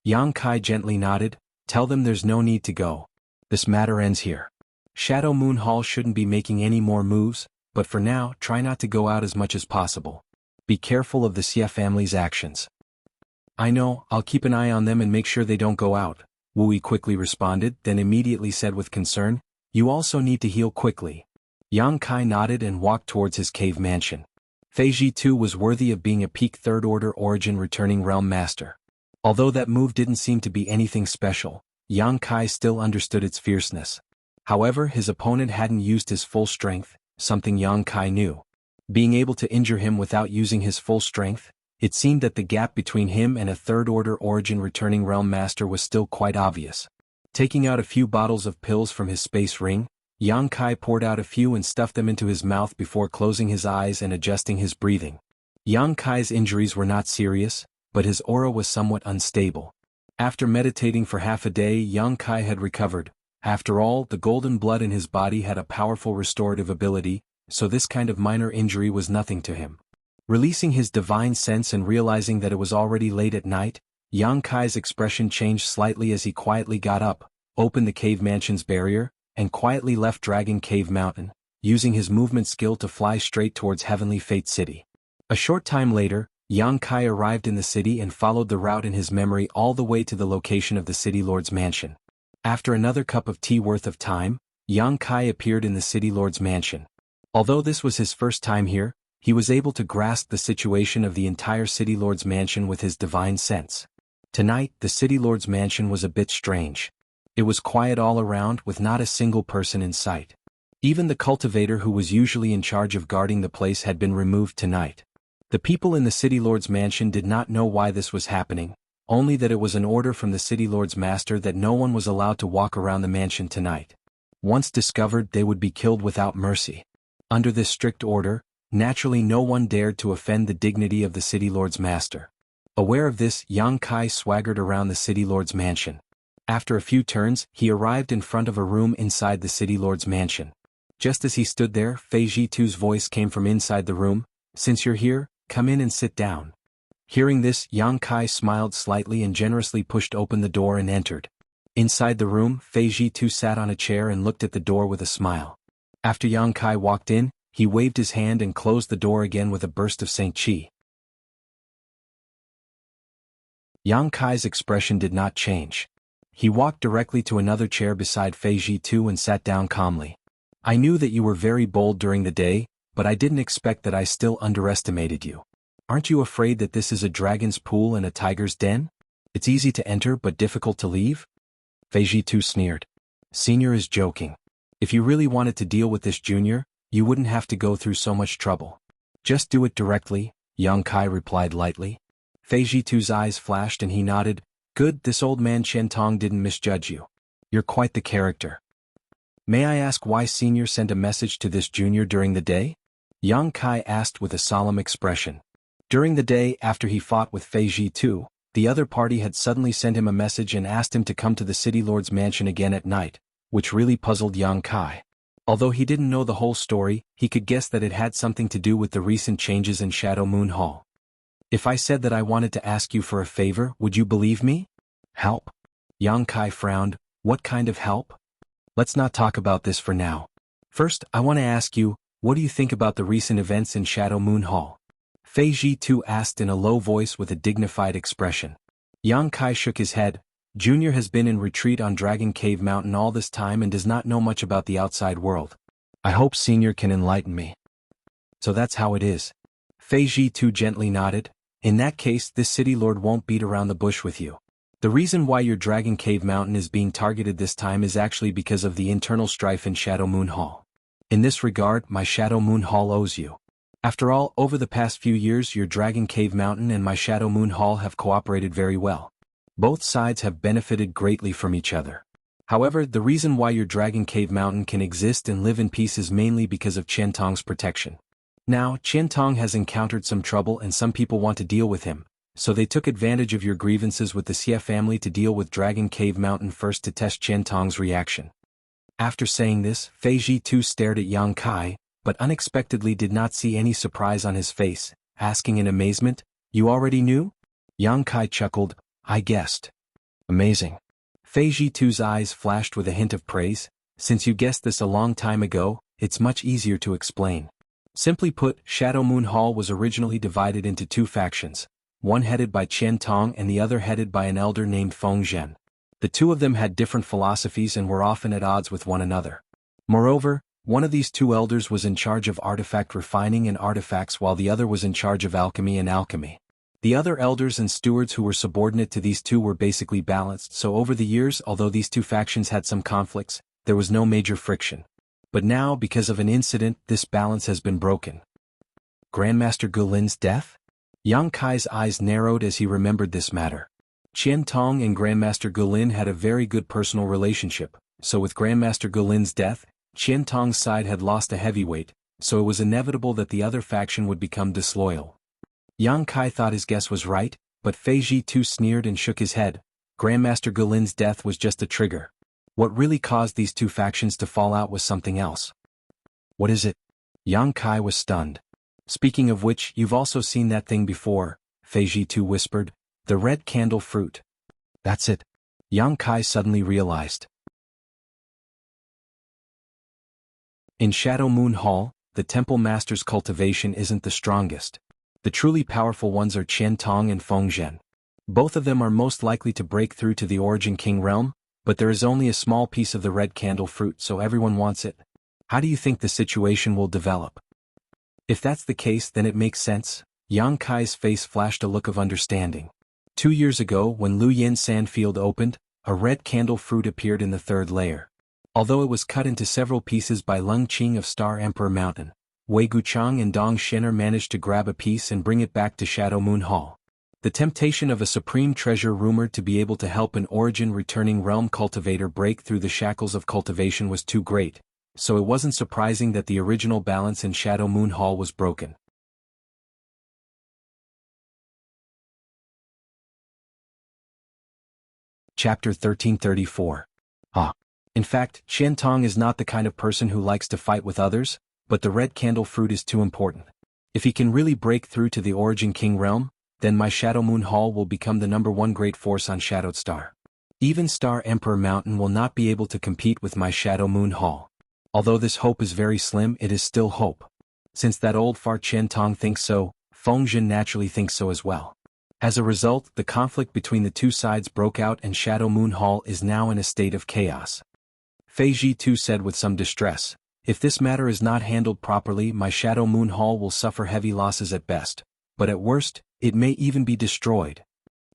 Speaker 1: Yang Kai gently nodded. "Tell them there's no need to go. This matter ends here. Shadow Moon Hall shouldn't be making any more moves, but for now, try not to go out as much as possible. Be careful of the Xia family's actions." "I know, I'll keep an eye on them and make sure they don't go out," Wu Yi quickly responded, then immediately said with concern, "You also need to heal quickly." Yang Kai nodded and walked towards his cave mansion. Fei Ji2 was worthy of being a peak third-order Origin Returning Realm Master. Although that move didn't seem to be anything special, Yang Kai still understood its fierceness. However, his opponent hadn't used his full strength, something Yang Kai knew. Being able to injure him without using his full strength, it seemed that the gap between him and a third-order Origin Returning Realm Master was still quite obvious. Taking out a few bottles of pills from his space ring, Yang Kai poured out a few and stuffed them into his mouth before closing his eyes and adjusting his breathing. Yang Kai's injuries were not serious, but his aura was somewhat unstable. After meditating for half a day, Yang Kai had recovered. After all, the golden blood in his body had a powerful restorative ability, so this kind of minor injury was nothing to him. Releasing his divine sense and realizing that it was already late at night, Yang Kai's expression changed slightly as he quietly got up, opened the cave mansion's barrier, and quietly left Dragon Cave Mountain, using his movement skill to fly straight towards Heavenly Fate City. A short time later, Yang Kai arrived in the city and followed the route in his memory all the way to the location of the City Lord's mansion. After another cup of tea worth of time, Yang Kai appeared in the City Lord's mansion. Although this was his first time here, he was able to grasp the situation of the entire City Lord's mansion with his divine sense. Tonight, the City Lord's mansion was a bit strange. It was quiet all around with not a single person in sight. Even the cultivator who was usually in charge of guarding the place had been removed tonight. The people in the City Lord's mansion did not know why this was happening, only that it was an order from the City Lord's master that no one was allowed to walk around the mansion tonight. Once discovered, they would be killed without mercy. Under this strict order, naturally no one dared to offend the dignity of the City Lord's master. Aware of this, Yang Kai swaggered around the City Lord's mansion. After a few turns, he arrived in front of a room inside the City Lord's mansion. Just as he stood there, Fei Jitu's voice came from inside the room. "Since you're here, come in and sit down." Hearing this, Yang Kai smiled slightly and generously pushed open the door and entered. Inside the room, Fei Jitu sat on a chair and looked at the door with a smile. After Yang Kai walked in, he waved his hand and closed the door again with a burst of Saint Qi. Yang Kai's expression did not change. He walked directly to another chair beside Fei Jitu and sat down calmly. "I knew that you were very bold during the day, but I didn't expect that I still underestimated you. Aren't you afraid that this is a dragon's pool and a tiger's den? It's easy to enter but difficult to leave?" Fei Jitu sneered. "Senior is joking. If you really wanted to deal with this junior, you wouldn't have to go through so much trouble. Just do it directly," Yang Kai replied lightly. Fei Jitu's eyes flashed and he nodded. "Good, this old man Chen Tong didn't misjudge you. You're quite the character. May I ask why Senior sent a message to this junior during the day?" Yang Kai asked with a solemn expression. During the day after he fought with Fei Jitu, the other party had suddenly sent him a message and asked him to come to the City Lord's mansion again at night, which really puzzled Yang Kai. Although he didn't know the whole story, he could guess that it had something to do with the recent changes in Shadow Moon Hall. "If I said that I wanted to ask you for a favor, would you believe me?" "Help?" Yang Kai frowned. "What kind of help? Let's not talk about this for now. First, I want to ask you, what do you think about the recent events in Shadow Moon Hall?" Fei Jitu asked in a low voice with a dignified expression. Yang Kai shook his head. "Junior has been in retreat on Dragon Cave Mountain all this time and does not know much about the outside world. I hope Senior can enlighten me." "So that's how it is." Fei Jitu gently nodded. "In that case, this City Lord won't beat around the bush with you. The reason why your Dragon Cave Mountain is being targeted this time is actually because of the internal strife in Shadow Moon Hall. In this regard, my Shadow Moon Hall owes you. After all, over the past few years your Dragon Cave Mountain and my Shadow Moon Hall have cooperated very well. Both sides have benefited greatly from each other. However, the reason why your Dragon Cave Mountain can exist and live in peace is mainly because of Chen Tong's protection. Now, Chen Tong has encountered some trouble and some people want to deal with him, so they took advantage of your grievances with the Xie family to deal with Dragon Cave Mountain first to test Chen Tong's reaction." After saying this, Fei Jitu stared at Yang Kai, but unexpectedly did not see any surprise on his face, asking in amazement, "You already knew?" Yang Kai chuckled. "I guessed." "Amazing." Fei Jitu's eyes flashed with a hint of praise. "Since you guessed this a long time ago, it's much easier to explain. Simply put, Shadow Moon Hall was originally divided into two factions, one headed by Chen Tong and the other headed by an elder named Feng Zhen. The two of them had different philosophies and were often at odds with one another. Moreover, one of these two elders was in charge of artifact refining and artifacts while the other was in charge of alchemy and alchemy. The other elders and stewards who were subordinate to these two were basically balanced, so over the years, although these two factions had some conflicts, there was no major friction. But now, because of an incident, this balance has been broken." Grandmaster Gulin's death? Yang Kai's eyes narrowed as he remembered this matter. Chen Tong and Grandmaster Gulin had a very good personal relationship, so with Grandmaster Gulin's death, Qian Tong's side had lost a heavyweight, so it was inevitable that the other faction would become disloyal. Yang Kai thought his guess was right, but Fei Ji too sneered and shook his head. Grandmaster Gulin's death was just a trigger. What really caused these two factions to fall out was something else. What is it? Yang Kai was stunned. Speaking of which, you've also seen that thing before, Fei Ji too whispered. The red candle fruit. That's it. Yang Kai suddenly realized. In Shadow Moon Hall, the Temple Master's cultivation isn't the strongest. The truly powerful ones are Qian Tong and Feng Zhen. Both of them are most likely to break through to the Origin King realm, but there is only a small piece of the red candle fruit, so everyone wants it. How do you think the situation will develop? If that's the case, then it makes sense. Yang Kai's face flashed a look of understanding. 2 years ago, when Lu Yin Sandfield opened, a red candle fruit appeared in the third layer. Although it was cut into several pieces by Lung Qing of Star Emperor Mountain, Wei Guchang and Dong Shen'er managed to grab a piece and bring it back to Shadow Moon Hall. The temptation of a supreme treasure rumored to be able to help an origin returning realm cultivator break through the shackles of cultivation was too great, so it wasn't surprising that the original balance in Shadow Moon Hall was broken. Chapter 1334. In fact, Qian Tong is not the kind of person who likes to fight with others, but the red candle fruit is too important. If he can really break through to the Origin King realm, then my Shadow Moon Hall will become the #1 great force on Shadowed Star. Even Star Emperor Mountain will not be able to compete with my Shadow Moon Hall. Although this hope is very slim, it is still hope. Since that old fart Qian Tong thinks so, Feng Zhen naturally thinks so as well. As a result, the conflict between the two sides broke out and Shadow Moon Hall is now in a state of chaos. Fei Ji too said with some distress, if this matter is not handled properly, my Shadow Moon Hall will suffer heavy losses at best, but at worst, it may even be destroyed.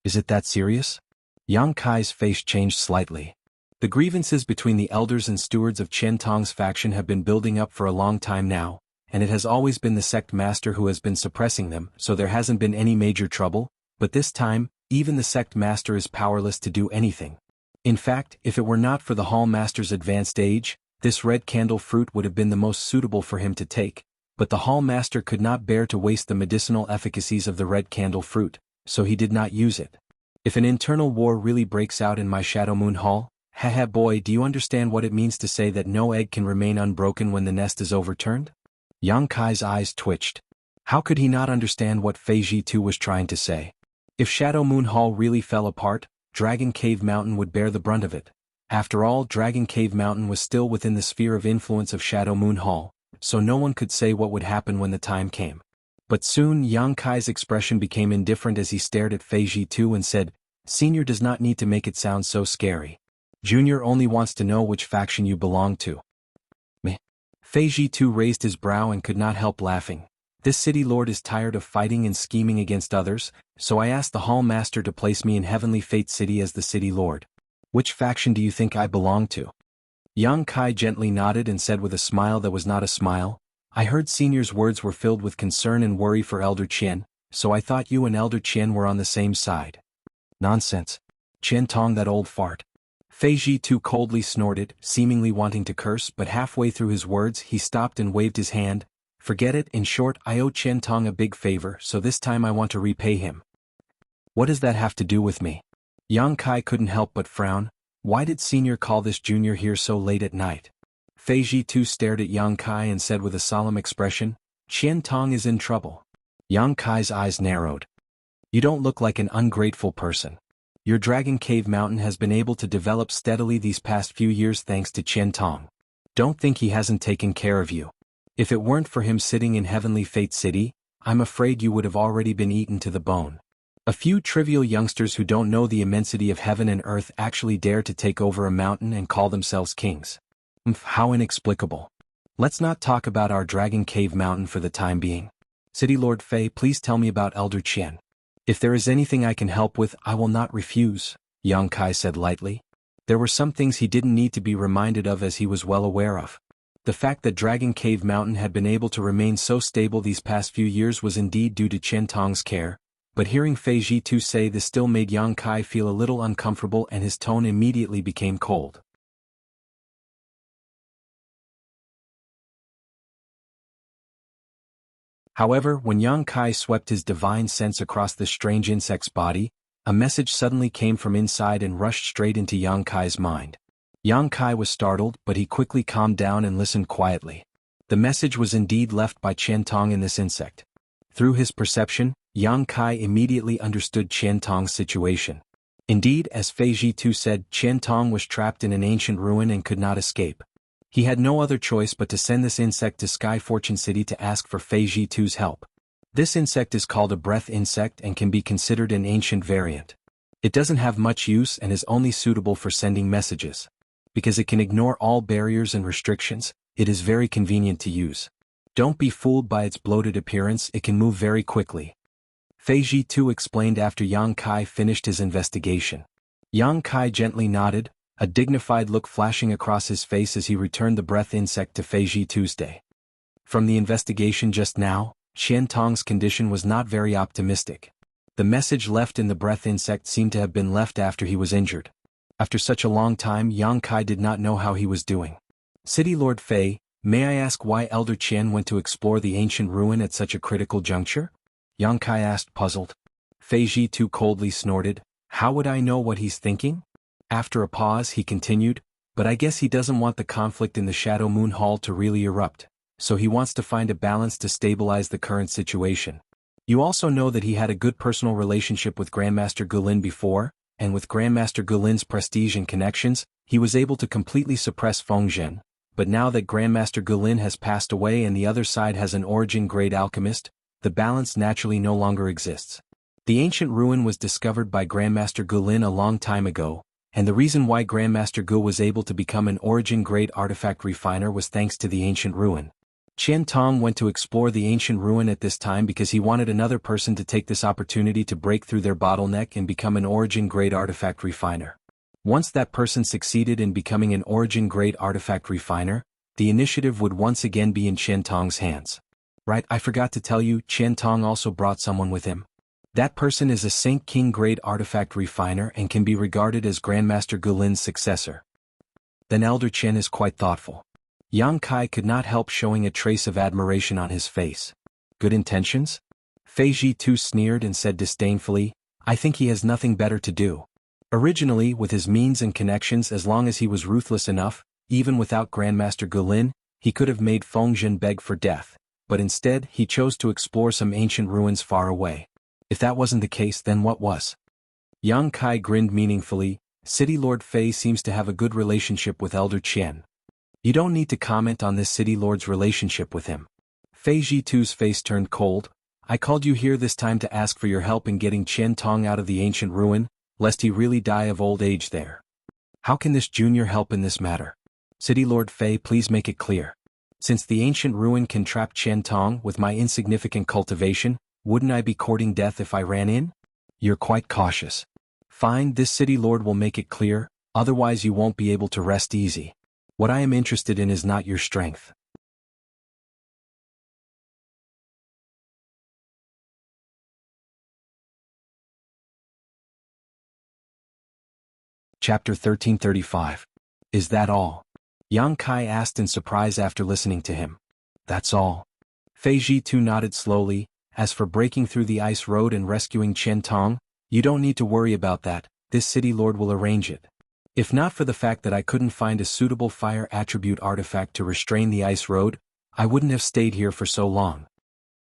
Speaker 1: Is it that serious? Yang Kai's face changed slightly. The grievances between the elders and stewards of Qian Tong's faction have been building up for a long time now, and it has always been the sect master who has been suppressing them, so there hasn't been any major trouble, but this time, even the sect master is powerless to do anything. In fact, if it were not for the Hall Master's advanced age, this red candle fruit would have been the most suitable for him to take, but the Hall Master could not bear to waste the medicinal efficacies of the red candle fruit, so he did not use it. If an internal war really breaks out in my Shadow Moon Hall, haha boy, do you understand what it means to say that no egg can remain unbroken when the nest is overturned? Yang Kai's eyes twitched. How could he not understand what Fei Ji too was trying to say? If Shadow Moon Hall really fell apart, Dragon Cave Mountain would bear the brunt of it. After all, Dragon Cave Mountain was still within the sphere of influence of Shadow Moon Hall, so no one could say what would happen when the time came. But soon Yang Kai's expression became indifferent as he stared at Fei Ji too and said, Senior does not need to make it sound so scary. Junior only wants to know which faction you belong to. Meh. Fei Ji too raised his brow and could not help laughing. This city lord is tired of fighting and scheming against others, so I asked the Hall Master to place me in Heavenly Fate City as the city lord. Which faction do you think I belong to? Yang Kai gently nodded and said with a smile that was not a smile, I heard Senior's words were filled with concern and worry for Elder Qian, so I thought you and Elder Qian were on the same side. Nonsense. Qian Tong, that old fart. Fei Ji too coldly snorted, seemingly wanting to curse, but halfway through his words he stopped and waved his hand. Forget it, in short, I owe Qian Tong a big favor, so this time I want to repay him. What does that have to do with me? Yang Kai couldn't help but frown. Why did Senior call this junior here so late at night? Fei Ji too stared at Yang Kai and said with a solemn expression, Qian Tong is in trouble. Yang Kai's eyes narrowed. You don't look like an ungrateful person. Your Dragon Cave Mountain has been able to develop steadily these past few years thanks to Qian Tong. Don't think he hasn't taken care of you. If it weren't for him sitting in Heavenly Fate City, I'm afraid you would have already been eaten to the bone. A few trivial youngsters who don't know the immensity of heaven and earth actually dare to take over a mountain and call themselves kings. How inexplicable. Let's not talk about our Dragon Cave Mountain for the time being. City Lord Fei, please tell me about Elder Qian. If there is anything I can help with, I will not refuse, Yang Kai said lightly. There were some things he didn't need to be reminded of as he was well aware of. The fact that Dragon Cave Mountain had been able to remain so stable these past few years was indeed due to Qian Tong's care, but hearing Fei Ji too say this still made Yang Kai feel a little uncomfortable and his tone immediately became cold. However, when Yang Kai swept his divine sense across the strange insect's body, a message suddenly came from inside and rushed straight into Yang Kai's mind. Yang Kai was startled, but he quickly calmed down and listened quietly. The message was indeed left by Qian Tong in this insect. Through his perception, Yang Kai immediately understood Qian Tong's situation. Indeed, as Fei Jitu said, Qian Tong was trapped in an ancient ruin and could not escape. He had no other choice but to send this insect to Sky Fortune City to ask for Fei Jitu's help. This insect is called a breath insect and can be considered an ancient variant. It doesn't have much use and is only suitable for sending messages. Because it can ignore all barriers and restrictions, it is very convenient to use. Don't be fooled by its bloated appearance, it can move very quickly. Fei Jitu explained after Yang Kai finished his investigation. Yang Kai gently nodded, a dignified look flashing across his face as he returned the breath insect to Fei Jitu's day. From the investigation just now, Qian Tong's condition was not very optimistic. The message left in the breath insect seemed to have been left after he was injured. After such a long time, Yang Kai did not know how he was doing. City Lord Fei, may I ask why Elder Qian went to explore the ancient ruin at such a critical juncture? Yang Kai asked, puzzled. Fei Jitu coldly snorted, how would I know what he's thinking? After a pause he continued, but I guess he doesn't want the conflict in the Shadow Moon Hall to really erupt, so he wants to find a balance to stabilize the current situation. You also know that he had a good personal relationship with Grandmaster Gulin before, and with Grandmaster Gulin's prestige and connections, he was able to completely suppress Fengzhen, but now that Grandmaster Gulin has passed away and the other side has an origin-grade alchemist, the balance naturally no longer exists. The ancient ruin was discovered by Grandmaster Gulin a long time ago, and the reason why Grandmaster Gu was able to become an origin-grade artifact refiner was thanks to the ancient ruin. Qian Tong went to explore the ancient ruin at this time because he wanted another person to take this opportunity to break through their bottleneck and become an origin-grade artifact refiner. Once that person succeeded in becoming an origin-grade artifact refiner, the initiative would once again be in Qian Tong's hands. Right, I forgot to tell you, Qian Tong also brought someone with him. That person is a Saint King grade artifact refiner and can be regarded as Grandmaster Gulin's successor. Then Elder Qian is quite thoughtful. Yang Kai could not help showing a trace of admiration on his face. Good intentions? Fei Jitu sneered and said disdainfully, I think he has nothing better to do. Originally, with his means and connections, as long as he was ruthless enough, even without Grandmaster Gulin, he could have made Fengzhen beg for death, but instead he chose to explore some ancient ruins far away. If that wasn't the case, then what was? Yang Kai grinned meaningfully. City Lord Fei seems to have a good relationship with Elder Qian. You don't need to comment on this City Lord's relationship with him. Fei Jitu's face turned cold. I called you here this time to ask for your help in getting Qian Tong out of the ancient ruin, lest he really die of old age there. How can this junior help in this matter? City Lord Fei, please make it clear. Since the ancient ruin can trap Qian Tong with my insignificant cultivation, wouldn't I be courting death if I ran in? You're quite cautious. Fine, this City Lord will make it clear, otherwise you won't be able to rest easy. What I am interested in is not your strength. Chapter 1335. Is that all? Yang Kai asked in surprise after listening to him. That's all. Fei Jitu nodded slowly. As for breaking through the ice road and rescuing Qian Tong, you don't need to worry about that, this City Lord will arrange it. If not for the fact that I couldn't find a suitable fire attribute artifact to restrain the ice road, I wouldn't have stayed here for so long.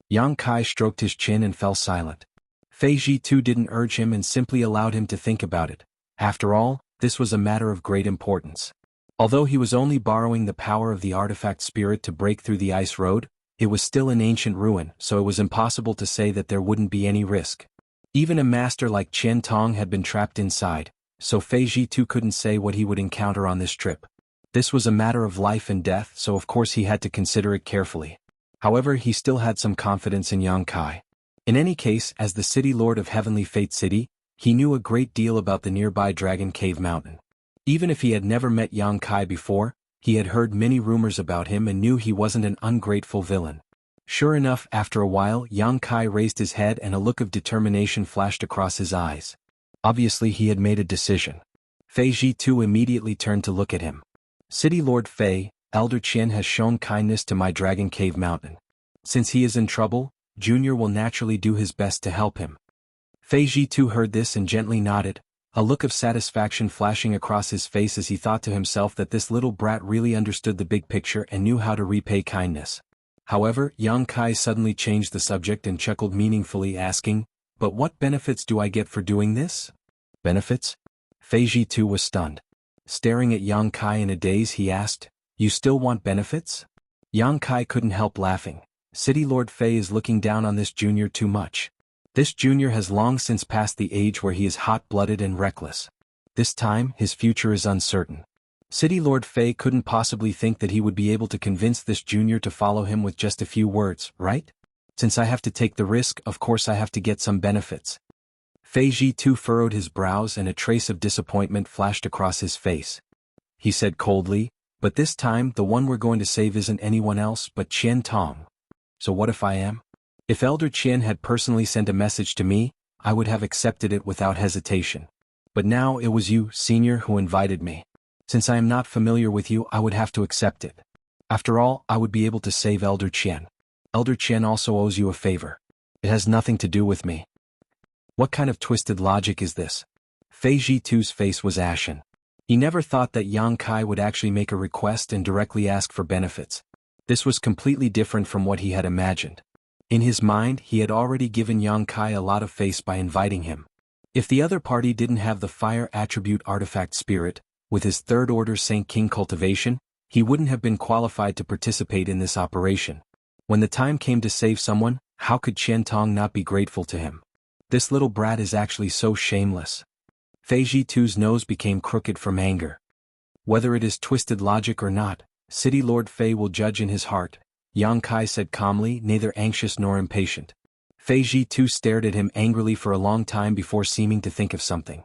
Speaker 1: Yang Kai stroked his chin and fell silent. Fei Jitu didn't urge him and simply allowed him to think about it. After all, this was a matter of great importance. Although he was only borrowing the power of the artifact spirit to break through the ice road, it was still an ancient ruin, so it was impossible to say that there wouldn't be any risk. Even a master like Qian Tong had been trapped inside, so Fei Jitu couldn't say what he would encounter on this trip. This was a matter of life and death, so of course he had to consider it carefully. However, he still had some confidence in Yang Kai. In any case, as the City Lord of Heavenly Fate City, he knew a great deal about the nearby Dragon Cave Mountain. Even if he had never met Yang Kai before, he had heard many rumors about him and knew he wasn't an ungrateful villain. Sure enough, after a while, Yang Kai raised his head and a look of determination flashed across his eyes. Obviously he had made a decision. Fei Jitu immediately turned to look at him. City Lord Fei, Elder Qian has shown kindness to my Dragon Cave Mountain. Since he is in trouble, Junior will naturally do his best to help him. Fei Ji heard this and gently nodded, a look of satisfaction flashing across his face as he thought to himself that this little brat really understood the big picture and knew how to repay kindness. However, Yang Kai suddenly changed the subject and chuckled meaningfully, asking, "But what benefits do I get for doing this?" "Benefits?" Fei Ji was stunned. Staring at Yang Kai in a daze, he asked, "You still want benefits?" Yang Kai couldn't help laughing. City Lord Fei is looking down on this junior too much. This junior has long since passed the age where he is hot-blooded and reckless. This time, his future is uncertain. City Lord Fei couldn't possibly think that he would be able to convince this junior to follow him with just a few words, right? Since I have to take the risk, of course I have to get some benefits. Fei Ji furrowed his brows and a trace of disappointment flashed across his face. He said coldly, "But this time the one we're going to save isn't anyone else but Qian Tong. So what if I am? If Elder Qian had personally sent a message to me, I would have accepted it without hesitation. But now it was you, Senior, who invited me. Since I am not familiar with you, I would have to accept it. After all, I would be able to save Elder Qian. Elder Qian also owes you a favor. It has nothing to do with me." What kind of twisted logic is this? Fei Ji face was ashen. He never thought that Yang Kai would actually make a request and directly ask for benefits. This was completely different from what he had imagined. In his mind, he had already given Yang Kai a lot of face by inviting him. If the other party didn't have the fire attribute artifact spirit, with his third order Saint King cultivation, he wouldn't have been qualified to participate in this operation. When the time came to save someone, how could Qian Tong not be grateful to him? This little brat is actually so shameless. Fei Ji's nose became crooked from anger. Whether it is twisted logic or not, City Lord Fei will judge in his heart, Yang Kai said calmly, neither anxious nor impatient. Fei Ji stared at him angrily for a long time before seeming to think of something.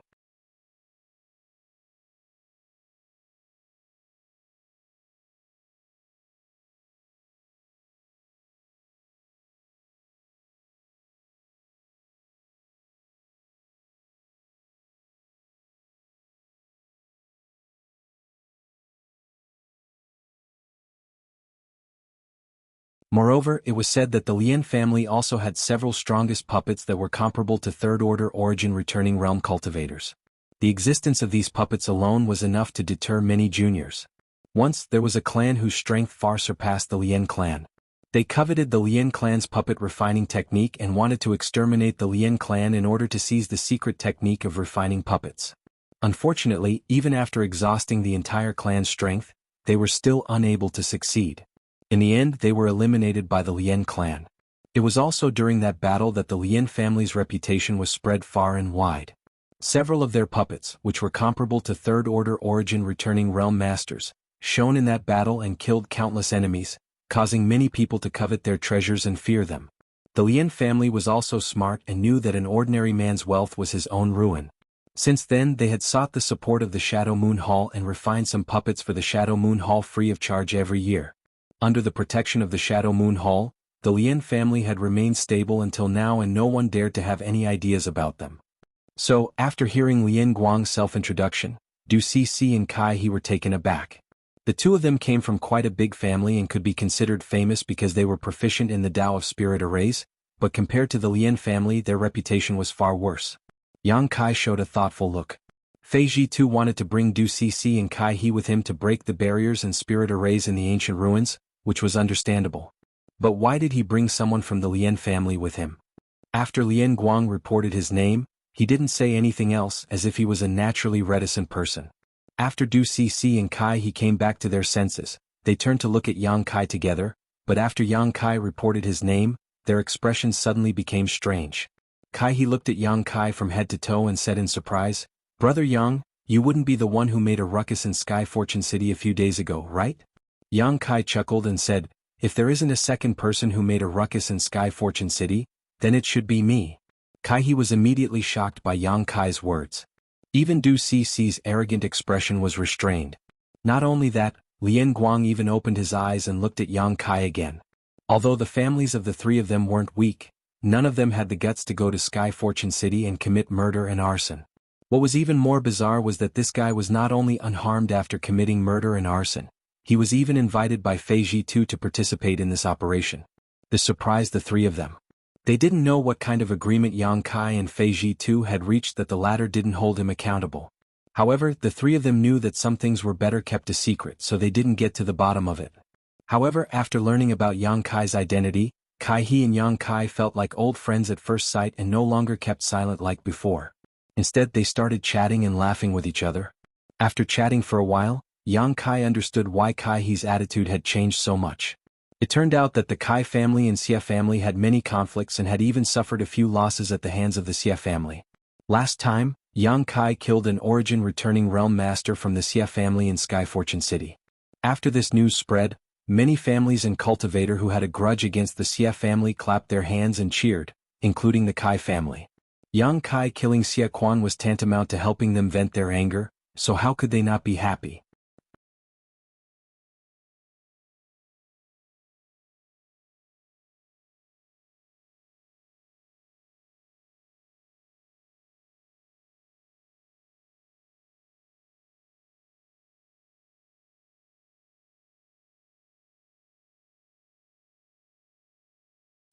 Speaker 1: Moreover, it was said that the Lian family also had several strongest puppets that were comparable to third-order origin returning realm cultivators. The existence of these puppets alone was enough to deter many juniors. Once, there was a clan whose strength far surpassed the Lian clan. They coveted the Lian clan's puppet refining technique and wanted to exterminate the Lian clan in order to seize the secret technique of refining puppets. Unfortunately, even after exhausting the entire clan's strength, they were still unable to succeed. In the end, they were eliminated by the Lian clan. It was also during that battle that the Lian family's reputation was spread far and wide. Several of their puppets, which were comparable to third-order origin returning realm masters, shone in that battle and killed countless enemies, causing many people to covet their treasures and fear them. The Lian family was also smart and knew that an ordinary man's wealth was his own ruin. Since then, they had sought the support of the Shadow Moon Hall and refined some puppets for the Shadow Moon Hall free of charge every year. Under the protection of the Shadow Moon Hall, the Lian family had remained stable until now and no one dared to have any ideas about them. So, after hearing Lian Guang's self-introduction, Du Cixi and Kai He were taken aback. The two of them came from quite a big family and could be considered famous because they were proficient in the Tao of Spirit Arrays, but compared to the Lian family their reputation was far worse. Yang Kai showed a thoughtful look. Fei Ji too wanted to bring Du Cixi and Kai He with him to break the barriers and spirit arrays in the ancient ruins, which was understandable. But why did he bring someone from the Lian family with him? After Lian Guang reported his name, he didn't say anything else, as if he was a naturally reticent person. After Du Cixi and Kai He came back to their senses, they turned to look at Yang Kai together, but after Yang Kai reported his name, their expressions suddenly became strange. Kai He looked at Yang Kai from head to toe and said in surprise, "Brother Yang, you wouldn't be the one who made a ruckus in Sky Fortune City a few days ago, right?" Yang Kai chuckled and said, "If there isn't a second person who made a ruckus in Sky Fortune City, then it should be me." Kai He was immediately shocked by Yang Kai's words. Even Du Cixi's arrogant expression was restrained. Not only that, Lian Guang even opened his eyes and looked at Yang Kai again. Although the families of the three of them weren't weak, none of them had the guts to go to Sky Fortune City and commit murder and arson. What was even more bizarre was that this guy was not only unharmed after committing murder and arson, he was even invited by Fei Ji to participate in this operation. This surprised the three of them. They didn't know what kind of agreement Yang Kai and Fei Ji too had reached that the latter didn't hold him accountable. However, the three of them knew that some things were better kept a secret, so they didn't get to the bottom of it. However, after learning about Yang Kai's identity, Kai He and Yang Kai felt like old friends at first sight and no longer kept silent like before. Instead, they started chatting and laughing with each other. After chatting for a while, Yang Kai understood why Kai He's attitude had changed so much. It turned out that the Kai family and Xia family had many conflicts and had even suffered a few losses at the hands of the Xia family. Last time, Yang Kai killed an origin returning realm master from the Xia family in Sky Fortune City. After this news spread, many families and cultivator who had a grudge against the Xia family clapped their hands and cheered, including the Kai family. Yang Kai killing Xia Quan was tantamount to helping them vent their anger, so how could they not be happy?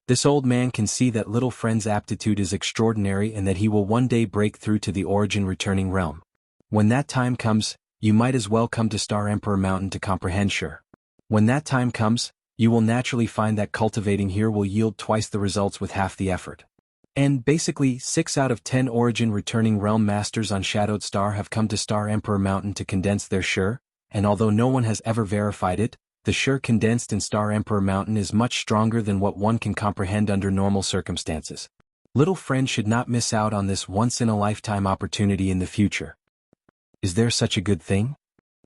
Speaker 1: This old man can see that little friend's aptitude is extraordinary and that he will one day break through to the origin returning realm. When that time comes, you might as well come to Star Emperor Mountain to comprehend sure. When that time comes, you will naturally find that cultivating here will yield twice the results with half the effort. And basically, 6 out of 10 origin returning realm masters on Shadowed Star have come to Star Emperor Mountain to condense their sure, and although no one has ever verified it, the sure condensed in Star Emperor Mountain is much stronger than what one can comprehend under normal circumstances. Little friend should not miss out on this once-in-a-lifetime opportunity in the future. Is there such a good thing?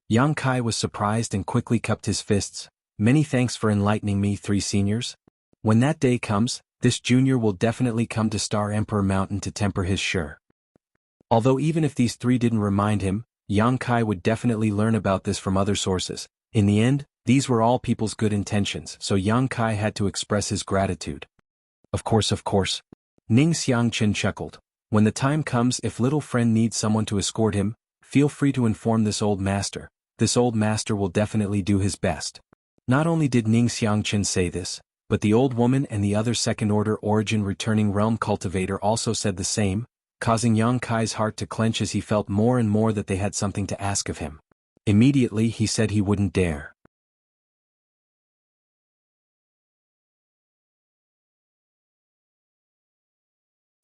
Speaker 1: Yang Kai was surprised and quickly cupped his fists. Many thanks for enlightening me, 3 seniors. When that day comes, this junior will definitely come to Star Emperor Mountain to temper his sure. Although even if these 3 didn't remind him, Yang Kai would definitely learn about this from other sources. In the end, these were all people's good intentions, so Yang Kai had to express his gratitude. Of course. Ning Xiangchen chuckled. When the time comes, if little friend needs someone to escort him, feel free to inform this old master. This old master will definitely do his best. Not only did Ning Xiangchen say this, but the old woman and the other second-order origin returning realm cultivator also said the same, causing Yang Kai's heart to clench as he felt more and more that they had something to ask of him. Immediately he said he wouldn't dare.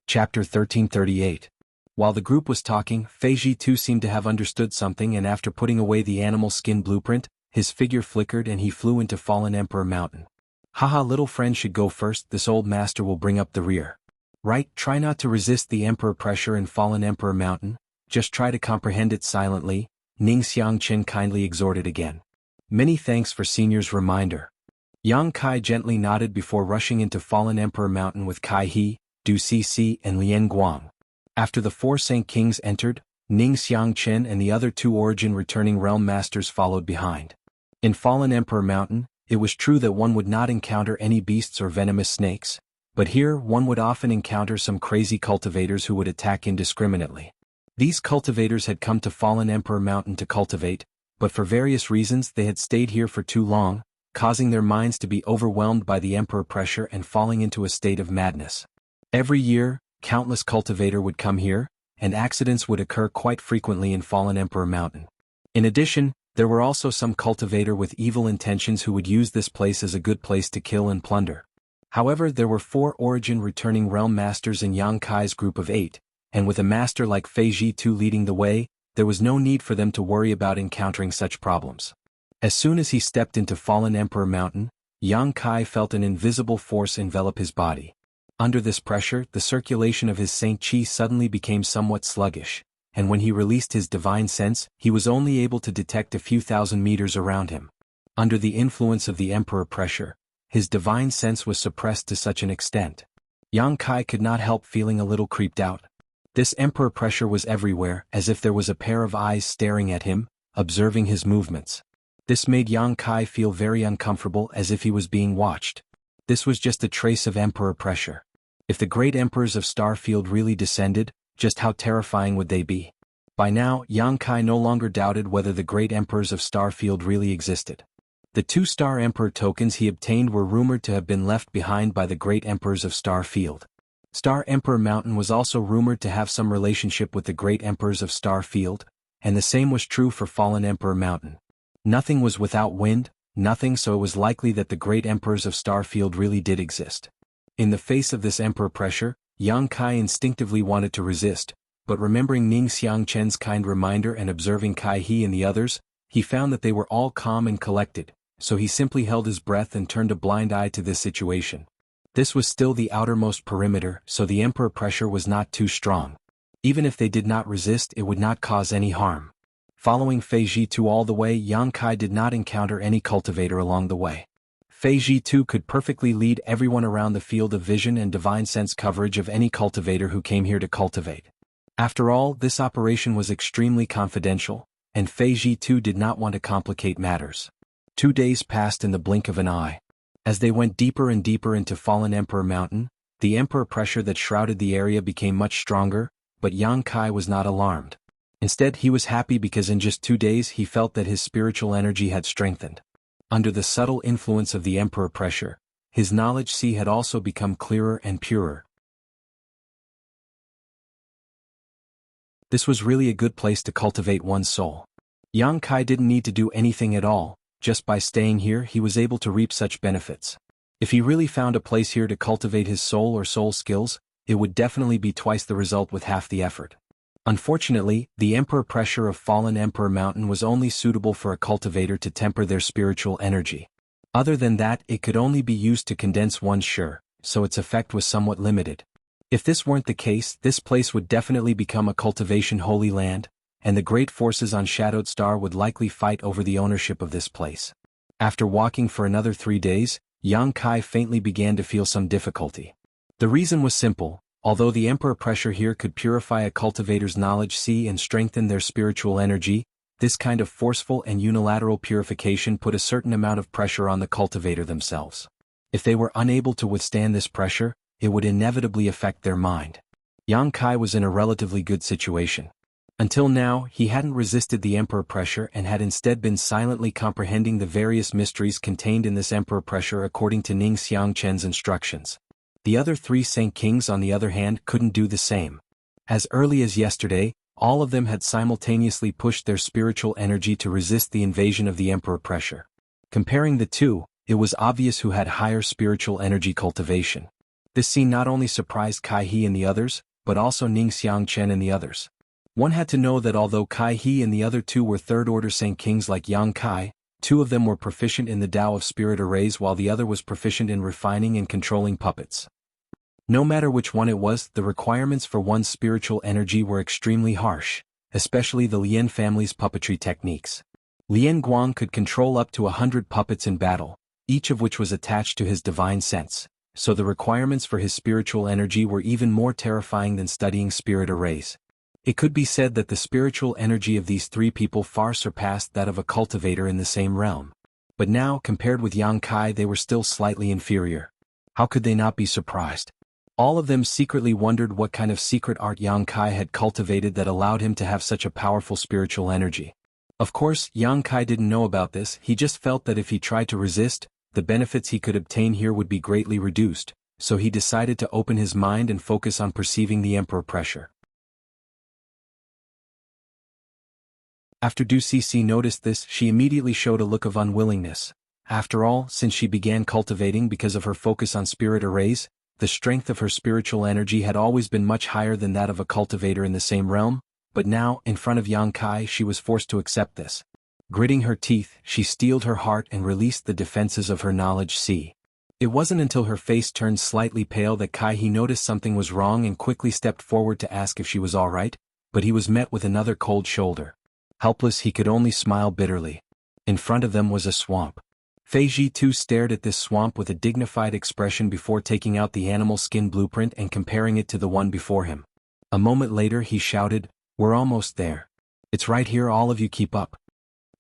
Speaker 1: Chapter 1338. While the group was talking, Fei Ji too seemed to have understood something, and after putting away the animal skin blueprint, his figure flickered and he flew into Fallen Emperor Mountain. Haha, little friend should go first, this old master will bring up the rear. Right, try not to resist the Emperor pressure in Fallen Emperor Mountain, just try to comprehend it silently, Ning Xiangchen kindly exhorted again. Many thanks for senior's reminder. Yang Kai gently nodded before rushing into Fallen Emperor Mountain with Kai He, Du Cc and Lian Guang. After the 4 Saint Kings entered, Ning Xiangchen and the other 2 origin returning realm masters followed behind. In Fallen Emperor Mountain, it was true that one would not encounter any beasts or venomous snakes, but here one would often encounter some crazy cultivators who would attack indiscriminately. These cultivators had come to Fallen Emperor Mountain to cultivate, but for various reasons they had stayed here for too long, causing their minds to be overwhelmed by the Emperor pressure and falling into a state of madness. Every year, countless cultivator would come here, and accidents would occur quite frequently in Fallen Emperor Mountain. In addition, there were also some cultivator with evil intentions who would use this place as a good place to kill and plunder. However, there were 4 origin returning realm masters in Yang Kai's group of 8, and with a master like Fei Ji Tu leading the way, there was no need for them to worry about encountering such problems. As soon as he stepped into Fallen Emperor Mountain, Yang Kai felt an invisible force envelop his body. Under this pressure, the circulation of his Saint Qi suddenly became somewhat sluggish, and when he released his divine sense, he was only able to detect a few thousand meters around him. Under the influence of the Emperor pressure, his divine sense was suppressed to such an extent. Yang Kai could not help feeling a little creeped out. This Emperor pressure was everywhere, as if there was a pair of eyes staring at him, observing his movements. This made Yang Kai feel very uncomfortable, as if he was being watched. This was just a trace of Emperor pressure. If the great emperors of Starfield really descended, just how terrifying would they be? By now, Yang Kai no longer doubted whether the great emperors of Starfield really existed. The 2-star Emperor tokens he obtained were rumored to have been left behind by the great emperors of Star Field. Star Emperor Mountain was also rumored to have some relationship with the great emperors of Star Field, and the same was true for Fallen Emperor Mountain. Nothing was without wind, nothing, so it was likely that the great emperors of Star Field really did exist. In the face of this emperor pressure, Yang Kai instinctively wanted to resist, but remembering Ning Xiangchen's kind reminder and observing Kai He and the others, he found that they were all calm and collected, so he simply held his breath and turned a blind eye to this situation. This was still the outermost perimeter, so the emperor pressure was not too strong. Even if they did not resist, it would not cause any harm. Following Fei Ji2 all the way, Yang Kai did not encounter any cultivator along the way. Fei Ji2 could perfectly lead everyone around the field of vision and divine sense coverage of any cultivator who came here to cultivate. After all, this operation was extremely confidential, and Fei Ji2 did not want to complicate matters. 2 days passed in the blink of an eye. As they went deeper and deeper into Fallen Emperor Mountain, the emperor pressure that shrouded the area became much stronger, but Yang Kai was not alarmed. Instead, he was happy because in just 2 days he felt that his spiritual energy had strengthened. Under the subtle influence of the emperor pressure, his knowledge sea had also become clearer and purer. This was really a good place to cultivate one's soul. Yang Kai didn't need to do anything at all. Just by staying here he was able to reap such benefits. If he really found a place here to cultivate his soul or soul skills, it would definitely be twice the result with half the effort. Unfortunately, the emperor pressure of Fallen Emperor Mountain was only suitable for a cultivator to temper their spiritual energy. Other than that, it could only be used to condense one's sure, so its effect was somewhat limited. If this weren't the case, this place would definitely become a cultivation holy land, and the great forces on Shadowed Star would likely fight over the ownership of this place. After walking for another 3 days, Yang Kai faintly began to feel some difficulty. The reason was simple. Although the emperor pressure here could purify a cultivator's knowledge sea and strengthen their spiritual energy, this kind of forceful and unilateral purification put a certain amount of pressure on the cultivator themselves. If they were unable to withstand this pressure, it would inevitably affect their mind. Yang Kai was in a relatively good situation. Until now, he hadn't resisted the emperor pressure and had instead been silently comprehending the various mysteries contained in this emperor pressure according to Ning Xiangchen's instructions. The other 3 Saint Kings on the other hand couldn't do the same. As early as yesterday, all of them had simultaneously pushed their spiritual energy to resist the invasion of the emperor pressure. Comparing the two, it was obvious who had higher spiritual energy cultivation. This scene not only surprised Kai He and the others, but also Ning Xiangchen and the others. One had to know that although Kai He and the other 2 were third-order Saint Kings like Yang Kai, 2 of them were proficient in the Tao of Spirit Arrays while the other was proficient in refining and controlling puppets. No matter which one it was, the requirements for one's spiritual energy were extremely harsh, especially the Lian family's puppetry techniques. Lian Guang could control up to 100 puppets in battle, each of which was attached to his divine sense, so the requirements for his spiritual energy were even more terrifying than studying spirit arrays. It could be said that the spiritual energy of these 3 people far surpassed that of a cultivator in the same realm. But now, compared with Yang Kai, they were still slightly inferior. How could they not be surprised? All of them secretly wondered what kind of secret art Yang Kai had cultivated that allowed him to have such a powerful spiritual energy. Of course, Yang Kai didn't know about this, he just felt that if he tried to resist, the benefits he could obtain here would be greatly reduced, so he decided to open his mind and focus on perceiving the emperor pressure. After Du Cixi noticed this, she immediately showed a look of unwillingness. After all, since she began cultivating because of her focus on spirit arrays, the strength of her spiritual energy had always been much higher than that of a cultivator in the same realm, but now, in front of Yang Kai, she was forced to accept this. Gritting her teeth, she steeled her heart and released the defenses of her knowledge sea. It wasn't until her face turned slightly pale that Kai He noticed something was wrong and quickly stepped forward to ask if she was all right, but he was met with another cold shoulder. Helpless, he could only smile bitterly. In front of them was a swamp. Fei Ji2 stared at this swamp with a dignified expression before taking out the animal skin blueprint and comparing it to the one before him. A moment later he shouted, "We're almost there. It's right here, all of you keep up."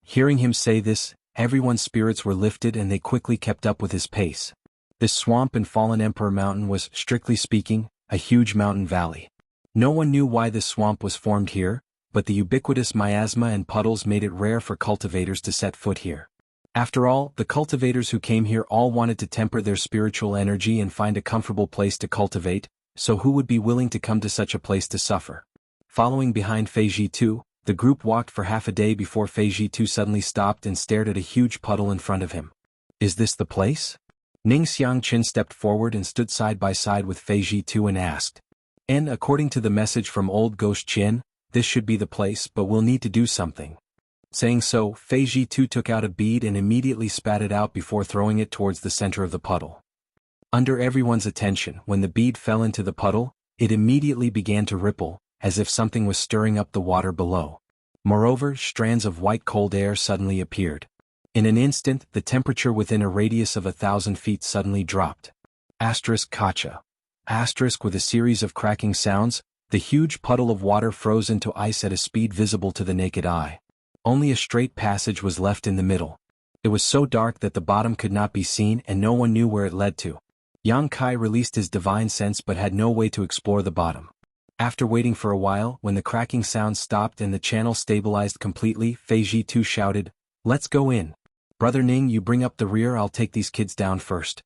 Speaker 1: Hearing him say this, everyone's spirits were lifted and they quickly kept up with his pace. This swamp in Fallen Emperor Mountain was, strictly speaking, a huge mountain valley. No one knew why this swamp was formed here, but the ubiquitous miasma and puddles made it rare for cultivators to set foot here. After all, the cultivators who came here all wanted to temper their spiritual energy and find a comfortable place to cultivate, so who would be willing to come to such a place to suffer? Following behind Fei Zhitu, the group walked for half a day before Fei Zhitu suddenly stopped and stared at a huge puddle in front of him. Is this the place? Ning Xiangqin stepped forward and stood side by side with Fei Zhitu and asked. And according to the message from old Ghost Qin, this should be the place, but we'll need to do something. Saying so, Fei Zhitu took out a bead and immediately spat it out before throwing it towards the center of the puddle. Under everyone's attention, when the bead fell into the puddle, it immediately began to ripple, as if something was stirring up the water below. Moreover, strands of white cold air suddenly appeared. In an instant, the temperature within a radius of 1,000 feet suddenly dropped. Kacha. With a series of cracking sounds, the huge puddle of water froze into ice at a speed visible to the naked eye. Only a straight passage was left in the middle. It was so dark that the bottom could not be seen and no one knew where it led to. Yang Kai released his divine sense but had no way to explore the bottom. After waiting for a while, when the cracking sound stopped and the channel stabilized completely, Fei Zhitu shouted, "Let's go in. Brother Ning, you bring up the rear, I'll take these kids down first."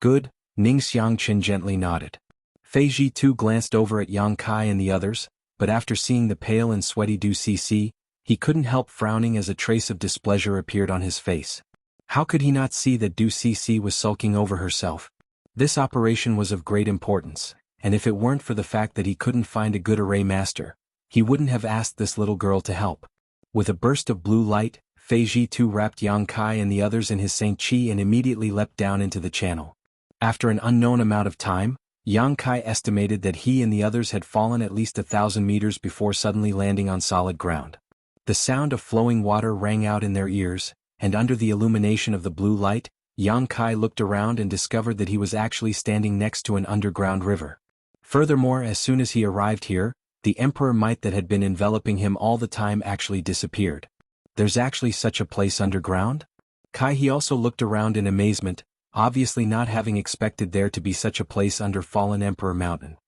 Speaker 1: Good, Ning Xiangqin gently nodded. Fei Zhitu glanced over at Yang Kai and the others, but after seeing the pale and sweaty Du Cc, he couldn't help frowning as a trace of displeasure appeared on his face. How could he not see that Du Cc was sulking over herself? This operation was of great importance, and if it weren't for the fact that he couldn't find a good array master, he wouldn't have asked this little girl to help. With a burst of blue light, Fei Zhitu wrapped Yang Kai and the others in his Saint Qi and immediately leapt down into the channel. After an unknown amount of time, Yang Kai estimated that he and the others had fallen at least 1,000 meters before suddenly landing on solid ground. The sound of flowing water rang out in their ears, and under the illumination of the blue light, Yang Kai looked around and discovered that he was actually standing next to an underground river. Furthermore, as soon as he arrived here, the emperor might that had been enveloping him all the time actually disappeared. There's actually such a place underground? He also looked around in amazement, obviously not having expected there to be such a place under fallen Emperor Mountain.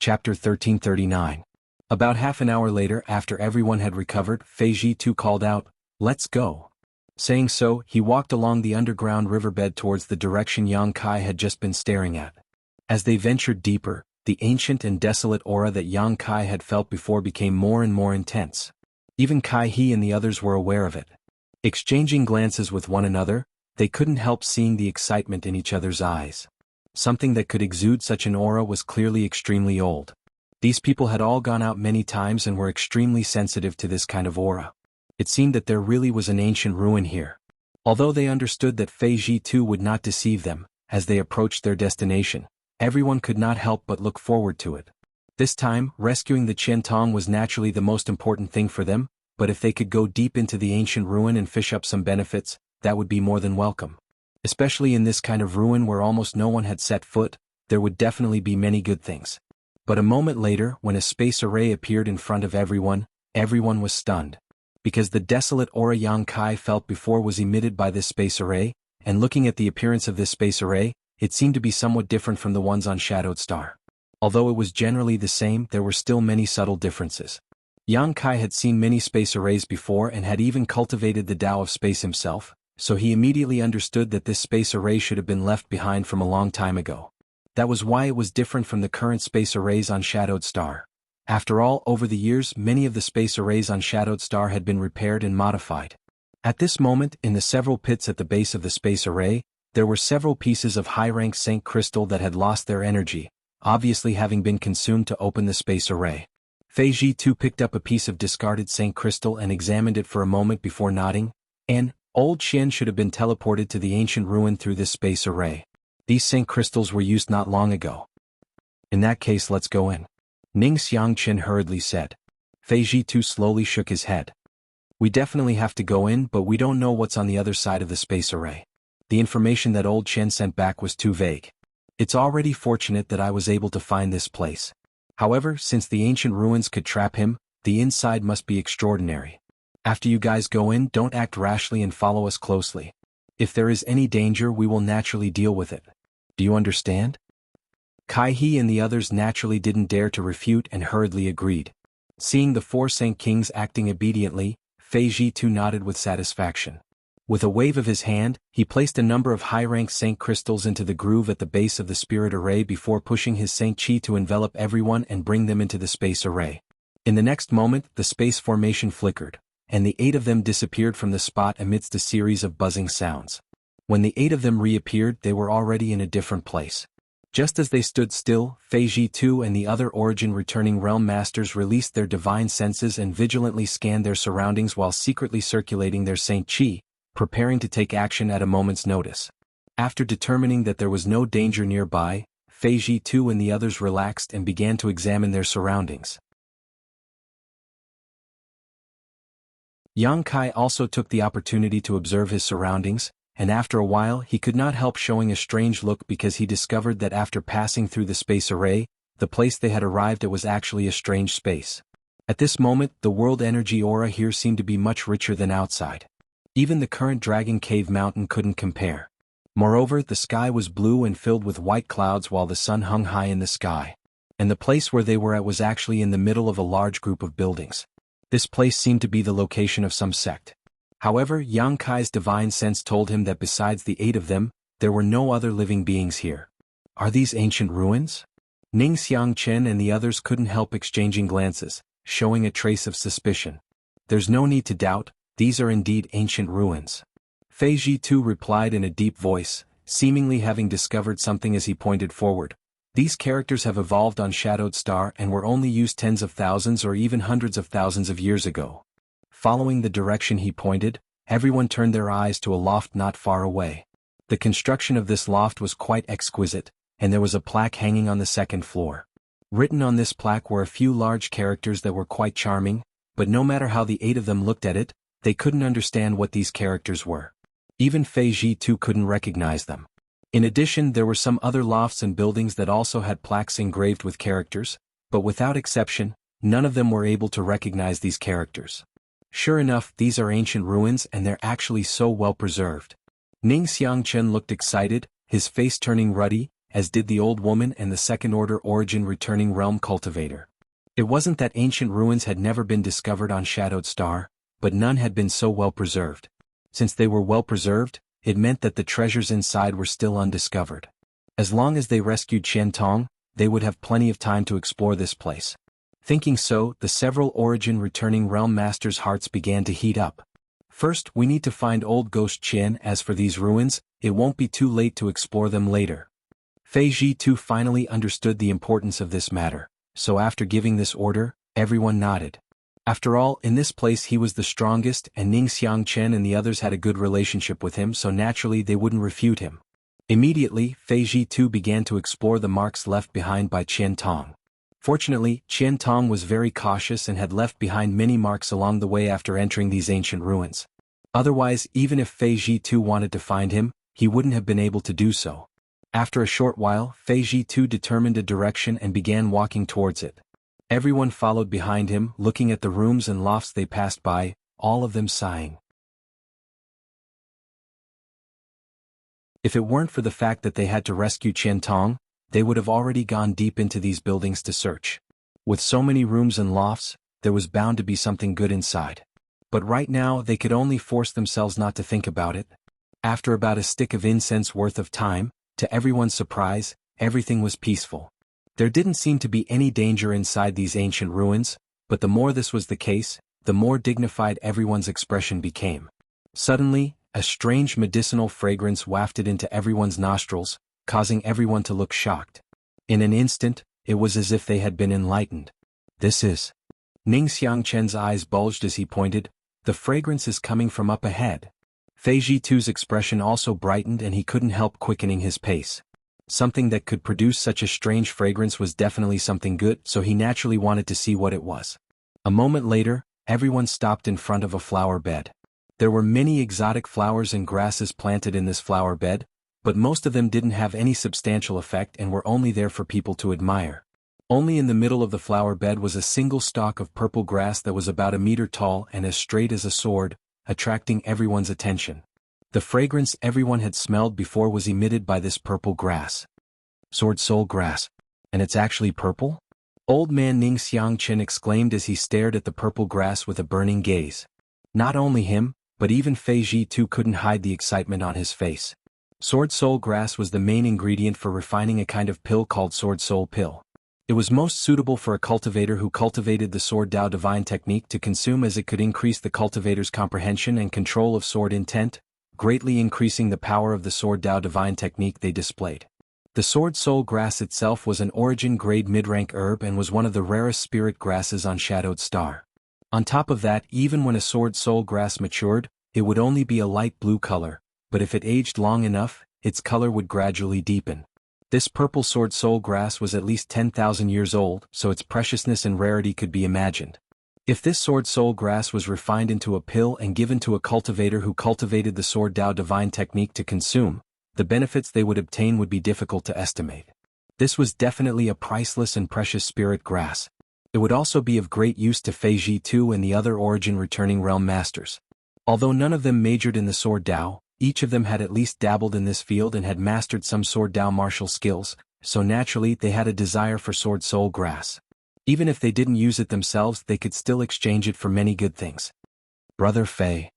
Speaker 1: Chapter 1339. About half an hour later, after everyone had recovered, Fei Zhitu called out, "Let's go." Saying so, he walked along the underground riverbed towards the direction Yang Kai had just been staring at. As they ventured deeper, the ancient and desolate aura that Yang Kai had felt before became more and more intense. Even he and the others were aware of it. Exchanging glances with one another, they couldn't help seeing the excitement in each other's eyes. Something that could exude such an aura was clearly extremely old. These people had all gone out many times and were extremely sensitive to this kind of aura. It seemed that there really was an ancient ruin here. Although they understood that Fei Zhitu would not deceive them, as they approached their destination, everyone could not help but look forward to it. This time, rescuing the Qiantong was naturally the most important thing for them, but if they could go deep into the ancient ruin and fish up some benefits, that would be more than welcome. Especially in this kind of ruin where almost no one had set foot, there would definitely be many good things. But a moment later, when a space array appeared in front of everyone was stunned. Because the desolate aura Yang Kai felt before was emitted by this space array, and looking at the appearance of this space array, it seemed to be somewhat different from the ones on Shadowed Star. Although it was generally the same, there were still many subtle differences. Yang Kai had seen many space arrays before and had even cultivated the Tao of space himself, so he immediately understood that this space array should have been left behind from a long time ago. That was why it was different from the current space arrays on Shadowed Star. After all, over the years, many of the space arrays on Shadowed Star had been repaired and modified. At this moment, in the several pits at the base of the space array, there were several pieces of high-rank Saint Crystal that had lost their energy, obviously having been consumed to open the space array. Fei Zhitu picked up a piece of discarded Saint Crystal and examined it for a moment before nodding, and old Qian should have been teleported to the ancient ruin through this space array. These Saint Crystals were used not long ago. In that case, let's go in. Ning Xiangqin hurriedly said. Fei Zhitu slowly shook his head. We definitely have to go in, but we don't know what's on the other side of the space array. The information that old Qian sent back was too vague. It's already fortunate that I was able to find this place. However, since the ancient ruins could trap him, the inside must be extraordinary. After you guys go in, don't act rashly and follow us closely. If there is any danger, we will naturally deal with it. Do you understand? Kai He and the others naturally didn't dare to refute and hurriedly agreed. Seeing the four Saint Kings acting obediently, Fei Ji too nodded with satisfaction. With a wave of his hand, he placed a number of high-rank Saint crystals into the groove at the base of the spirit array before pushing his Saint Chi to envelop everyone and bring them into the space array. In the next moment, the space formation flickered, and the 8 of them disappeared from the spot amidst a series of buzzing sounds. When the 8 of them reappeared, they were already in a different place. Just as they stood still, Fei Ji too and the other origin returning realm masters released their divine senses and vigilantly scanned their surroundings while secretly circulating their Saint Chi, preparing to take action at a moment's notice. After determining that there was no danger nearby, Fei Ji too and the others relaxed and began to examine their surroundings. Yang Kai also took the opportunity to observe his surroundings, and after a while he could not help showing a strange look because he discovered that after passing through the space array, the place they had arrived at was actually a strange space. At this moment, the world energy aura here seemed to be much richer than outside. Even the current Dragon Cave mountain couldn't compare. Moreover, the sky was blue and filled with white clouds while the sun hung high in the sky. And the place where they were at was actually in the middle of a large group of buildings. This place seemed to be the location of some sect. However, Yang Kai's divine sense told him that besides the 8 of them, there were no other living beings here. Are these ancient ruins? Ning Xiangchen and the others couldn't help exchanging glances, showing a trace of suspicion. There's no need to doubt, these are indeed ancient ruins. Fei Ji too replied in a deep voice, seemingly having discovered something as he pointed forward. These characters have evolved on Shadowed Star and were only used tens of thousands or even hundreds of thousands of years ago. Following the direction he pointed, everyone turned their eyes to a loft not far away. The construction of this loft was quite exquisite, and there was a plaque hanging on the second floor. Written on this plaque were a few large characters that were quite charming, but no matter how the 8 of them looked at it, they couldn't understand what these characters were. Even Fei Ji too couldn't recognize them. In addition, there were some other lofts and buildings that also had plaques engraved with characters, but without exception, none of them were able to recognize these characters. Sure enough, these are ancient ruins and they're actually so well preserved. Ning Xiangchen looked excited, his face turning ruddy, as did the old woman and the second-order origin returning realm cultivator. It wasn't that ancient ruins had never been discovered on Shadowed Star, but none had been so well preserved. Since they were well preserved, it meant that the treasures inside were still undiscovered. As long as they rescued Qian Tong, they would have plenty of time to explore this place. Thinking so, the several origin returning realm masters' hearts began to heat up. First, we need to find old ghost Qian. As for these ruins, it won't be too late to explore them later. Fei Ji too finally understood the importance of this matter, so after giving this order, everyone nodded. After all, in this place he was the strongest and Ning Xiangchen and the others had a good relationship with him, so naturally they wouldn't refute him. Immediately, Fei Ji too began to explore the marks left behind by Qian Tong. Fortunately, Qian Tong was very cautious and had left behind many marks along the way after entering these ancient ruins. Otherwise, even if Fei Ji too wanted to find him, he wouldn't have been able to do so. After a short while, Fei Ji too determined a direction and began walking towards it. Everyone followed behind him, looking at the rooms and lofts they passed by, all of them sighing. If it weren't for the fact that they had to rescue Qian Tong, they would have already gone deep into these buildings to search. With so many rooms and lofts, there was bound to be something good inside. But right now they could only force themselves not to think about it. After about a stick of incense worth of time, to everyone's surprise, everything was peaceful. There didn't seem to be any danger inside these ancient ruins, but the more this was the case, the more dignified everyone's expression became. Suddenly, a strange medicinal fragrance wafted into everyone's nostrils, causing everyone to look shocked. In an instant, it was as if they had been enlightened. This is... Ning Xiangchen's eyes bulged as he pointed, the fragrance is coming from up ahead. Fei Ji too's expression also brightened and he couldn't help quickening his pace. Something that could produce such a strange fragrance was definitely something good, so he naturally wanted to see what it was. A moment later, everyone stopped in front of a flower bed. There were many exotic flowers and grasses planted in this flower bed, but most of them didn't have any substantial effect and were only there for people to admire. Only in the middle of the flower bed was a single stalk of purple grass that was about a meter tall and as straight as a sword, attracting everyone's attention. The fragrance everyone had smelled before was emitted by this purple grass. Sword Soul Grass. And it's actually purple? Old man Ning Xiangchen exclaimed as he stared at the purple grass with a burning gaze. Not only him, but even Fei Ji too couldn't hide the excitement on his face. Sword soul grass was the main ingredient for refining a kind of pill called sword soul pill. It was most suitable for a cultivator who cultivated the sword Dao divine technique to consume, as it could increase the cultivator's comprehension and control of sword intent, greatly increasing the power of the sword Dao divine technique they displayed. The sword soul grass itself was an origin-grade mid-rank herb and was one of the rarest spirit grasses on Shadowed Star. On top of that, even when a sword soul grass matured, it would only be a light blue color, but if it aged long enough, its color would gradually deepen. This purple sword soul grass was at least 10,000 years old, so its preciousness and rarity could be imagined. If this sword soul grass was refined into a pill and given to a cultivator who cultivated the sword Dao divine technique to consume, the benefits they would obtain would be difficult to estimate. This was definitely a priceless and precious spirit grass. It would also be of great use to Fei Ji Tu and the other origin returning realm masters. Although none of them majored in the sword Dao, each of them had at least dabbled in this field and had mastered some sword Dao martial skills, so naturally they had a desire for sword soul grass. Even if they didn't use it themselves, they could still exchange it for many good things. Brother Fei.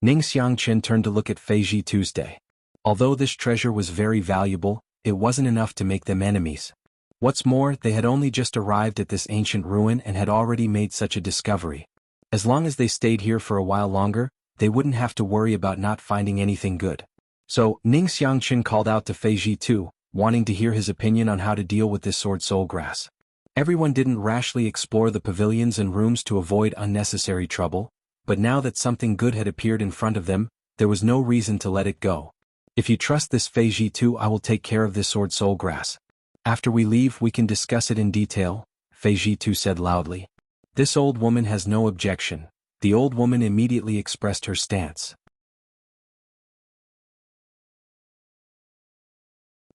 Speaker 1: Ning Xiangchen turned to look at Fei Ji Tuesday. Although this treasure was very valuable, it wasn't enough to make them enemies. What's more, they had only just arrived at this ancient ruin and had already made such a discovery. As long as they stayed here for a while longer, they wouldn't have to worry about not finding anything good. So, Ning Xiangchen called out to Fei Ji Tu, wanting to hear his opinion on how to deal with this sword soul grass. Everyone didn't rashly explore the pavilions and rooms to avoid unnecessary trouble, but now that something good had appeared in front of them, there was no reason to let it go. If you trust this Fei Ji Tu, I will take care of this sword soul grass. After we leave, we can discuss it in detail, Fei Ji Tu said loudly. This old woman has no objection. The old woman immediately expressed her stance.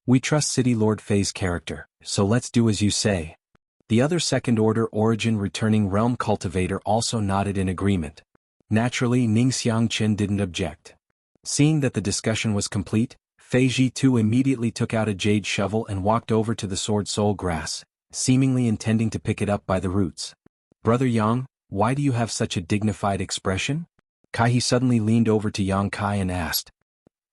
Speaker 1: We trust City Lord Fei's character, so let's do as you say. The other second-order origin returning realm cultivator also nodded in agreement. Naturally, Ning Xiangchen didn't object. Seeing that the discussion was complete, Fei Ji Tu immediately took out a jade shovel and walked over to the sword soul grass, seemingly intending to pick it up by the roots. Brother Yang, why do you have such a dignified expression? Kai suddenly leaned over to Yang Kai and asked.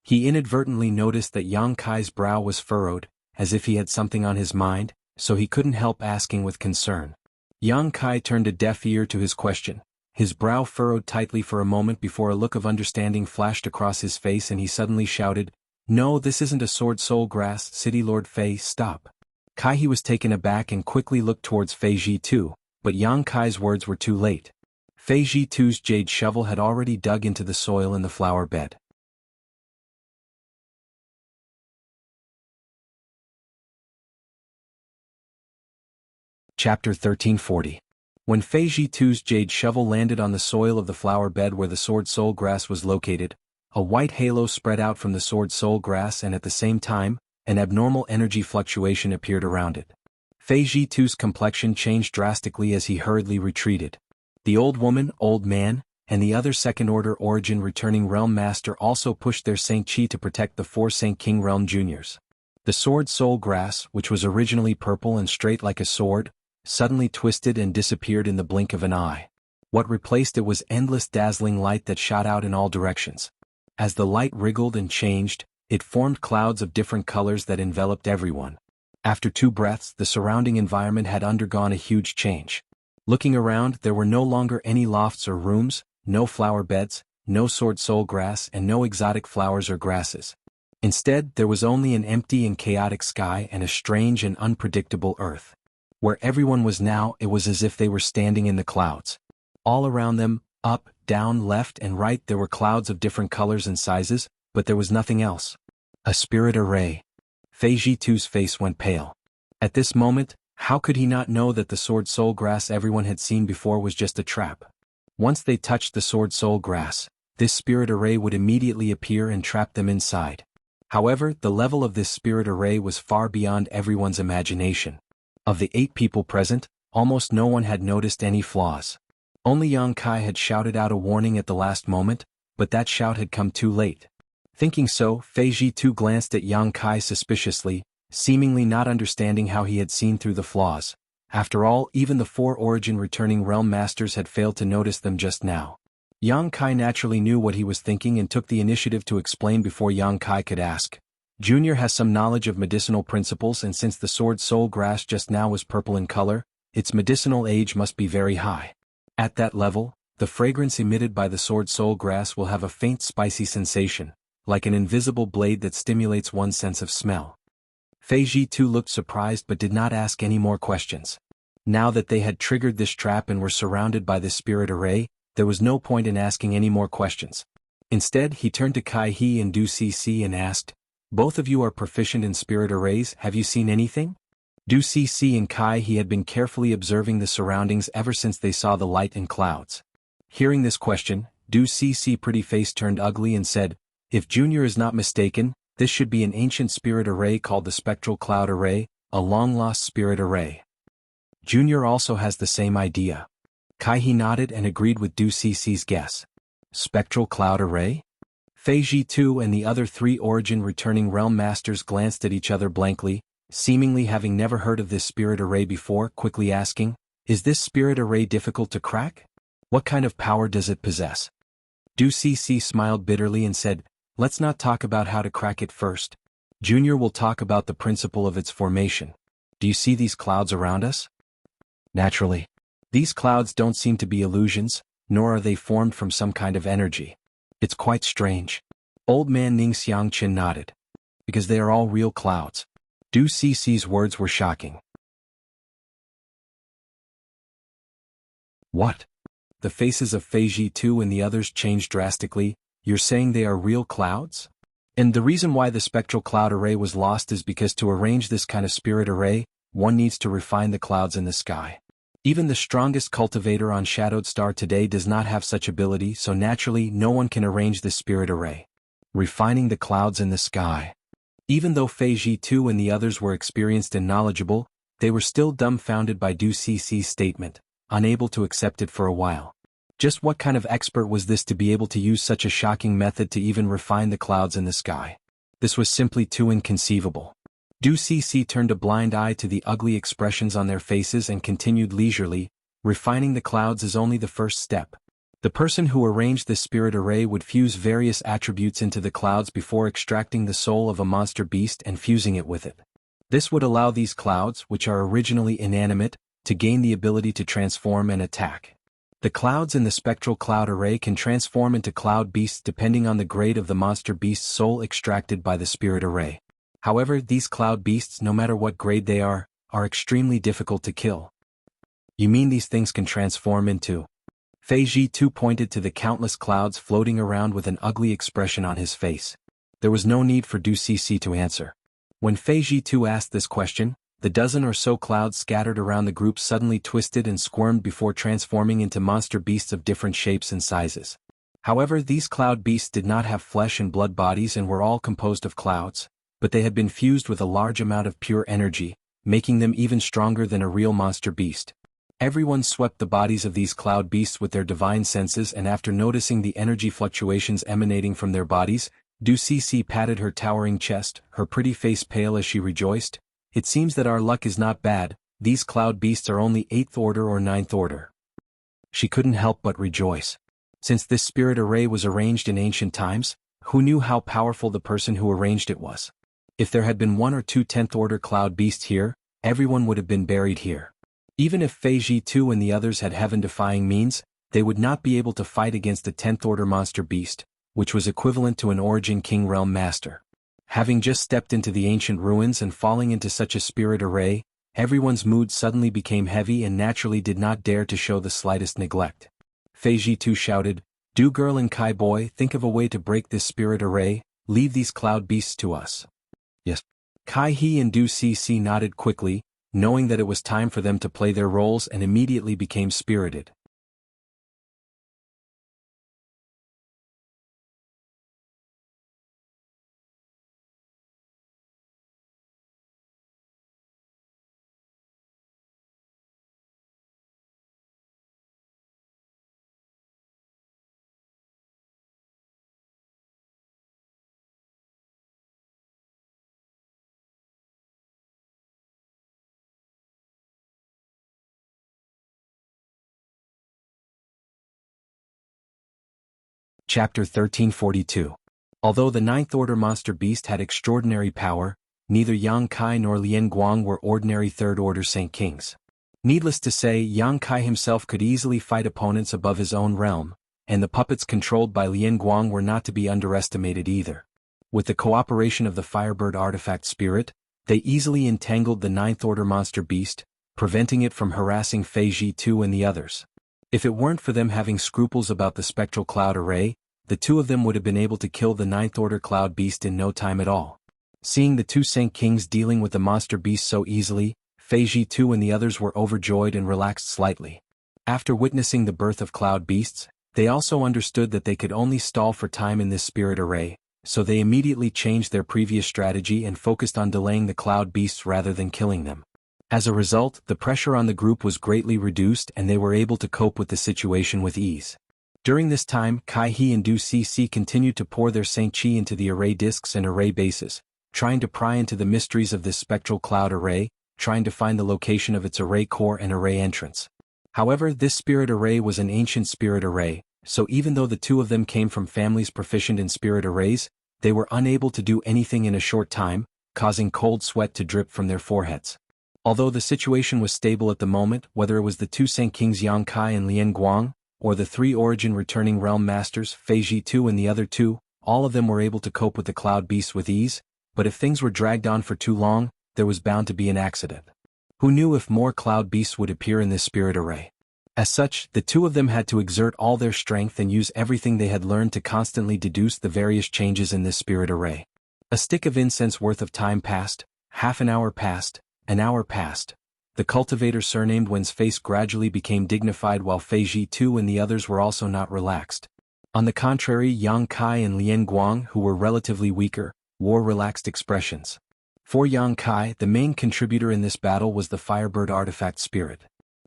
Speaker 1: He inadvertently noticed that Yang Kai's brow was furrowed, as if he had something on his mind, so he couldn't help asking with concern. Yang Kai turned a deaf ear to his question. His brow furrowed tightly for a moment before a look of understanding flashed across his face and he suddenly shouted, No, this isn't a sword soul grass, City Lord Fei, stop. Kai was taken aback and quickly looked towards Fei Ji Tu, but Yang Kai's words were too late. Fei Ji Tu's jade shovel had already dug into the soil in the flower bed. Chapter 1340. When Fei Ji Tu's jade shovel landed on the soil of the flower bed where the sword soul grass was located, a white halo spread out from the sword soul grass and at the same time, an abnormal energy fluctuation appeared around it. Fei Ji Tu's complexion changed drastically as he hurriedly retreated. The old woman, old man, and the other second-order origin returning realm master also pushed their Saint Chi to protect the 4 Saint King realm juniors. The sword soul grass, which was originally purple and straight like a sword, suddenly twisted and disappeared in the blink of an eye. What replaced it was endless dazzling light that shot out in all directions. As the light wriggled and changed, it formed clouds of different colors that enveloped everyone. After 2 breaths, the surrounding environment had undergone a huge change. Looking around, there were no longer any lofts or rooms, no flower beds, no sword soul grass, and no exotic flowers or grasses. Instead, there was only an empty and chaotic sky and a strange and unpredictable earth. Where everyone was now, it was as if they were standing in the clouds. All around them, up, down, left, and right, there were clouds of different colors and sizes, but there was nothing else. A spirit array. Fei Ji Tu's face went pale. At this moment, how could he not know that the sword soul grass everyone had seen before was just a trap? Once they touched the sword soul grass, this spirit array would immediately appear and trap them inside. However, the level of this spirit array was far beyond everyone's imagination. Of the 8 people present, almost no one had noticed any flaws. Only Yang Kai had shouted out a warning at the last moment, but that shout had come too late. Thinking so, Fei Ji Tu glanced at Yang Kai suspiciously, seemingly not understanding how he had seen through the flaws. After all, even the 4 origin returning realm masters had failed to notice them just now. Yang Kai naturally knew what he was thinking and took the initiative to explain before Yang Kai could ask. Junior has some knowledge of medicinal principles, and since the sword soul grass just now was purple in color, its medicinal age must be very high. At that level, the fragrance emitted by the sword soul grass will have a faint spicy sensation, like an invisible blade that stimulates one's sense of smell. Fei Ji too looked surprised but did not ask any more questions. Now that they had triggered this trap and were surrounded by this spirit array, there was no point in asking any more questions. Instead, he turned to Kai He and Du Cc and asked, "Both of you are proficient in spirit arrays, have you seen anything?" Du Cc and Kai He had been carefully observing the surroundings ever since they saw the light and clouds. Hearing this question, Du Cc pretty face turned ugly and said, "If Junior is not mistaken, this should be an ancient spirit array called the Spectral Cloud Array, a long-lost spirit array." Junior also has the same idea. Kai He nodded and agreed with Du Cc's guess. Spectral Cloud Array? Fei Ji too and the other 3 origin returning realm masters glanced at each other blankly, seemingly having never heard of this spirit array before, quickly asking, "Is this spirit array difficult to crack? What kind of power does it possess?" Du Cc smiled bitterly and said, "Let's not talk about how to crack it first. Junior will talk about the principle of its formation. Do you see these clouds around us?" Naturally. These clouds don't seem to be illusions, nor are they formed from some kind of energy. It's quite strange. Old man Ning Xiangqin nodded. Because they are all real clouds. Du Cc's words were shocking. What? The faces of Fei Ji too and the others changed drastically. You're saying they are real clouds? And the reason why the spectral cloud array was lost is because to arrange this kind of spirit array, one needs to refine the clouds in the sky. Even the strongest cultivator on Shadowed Star today does not have such ability, so naturally no one can arrange this spirit array. Refining the clouds in the sky. Even though Fei Ji too and the others were experienced and knowledgeable, they were still dumbfounded by Du Cc's statement, unable to accept it for a while. Just what kind of expert was this to be able to use such a shocking method to even refine the clouds in the sky? This was simply too inconceivable. Du Cc turned a blind eye to the ugly expressions on their faces and continued leisurely, "Refining the clouds is only the first step. The person who arranged this spirit array would fuse various attributes into the clouds before extracting the soul of a monster beast and fusing it with it. This would allow these clouds, which are originally inanimate, to gain the ability to transform and attack. The clouds in the spectral cloud array can transform into cloud beasts depending on the grade of the monster beast's soul extracted by the spirit array. However, these cloud beasts, no matter what grade they are extremely difficult to kill." "You mean these things can transform into?" Fei Ji too pointed to the countless clouds floating around with an ugly expression on his face. There was no need for Du Cc to answer. When Fei Ji too asked this question, the dozen or so clouds scattered around the group suddenly twisted and squirmed before transforming into monster beasts of different shapes and sizes. However, these cloud beasts did not have flesh and blood bodies and were all composed of clouds, but they had been fused with a large amount of pure energy, making them even stronger than a real monster beast. Everyone swept the bodies of these cloud beasts with their divine senses, and after noticing the energy fluctuations emanating from their bodies, Du Cc patted her towering chest, her pretty face pale as she rejoiced. "It seems that our luck is not bad, these cloud beasts are only 8th order or 9th order. She couldn't help but rejoice. Since this spirit array was arranged in ancient times, who knew how powerful the person who arranged it was? If there had been 1 or 2 10th order cloud beasts here, everyone would have been buried here. Even if Fei Ji too and the others had heaven-defying means, they would not be able to fight against a 10th order monster beast, which was equivalent to an origin king realm master. Having just stepped into the ancient ruins and falling into such a spirit array, everyone's mood suddenly became heavy and naturally did not dare to show the slightest neglect. Fei Ji too shouted, "Du girl and Kai boy, think of a way to break this spirit array, leave these cloud beasts to us." "Yes." Kai He and Du Cc nodded quickly, knowing that it was time for them to play their roles, and immediately became spirited. Chapter 1342. Although the Ninth Order monster beast had extraordinary power, neither Yang Kai nor Lien Guang were ordinary Third Order Saint Kings. Needless to say, Yang Kai himself could easily fight opponents above his own realm, and the puppets controlled by Lien Guang were not to be underestimated either. With the cooperation of the Firebird artifact spirit, they easily entangled the Ninth Order monster beast, preventing it from harassing Fei Ji Tu and the others. If it weren't for them having scruples about the spectral cloud array, the two of them would have been able to kill the Ninth Order cloud beast in no time at all. Seeing the two Saint Kings dealing with the monster beast so easily, Fei Ji Tu and the others were overjoyed and relaxed slightly. After witnessing the birth of cloud beasts, they also understood that they could only stall for time in this spirit array, so they immediately changed their previous strategy and focused on delaying the cloud beasts rather than killing them. As a result, the pressure on the group was greatly reduced and they were able to cope with the situation with ease. During this time, Kai He and Du Cc continued to pour their Saint Chi into the array discs and array bases, trying to pry into the mysteries of this spectral cloud array, trying to find the location of its array core and array entrance. However, this spirit array was an ancient spirit array, so even though the two of them came from families proficient in spirit arrays, they were unable to do anything in a short time, causing cold sweat to drip from their foreheads. Although the situation was stable at the moment, whether it was the two Saint Kings Yang Kai and Lien Guang, or the three origin returning realm masters Fei Ji Tu and the other two, all of them were able to cope with the cloud beasts with ease, but if things were dragged on for too long, there was bound to be an accident. Who knew if more cloud beasts would appear in this spirit array? As such, the two of them had to exert all their strength and use everything they had learned to constantly deduce the various changes in this spirit array. A stick of incense worth of time passed, half an hour passed, an hour passed. The cultivator surnamed Wen's face gradually became dignified while Fei Ji Tu and the others were also not relaxed. On the contrary, Yang Kai and Lien Guang, who were relatively weaker, wore relaxed expressions. For Yang Kai, the main contributor in this battle was the Firebird artifact spirit.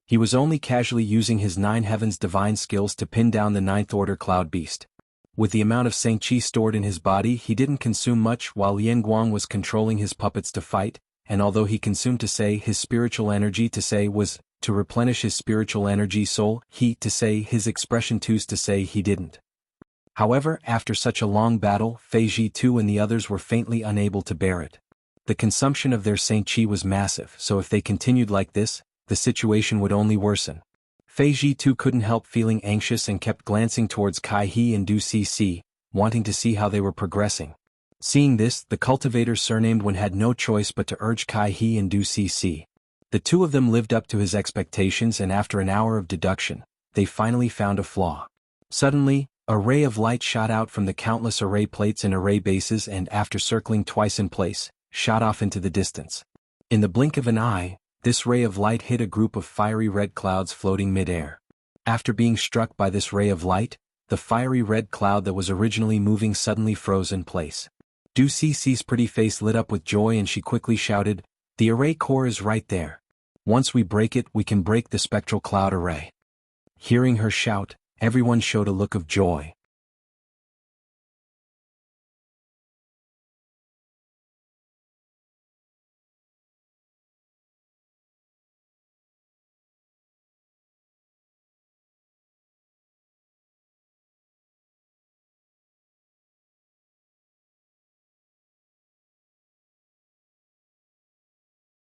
Speaker 1: He was only casually using his Nine Heavens divine skills to pin down the Ninth Order cloud beast. With the amount of Saint Chi stored in his body, he didn't consume much while Lien Guang was controlling his puppets to fight, and although he consumed to say his spiritual energy to say was to replenish his spiritual energy soul, he to say his expression twos to say he didn't. However, after such a long battle, Fei Ji Tu and the others were faintly unable to bear it. The consumption of their Saint Chi was massive, so if they continued like this, the situation would only worsen. Fei Ji Tu couldn't help feeling anxious and kept glancing towards Kai He and Du Cc, wanting to see how they were progressing. Seeing this, the cultivator surnamed Wen had no choice but to urge Kai He and Du Cc. The two of them lived up to his expectations, and after an hour of deduction, they finally found a flaw. Suddenly, a ray of light shot out from the countless array plates and array bases and, after circling twice in place, shot off into the distance. In the blink of an eye, this ray of light hit a group of fiery red clouds floating mid-air. After being struck by this ray of light, the fiery red cloud that was originally moving suddenly froze in place. Du Cc's pretty face lit up with joy and she quickly shouted, "The array core is right there. Once we break it, we can break the spectral cloud array." Hearing her shout, everyone showed a look of joy.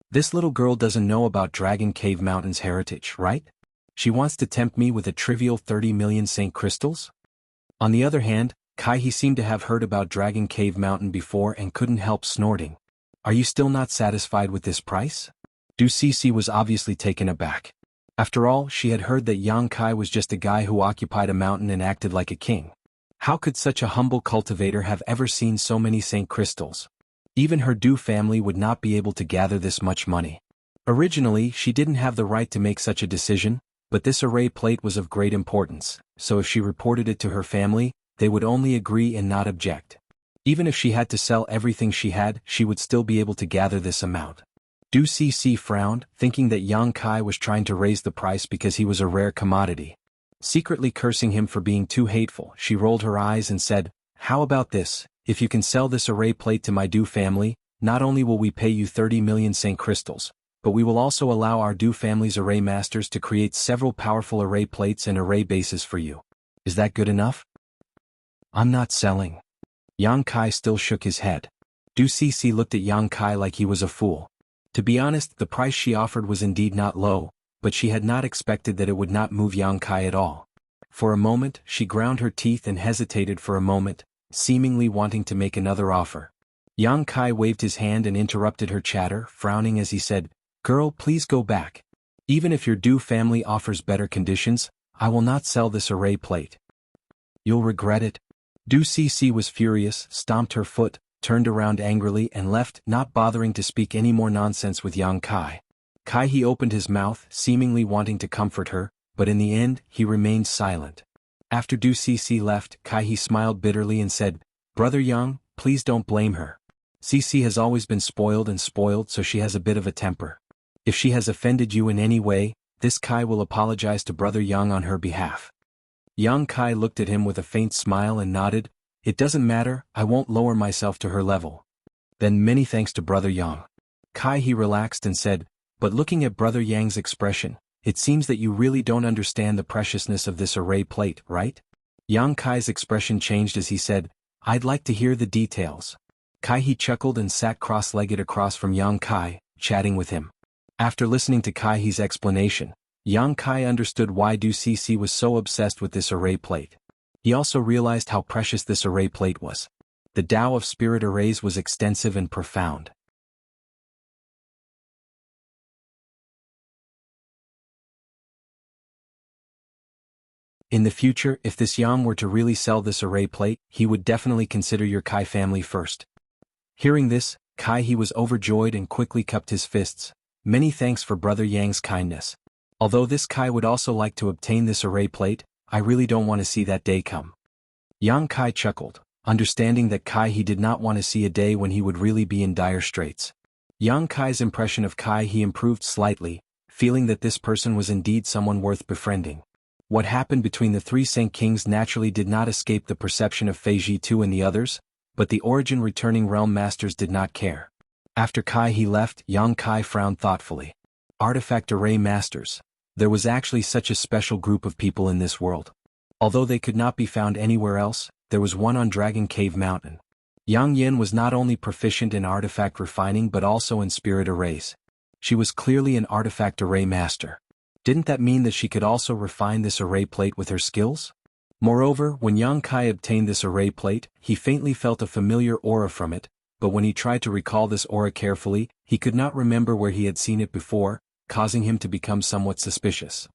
Speaker 1: This little girl doesn't know about Dragon Cave Mountain's heritage, right? She wants to tempt me with a trivial 30 million Saint Crystals? On the other hand, Kai He seemed to have heard about Dragon Cave Mountain before and couldn't help snorting. "Are you still not satisfied with this price?" Du Cc was obviously taken aback. After all, she had heard that Yang Kai was just a guy who occupied a mountain and acted like a king. How could such a humble cultivator have ever seen so many Saint Crystals? Even her Du family would not be able to gather this much money. Originally, she didn't have the right to make such a decision, but this array plate was of great importance, so if she reported it to her family, they would only agree and not object. Even if she had to sell everything she had, she would still be able to gather this amount. Du Cc frowned, thinking that Yang Kai was trying to raise the price because he was a rare commodity. Secretly cursing him for being too hateful, she rolled her eyes and said, "How about this? If you can sell this array plate to my Du family, not only will we pay you 30 million Saint Crystals, but we will also allow our Du family's array masters to create several powerful array plates and array bases for you. Is that good enough?" I'm not selling. Yang Kai still shook his head. Du Cece looked at Yang Kai like he was a fool. To be honest, the price she offered was indeed not low, but she had not expected that it would not move Yang Kai at all. For a moment, she ground her teeth and hesitated for a moment, seemingly wanting to make another offer. Yang Kai waved his hand and interrupted her chatter, frowning as he said, "Girl, please go back. Even if your Du family offers better conditions, I will not sell this array plate. You'll regret it." Du Cece was furious, stomped her foot, turned around angrily and left, not bothering to speak any more nonsense with Yang Kai. Kai he opened his mouth, seemingly wanting to comfort her, but in the end, he remained silent. After Du Cece left, Kai he smiled bitterly and said, "Brother Yang, please don't blame her. Cece has always been spoiled, so she has a bit of a temper. If she has offended you in any way, this Kai will apologize to Brother Yang on her behalf." Yang Kai looked at him with a faint smile and nodded, "It doesn't matter, I won't lower myself to her level." "Then many thanks to Brother Yang." Kai he relaxed and said, "But looking at Brother Yang's expression, it seems that you really don't understand the preciousness of this array plate, right?" Yang Kai's expression changed as he said, "I'd like to hear the details." Kai he chuckled and sat cross-legged across from Yang Kai, chatting with him. After listening to Kai he's explanation, Yang Kai understood why Du Cece was so obsessed with this array plate. He also realized how precious this array plate was. The Tao of spirit arrays was extensive and profound. In the future, if this Yang were to really sell this array plate, he would definitely consider your Kai family first. Hearing this, Kai he was overjoyed and quickly cupped his fists. "Many thanks for Brother Yang's kindness. Although this Kai would also like to obtain this array plate, I really don't want to see that day come." Yang Kai chuckled, understanding that Kai he did not want to see a day when he would really be in dire straits. Yang Kai's impression of Kai he improved slightly, feeling that this person was indeed someone worth befriending. What happened between the three Saint Kings naturally did not escape the perception of Fei Jitu and the others, but the origin returning realm masters did not care. After Kai he left, Yang Kai frowned thoughtfully. Artifact array masters. There was actually such a special group of people in this world. Although they could not be found anywhere else, there was one on Dragon Cave Mountain. Yang Yin was not only proficient in artifact refining but also in spirit arrays. She was clearly an artifact array master. Didn't that mean that she could also refine this array plate with her skills? Moreover, when Yang Kai obtained this array plate, he faintly felt a familiar aura from it, but when he tried to recall this aura carefully, he could not remember where he had seen it before, causing him to become somewhat suspicious.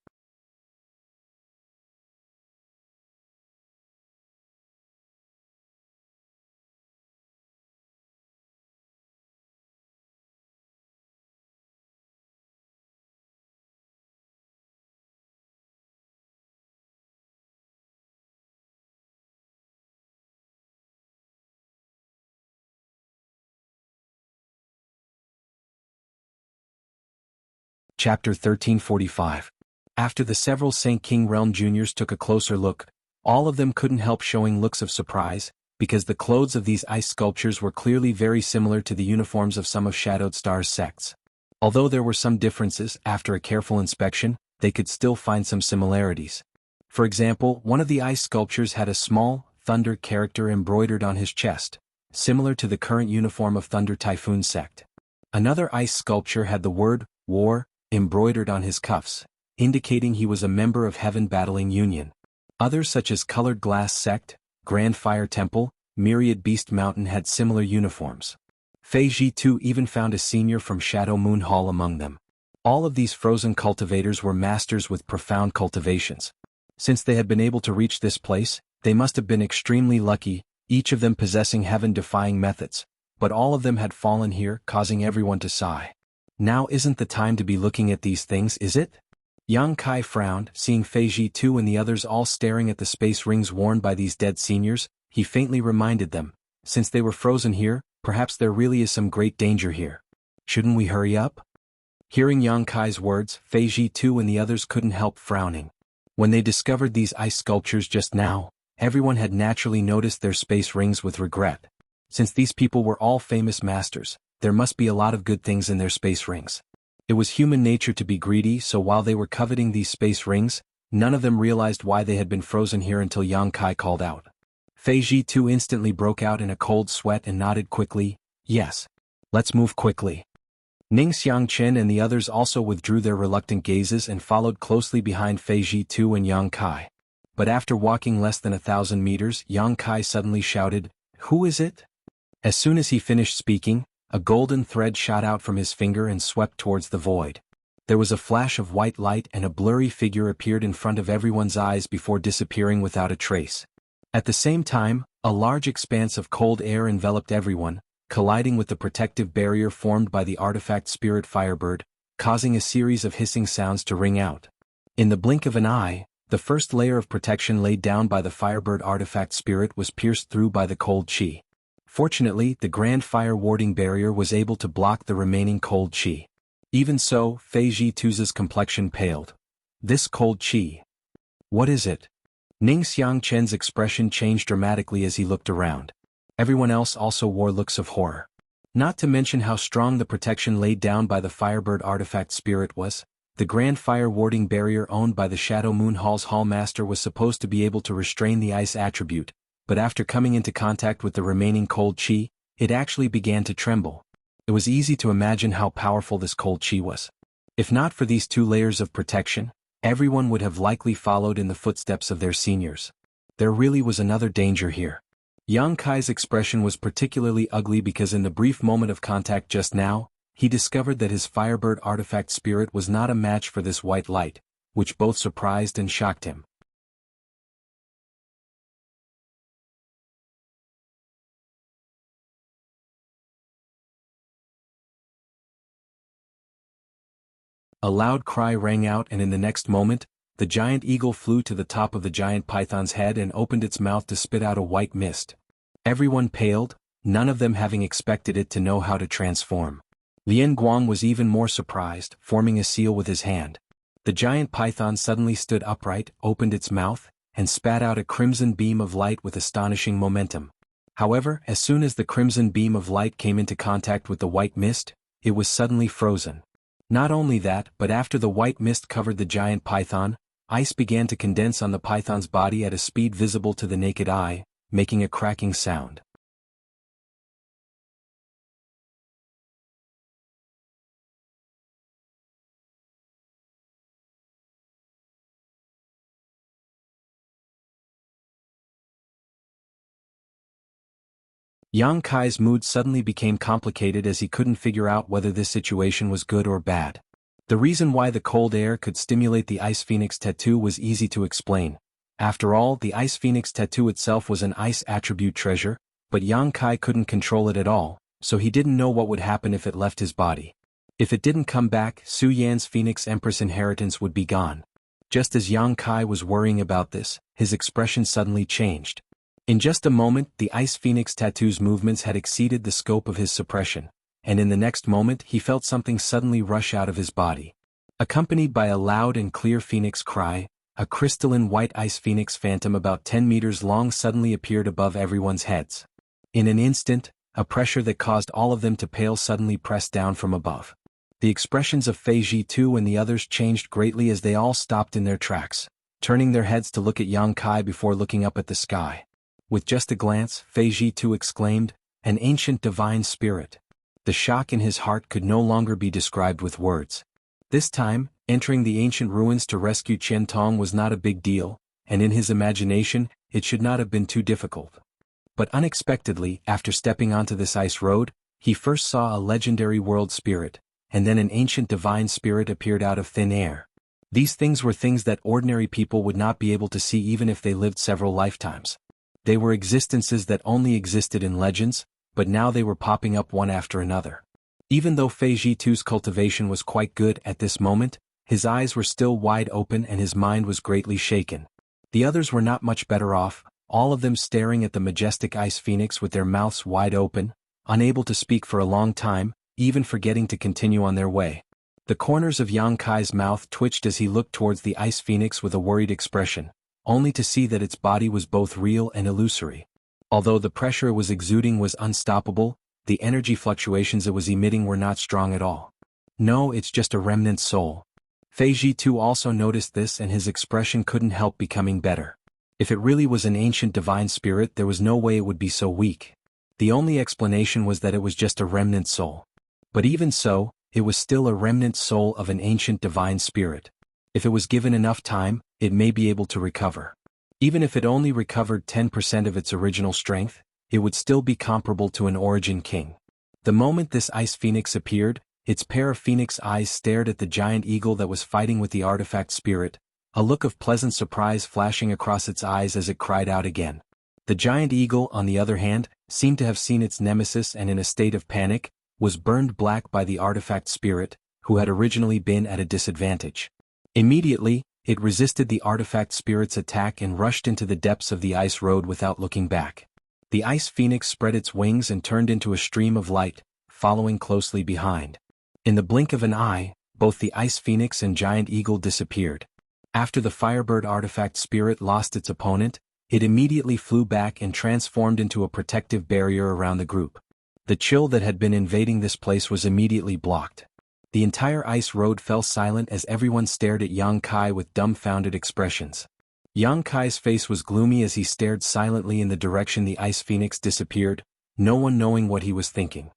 Speaker 1: Chapter 1345. After the several Saint King Realm Juniors took a closer look, all of them couldn't help showing looks of surprise, because the clothes of these ice sculptures were clearly very similar to the uniforms of some of Shadowed Star's sects. Although there were some differences, after a careful inspection, they could still find some similarities. For example, one of the ice sculptures had a small, thunder character embroidered on his chest, similar to the current uniform of Thunder Typhoon sect. Another ice sculpture had the word, War, embroidered on his cuffs, indicating he was a member of Heaven Battling Union. Others such as Colored Glass Sect, Grand Fire Temple, Myriad Beast Mountain had similar uniforms. Fei Jitu even found a senior from Shadow Moon Hall among them. All of these frozen cultivators were masters with profound cultivations. Since they had been able to reach this place, they must have been extremely lucky, each of them possessing heaven-defying methods, but all of them had fallen here, causing everyone to sigh. Now isn't the time to be looking at these things, is it? Yang Kai frowned, seeing Fei Jitu and the others all staring at the space rings worn by these dead seniors. He faintly reminded them, since they were frozen here, perhaps there really is some great danger here. Shouldn't we hurry up? Hearing Yang Kai's words, Fei Jitu and the others couldn't help frowning. When they discovered these ice sculptures just now, everyone had naturally noticed their space rings with regret. Since these people were all famous masters, there must be a lot of good things in their space rings. It was human nature to be greedy, so while they were coveting these space rings, none of them realized why they had been frozen here until Yang Kai called out. Fei Ji too instantly broke out in a cold sweat and nodded quickly, yes. Let's move quickly. Ning Xiangqin and the others also withdrew their reluctant gazes and followed closely behind Fei Ji too and Yang Kai. But after walking less than 1,000 meters, Yang Kai suddenly shouted, "Who is it?" As soon as he finished speaking, a golden thread shot out from his finger and swept towards the void. There was a flash of white light and a blurry figure appeared in front of everyone's eyes before disappearing without a trace. At the same time, a large expanse of cold air enveloped everyone, colliding with the protective barrier formed by the artifact spirit Firebird, causing a series of hissing sounds to ring out. In the blink of an eye, the first layer of protection laid down by the Firebird artifact spirit was pierced through by the cold chi. Fortunately, the grand fire warding barrier was able to block the remaining cold chi. Even so, Fei Ji too's complexion paled. This cold chi. What is it? Ning Xiangqin's expression changed dramatically as he looked around. Everyone else also wore looks of horror. Not to mention how strong the protection laid down by the Firebird artifact spirit was. The grand fire warding barrier owned by the Shadow Moon Hall's Hallmaster was supposed to be able to restrain the ice attribute, but after coming into contact with the remaining cold chi, it actually began to tremble. It was easy to imagine how powerful this cold chi was. If not for these 2 layers of protection, everyone would have likely followed in the footsteps of their seniors. There really was another danger here. Yang Kai's expression was particularly ugly because in the brief moment of contact just now, he discovered that his Firebird artifact spirit was not a match for this white light, which both surprised and shocked him. A loud cry rang out and in the next moment, the giant eagle flew to the top of the giant python's head and opened its mouth to spit out a white mist. Everyone paled, none of them having expected it to know how to transform. Lian Guang was even more surprised, forming a seal with his hand. The giant python suddenly stood upright, opened its mouth, and spat out a crimson beam of light with astonishing momentum. However, as soon as the crimson beam of light came into contact with the white mist, it was suddenly frozen. Not only that, but after the white mist covered the giant python, ice began to condense on the python's body at a speed visible to the naked eye, making a cracking sound. Yang Kai's mood suddenly became complicated as he couldn't figure out whether this situation was good or bad. The reason why the cold air could stimulate the Ice Phoenix tattoo was easy to explain. After all, the Ice Phoenix tattoo itself was an ice attribute treasure, but Yang Kai couldn't control it at all, so he didn't know what would happen if it left his body. If it didn't come back, Su Yan's Phoenix Empress inheritance would be gone. Just as Yang Kai was worrying about this, his expression suddenly changed. In just a moment, the Ice Phoenix tattoo's movements had exceeded the scope of his suppression, and in the next moment he felt something suddenly rush out of his body. Accompanied by a loud and clear phoenix cry, a crystalline white ice phoenix phantom about 10 meters long suddenly appeared above everyone's heads. In an instant, a pressure that caused all of them to pale suddenly pressed down from above. The expressions of Fei Ji too and the others changed greatly as they all stopped in their tracks, turning their heads to look at Yang Kai before looking up at the sky. With just a glance, Fei Ji too exclaimed, "An ancient divine spirit." The shock in his heart could no longer be described with words. This time, entering the ancient ruins to rescue Qian Tong was not a big deal, and in his imagination, it should not have been too difficult. But unexpectedly, after stepping onto this ice road, he first saw a legendary world spirit, and then an ancient divine spirit appeared out of thin air. These things were things that ordinary people would not be able to see even if they lived several lifetimes. They were existences that only existed in legends, but now they were popping up one after another. Even though Fei Ji too's cultivation was quite good at this moment, his eyes were still wide open and his mind was greatly shaken. The others were not much better off, all of them staring at the majestic ice phoenix with their mouths wide open, unable to speak for a long time, even forgetting to continue on their way. The corners of Yang Kai's mouth twitched as he looked towards the ice phoenix with a worried expression, only to see that its body was both real and illusory. Although the pressure it was exuding was unstoppable, the energy fluctuations it was emitting were not strong at all. No, it's just a remnant soul. Fei Ji too also noticed this and his expression couldn't help becoming better. If it really was an ancient divine spirit, there was no way it would be so weak. The only explanation was that it was just a remnant soul. But even so, it was still a remnant soul of an ancient divine spirit. If it was given enough time, it may be able to recover. Even if it only recovered 10% of its original strength, it would still be comparable to an origin king. The moment this ice phoenix appeared, its pair of phoenix eyes stared at the giant eagle that was fighting with the artifact spirit, a look of pleasant surprise flashing across its eyes as it cried out again. The giant eagle, on the other hand, seemed to have seen its nemesis and in a state of panic, was burned black by the artifact spirit, who had originally been at a disadvantage. Immediately, it resisted the artifact spirit's attack and rushed into the depths of the ice road without looking back. The ice phoenix spread its wings and turned into a stream of light, following closely behind. In the blink of an eye, both the ice phoenix and giant eagle disappeared. After the firebird artifact spirit lost its opponent, it immediately flew back and transformed into a protective barrier around the group. The chill that had been invading this place was immediately blocked. The entire ice road fell silent as everyone stared at Yang Kai with dumbfounded expressions. Yang Kai's face was gloomy as he stared silently in the direction the ice phoenix disappeared, no one knowing what he was thinking.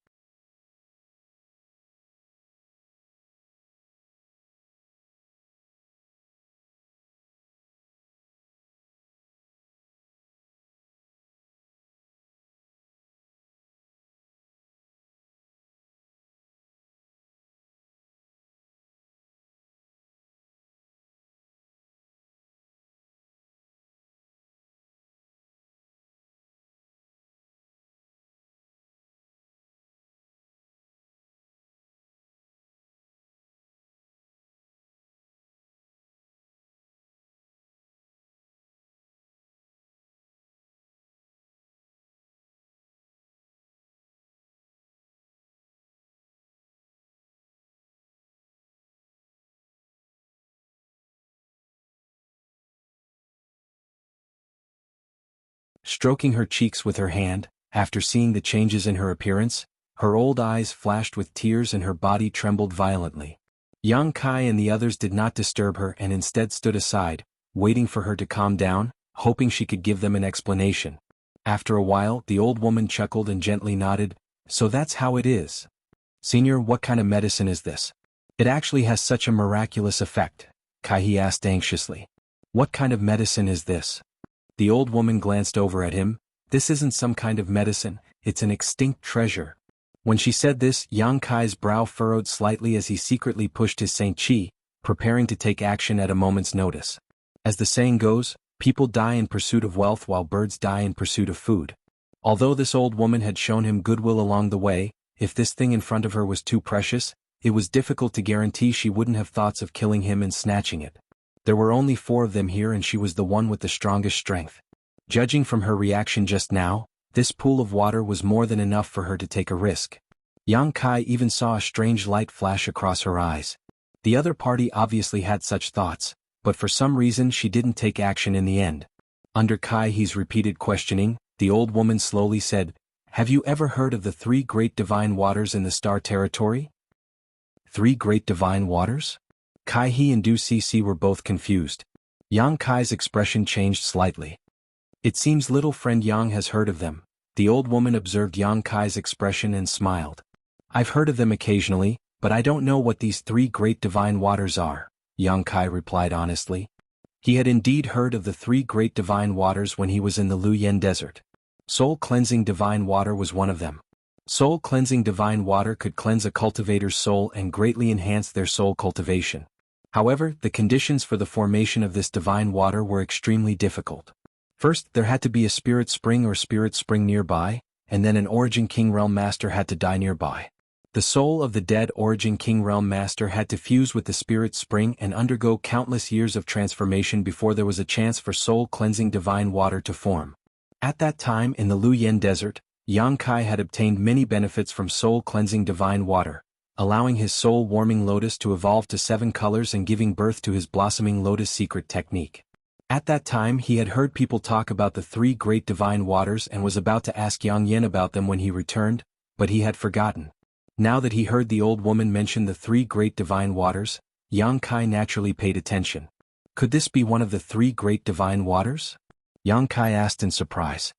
Speaker 1: Stroking her cheeks with her hand, after seeing the changes in her appearance, her old eyes flashed with tears and her body trembled violently. Yang Kai and the others did not disturb her and instead stood aside, waiting for her to calm down, hoping she could give them an explanation. After a while, the old woman chuckled and gently nodded, "So that's how it is. Senior, what kind of medicine is this? It actually has such a miraculous effect," Kai asked anxiously. "What kind of medicine is this?" The old woman glanced over at him. "This isn't some kind of medicine, it's an extinct treasure." When she said this, Yang Kai's brow furrowed slightly as he secretly pushed his Saint Chi, preparing to take action at a moment's notice. As the saying goes, people die in pursuit of wealth while birds die in pursuit of food. Although this old woman had shown him goodwill along the way, if this thing in front of her was too precious, it was difficult to guarantee she wouldn't have thoughts of killing him and snatching it. There were only 4 of them here and she was the one with the strongest strength. Judging from her reaction just now, this pool of water was more than enough for her to take a risk. Yang Kai even saw a strange light flash across her eyes. The other party obviously had such thoughts, but for some reason she didn't take action in the end. Under Kai's repeated questioning, the old woman slowly said, "Have you ever heard of the 3 great divine waters in the star territory?" 3 great divine waters? Kai and Du Cc were both confused. Yang Kai's expression changed slightly. "It seems little friend Yang has heard of them." The old woman observed Yang Kai's expression and smiled. "I've heard of them occasionally, but I don't know what these 3 great divine waters are," Yang Kai replied honestly. He had indeed heard of the 3 great divine waters when he was in the Luoyan desert. Soul-cleansing divine water was one of them. Soul-cleansing divine water could cleanse a cultivator's soul and greatly enhance their soul cultivation. However, the conditions for the formation of this divine water were extremely difficult. First, there had to be a spirit spring or spirit spring nearby, and then an Origin King Realm Master had to die nearby. The soul of the dead Origin King Realm Master had to fuse with the spirit spring and undergo countless years of transformation before there was a chance for soul-cleansing divine water to form. At that time in the Luoyan desert, Yang Kai had obtained many benefits from soul-cleansing divine water, allowing his soul-warming lotus to evolve to 7 colors and giving birth to his blossoming lotus secret technique. At that time he had heard people talk about the 3 great divine waters and was about to ask Yang Yin about them when he returned, but he had forgotten. Now that he heard the old woman mention the 3 great divine waters, Yang Kai naturally paid attention. Could this be one of the 3 great divine waters? Yang Kai asked in surprise.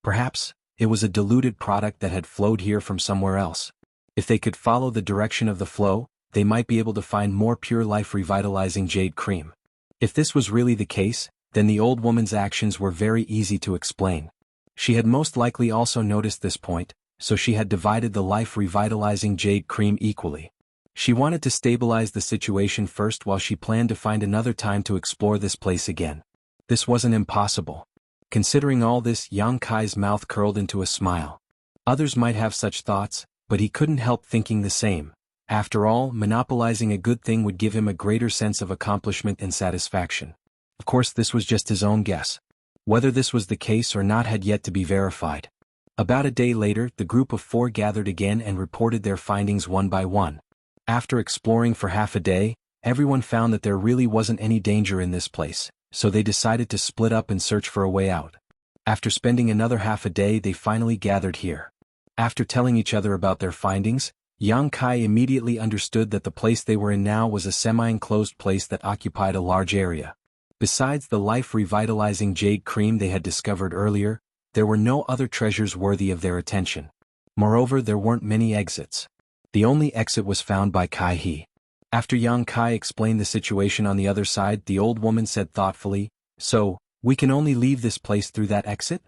Speaker 1: Perhaps, it was a diluted product that had flowed here from somewhere else. If they could follow the direction of the flow, they might be able to find more pure life revitalizing jade cream. If this was really the case, then the old woman's actions were very easy to explain. She had most likely also noticed this point, so she had divided the life revitalizing jade cream equally. She wanted to stabilize the situation first while she planned to find another time to explore this place again. This wasn't impossible. Considering all this, Yang Kai's mouth curled into a smile. Others might have such thoughts, but he couldn't help thinking the same. After all, monopolizing a good thing would give him a greater sense of accomplishment and satisfaction. Of course, this was just his own guess. Whether this was the case or not had yet to be verified. About a day later, the group of 4 gathered again and reported their findings one by one. After exploring for half a day, everyone found that there really wasn't any danger in this place, so they decided to split up and search for a way out. After spending another half a day, they finally gathered here. After telling each other about their findings, Yang Kai immediately understood that the place they were in now was a semi-enclosed place that occupied a large area. Besides the life-revitalizing jade cream they had discovered earlier, there were no other treasures worthy of their attention. Moreover, there weren't many exits. The only exit was found by Kai He. After Yang Kai explained the situation on the other side, the old woman said thoughtfully, "So, we can only leave this place through that exit?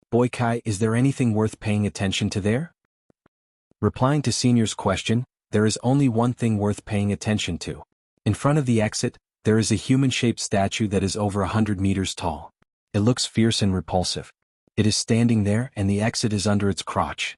Speaker 1: Boy Kai, is there anything worth paying attention to there?" Replying to Senior's question, there is only one thing worth paying attention to. In front of the exit, there is a human-shaped statue that is over 100 meters tall. It looks fierce and repulsive. It is standing there and the exit is under its crotch.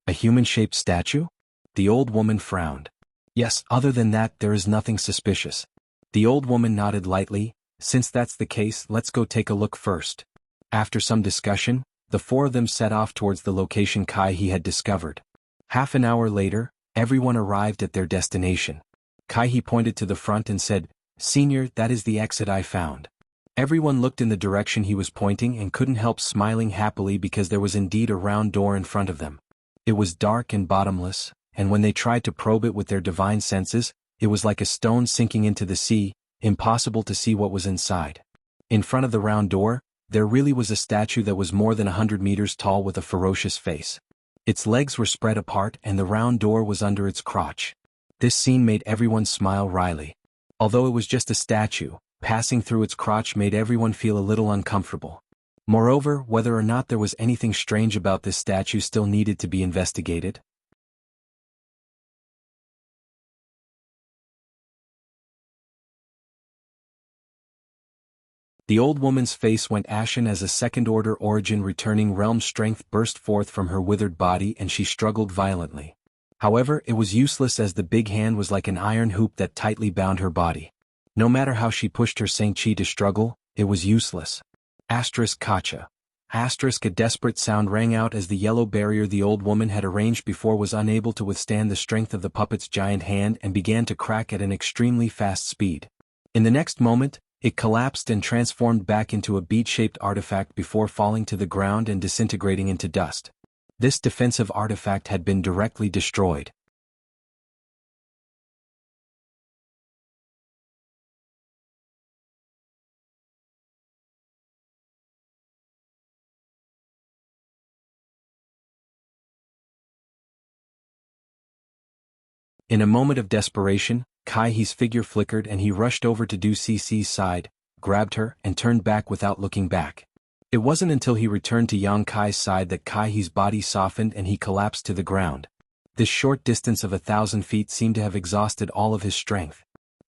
Speaker 1: A human-shaped statue? The old woman frowned. Yes, other than that there is nothing suspicious. The old woman nodded lightly. Since that's the case, let's go take a look first. After some discussion, the 4 of them set off towards the location Kai He had discovered. Half an hour later, everyone arrived at their destination. Kai He pointed to the front and said, "Senior, that is the exit I found." Everyone looked in the direction he was pointing and couldn't help smiling happily because there was indeed a round door in front of them. It was dark and bottomless, and when they tried to probe it with their divine senses, it was like a stone sinking into the sea, impossible to see what was inside. In front of the round door, there really was a statue that was more than 100 meters tall with a ferocious face. Its legs were spread apart and the round door was under its crotch. This scene made everyone smile wryly. Although it was just a statue, passing through its crotch made everyone feel a little uncomfortable. Moreover, whether or not there was anything strange about this statue still needed to be investigated. The old woman's face went ashen as a second-order origin returning realm strength burst forth from her withered body and she struggled violently. However, it was useless as the big hand was like an iron hoop that tightly bound her body. No matter how she pushed her Saint Chi to struggle, it was useless. Kacha. A desperate sound rang out as the yellow barrier the old woman had arranged before was unable to withstand the strength of the puppet's giant hand and began to crack at an extremely fast speed. In the next moment, it collapsed and transformed back into a bead-shaped artifact before falling to the ground and disintegrating into dust. This defensive artifact had been directly destroyed. In a moment of desperation, Kai He's figure flickered and he rushed over to Du Cici's side, grabbed her, and turned back without looking back. It wasn't until he returned to Yang Kai's side that Kai He's body softened and he collapsed to the ground. This short distance of 1,000 feet seemed to have exhausted all of his strength.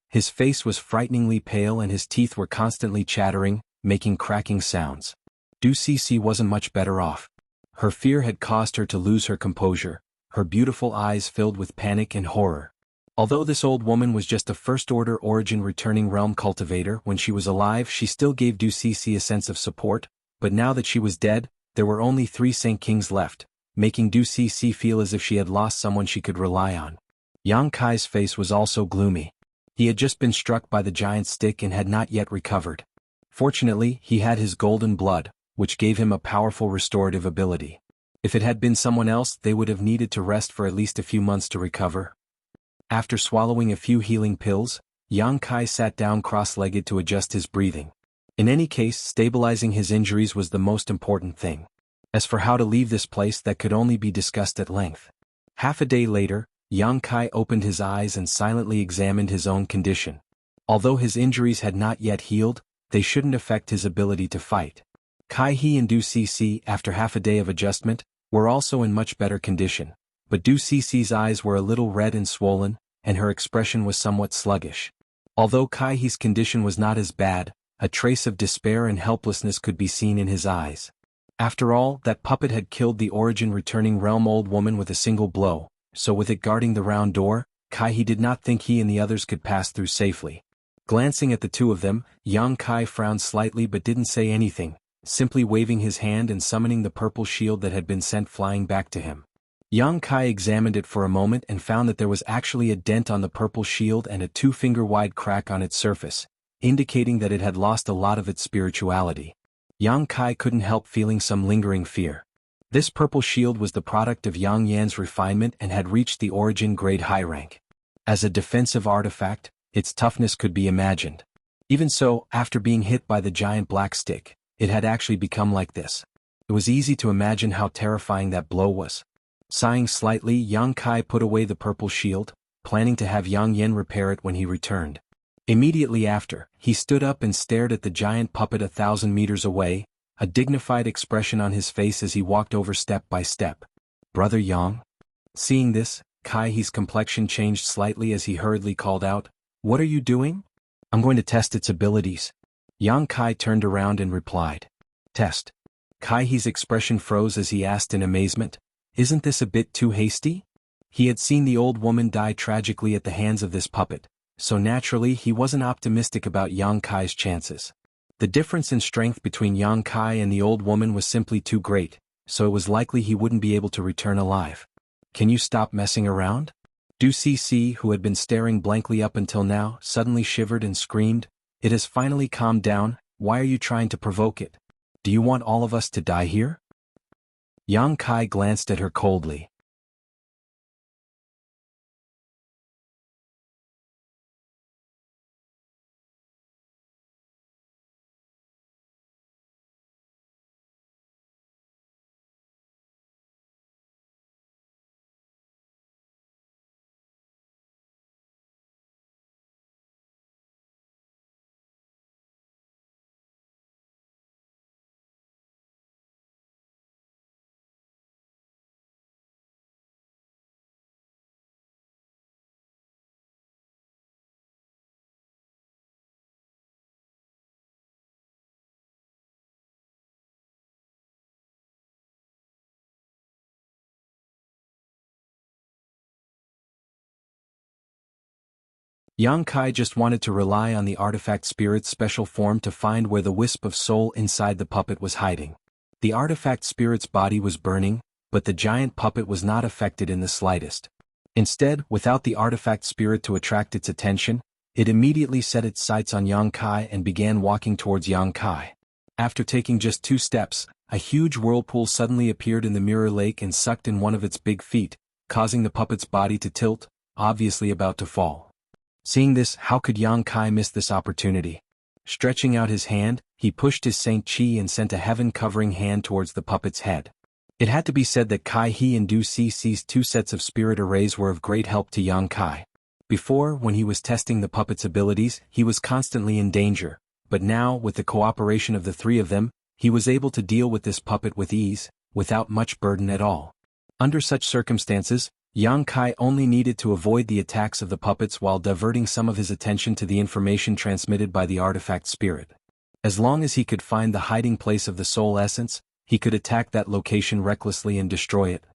Speaker 1: His face was frighteningly pale and his teeth were constantly chattering, making cracking sounds. Du Cici wasn't much better off. Her fear had caused her to lose her composure, her beautiful eyes filled with panic and horror. Although this old woman was just a first-order origin returning realm cultivator, when she was alive she still gave Du Cici a sense of support, but now that she was dead, there were only 3 Saint Kings left, making Du Cici feel as if she had lost someone she could rely on. Yang Kai's face was also gloomy. He had just been struck by the giant stick and had not yet recovered. Fortunately, he had his golden blood, which gave him a powerful restorative ability. If it had been someone else, they would have needed to rest for at least a few months to recover. After swallowing a few healing pills, Yang Kai sat down cross-legged to adjust his breathing. In any case, stabilizing his injuries was the most important thing. As for how to leave this place, that could only be discussed at length. Half a day later, Yang Kai opened his eyes and silently examined his own condition. Although his injuries had not yet healed, they shouldn't affect his ability to fight. Kai He and Du Cece, after half a day of adjustment, were also in much better condition, but Du Cece's eyes were a little red and swollen, and her expression was somewhat sluggish. Although Kai He's condition was not as bad, a trace of despair and helplessness could be seen in his eyes. After all, that puppet had killed the origin-returning realm old woman with a single blow, so with it guarding the round door, Kai He did not think he and the others could pass through safely. Glancing at the two of them, Yang Kai frowned slightly but didn't say anything, simply waving his hand and summoning the purple shield that had been sent flying back to him. Yang Kai examined it for a moment and found that there was actually a dent on the purple shield and a 2-finger-wide crack on its surface, indicating that it had lost a lot of its spirituality. Yang Kai couldn't help feeling some lingering fear. This purple shield was the product of Yang Yan's refinement and had reached the origin grade high rank. As a defensive artifact, its toughness could be imagined. Even so, after being hit by the giant black stick, it had actually become like this. It was easy to imagine how terrifying that blow was. Sighing slightly, Yang Kai put away the purple shield, planning to have Yang Yan repair it when he returned. Immediately after, he stood up and stared at the giant puppet 1,000 meters away, a dignified expression on his face as he walked over step by step. "Brother Yang?" Seeing this, Kai He's complexion changed slightly as he hurriedly called out, "What are you doing?" "I'm going to test its abilities." Yang Kai turned around and replied. "Test?" Kai He's expression froze as he asked in amazement, "Isn't this a bit too hasty?" He had seen the old woman die tragically at the hands of this puppet, so naturally he wasn't optimistic about Yang Kai's chances. The difference in strength between Yang Kai and the old woman was simply too great, so it was likely he wouldn't be able to return alive. "Can you stop messing around?" Du Cece, who had been staring blankly up until now, suddenly shivered and screamed, "It has finally calmed down, why are you trying to provoke it? Do you want all of us to die here?" Yang Kai glanced at her coldly. Yang Kai just wanted to rely on the artifact spirit's special form to find where the wisp of soul inside the puppet was hiding. The artifact spirit's body was burning, but the giant puppet was not affected in the slightest. Instead, without the artifact spirit to attract its attention, it immediately set its sights on Yang Kai and began walking towards Yang Kai. After taking just 2 steps, a huge whirlpool suddenly appeared in the mirror lake and sucked in one of its big feet, causing the puppet's body to tilt, obviously about to fall. Seeing this, how could Yang Kai miss this opportunity? Stretching out his hand, he pushed his Saint Chi and sent a heaven-covering hand towards the puppet's head. It had to be said that Kai He and Du Cece's 2 sets of spirit arrays were of great help to Yang Kai. Before, when he was testing the puppet's abilities, he was constantly in danger, but now, with the cooperation of the 3 of them, he was able to deal with this puppet with ease, without much burden at all. Under such circumstances, Yang Kai only needed to avoid the attacks of the puppets while diverting some of his attention to the information transmitted by the artifact spirit. As long as he could find the hiding place of the soul essence, he could attack that location recklessly and destroy it.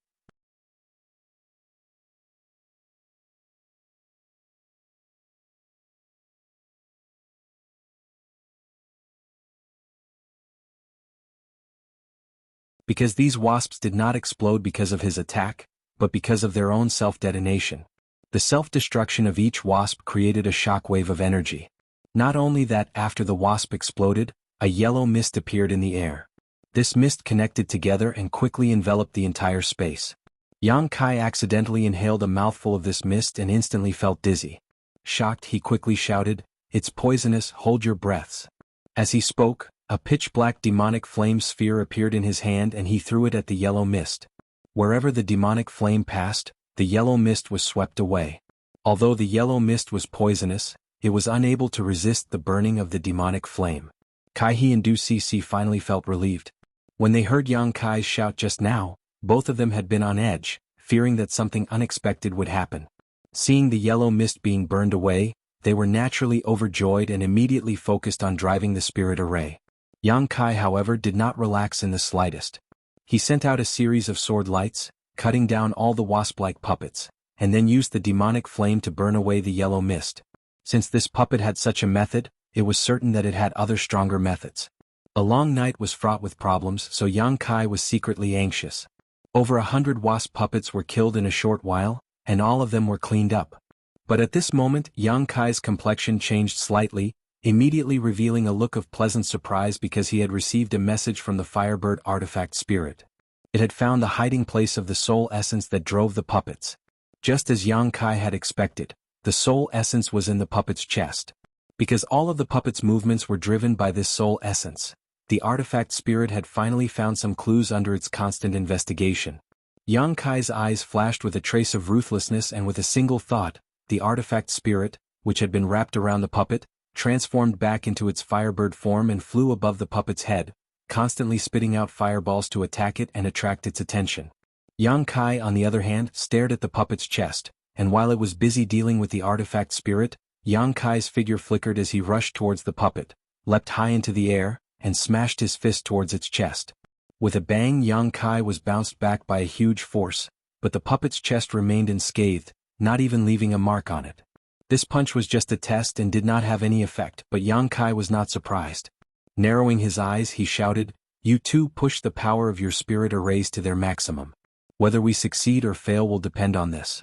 Speaker 1: Because these wasps did not explode because of his attack, but because of their own self-detonation. The self-destruction of each wasp created a shockwave of energy. Not only that, after the wasp exploded, a yellow mist appeared in the air. This mist connected together and quickly enveloped the entire space. Yang Kai accidentally inhaled a mouthful of this mist and instantly felt dizzy. Shocked, he quickly shouted, "It's poisonous, hold your breaths." As he spoke, a pitch-black demonic flame sphere appeared in his hand and he threw it at the yellow mist. Wherever the demonic flame passed, the yellow mist was swept away. Although the yellow mist was poisonous, it was unable to resist the burning of the demonic flame. Kai-He and Du Cece finally felt relieved. When they heard Yang Kai's shout just now, both of them had been on edge, fearing that something unexpected would happen. Seeing the yellow mist being burned away, they were naturally overjoyed and immediately focused on driving the spirit array. Yang Kai, however, did not relax in the slightest. He sent out a series of sword lights, cutting down all the wasp-like puppets, and then used the demonic flame to burn away the yellow mist. Since this puppet had such a method, it was certain that it had other stronger methods. A long night was fraught with problems, so Yang Kai was secretly anxious. Over 100 wasp puppets were killed in a short while, and all of them were cleaned up. But at this moment, Yang Kai's complexion changed slightly, immediately revealing a look of pleasant surprise because he had received a message from the Firebird artifact spirit. It had found the hiding place of the soul essence that drove the puppets. Just as Yang Kai had expected, the soul essence was in the puppet's chest. Because all of the puppet's movements were driven by this soul essence, the artifact spirit had finally found some clues under its constant investigation. Yang Kai's eyes flashed with a trace of ruthlessness, and with a single thought, the artifact spirit, which had been wrapped around the puppet, transformed back into its firebird form and flew above the puppet's head, constantly spitting out fireballs to attack it and attract its attention. Yang Kai, on the other hand, stared at the puppet's chest, and while it was busy dealing with the artifact spirit, Yang Kai's figure flickered as he rushed towards the puppet, leapt high into the air, and smashed his fist towards its chest. With a bang, Yang Kai was bounced back by a huge force, but the puppet's chest remained unscathed, not even leaving a mark on it. This punch was just a test and did not have any effect, but Yang Kai was not surprised. Narrowing his eyes, he shouted, "You two push the power of your spirit arrays to their maximum. Whether we succeed or fail will depend on this."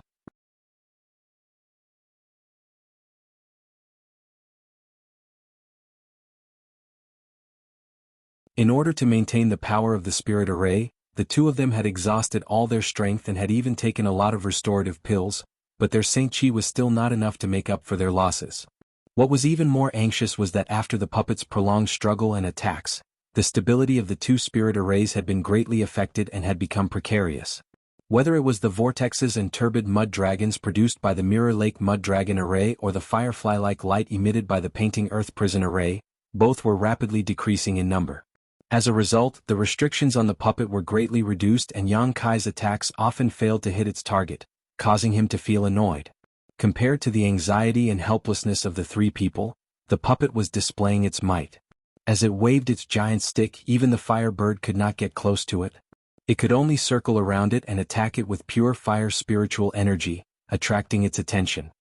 Speaker 1: In order to maintain the power of the spirit array, the two of them had exhausted all their strength and had even taken a lot of restorative pills, but their Saint Chi was still not enough to make up for their losses. What was even more anxious was that after the puppet's prolonged struggle and attacks, the stability of the two spirit arrays had been greatly affected and had become precarious. Whether it was the vortexes and turbid mud dragons produced by the Mirror Lake Mud Dragon array or the firefly-like light emitted by the Painting Earth Prison array, both were rapidly decreasing in number. As a result, the restrictions on the puppet were greatly reduced and Yang Kai's attacks often failed to hit its target, causing him to feel annoyed. Compared to the anxiety and helplessness of the three people, the puppet was displaying its might. As it waved its giant stick, even the firebird could not get close to it. It could only circle around it and attack it with pure fire spiritual energy, attracting its attention.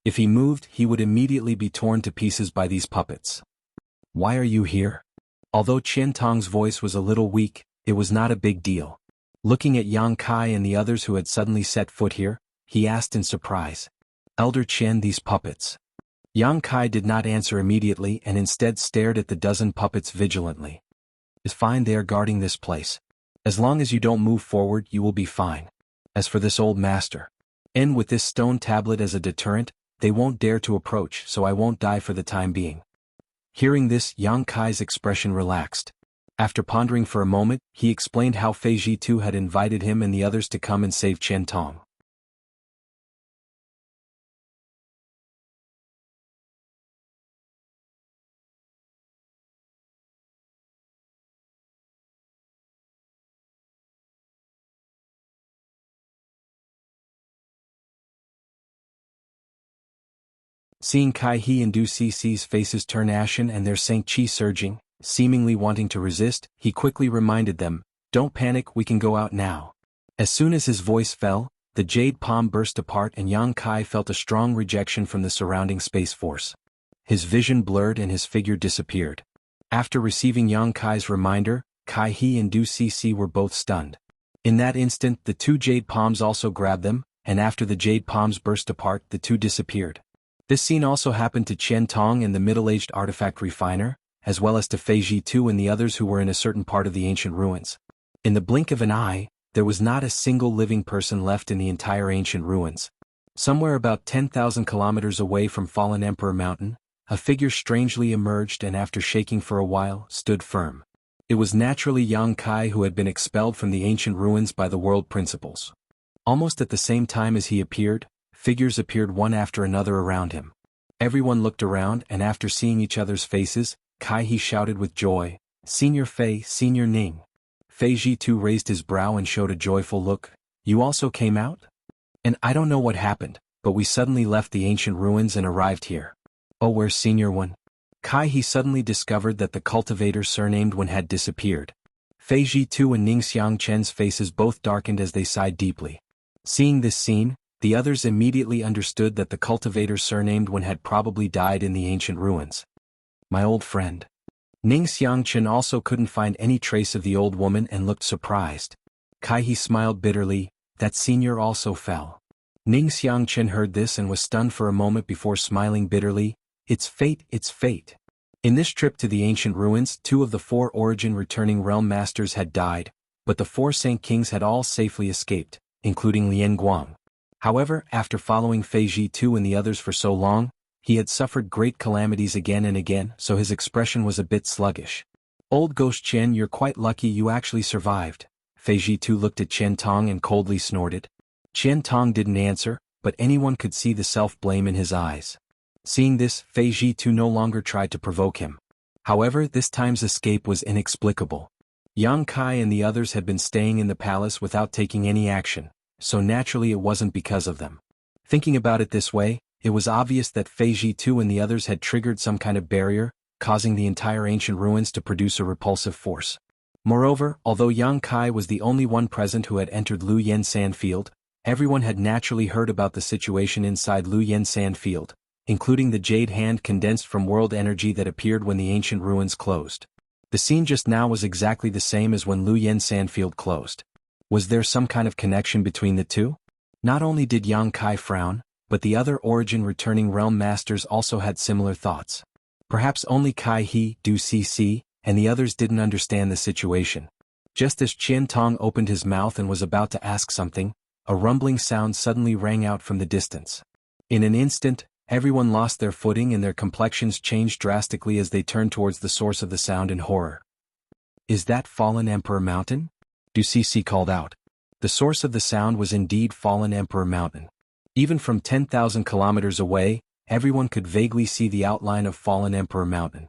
Speaker 1: If he moved, he would immediately be torn to pieces by these puppets. "Why are you here?" Although Qian Tong's voice was a little weak, it was not a big deal. Looking at Yang Kai and the others who had suddenly set foot here, he asked in surprise, "Elder Qian, these puppets?" Yang Kai did not answer immediately and instead stared at the dozen puppets vigilantly. "It's fine, they are guarding this place. As long as you don't move forward, you will be fine. As for this old master, and with this stone tablet as a deterrent, they won't dare to approach, so I won't die for the time being." Hearing this, Yang Kai's expression relaxed. After pondering for a moment, he explained how Fei Jitu had invited him and the others to come and save Qian Tong. Seeing Kai He and Du Cici's faces turn ashen and their Saint Qi surging, seemingly wanting to resist, he quickly reminded them, "Don't panic, we can go out now." As soon as his voice fell, the jade palm burst apart and Yang Kai felt a strong rejection from the surrounding space force. His vision blurred and his figure disappeared. After receiving Yang Kai's reminder, Kai He and Du Cici were both stunned. In that instant, the two jade palms also grabbed them, and after the jade palms burst apart, the two disappeared. This scene also happened to Qian Tong and the middle-aged artifact refiner, as well as to Fei Ji Tu and the others who were in a certain part of the ancient ruins. In the blink of an eye, there was not a single living person left in the entire ancient ruins. Somewhere about 10,000 kilometers away from fallen Emperor Mountain, a figure strangely emerged and after shaking for a while, stood firm. It was naturally Yang Kai, who had been expelled from the ancient ruins by the world principles. Almost at the same time as he appeared, figures appeared one after another around him. Everyone looked around and after seeing each other's faces, Kai He shouted with joy, "Senior Fei, Senior Ning." Fei Ji Tu raised his brow and showed a joyful look. "You also came out? And I don't know what happened, but we suddenly left the ancient ruins and arrived here. Oh, where's Senior One?" Kai He suddenly discovered that the cultivator surnamed One had disappeared. Fei Ji Tu and Ning Xiangchen's faces both darkened as they sighed deeply. Seeing this scene, the others immediately understood that the cultivator surnamed One had probably died in the ancient ruins. My old friend. Ning Xiangchen also couldn't find any trace of the old woman and looked surprised. Kai He smiled bitterly, that senior also fell. Ning Xiangchen heard this and was stunned for a moment before smiling bitterly, it's fate, it's fate. In this trip to the ancient ruins, 2 of the 4 origin returning realm masters had died, but the 4 Saint Kings had all safely escaped, including Lian Guang. However, after following Fei Ji Tu and the others for so long, he had suffered great calamities again and again, so his expression was a bit sluggish. Old Ghost Chen, you're quite lucky you actually survived. Fei Ji Tu looked at Qian Tong and coldly snorted. Qian Tong didn't answer, but anyone could see the self-blame in his eyes. Seeing this, Fei Ji Tu no longer tried to provoke him. However, this time's escape was inexplicable. Yang Kai and the others had been staying in the palace without taking any action, so naturally it wasn't because of them. Thinking about it this way, it was obvious that Fei Ji Tu and the others had triggered some kind of barrier, causing the entire ancient ruins to produce a repulsive force. Moreover, although Yang Kai was the only one present who had entered Lu Yen Sandfield, everyone had naturally heard about the situation inside Lu Yen Sandfield, including the jade hand condensed from world energy that appeared when the ancient ruins closed. The scene just now was exactly the same as when Lu Yen Sandfield closed. Was there some kind of connection between the two? Not only did Yang Kai frown, but the other origin returning realm masters also had similar thoughts. Perhaps only Kai He, Du Cici, and the others didn't understand the situation. Just as Qian Tong opened his mouth and was about to ask something, a rumbling sound suddenly rang out from the distance. In an instant, everyone lost their footing and their complexions changed drastically as they turned towards the source of the sound in horror. Is that fallen Emperor Mountain? Du Cici called out. The source of the sound was indeed fallen Emperor Mountain. Even from 10,000 kilometers away, everyone could vaguely see the outline of fallen Emperor Mountain.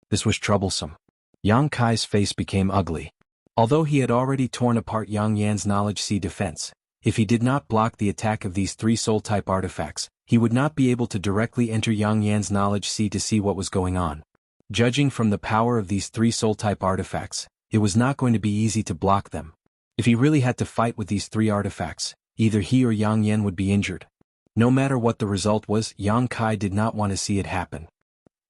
Speaker 1: This was troublesome. Yang Kai's face became ugly. Although he had already torn apart Yang Yan's Knowledge Sea defense, if he did not block the attack of these 3 soul-type artifacts, he would not be able to directly enter Yang Yan's Knowledge Sea to see what was going on. Judging from the power of these 3 soul-type artifacts, it was not going to be easy to block them. If he really had to fight with these three artifacts, either he or Yang Yan would be injured. No matter what the result was, Yang Kai did not want to see it happen.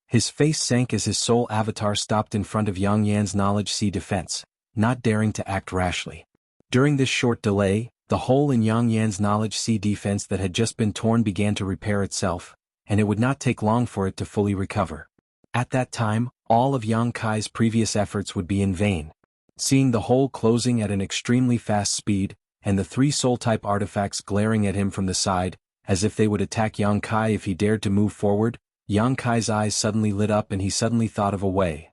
Speaker 1: His face sank as his soul avatar stopped in front of Yang Yan's knowledge sea defense, not daring to act rashly. During this short delay, the hole in Yang Yan's knowledge sea defense that had just been torn began to repair itself, and it would not take long for it to fully recover. At that time, all of Yang Kai's previous efforts would be in vain. Seeing the hole closing at an extremely fast speed, and the three soul-type artifacts glaring at him from the side, as if they would attack Yang Kai if he dared to move forward, Yang Kai's eyes suddenly lit up and he suddenly thought of a way.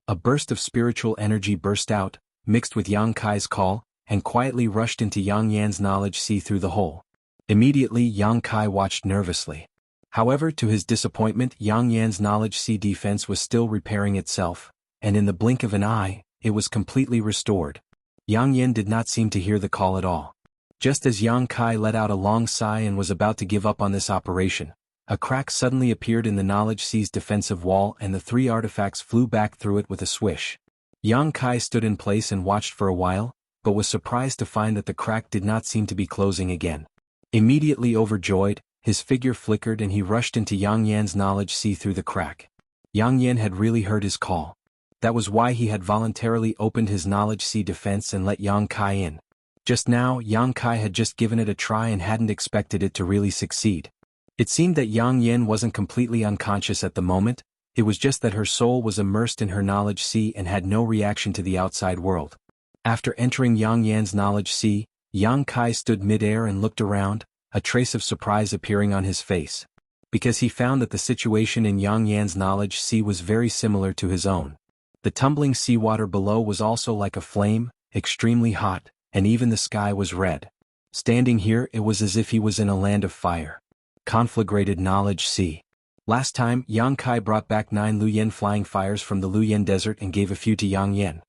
Speaker 1: A burst of spiritual energy burst out, mixed with Yang Kai's call, and quietly rushed into Yang Yan's knowledge sea through the hole. Immediately Yang Kai watched nervously. However, to his disappointment, Yang Yan's knowledge sea defense was still repairing itself, and in the blink of an eye, it was completely restored. Yang Yan did not seem to hear the call at all. Just as Yang Kai let out a long sigh and was about to give up on this operation, a crack suddenly appeared in the knowledge sea's defensive wall and the three artifacts flew back through it with a swish. Yang Kai stood in place and watched for a while, but was surprised to find that the crack did not seem to be closing again. Immediately overjoyed, his figure flickered and he rushed into Yang Yan's knowledge sea through the crack. Yang Yan had really heard his call. That was why he had voluntarily opened his knowledge sea defense and let Yang Kai in. Just now, Yang Kai had just given it a try and hadn't expected it to really succeed. It seemed that Yang Yan wasn't completely unconscious at the moment, it was just that her soul was immersed in her knowledge sea and had no reaction to the outside world. After entering Yang Yan's knowledge sea, Yang Kai stood mid-air and looked around, a trace of surprise appearing on his face. Because he found that the situation in Yang Yan's knowledge sea was very similar to his own. The tumbling seawater below was also like a flame, extremely hot, and even the sky was red. Standing here, it was as if he was in a land of fire. Conflagrated knowledge sea. Last time, Yang Kai brought back 9 Luyen flying fires from the Luyen desert and gave a few to Yang Yan.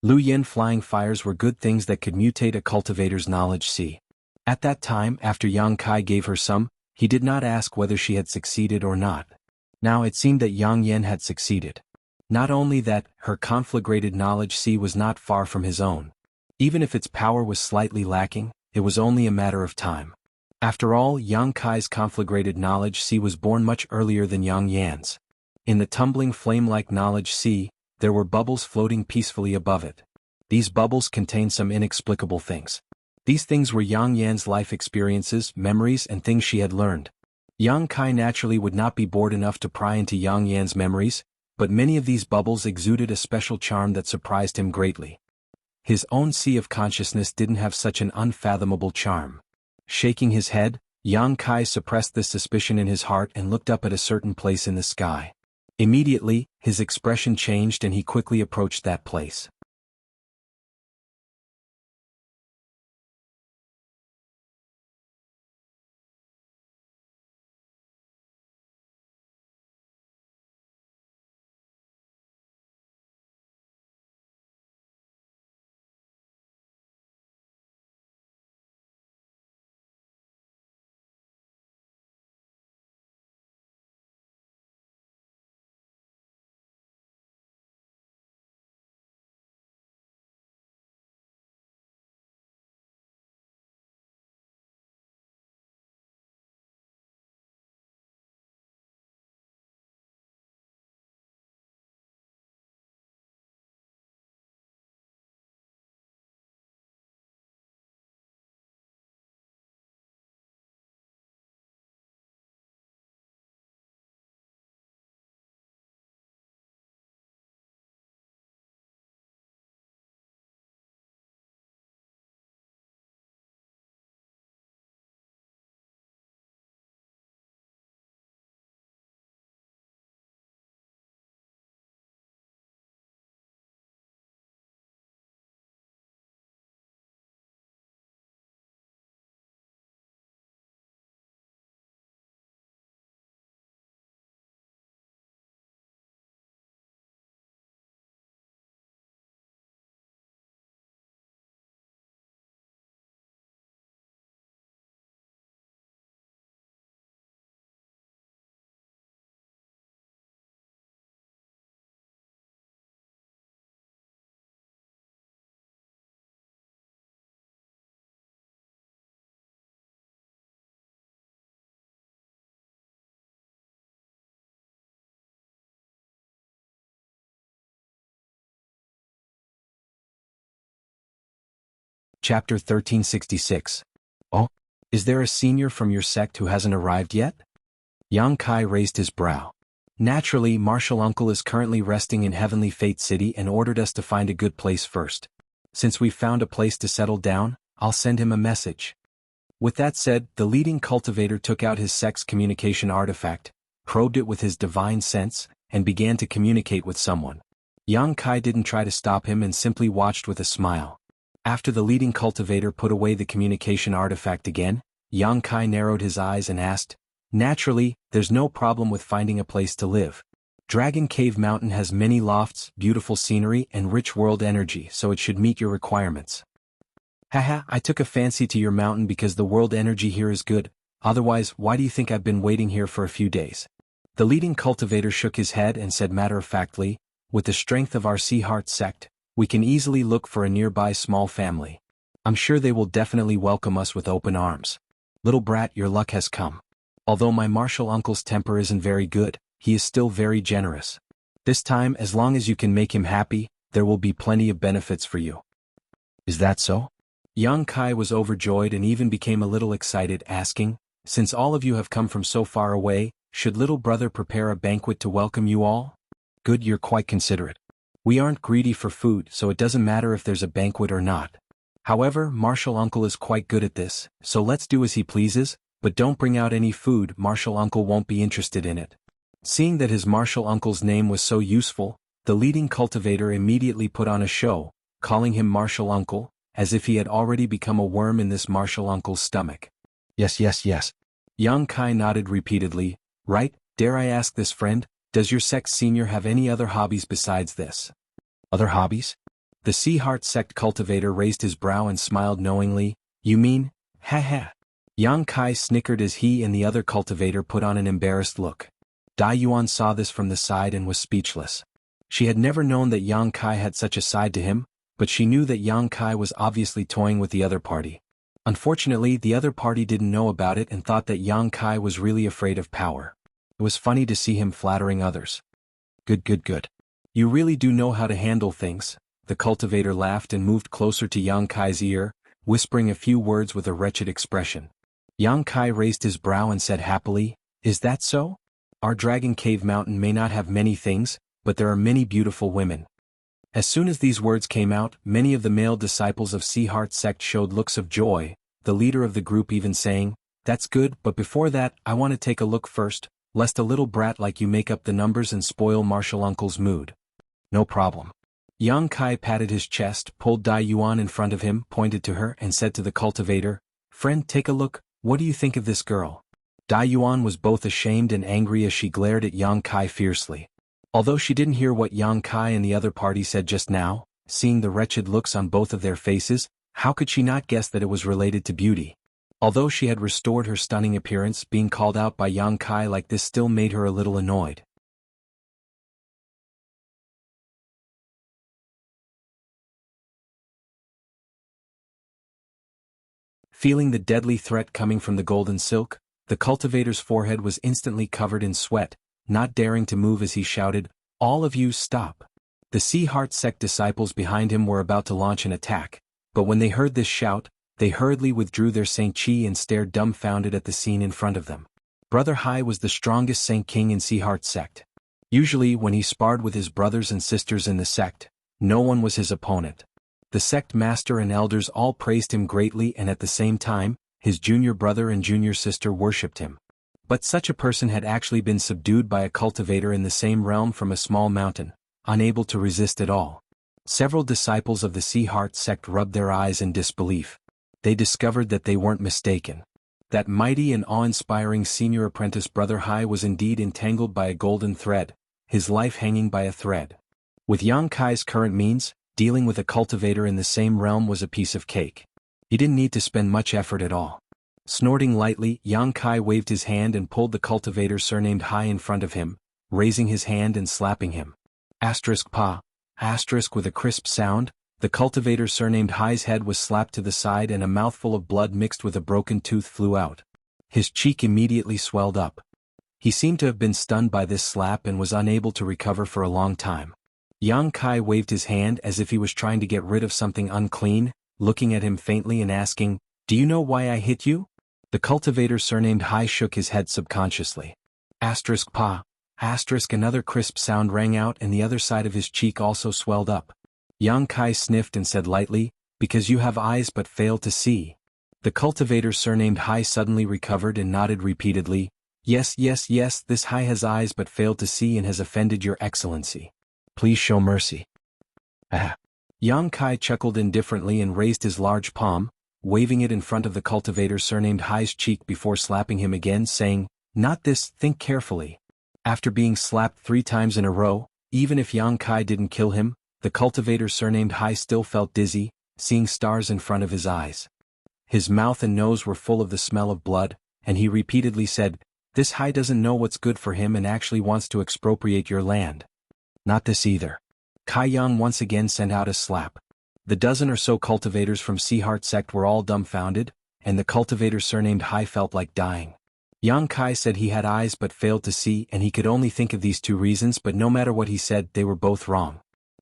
Speaker 1: Luyen flying fires were good things that could mutate a cultivator's knowledge sea. At that time, after Yang Kai gave her some, he did not ask whether she had succeeded or not. Now it seemed that Yang Yan had succeeded. Not only that, her conflagrated knowledge sea was not far from his own. Even if its power was slightly lacking, it was only a matter of time. After all, Yang Kai's conflagrated knowledge sea was born much earlier than Yang Yan's. In the tumbling flame-like knowledge sea, there were bubbles floating peacefully above it. These bubbles contained some inexplicable things. These things were Yang Yan's life experiences, memories, and things she had learned. Yang Kai naturally would not be bored enough to pry into Yang Yan's memories, but many of these bubbles exuded a special charm that surprised him greatly. His own sea of consciousness didn't have such an unfathomable charm. Shaking his head, Yang Kai suppressed this suspicion in his heart and looked up at a certain place in the sky. Immediately, his expression changed and he quickly approached that place. Chapter 1366. Oh? Is there a senior from your sect who hasn't arrived yet? Yang Kai raised his brow. Naturally, Martial Uncle is currently resting in Heavenly Fate City and ordered us to find a good place first. Since we've found a place to settle down, I'll send him a message. With that said, the leading cultivator took out his sect's communication artifact, probed it with his divine sense, and began to communicate with someone. Yang Kai didn't try to stop him and simply watched with a smile. After the leading cultivator put away the communication artifact again, Yang Kai narrowed his eyes and asked, "Naturally, there's no problem with finding a place to live. Dragon Cave Mountain has many lofts, beautiful scenery, and rich world energy, so it should meet your requirements." Haha, I took a fancy to your mountain because the world energy here is good, otherwise why do you think I've been waiting here for a few days? The leading cultivator shook his head and said matter-of-factly, "With the strength of our Sea Heart sect, we can easily look for a nearby small family. I'm sure they will definitely welcome us with open arms. Little brat, your luck has come. Although my martial uncle's temper isn't very good, he is still very generous. This time, as long as you can make him happy, there will be plenty of benefits for you." Is that so? Yang Kai was overjoyed and even became a little excited, asking, "Since all of you have come from so far away, should little brother prepare a banquet to welcome you all?" "Good, you're quite considerate. We aren't greedy for food, so it doesn't matter if there's a banquet or not. However, Martial Uncle is quite good at this, so let's do as he pleases, but don't bring out any food, Martial Uncle won't be interested in it." Seeing that his Martial Uncle's name was so useful, the leading cultivator immediately put on a show, calling him Martial Uncle, as if he had already become a worm in this Martial Uncle's stomach. Yes. Yang Kai nodded repeatedly. "Right, dare I ask this friend, does your sect senior have any other hobbies besides this?" "Other hobbies?" The Sea Heart sect cultivator raised his brow and smiled knowingly. "You mean, ha." Yang Kai snickered as he and the other cultivator put on an embarrassed look. Dai Yuan saw this from the side and was speechless. She had never known that Yang Kai had such a side to him, but she knew that Yang Kai was obviously toying with the other party. Unfortunately, the other party didn't know about it and thought that Yang Kai was really afraid of power. It was funny to see him flattering others. Good. You really do know how to handle things." The cultivator laughed and moved closer to Yang Kai's ear, whispering a few words with a wretched expression. Yang Kai raised his brow and said happily, "Is that so? Our Dragon Cave Mountain may not have many things, but there are many beautiful women." As soon as these words came out, many of the male disciples of Sea Heart sect showed looks of joy, the leader of the group even saying, "That's good, but before that, I want to take a look first, lest a little brat like you make up the numbers and spoil Martial Uncle's mood." "No problem." Yang Kai patted his chest, pulled Dai Yuan in front of him, pointed to her, and said to the cultivator, "Friend, take a look, what do you think of this girl?" Dai Yuan was both ashamed and angry as she glared at Yang Kai fiercely. Although she didn't hear what Yang Kai and the other party said just now, seeing the wretched looks on both of their faces, how could she not guess that it was related to beauty? Although she had restored her stunning appearance, being called out by Yang Kai like this still made her a little annoyed. Feeling the deadly threat coming from the golden silk, the cultivator's forehead was instantly covered in sweat, not daring to move as he shouted, "All of you stop." The Sea Heart sect disciples behind him were about to launch an attack, but when they heard this shout, they hurriedly withdrew their Saint Chi and stared dumbfounded at the scene in front of them. Brother Hai was the strongest Saint King in Sea Heart sect. Usually when he sparred with his brothers and sisters in the sect, no one was his opponent. The sect master and elders all praised him greatly, and at the same time, his junior brother and junior sister worshipped him. But such a person had actually been subdued by a cultivator in the same realm from a small mountain, unable to resist at all. Several disciples of the Sea Heart sect rubbed their eyes in disbelief. They discovered that they weren't mistaken. That mighty and awe-inspiring senior apprentice Brother Hai was indeed entangled by a golden thread, his life hanging by a thread. With Yang Kai's current means, dealing with a cultivator in the same realm was a piece of cake. He didn't need to spend much effort at all. Snorting lightly, Yang Kai waved his hand and pulled the cultivator surnamed Hai in front of him, raising his hand and slapping him. *Pa. With a crisp sound, the cultivator surnamed Hai's head was slapped to the side and a mouthful of blood mixed with a broken tooth flew out. His cheek immediately swelled up. He seemed to have been stunned by this slap and was unable to recover for a long time. Yang Kai waved his hand as if he was trying to get rid of something unclean, looking at him faintly and asking, "Do you know why I hit you?" The cultivator surnamed Hai shook his head subconsciously. Asterisk pa. Asterisk another crisp sound rang out and the other side of his cheek also swelled up. Yang Kai sniffed and said lightly, "Because you have eyes but fail to see." The cultivator surnamed Hai suddenly recovered and nodded repeatedly, "Yes, yes, yes, this Hai has eyes but failed to see and has offended your excellency. Please show mercy." Ah. Yang Kai chuckled indifferently and raised his large palm, waving it in front of the cultivator surnamed Hai's cheek before slapping him again, saying, "Not this, think carefully." After being slapped 3 times in a row, even if Yang Kai didn't kill him, the cultivator surnamed Hai still felt dizzy, seeing stars in front of his eyes. His mouth and nose were full of the smell of blood, and he repeatedly said, "This Hai doesn't know what's good for him and actually wants to expropriate your land." "Not this either." Kai Yang once again sent out a slap. The dozen or so cultivators from Seaheart sect were all dumbfounded, and the cultivator surnamed Hai felt like dying. Yang Kai said he had eyes but failed to see, and he could only think of these 2 reasons, but no matter what he said, they were both wrong.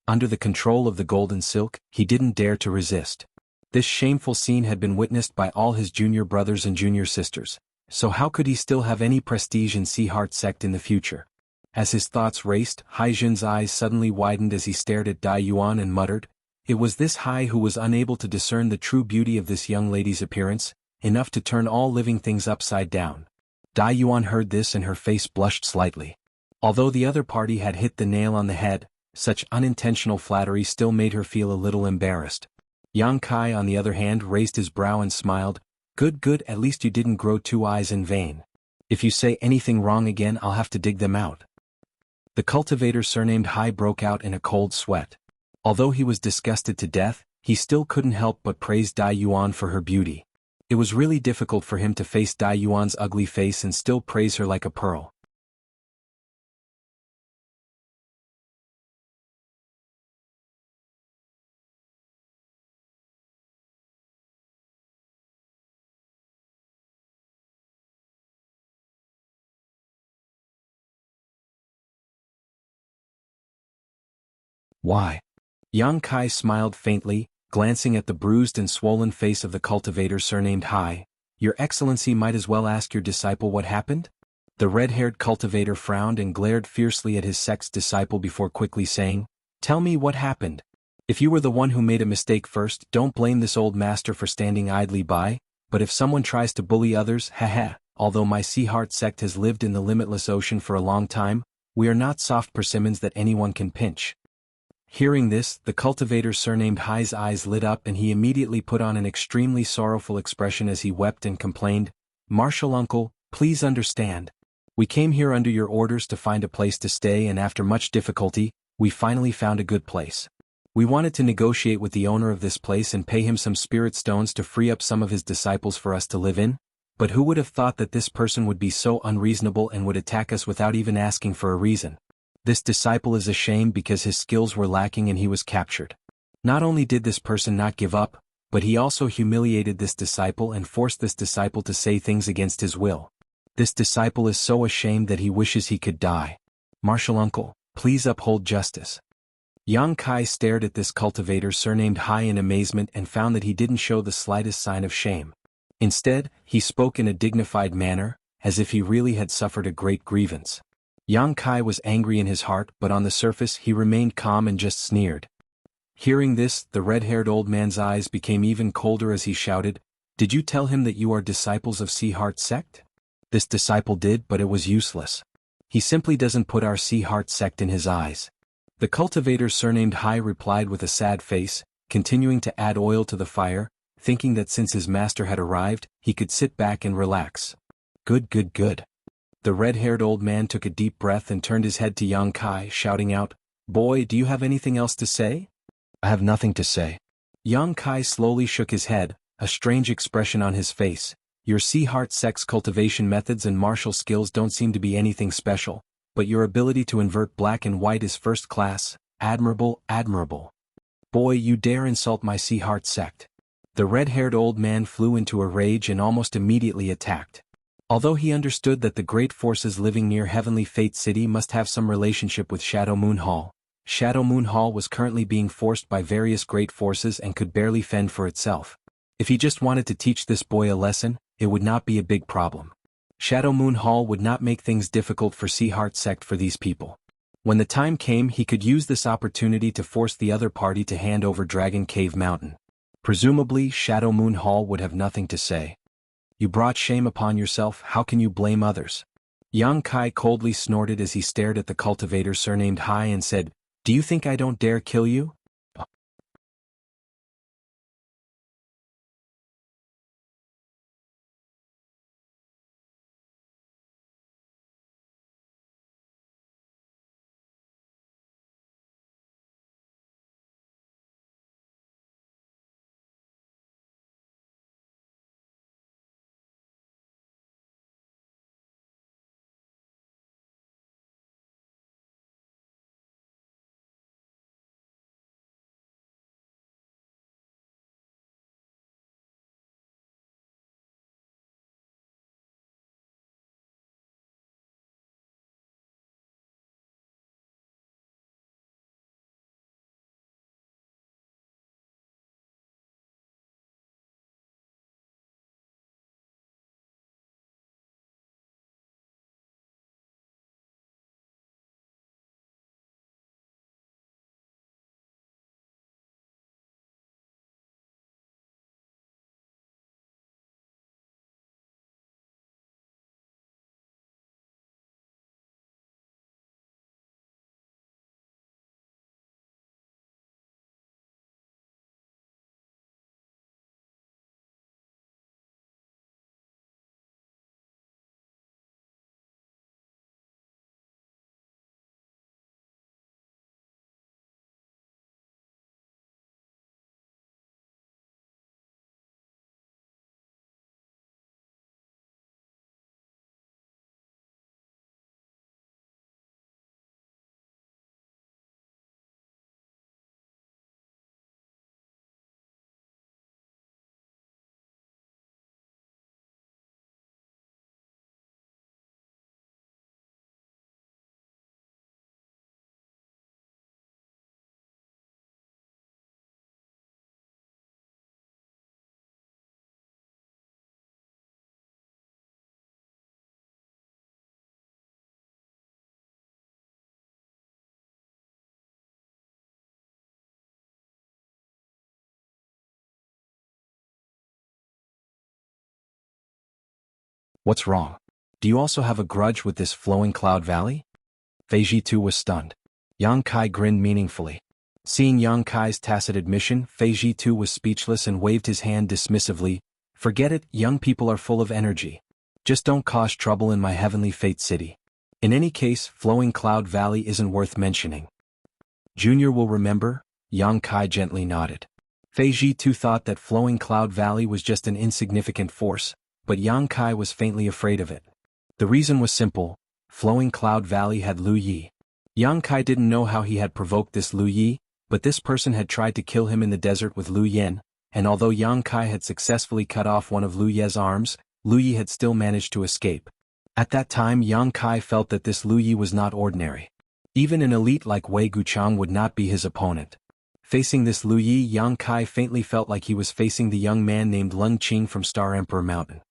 Speaker 1: Under the control of the golden silk, he didn't dare to resist. This shameful scene had been witnessed by all his junior brothers and junior sisters, so how could he still have any prestige in Seaheart sect in the future? As his thoughts raced, Hai Jun's eyes suddenly widened as he stared at Dai Yuan and muttered, "It was this Hai who was unable to discern the true beauty of this young lady's appearance, enough to turn all living things upside down." Dai Yuan heard this and her face blushed slightly. Although the other party had hit the nail on the head, such unintentional flattery still made her feel a little embarrassed. Yang Kai on the other hand raised his brow and smiled, "Good, good, at least you didn't grow 2 eyes in vain. If you say anything wrong again I'll have to dig them out." The cultivator surnamed Hai broke out in a cold sweat. Although he was disgusted to death, he still couldn't help but praise Dai Yuan for her beauty. It was really difficult for him to face Dai Yuan's ugly face and still praise her like a pearl. "Why?" Yang Kai smiled faintly, glancing at the bruised and swollen face of the cultivator surnamed Hai. "Your Excellency might as well ask your disciple what happened?" The red-haired cultivator frowned and glared fiercely at his sect's disciple before quickly saying, "Tell me what happened. If you were the one who made a mistake first, don't blame this old master for standing idly by, but if someone tries to bully others, haha, although my Seaheart sect has lived in the limitless ocean for a long time, we are not soft persimmons that anyone can pinch." Hearing this, the cultivator surnamed Hai's eyes lit up and he immediately put on an extremely sorrowful expression as he wept and complained, "Martial uncle, please understand. We came here under your orders to find a place to stay, and after much difficulty, we finally found a good place. We wanted to negotiate with the owner of this place and pay him some spirit stones to free up some of his disciples for us to live in, but who would have thought that this person would be so unreasonable and would attack us without even asking for a reason? This disciple is ashamed because his skills were lacking and he was captured. Not only did this person not give up, but he also humiliated this disciple and forced this disciple to say things against his will. This disciple is so ashamed that he wishes he could die. Martial uncle, please uphold justice." Yang Kai stared at this cultivator surnamed Hai in amazement and found that he didn't show the slightest sign of shame. Instead, he spoke in a dignified manner, as if he really had suffered a great grievance. Yang Kai was angry in his heart, but on the surface he remained calm and just sneered. Hearing this, the red-haired old man's eyes became even colder as he shouted, "Did you tell him that you are disciples of Seaheart sect?" This disciple did, but it was useless. He simply doesn't put our Seaheart sect in his eyes. The cultivator surnamed Hai replied with a sad face, continuing to add oil to the fire, thinking that since his master had arrived, he could sit back and relax. "Good, good, good." The red-haired old man took a deep breath and turned his head to Yang Kai, shouting out, "Boy, do you have anything else to say?" "I have nothing to say." Yang Kai slowly shook his head, a strange expression on his face. "Your Seaheart sect's cultivation methods and martial skills don't seem to be anything special, but your ability to invert black and white is first class, admirable, admirable. Boy, you dare insult my Seaheart sect." The red-haired old man flew into a rage and almost immediately attacked. Although he understood that the great forces living near Heavenly Fate City must have some relationship with Shadow Moon Hall, Shadow Moon Hall was currently being forced by various great forces and could barely fend for itself. If he just wanted to teach this boy a lesson, it would not be a big problem. Shadow Moon Hall would not make things difficult for Sea Heart Sect for these people. When the time came, he could use this opportunity to force the other party to hand over Dragon Cave Mountain. Presumably, Shadow Moon Hall would have nothing to say. You brought shame upon yourself, how can you blame others? Yang Kai coldly snorted as he stared at the cultivator surnamed Hai and said, Do you think I don't dare kill you? What's wrong? Do you also have a grudge with this flowing cloud valley? Fei Jitu was stunned. Yang Kai grinned meaningfully. Seeing Yang Kai's tacit admission, Fei Jitu was speechless and waved his hand dismissively. Forget it, young people are full of energy. Just don't cause trouble in my heavenly fate city. In any case, Flowing Cloud Valley isn't worth mentioning. Junior will remember, Yang Kai gently nodded. Fei Jitu thought that Flowing Cloud Valley was just an insignificant force, but Yang Kai was faintly afraid of it. The reason was simple, Flowing Cloud Valley had Lu Yi. Yang Kai didn't know how he had provoked this Lu Yi, but this person had tried to kill him in the desert with Lu Yen, and although Yang Kai had successfully cut off one of Lu Ye's arms, Lu Yi had still managed to escape. At that time Yang Kai felt that this Lu Yi was not ordinary. Even an elite like Wei Guchang would not be his opponent. Facing this Lu Yi, Yang Kai faintly felt like he was facing the young man named Lung Qing from Star Emperor Mountain.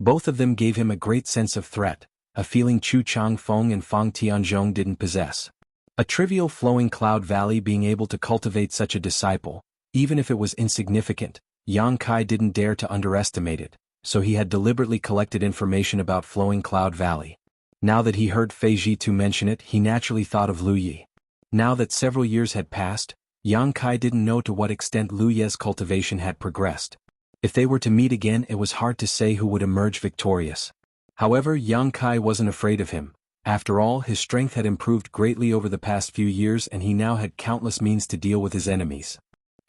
Speaker 1: Both of them gave him a great sense of threat, a feeling Chu Chang Feng and Fang Tianzhong didn't possess. A trivial Flowing Cloud Valley being able to cultivate such a disciple, even if it was insignificant, Yang Kai didn't dare to underestimate it, so he had deliberately collected information about Flowing Cloud Valley. Now that he heard Fei Jitu mention it, he naturally thought of Lu Yi. Now that several years had passed, Yang Kai didn't know to what extent Lu Ye's cultivation had progressed. If they were to meet again, it was hard to say who would emerge victorious. However, Yang Kai wasn't afraid of him. After all, his strength had improved greatly over the past few years and he now had countless means to deal with his enemies.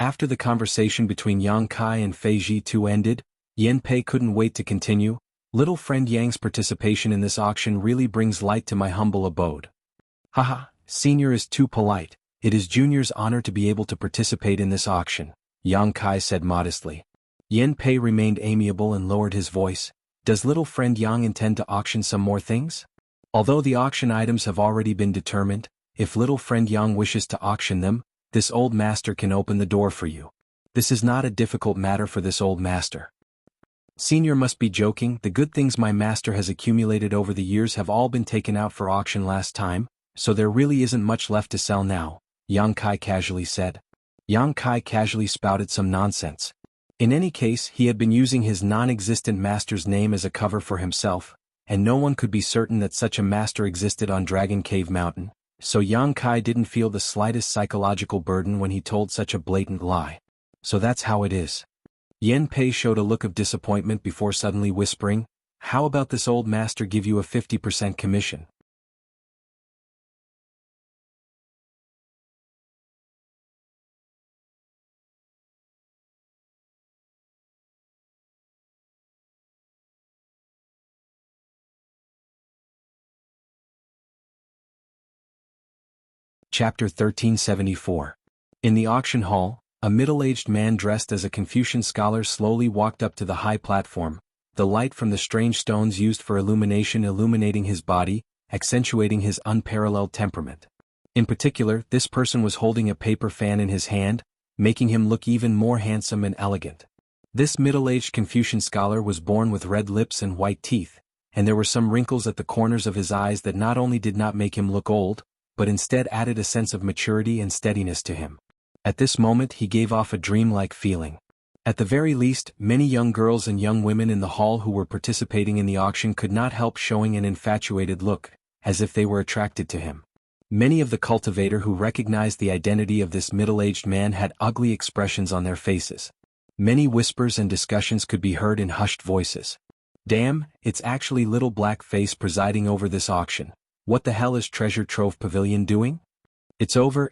Speaker 1: After the conversation between Yang Kai and Fei Jitu ended, Yen Pei couldn't wait to continue. Little friend Yang's participation in this auction really brings light to my humble abode. Haha, Senior is too polite. It is Junior's honor to be able to participate in this auction, Yang Kai said modestly. Yen Pei remained amiable and lowered his voice. Does little friend Yang intend to auction some more things? Although the auction items have already been determined, if little friend Yang wishes to auction them, this old master can open the door for you. This is not a difficult matter for this old master. Senior must be joking. The good things my master has accumulated over the years have all been taken out for auction last time, so there really isn't much left to sell now, Yang Kai casually said. Yang Kai casually spouted some nonsense. In any case, he had been using his non-existent master's name as a cover for himself, and no one could be certain that such a master existed on Dragon Cave Mountain, so Yang Kai didn't feel the slightest psychological burden when he told such a blatant lie. So that's how it is. Yen Pei showed a look of disappointment before suddenly whispering, "How about this old master give you a 50% commission?" Chapter 1374. In the auction hall, a middle-aged man dressed as a Confucian scholar slowly walked up to the high platform, the light from the strange stones used for illumination illuminating his body, accentuating his unparalleled temperament. In particular, this person was holding a paper fan in his hand, making him look even more handsome and elegant. This middle-aged Confucian scholar was born with red lips and white teeth, and there were some wrinkles at the corners of his eyes that not only did not make him look old, but instead added a sense of maturity and steadiness to him. At this moment he gave off a dreamlike feeling. At the very least, many young girls and young women in the hall who were participating in the auction could not help showing an infatuated look, as if they were attracted to him. Many of the cultivator who recognized the identity of this middle-aged man had ugly expressions on their faces. Many whispers and discussions could be heard in hushed voices. "Damn, it's actually Little Black Face presiding over this auction. What the hell is Treasure Trove Pavilion doing? It's over,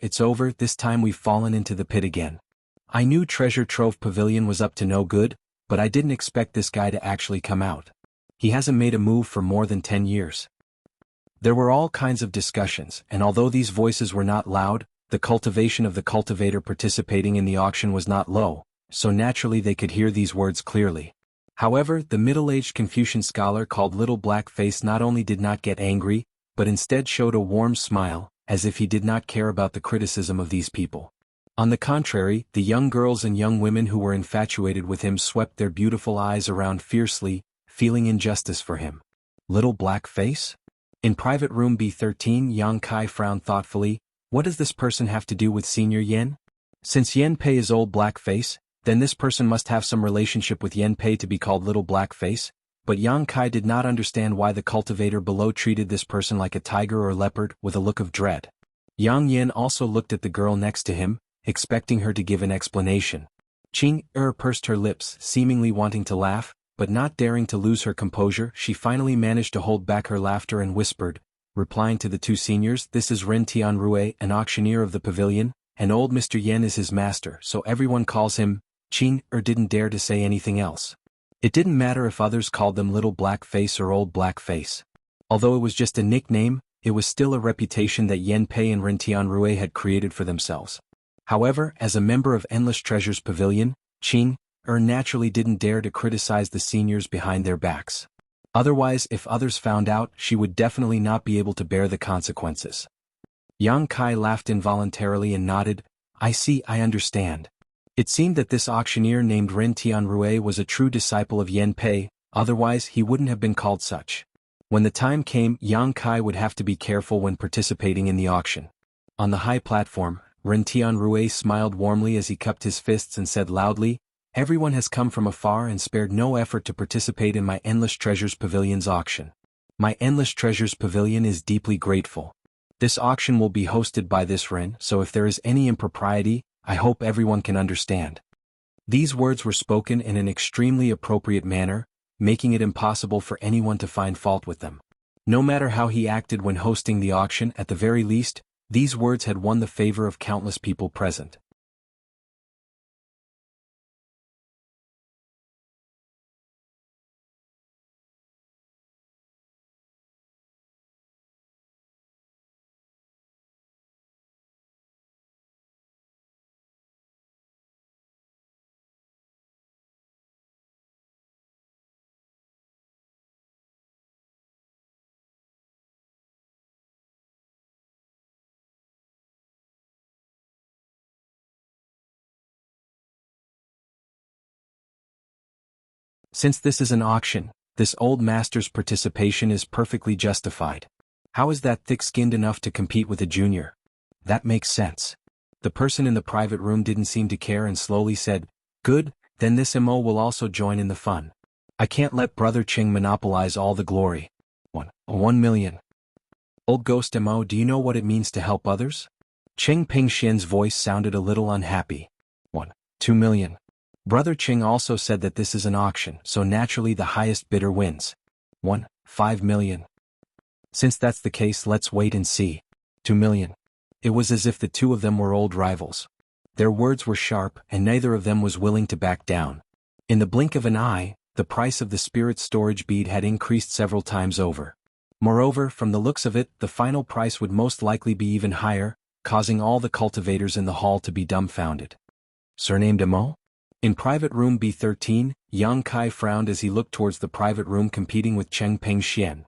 Speaker 1: this time we've fallen into the pit again. I knew Treasure Trove Pavilion was up to no good, but I didn't expect this guy to actually come out. He hasn't made a move for more than 10 years. There were all kinds of discussions, and although these voices were not loud, the cultivation of the cultivator participating in the auction was not low, so naturally they could hear these words clearly. However, the middle-aged Confucian scholar called Little Black Face not only did not get angry, but instead showed a warm smile, as if he did not care about the criticism of these people. On the contrary, the young girls and young women who were infatuated with him swept their beautiful eyes around fiercely, feeling injustice for him. Little Black Face? In private room B13, Yang Kai frowned thoughtfully. What does this person have to do with Senior Yen? Since Yen Pei is Old Black Face, then this person must have some relationship with Yen Pei to be called Little Black Face. But Yang Kai did not understand why the cultivator below treated this person like a tiger or leopard with a look of dread. Yang Yen also looked at the girl next to him, expecting her to give an explanation. Qing pursed her lips, seemingly wanting to laugh, but not daring to lose her composure. She finally managed to hold back her laughter and whispered, replying to the two seniors, "This is Ren Tianrue, an auctioneer of the pavilion, and old Mr. Yen is his master, so everyone calls him." Qing didn't dare to say anything else. It didn't matter if others called them Little Black Face or Old Black Face. Although it was just a nickname, it was still a reputation that Yen Pei and Ren Tianrue had created for themselves. However, as a member of Endless Treasures Pavilion, Qing naturally didn't dare to criticize the seniors behind their backs. Otherwise, if others found out, she would definitely not be able to bear the consequences. Yang Kai laughed involuntarily and nodded, "I see, I understand." It seemed that this auctioneer named Ren Tianrue was a true disciple of Yen Pei, otherwise he wouldn't have been called such. When the time came, Yang Kai would have to be careful when participating in the auction. On the high platform, Ren Tianrue smiled warmly as he cupped his fists and said loudly, "Everyone has come from afar and spared no effort to participate in my Endless Treasures Pavilion's auction. My Endless Treasures Pavilion is deeply grateful. This auction will be hosted by this Ren, so if there is any impropriety, I hope everyone can understand." These words were spoken in an extremely appropriate manner, making it impossible for anyone to find fault with them. No matter how he acted when hosting the auction, at the very least, these words had won the favor of countless people present. Since this is an auction, this old master's participation is perfectly justified. How is that thick-skinned enough to compete with a junior? That makes sense. The person in the private room didn't seem to care and slowly said, "Good, then this MO will also join in the fun. I can't let Brother Ching monopolize all the glory." 1 million. Old Ghost MO, do you know what it means to help others? Cheng Pingxian's voice sounded a little unhappy. 2 million. Brother Ching also said that this is an auction, so naturally the highest bidder wins. 5 million. Since that's the case, let's wait and see. 2 million. It was as if the two of them were old rivals. Their words were sharp, and neither of them was willing to back down. In the blink of an eye, the price of the spirit storage bead had increased several times over. Moreover, from the looks of it, the final price would most likely be even higher, causing all the cultivators in the hall to be dumbfounded. Surnamed Mo? In private room B13, Yang Kai frowned as he looked towards the private room competing with Cheng Pingxian.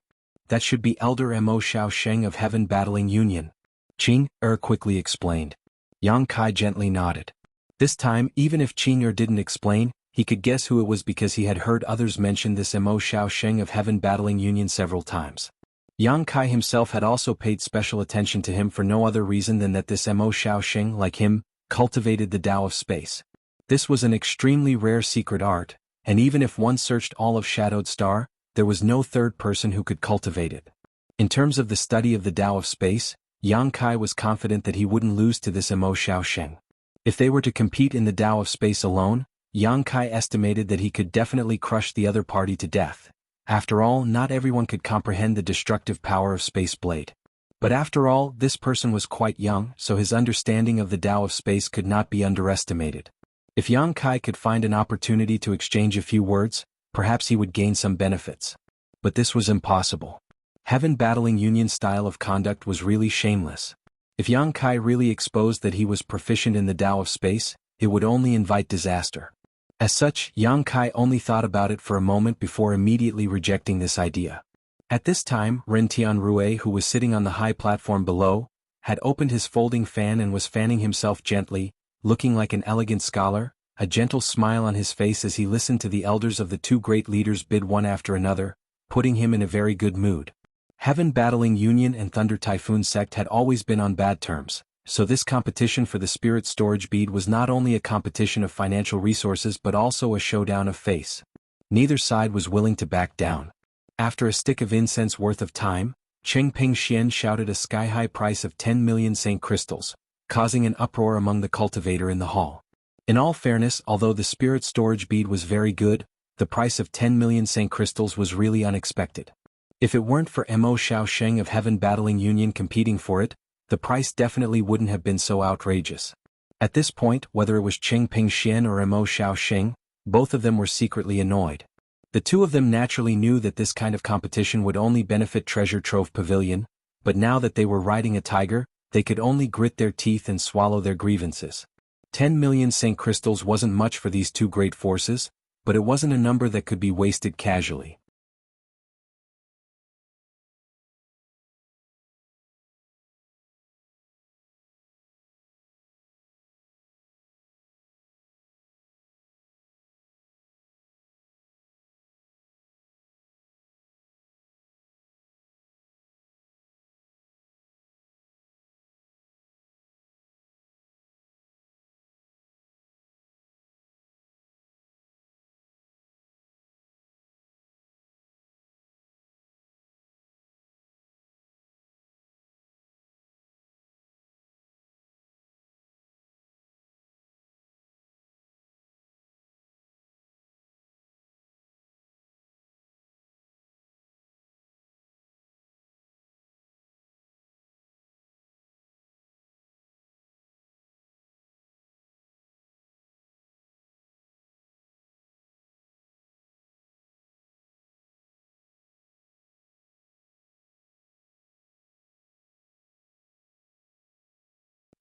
Speaker 1: That should be Elder Mo Xiao Sheng of Heaven Battling Union. Qing quickly explained. Yang Kai gently nodded. This time, even if Qing didn't explain, he could guess who it was because he had heard others mention this Mo Xiao Sheng of Heaven Battling Union several times. Yang Kai himself had also paid special attention to him for no other reason than that this Mo Xiao Sheng, like him, cultivated the Tao of space. This was an extremely rare secret art, and even if one searched all of Shadowed Star, there was no third person who could cultivate it. In terms of the study of the Tao of space, Yang Kai was confident that he wouldn't lose to this Mo Xiao Sheng. If they were to compete in the Tao of space alone, Yang Kai estimated that he could definitely crush the other party to death. After all, not everyone could comprehend the destructive power of Space Blade. But after all, this person was quite young, so his understanding of the Tao of space could not be underestimated. If Yang Kai could find an opportunity to exchange a few words, perhaps he would gain some benefits. But this was impossible. Heaven Battling Union's style of conduct was really shameless. If Yang Kai really exposed that he was proficient in the Tao of space, it would only invite disaster. As such, Yang Kai only thought about it for a moment before immediately rejecting this idea. At this time, Ren Tianrue, who was sitting on the high platform below, had opened his folding fan and was fanning himself gently, looking like an elegant scholar, a gentle smile on his face as he listened to the elders of the two great leaders bid one after another, putting him in a very good mood. Heaven Battling Union and Thunder Typhoon Sect had always been on bad terms, so this competition for the spirit storage bead was not only a competition of financial resources but also a showdown of face. Neither side was willing to back down. After a stick of incense worth of time, Cheng Pingxian shouted a sky-high price of 10 million Saint crystals, causing an uproar among the cultivator in the hall. In all fairness, although the spirit storage bead was very good, the price of 10 million Saint crystals was really unexpected. If it weren't for Mo Xiao Sheng of Heaven Battling Union competing for it, the price definitely wouldn't have been so outrageous. At this point, whether it was Cheng Pingxian or Mo Xiao Sheng, both of them were secretly annoyed. The two of them naturally knew that this kind of competition would only benefit Treasure Trove Pavilion, but now that they were riding a tiger, they could only grit their teeth and swallow their grievances. 10 million Saint crystals wasn't much for these two great forces, but it wasn't a number that could be wasted casually.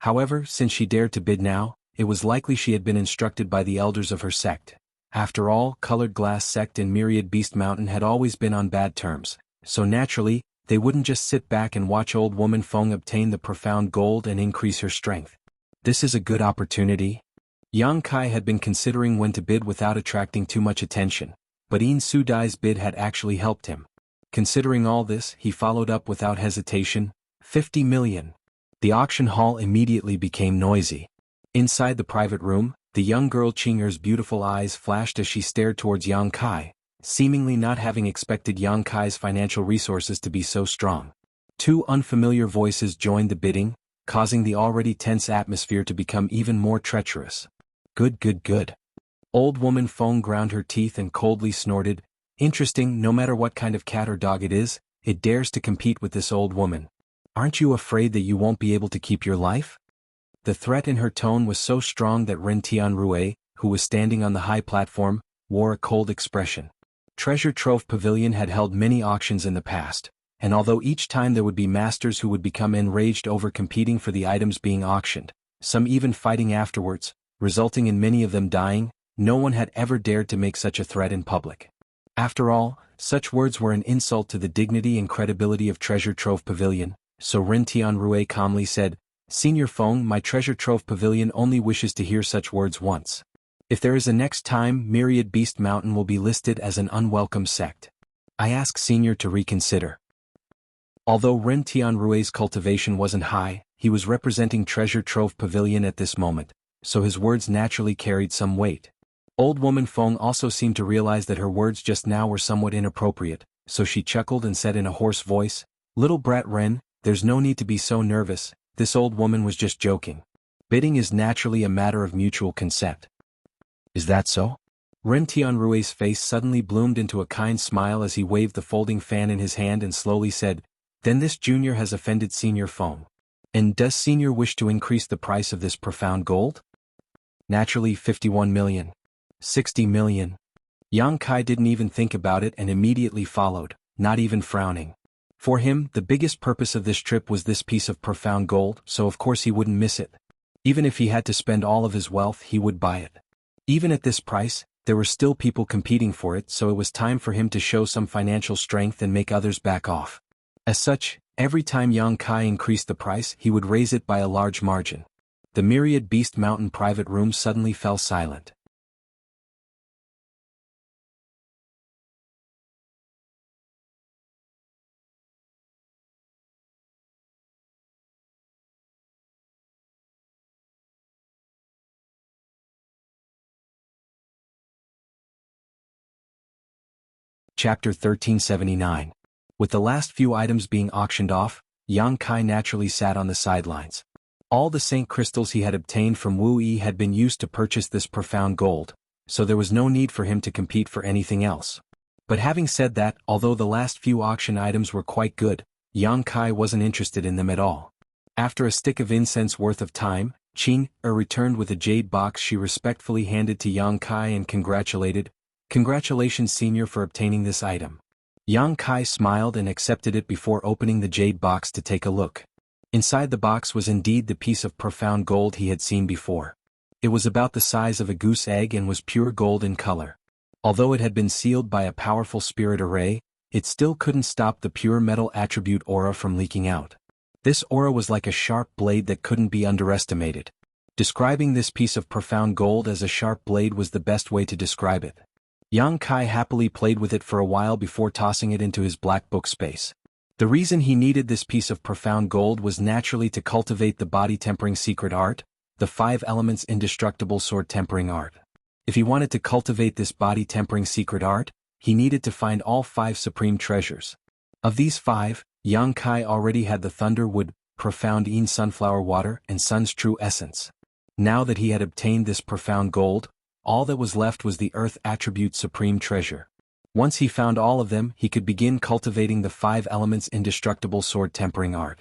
Speaker 1: However, since she dared to bid now, it was likely she had been instructed by the elders of her sect. After all, Colored Glass Sect and Myriad Beast Mountain had always been on bad terms, so naturally, they wouldn't just sit back and watch old woman Feng obtain the profound gold and increase her strength. This is a good opportunity. Yang Kai had been considering when to bid without attracting too much attention, but Yin Sudai's bid had actually helped him. Considering all this, he followed up without hesitation, 50 million. The auction hall immediately became noisy. Inside the private room, the young girl Qing'er's beautiful eyes flashed as she stared towards Yang Kai, seemingly not having expected Yang Kai's financial resources to be so strong. Two unfamiliar voices joined the bidding, causing the already tense atmosphere to become even more treacherous. Good. Old woman Feng ground her teeth and coldly snorted, interesting, no matter what kind of cat or dog it is, it dares to compete with this old woman. Aren't you afraid that you won't be able to keep your life? The threat in her tone was so strong that Ren Tianrui, who was standing on the high platform, wore a cold expression. Treasure Trove Pavilion had held many auctions in the past, and although each time there would be masters who would become enraged over competing for the items being auctioned, some even fighting afterwards, resulting in many of them dying, no one had ever dared to make such a threat in public. After all, such words were an insult to the dignity and credibility of Treasure Trove Pavilion, so Ren Tianrui calmly said, Senior Feng, my Treasure Trove Pavilion only wishes to hear such words once. If there is a next time, Myriad Beast Mountain will be listed as an unwelcome sect. I ask Senior to reconsider. Although Ren Tianrui's cultivation wasn't high, he was representing Treasure Trove Pavilion at this moment, so his words naturally carried some weight. Old woman Feng also seemed to realize that her words just now were somewhat inappropriate, so she chuckled and said in a hoarse voice, Little brat Ren, there's no need to be so nervous, this old woman was just joking. Bidding is naturally a matter of mutual consent. Is that so? Ren Tianrui's face suddenly bloomed into a kind smile as he waved the folding fan in his hand and slowly said, Then this junior has offended Senior Feng. And does Senior wish to increase the price of this profound gold? Naturally 51 million. 60 million. Yang Kai didn't even think about it and immediately followed, not even frowning. For him, the biggest purpose of this trip was this piece of profound gold, so of course he wouldn't miss it. Even if he had to spend all of his wealth, he would buy it. Even at this price, there were still people competing for it, so it was time for him to show some financial strength and make others back off. As such, every time Yang Kai increased the price, he would raise it by a large margin. The Myriad Beast Mountain private room suddenly fell silent. Chapter 1379. With the last few items being auctioned off, Yang Kai naturally sat on the sidelines. All the Saint crystals he had obtained from Wu Yi had been used to purchase this profound gold, so there was no need for him to compete for anything else. But having said that, although the last few auction items were quite good, Yang Kai wasn't interested in them at all. After a stick of incense worth of time, Qing-er returned with a jade box she respectfully handed to Yang Kai and congratulated, Congratulations Senior for obtaining this item. Yang Kai smiled and accepted it before opening the jade box to take a look. Inside the box was indeed the piece of profound gold he had seen before. It was about the size of a goose egg and was pure gold in color. Although it had been sealed by a powerful spirit array, it still couldn't stop the pure metal attribute aura from leaking out. This aura was like a sharp blade that couldn't be underestimated. Describing this piece of profound gold as a sharp blade was the best way to describe it. Yang Kai happily played with it for a while before tossing it into his black book space. The reason he needed this piece of profound gold was naturally to cultivate the body tempering secret art, the 5 elements indestructible sword tempering art. If he wanted to cultivate this body tempering secret art, he needed to find all 5 supreme treasures. Of these 5, Yang Kai already had the Thunderwood, Profound Yin Sunflower Water and Sun's True Essence. Now that he had obtained this profound gold, all that was left was the Earth Attribute Supreme Treasure. Once he found all of them, he could begin cultivating the 5 elements indestructible sword tempering art.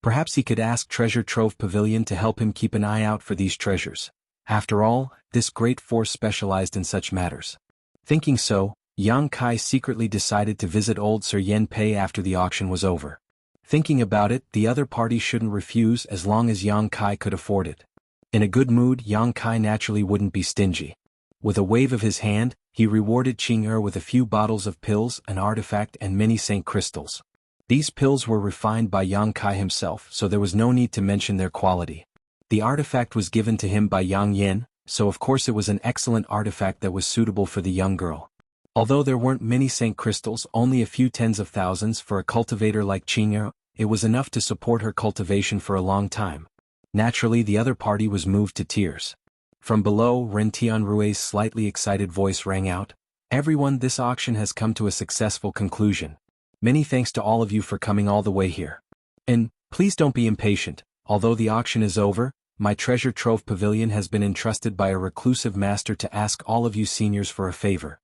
Speaker 1: Perhaps he could ask Treasure Trove Pavilion to help him keep an eye out for these treasures. After all, this great force specialized in such matters. Thinking so, Yang Kai secretly decided to visit old Sir Yen Pei after the auction was over. Thinking about it, the other party shouldn't refuse as long as Yang Kai could afford it. In a good mood, Yang Kai naturally wouldn't be stingy. With a wave of his hand, he rewarded Qing-er with a few bottles of pills, an artifact and many Saint crystals. These pills were refined by Yang Kai himself, so there was no need to mention their quality. The artifact was given to him by Yang Yen, so of course it was an excellent artifact that was suitable for the young girl. Although there weren't many Saint crystals, only a few tens of thousands for a cultivator like Jianghu, it was enough to support her cultivation for a long time. Naturally, the other party was moved to tears. From below, Ren Tianrui's slightly excited voice rang out. Everyone, this auction has come to a successful conclusion. Many thanks to all of you for coming all the way here. And, please don't be impatient, although the auction is over, my treasure trove pavilion has been entrusted by a reclusive master to ask all of you seniors for a favor.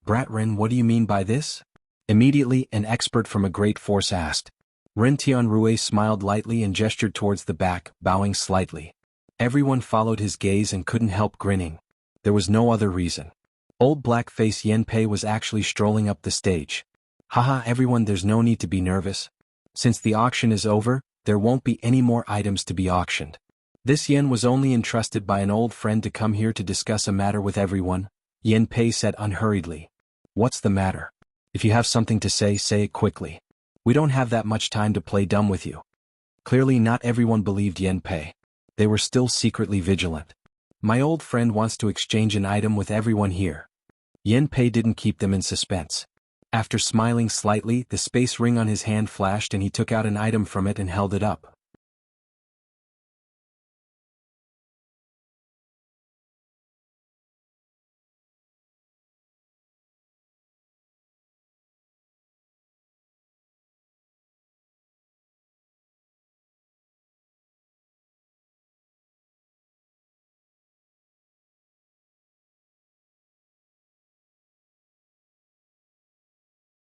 Speaker 1: Brat Ren, what do you mean by this? Immediately, an expert from a great force asked. Ren Tianrui smiled lightly and gestured towards the back, bowing slightly. Everyone followed his gaze and couldn't help grinning. There was no other reason. Old black-face Yan Pei was actually strolling up the stage. Haha, everyone, there's no need to be nervous. Since the auction is over, there won't be any more items to be auctioned. This Yen was only entrusted by an old friend to come here to discuss a matter with everyone, Yan Pei said unhurriedly. What's the matter? If you have something to say it quickly. We don't have that much time to play dumb with you. Clearly not everyone believed Yan Pei. They were still secretly vigilant. My old friend wants to exchange an item with everyone here. Yan Pei didn't keep them in suspense. After smiling slightly, the space ring on his hand flashed and he took out an item from it and held it up.